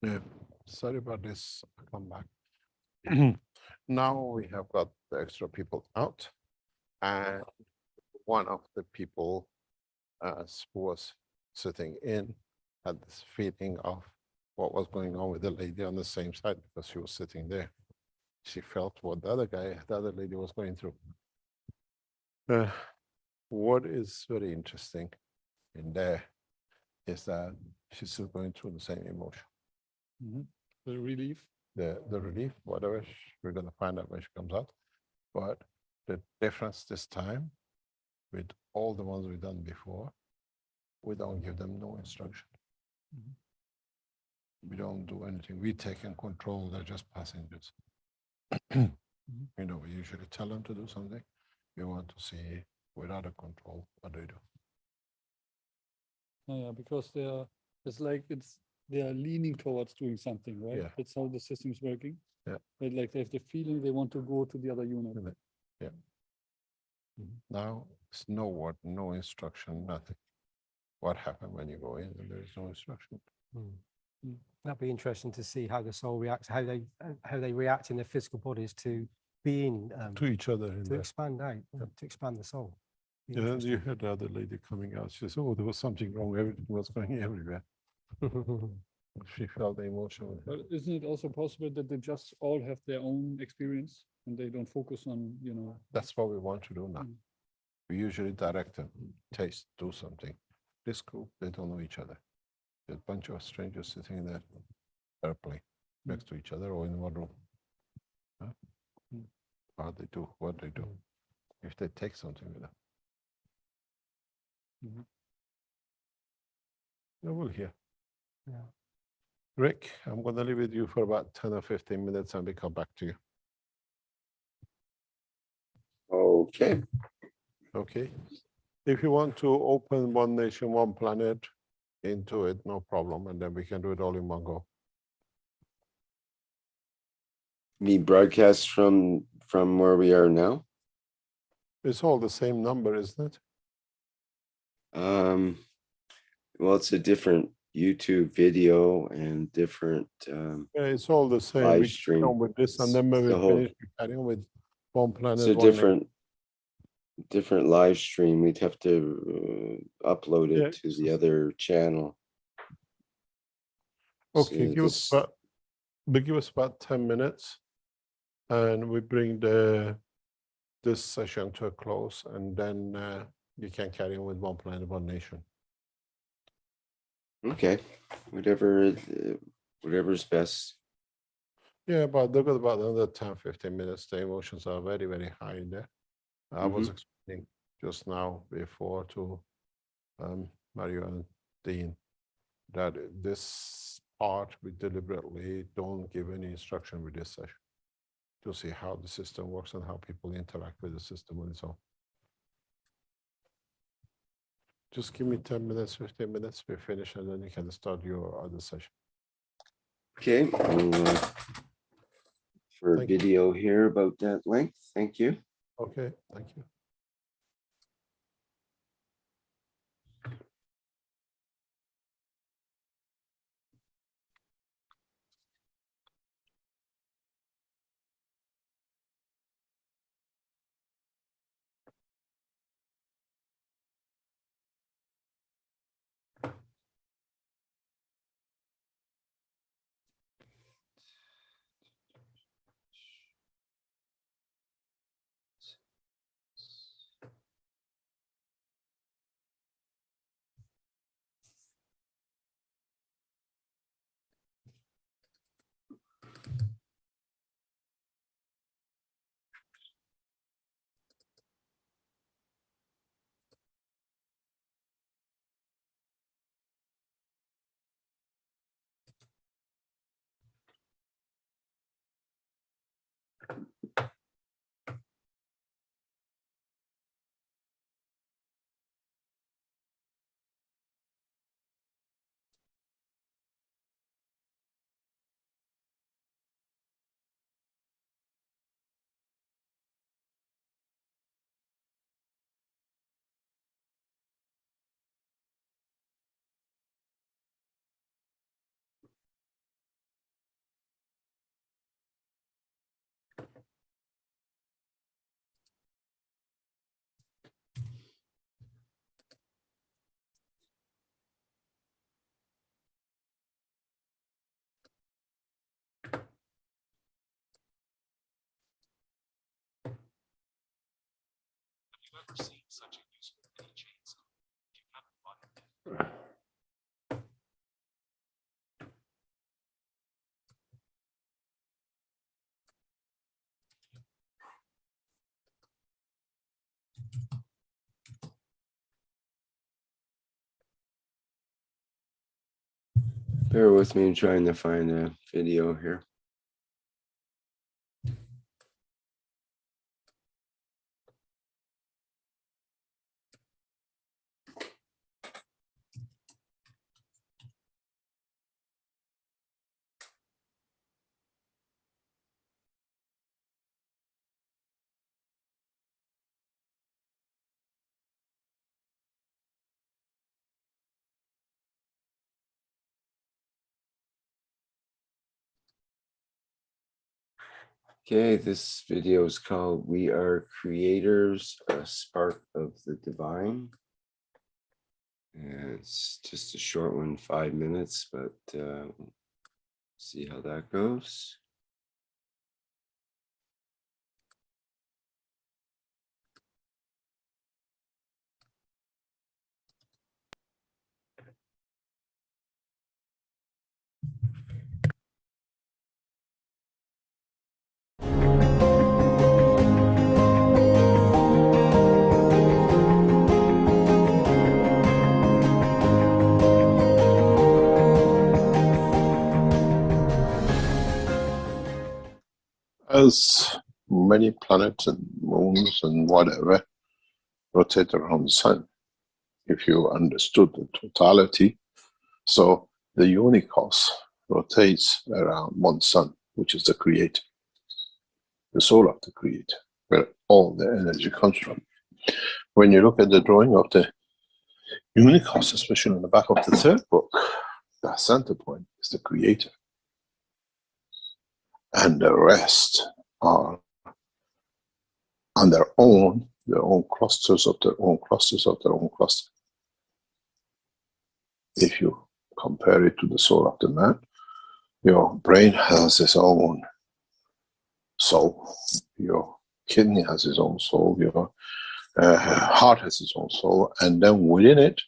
Yeah, sorry about this. I'll come back. Now we have got the extra people out, and one of the people who was sitting in had this feeling of what was going on with the lady on the same side because she was sitting there. She felt what the other lady was going through. What is very interesting in there is that she's still going through the same emotion. The relief. The relief, whatever, we're going to find out when she comes out. But the difference this time with all the ones we've done before, we don't give them no instruction. We don't do anything. We take in control. They're just passengers. You know, we usually tell them to do something. We want to see without a control what they do. Yeah, because they are leaning towards doing something, right? Yeah. That's how the system is working. Yeah. But like they have the feeling they want to go to the other unit. Yeah. Now it's no word, no instruction, nothing. What happened when you go in and there is no instruction? That'd be interesting to see how the soul reacts, how they react in their physical bodies to being To each other. to expand out, to expand the soul. Be Yeah, interesting. you heard the other lady coming out. She said, "Oh, there was something wrong. Everything was going everywhere." She felt the emotion. But isn't it also possible that they just all have their own experience and they don't focus on, you know? That's what we want to do now. We usually direct them, taste, do something. This group, they don't know each other. There's a bunch of strangers sitting in that airplane next to each other or in one room. Huh? How they do, what they do. If they take something with them. They will hear. Yeah. Rick, I'm going to leave with you for about 10 or 15 minutes and we come back to you. Okay. Okay. If you want to open One Nation, One Planet into it, no problem. And then we can do it all in one go. We broadcast from where we are now. It's all the same number, isn't it? Well, it's a different YouTube video and different Yeah, it's all the same. live We stream. carry on with this, and then when we The whole- finish, we carry on with One Planet. It's a One different live stream. We'd have to upload it to the other channel. Okay, So give us about 10 minutes, and we bring this session to a close, and then you can carry on with One Planet, One Nation. Okay, whatever's best. Yeah, but they've got about another 10, 15 minutes. The emotions are very, very high in there. I was explaining just now before to Mario and Dean that this part we deliberately don't give any instruction with this session to see how the system works and how people interact with the system on its own. Just give me 10 minutes, 15 minutes, we finish, and then you can start your other session. Okay, for a video here about that length. Thank you. Okay, thank you. Bear with me, I'm trying to find a video here. Okay, this video is called "We Are Creators, a Spark of the Divine." And it's just a short one, 5 minutes, but see how that goes. As many planets and moons and whatever rotate around the sun, if you understood the totality, so the unicos rotates around one sun, which is the creator, the soul of the creator, where all the energy comes from. When you look at the drawing of the unicos, especially in the back of the third book, the center point is the creator. And the rest are on their own clusters of their own clusters of their own cluster. If you compare it to the soul of the man, your brain has its own soul, your kidney has its own soul, your heart has its own soul, and then within it,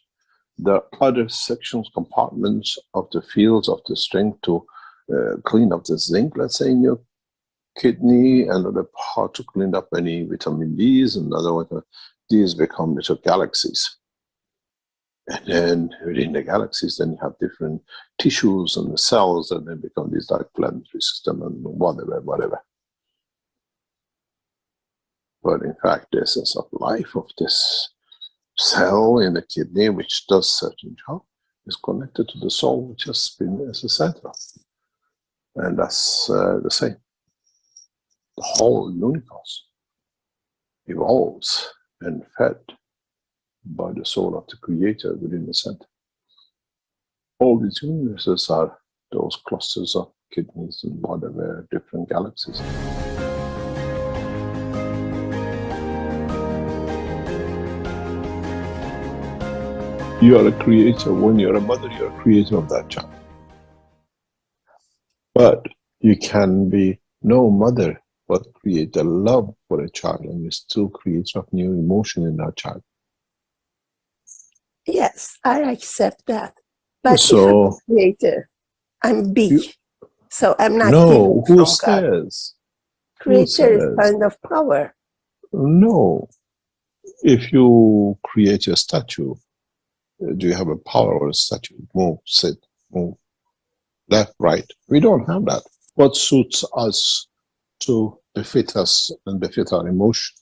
there are other sections, compartments of the fields of the strength to clean up the zinc, let's say, in your kidney, another part to clean up any vitamin D's, and another one. These become little galaxies. And then within the galaxies, then you have different tissues and the cells, and then become this like planetary system and whatever. But in fact, the essence of life of this cell in the kidney, which does certain job, is connected to the soul, which has been as a center. And that's the same. The whole universe evolves and fed by the soul of the creator within the center. All these universes are those clusters of kidneys and whatever different galaxies. You are a creator. When you're a mother, you're a creator of that child. But you can be no mother, but create a love for a child, and you still create a new emotion in that child. Yes, I accept that. But So, if I'm a creator, I'm big. So I'm not no, giving who from God. says? Creator is says? kind of power. No. If you create a statue, do you have a power over a statue? Move, sit, move, left, right. We don't have that. What suits us to befit us and befit our emotion?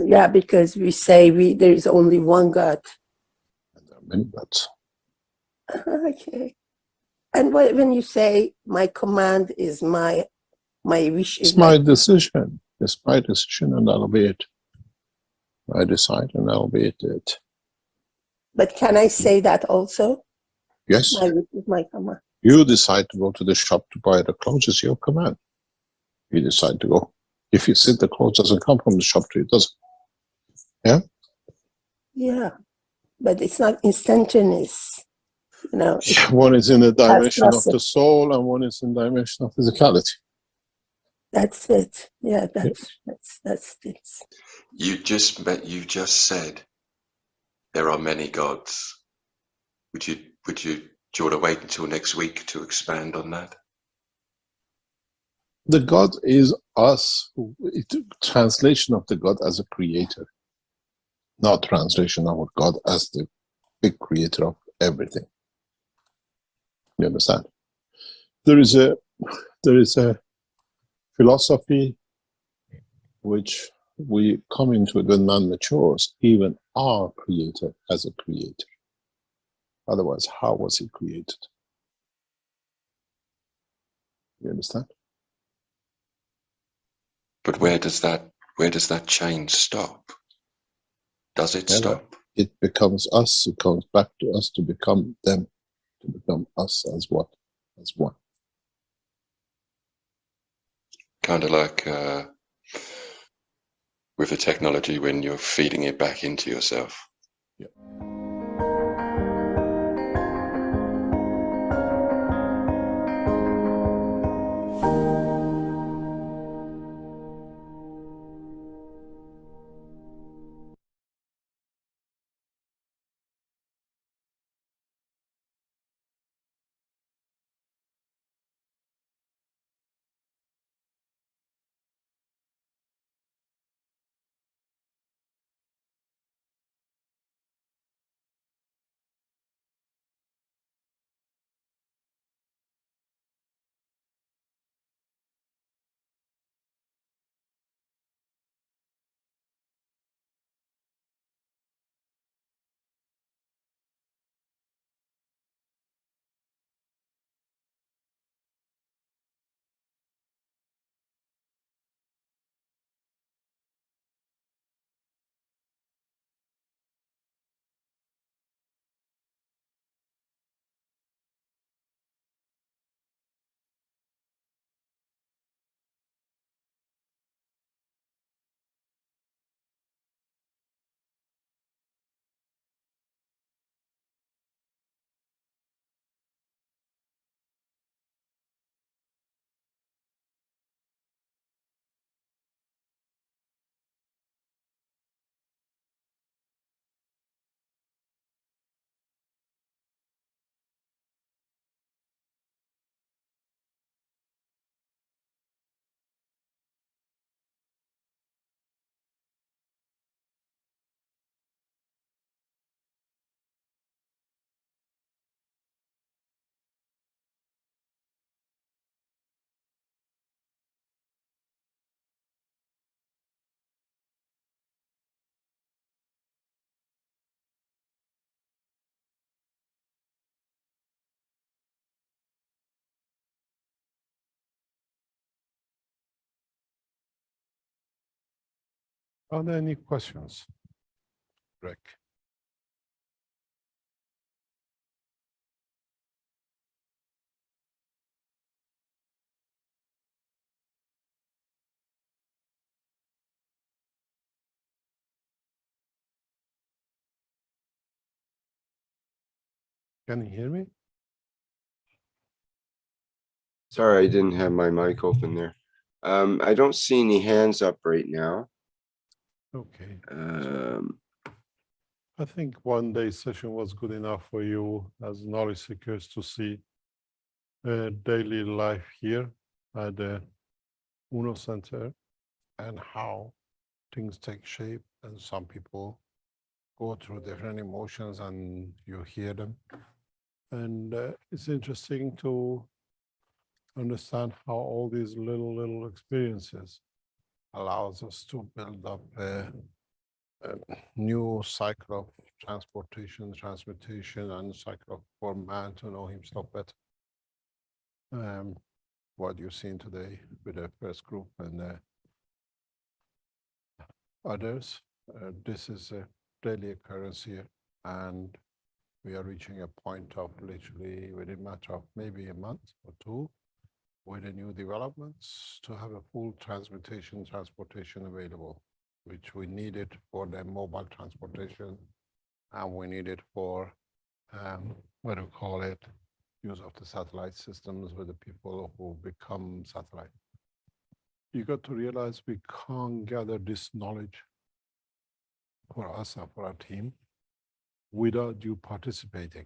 Yeah, because we say there is only one God. There are many gods. Okay. And when you say my command is my wish is It's my decision. It's my decision, and that'll be it. I decide, and that'll be it. But can I say that also? Yes. My wish is my command. You decide to go to the shop to buy the clothes, it's your command. You decide to go. If you sit, the clothes doesn't come from the shop to you, does it? Yeah? Yeah, but it's not instantaneous. You know, One is in the dimension of process. the soul, and one is in the dimension of physicality. That's it. Yeah, that's it. You just said there are many gods. Do you want to wait until next week to expand on that? The God is us. Translation of the God as a creator, not translation of God as the big creator of everything. You understand? There is a philosophy which we come into it when man matures, even our creator as a creator. Otherwise, how was he created? You understand? But where does that change stop? Does it stop? It becomes us. It comes back to us to become them, to become us as what? As one. Kind of like with the technology when you're feeding it back into yourself. Yeah. Are there any questions, Greg? Can you hear me? Sorry, I didn't have my mic open there. I don't see any hands up right now. Okay. I think one day session was good enough for you as knowledge seekers to see daily life here at the UNO Center and how things take shape, and some people go through different emotions and you hear them. And it's interesting to understand how all these little experiences allows us to build up a new cycle of transportation, transmutation, and cycle for man to know himself better. What you've seen today with the first group and others, this is a daily occurrence here, and we are reaching a point of literally within a matter of maybe a month or two with the new developments to have a full transportation available, which we needed for the mobile transportation, and we need it for what do you call it, use of the satellite systems with the people who become satellite you got to realize we can't gather this knowledge for us and for our team without you participating,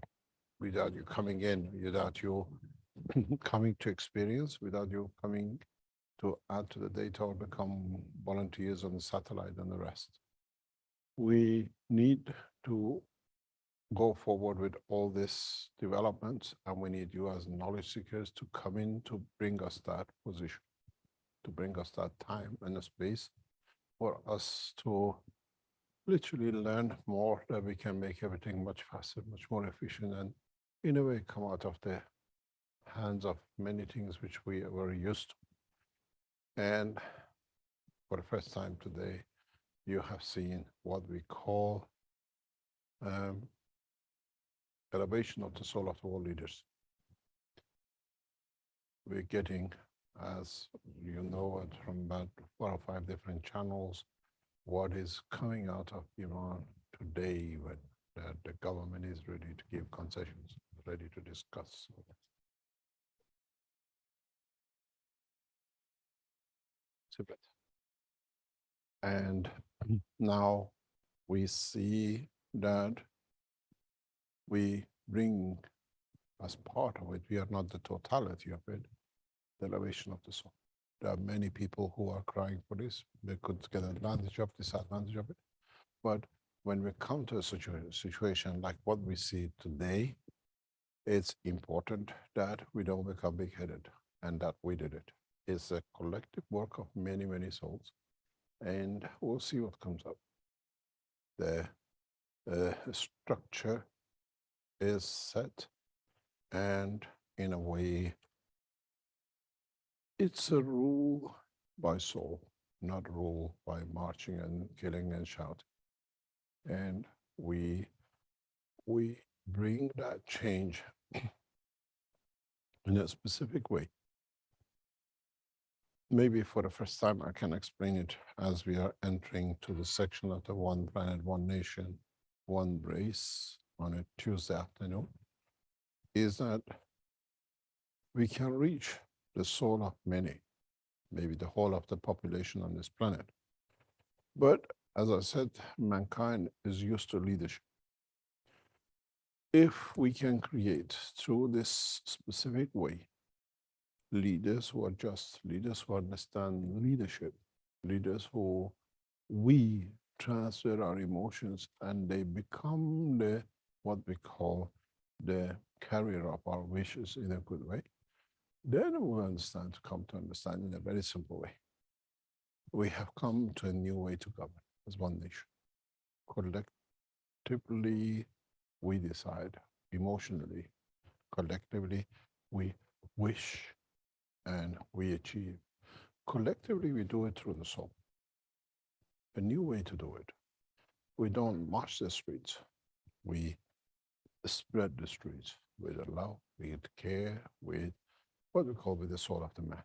without you coming in, without you coming to experience, without you coming to add to the data or become volunteers on the satellite and the rest. We need to go forward with all this development, and we need you as knowledge seekers to come in to bring us that position, to bring us that time and the space for us to literally learn more, that we can make everything much faster, much more efficient, and in a way come out of the hands of many things which we are very used to. And for the first time today, you have seen what we call elevation of the soul of the world leaders. We're getting, as you know, from about 4 or 5 different channels, what is coming out of Iran today when the government is ready to give concessions, ready to discuss. And now we see that we bring as part of it, we are not the totality of it, the elevation of the soul. There are many people who are crying for this. They could get advantage of, disadvantage of it. But when we come to a situation like what we see today, it's important that we don't become big-headed and that we did it. It's a collective work of many, many souls, and we'll see what comes up. The structure is set, and in a way, it's a rule by soul, not rule by marching and killing and shouting. And we bring that change in a specific way. Maybe for the first time, I can explain it as we are entering to the section of the One Planet, One Nation, One Race on a Tuesday afternoon, is that we can reach the soul of many, maybe the whole of the population on this planet. But as I said, mankind is used to leadership. If we can create through this specific way, leaders who are just, leaders who understand leadership, leaders who we transfer our emotions and they become the, what we call the carrier of our wishes in a good way, then we'll understand, come to understand in a very simple way. We have come to a new way to govern as one nation. Collectively, we decide. Emotionally, collectively, we wish and we achieve. Collectively, we do it through the soul. A new way to do it. We don't march the streets. We spread the streets with love, with care, with what we call with the soul of the man.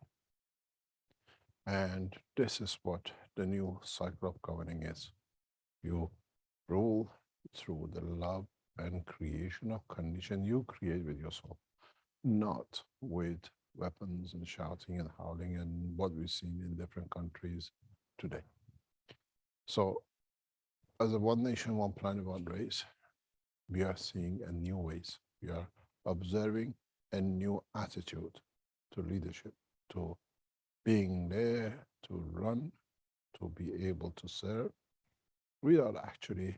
And this is what the new cycle of governing is. You rule through the love and creation of condition you create with your soul, not with weapons and shouting and howling and what we've seen in different countries today. So as a one nation, one planet, one race, we are seeing a new ways. We are observing a new attitude to leadership, to being there, to run, to be able to serve, without actually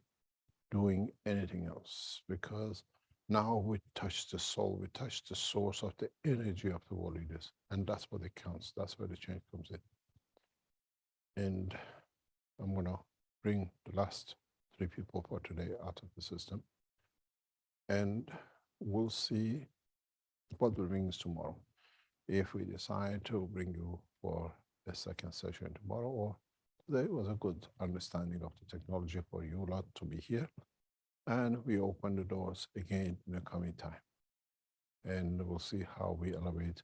doing anything else. Because now we touch the soul, we touch the source of the energy of the world leaders. And that's what it counts. That's where the change comes in. And I'm going to bring the last 3 people for today out of the system. And we'll see what will bring us tomorrow. If we decide to bring you for a second session tomorrow, or today was a good understanding of the technology for you lot to be here. And we open the doors again in the coming time. And we'll see how we elevate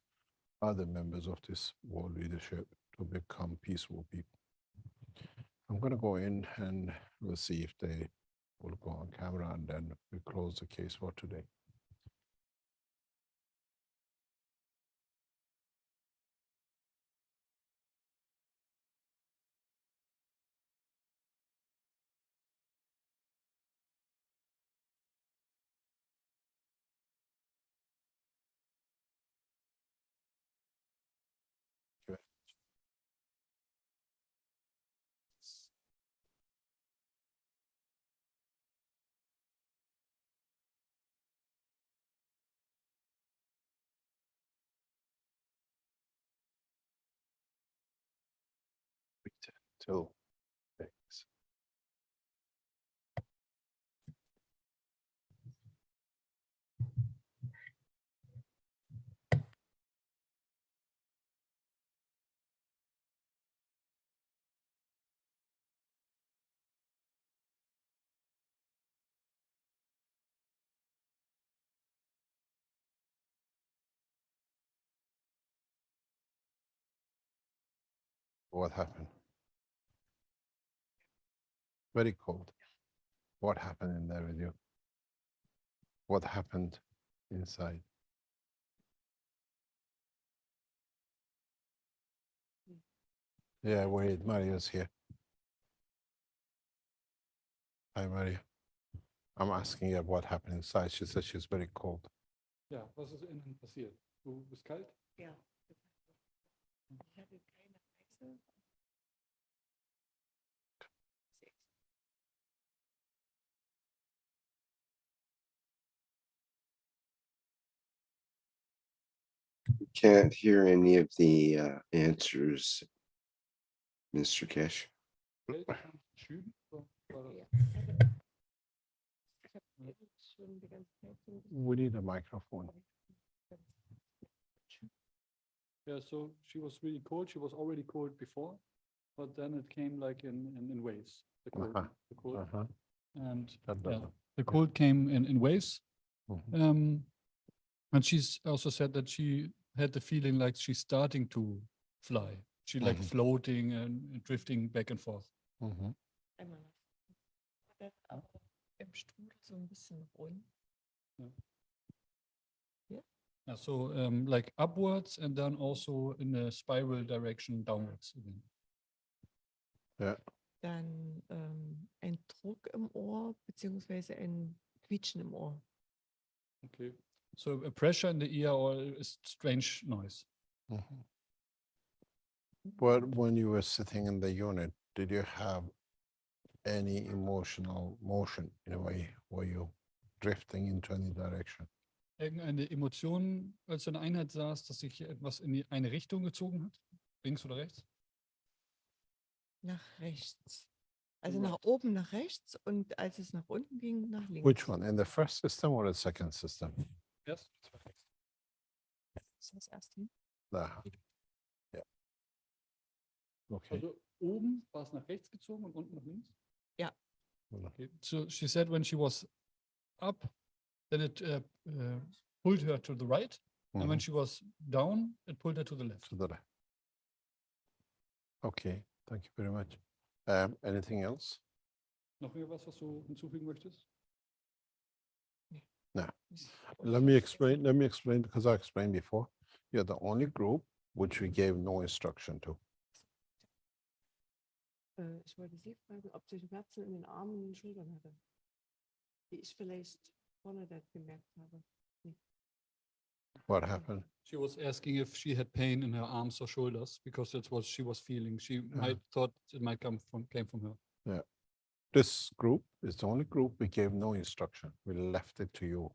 other members of this world leadership to become peaceful people. I'm going to go in and we'll see if they will go on camera, and then we close the case for today. two things. What happened? Very cold. What happened in there with you? What happened inside? Yeah, wait, Maria's here. Hi, Maria. I'm asking her what happened inside. She said she's very cold. Ja, was ist innen passiert? Du bist kalt? Ja. Ich hatte keine Wechsel. Can't hear any of the answers, Mr. Keshe. Schüben? We need a microphone. Yeah, so she was really cold. She was already cold before, but then it came like in waves. The cold, the cold. And yeah, the cold came in waves. And she's also said that she had the feeling like she's starting to fly. She like floating and drifting back and forth. Im Strudel so ein bisschen rund. Yeah, so like upwards and then also in a spiral direction downwards again. Yeah. Dann ein Druck im Ohr beziehungsweise ein Quietschen im Ohr. Okay. So a pressure in the ear or a strange noise. But when you were sitting in the unit, did you have any emotional motion in a way? Were you drifting into any direction? Irgendeine Emotion, als du in der Einheit saß, dass sich etwas in eine Richtung gezogen hat? Links oder rechts? Nach rechts. Also nach oben nach rechts und als es nach unten ging, nach links. Which one? In the first system or the second system? Yes. Das ist das erste. Da. Ja. Okay. Also oben war es nach rechts gezogen und unten nach links? Ja. Okay. So she said when she was up, then it pulled her to the right. And when she was down, it pulled her to the left. To the left. Okay, thank you very much. Anything else? Noch irgendwas, was du hinzufügen möchtest? No. Let me explain, because I explained before. You're the only group which we gave no instruction to. Ich wollte Sie fragen, ob sie Schmerzen in den Armen und den Schultern hatte. Die ich vielleicht vorne da gemerkt habe. What happened? She was asking if she had pain in her arms or shoulders because that's what she was feeling. She might thought it might came from her. Yeah. This group is the only group we gave no instruction. We left it to you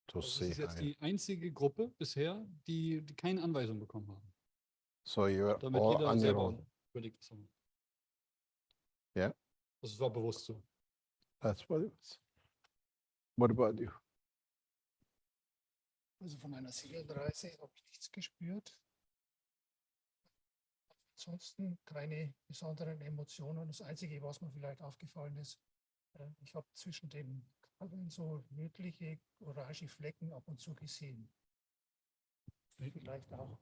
to Das see. ist jetzt die einzige Gruppe bisher, die keine Anweisung bekommen haben. So you're Damit all jeder on your selber own. überlegt was er macht. Yeah. Das war bewusst so. That's what it was. What about you? Also von einer Seelenreise habe ich nichts gespürt. Ansonsten keine besonderen Emotionen. Das Einzige, was mir vielleicht aufgefallen ist, ich habe zwischen den Kabeln so rötliche, orange Flecken ab und zu gesehen. Vielleicht auch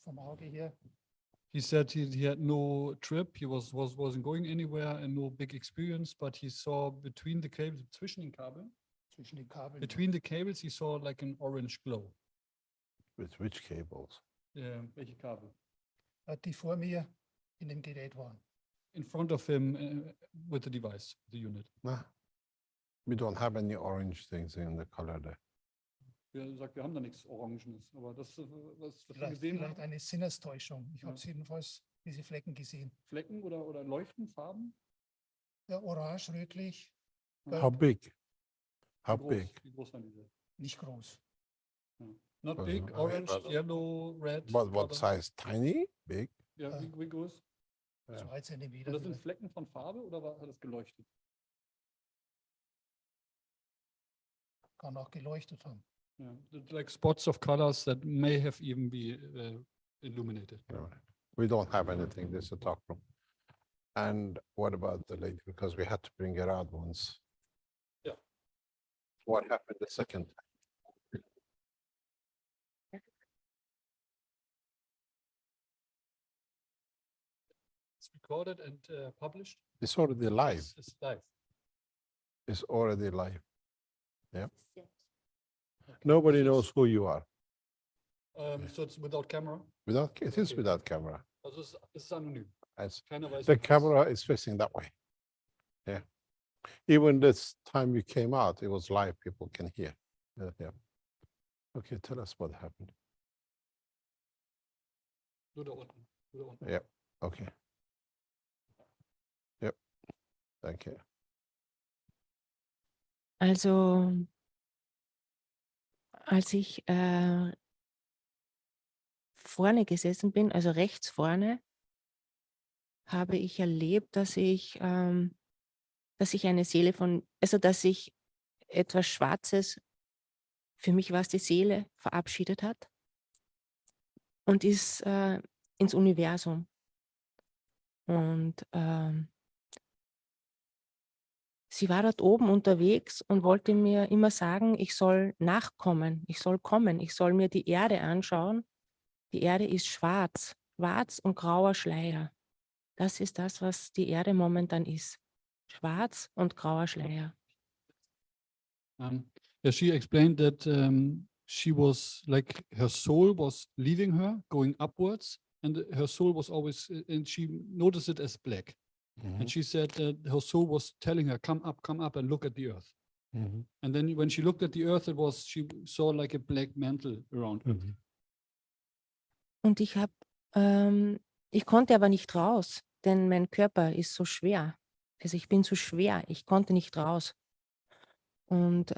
vom Auge her. He said he had no trip, he wasn't going anywhere and no big experience, but he saw between the cables, zwischen den Kabeln, between the cables, he saw like an orange glow. With which cables? Welche Kabel? Die vor mir in dem Gerät waren. In front of him with the device, the unit. Nah. We don't have any orange things in the color there. Er sagt, wir haben da nichts Orangenes, aber das, was wir Vielleicht gesehen haben. eine Sinnestäuschung. Ich habe jedenfalls diese Flecken gesehen. Flecken oder leuchten, Farben? Ja, orange, rötlich. How big? How Wie groß, big? Wie groß waren diese? Nicht groß. Not big, orange, yellow, red. What size? Tiny? Big? Ja, wie groß? 2 Zentimeter. Und das sind vielleicht. Flecken von Farbe oder hat das geleuchtet? Kann auch geleuchtet haben. Yeah, like spots of colors that may have even be illuminated. No, we don't have anything. This is a talk room. And what about the lady? Because we had to bring her out once. Yeah. What happened the second time? It's recorded and published. It's already live. It's live. It's already live. Yeah. Nobody knows who you are. So it's without camera. It is without camera. Also es ist anonym. Keiner weiß, The wer es ist. camera is facing that way. Yeah. Even this time you came out, it was live. People can hear. Yeah. Okay, tell us what happened. Nur da unten. Nur da unten. Yep. Okay. Yep. Thank you. Also, als ich vorne gesessen bin, also rechts vorne, habe ich erlebt, dass ich eine Seele dass sich etwas Schwarzes, für mich war es die Seele, verabschiedet hat und ist ins Universum. Und sie war dort oben unterwegs und wollte mir immer sagen, ich soll nachkommen, ich soll kommen, ich soll mir die Erde anschauen. Die Erde ist schwarz, schwarz und grauer Schleier. Das ist das, was die Erde momentan ist. Schwarz und grauer Schleier. Yeah, she explained that she was like her soul was leaving her, going upwards, and her soul was always, and she noticed it as black. And she said that her soul was telling her, come up and look at the earth. And then when she looked at the earth, she saw like a black mantle around her. Und ich konnte aber nicht raus, denn mein Körper ist so schwer. Also ich bin so schwer, ich konnte nicht raus. Und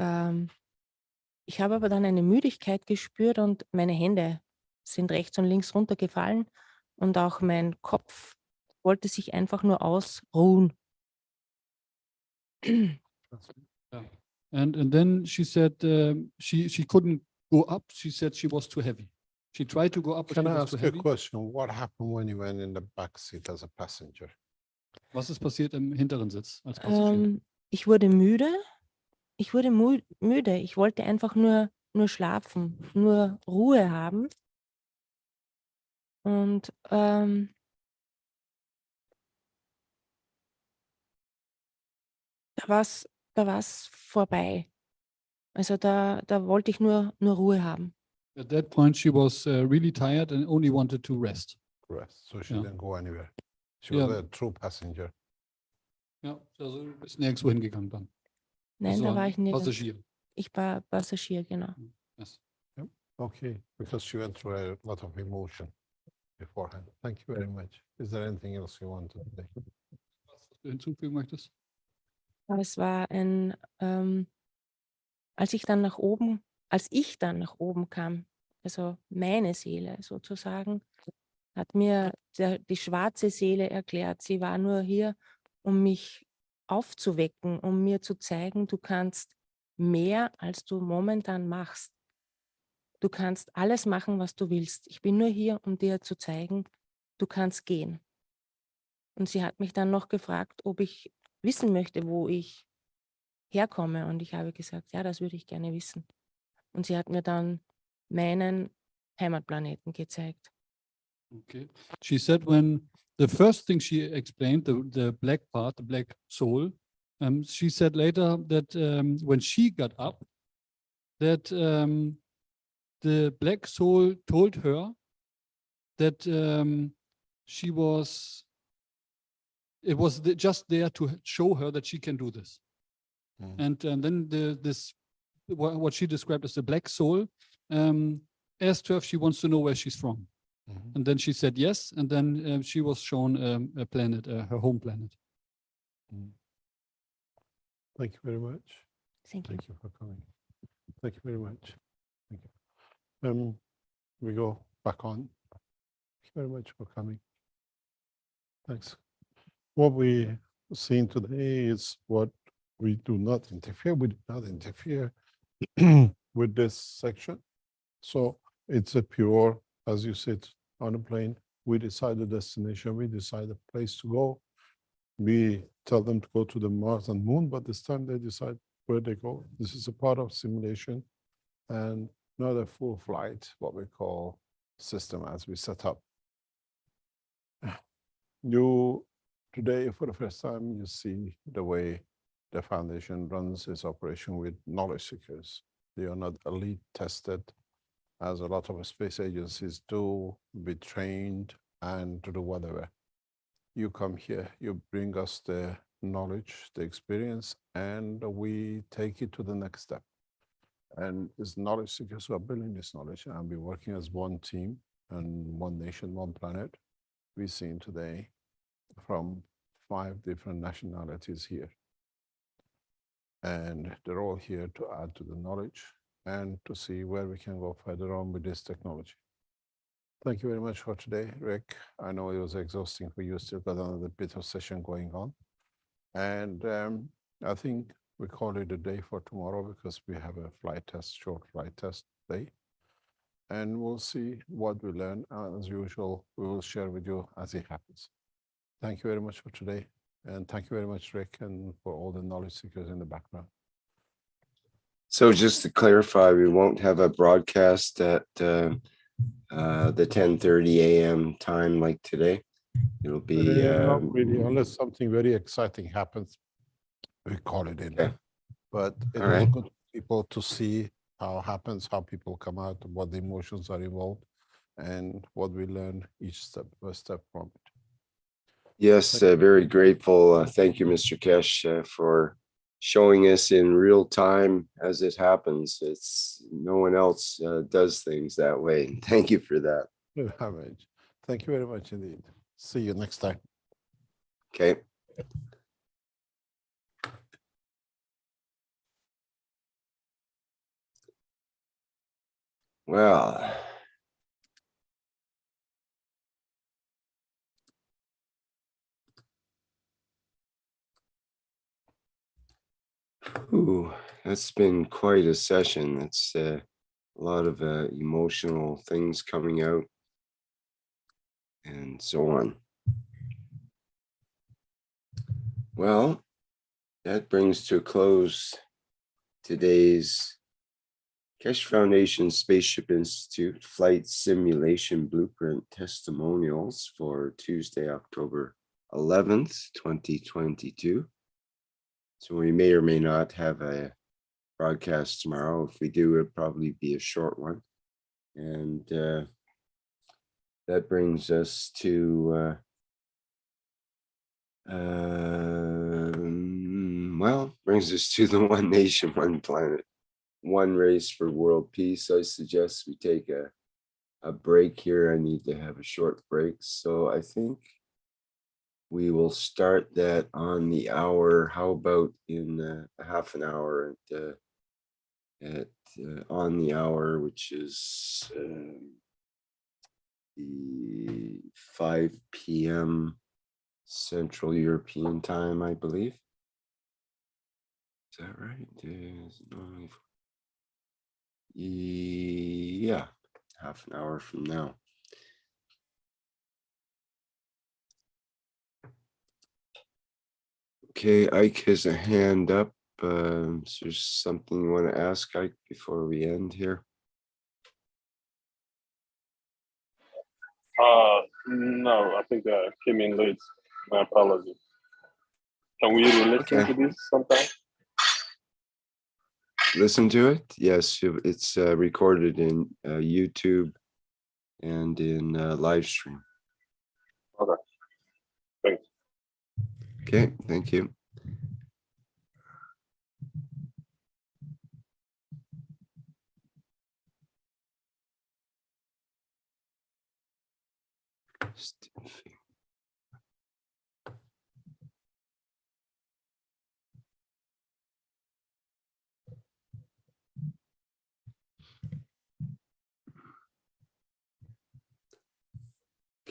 ich habe aber dann eine Müdigkeit gespürt und meine Hände sind rechts und links runtergefallen und auch mein Kopf wollte sich einfach nur ausruhen. Yeah. And then she said she couldn't go up. She said she was too heavy. She tried to go up, but Can she I was ask too you a heavy. question? What happened when you went in the back seat as a passenger? Was ist passiert im hinteren Sitz als Passagier? Ich wurde müde. Ich wurde müde. Ich wollte einfach nur schlafen, nur Ruhe haben. Und da war's vorbei. Also da wollte ich nur Ruhe haben. At that point, she was really tired and only wanted to rest. Rest. So she Yeah. didn't go anywhere. She Yeah. was a true passenger. Ja, also du bist nirgendwo hingegangen dann. Nein, Also da war ich nirgends. Passagier. Ich war Passagier, genau. Yes. Yep. Okay, because she went through a lot of emotion beforehand. Thank you very much. Is there anything else you want to say? Was du hinzufügen möchtest? Aber es war als ich dann nach oben kam, also meine Seele sozusagen, hat mir die schwarze Seele erklärt, sie war nur hier, um mich aufzuwecken, um mir zu zeigen, du kannst mehr, als du momentan machst. Du kannst alles machen, was du willst. Ich bin nur hier, um dir zu zeigen, du kannst gehen. Und sie hat mich dann noch gefragt, ob ich wissen möchte, wo ich herkomme. Und ich habe gesagt, ja, das würde ich gerne wissen. Und sie hat mir dann meinen Heimatplaneten gezeigt. Okay. She said when the first thing she explained, the black part, the black soul, she said later that when she got up, that the black soul told her that it was just there to show her that she can do this. And then what she described as the black soul asked her if she wants to know where she's from. And then she said yes, and then she was shown a planet, her home planet. Thank you very much. Thank you. Thank you for coming. Thank you very much. Thank you. We go back on. Thank you very much for coming. Thanks. What we seen today is what we do not interfere. We do not interfere with this section. So it's a pure, as you sit on a plane, we decide the destination, we decide the place to go. We tell them to go to the Mars and Moon, but this time they decide where they go. This is a part of simulation and not a full flight, what we call system as we set up. You, today, for the first time, you see the way the foundation runs its operation with knowledge seekers. They are not elite tested, as a lot of space agencies do, be trained and to do whatever. You come here, you bring us the knowledge, the experience, and we take it to the next step. And it's knowledge seekers who are building this knowledge, and we're working as one team and one nation, one planet. We've seen today from 5 different nationalities here. And they're all here to add to the knowledge and to see where we can go further on with this technology. Thank you very much for today, Rick. I know it was exhausting for you, still got another bit of session going on. And I think we call it a day for tomorrow because we have a flight test, short flight test day. And we'll see what we learn. As usual, we will share with you as it happens. Thank you very much for today. And thank you very much, Rick, and for all the knowledge seekers in the background. So just to clarify, we won't have a broadcast at the 10:30 a.m. time like today. It'll be not really, unless something very exciting happens, we call it in. Okay. But it All is right. good for people to see how it happens, how people come out, what the emotions are involved, and what we learn each step by step from it. Yes, very grateful. Thank you, Mr. Keshe, for showing us in real time as it happens. It's no one else does things that way. Thank you for that. Thank you very much indeed. See you next time. Okay. Well, ooh, that's been quite a session. It's a lot of emotional things coming out and so on. Well, that brings to a close today's Keshe Foundation Spaceship Institute Flight Simulation Blueprint Testimonials for Tuesday, October 11th, 2022. So we may or may not have a broadcast tomorrow. If we do, it'll probably be a short one. And that brings us to, brings us to the One Nation, One Planet, One Race for World Peace. I suggest we take a break here. I need to have a short break. So I think we will start that on the hour. How about in half an hour on the hour, which is the 5 p.m. Central European time, I believe. Is that right? Yeah, half an hour from now. Okay, Ike has a hand up. Is there something you want to ask, Ike, before we end here? No, I think I came in late. My apologies. Can we listen to this sometime? Listen to it? Yes, it's recorded in YouTube and in Livestream. Okay. Thanks. Okay, thank you.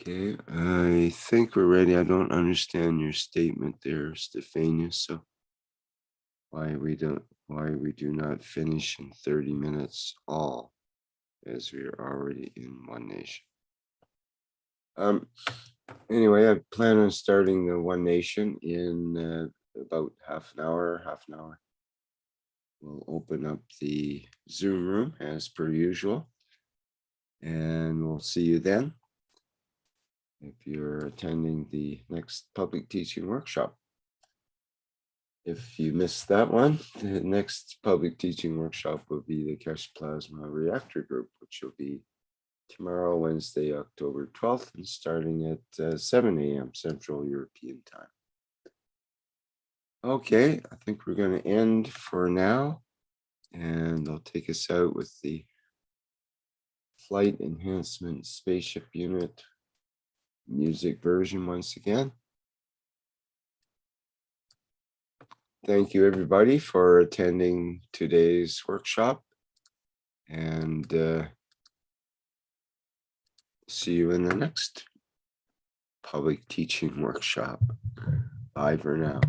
Okay, I think we're ready. I don't understand your statement there, Stephania. So why we do not finish in 30 minutes all, as we are already in One Nation. Anyway, I plan on starting the One Nation in about half an hour. We'll open up the Zoom room as per usual, and we'll see you then if you're attending the next public teaching workshop. If you missed that one, the next public teaching workshop will be the Keshe Plasma Reactor Group, which will be tomorrow, Wednesday, October 12th, and starting at 7 a.m. Central European Time. Okay, I think we're going to end for now, and I'll take us out with the Flight Enhancement Spaceship Unit music version once again. Thank you, everybody, for attending today's workshop, and see you in the next public teaching workshop. Bye for now.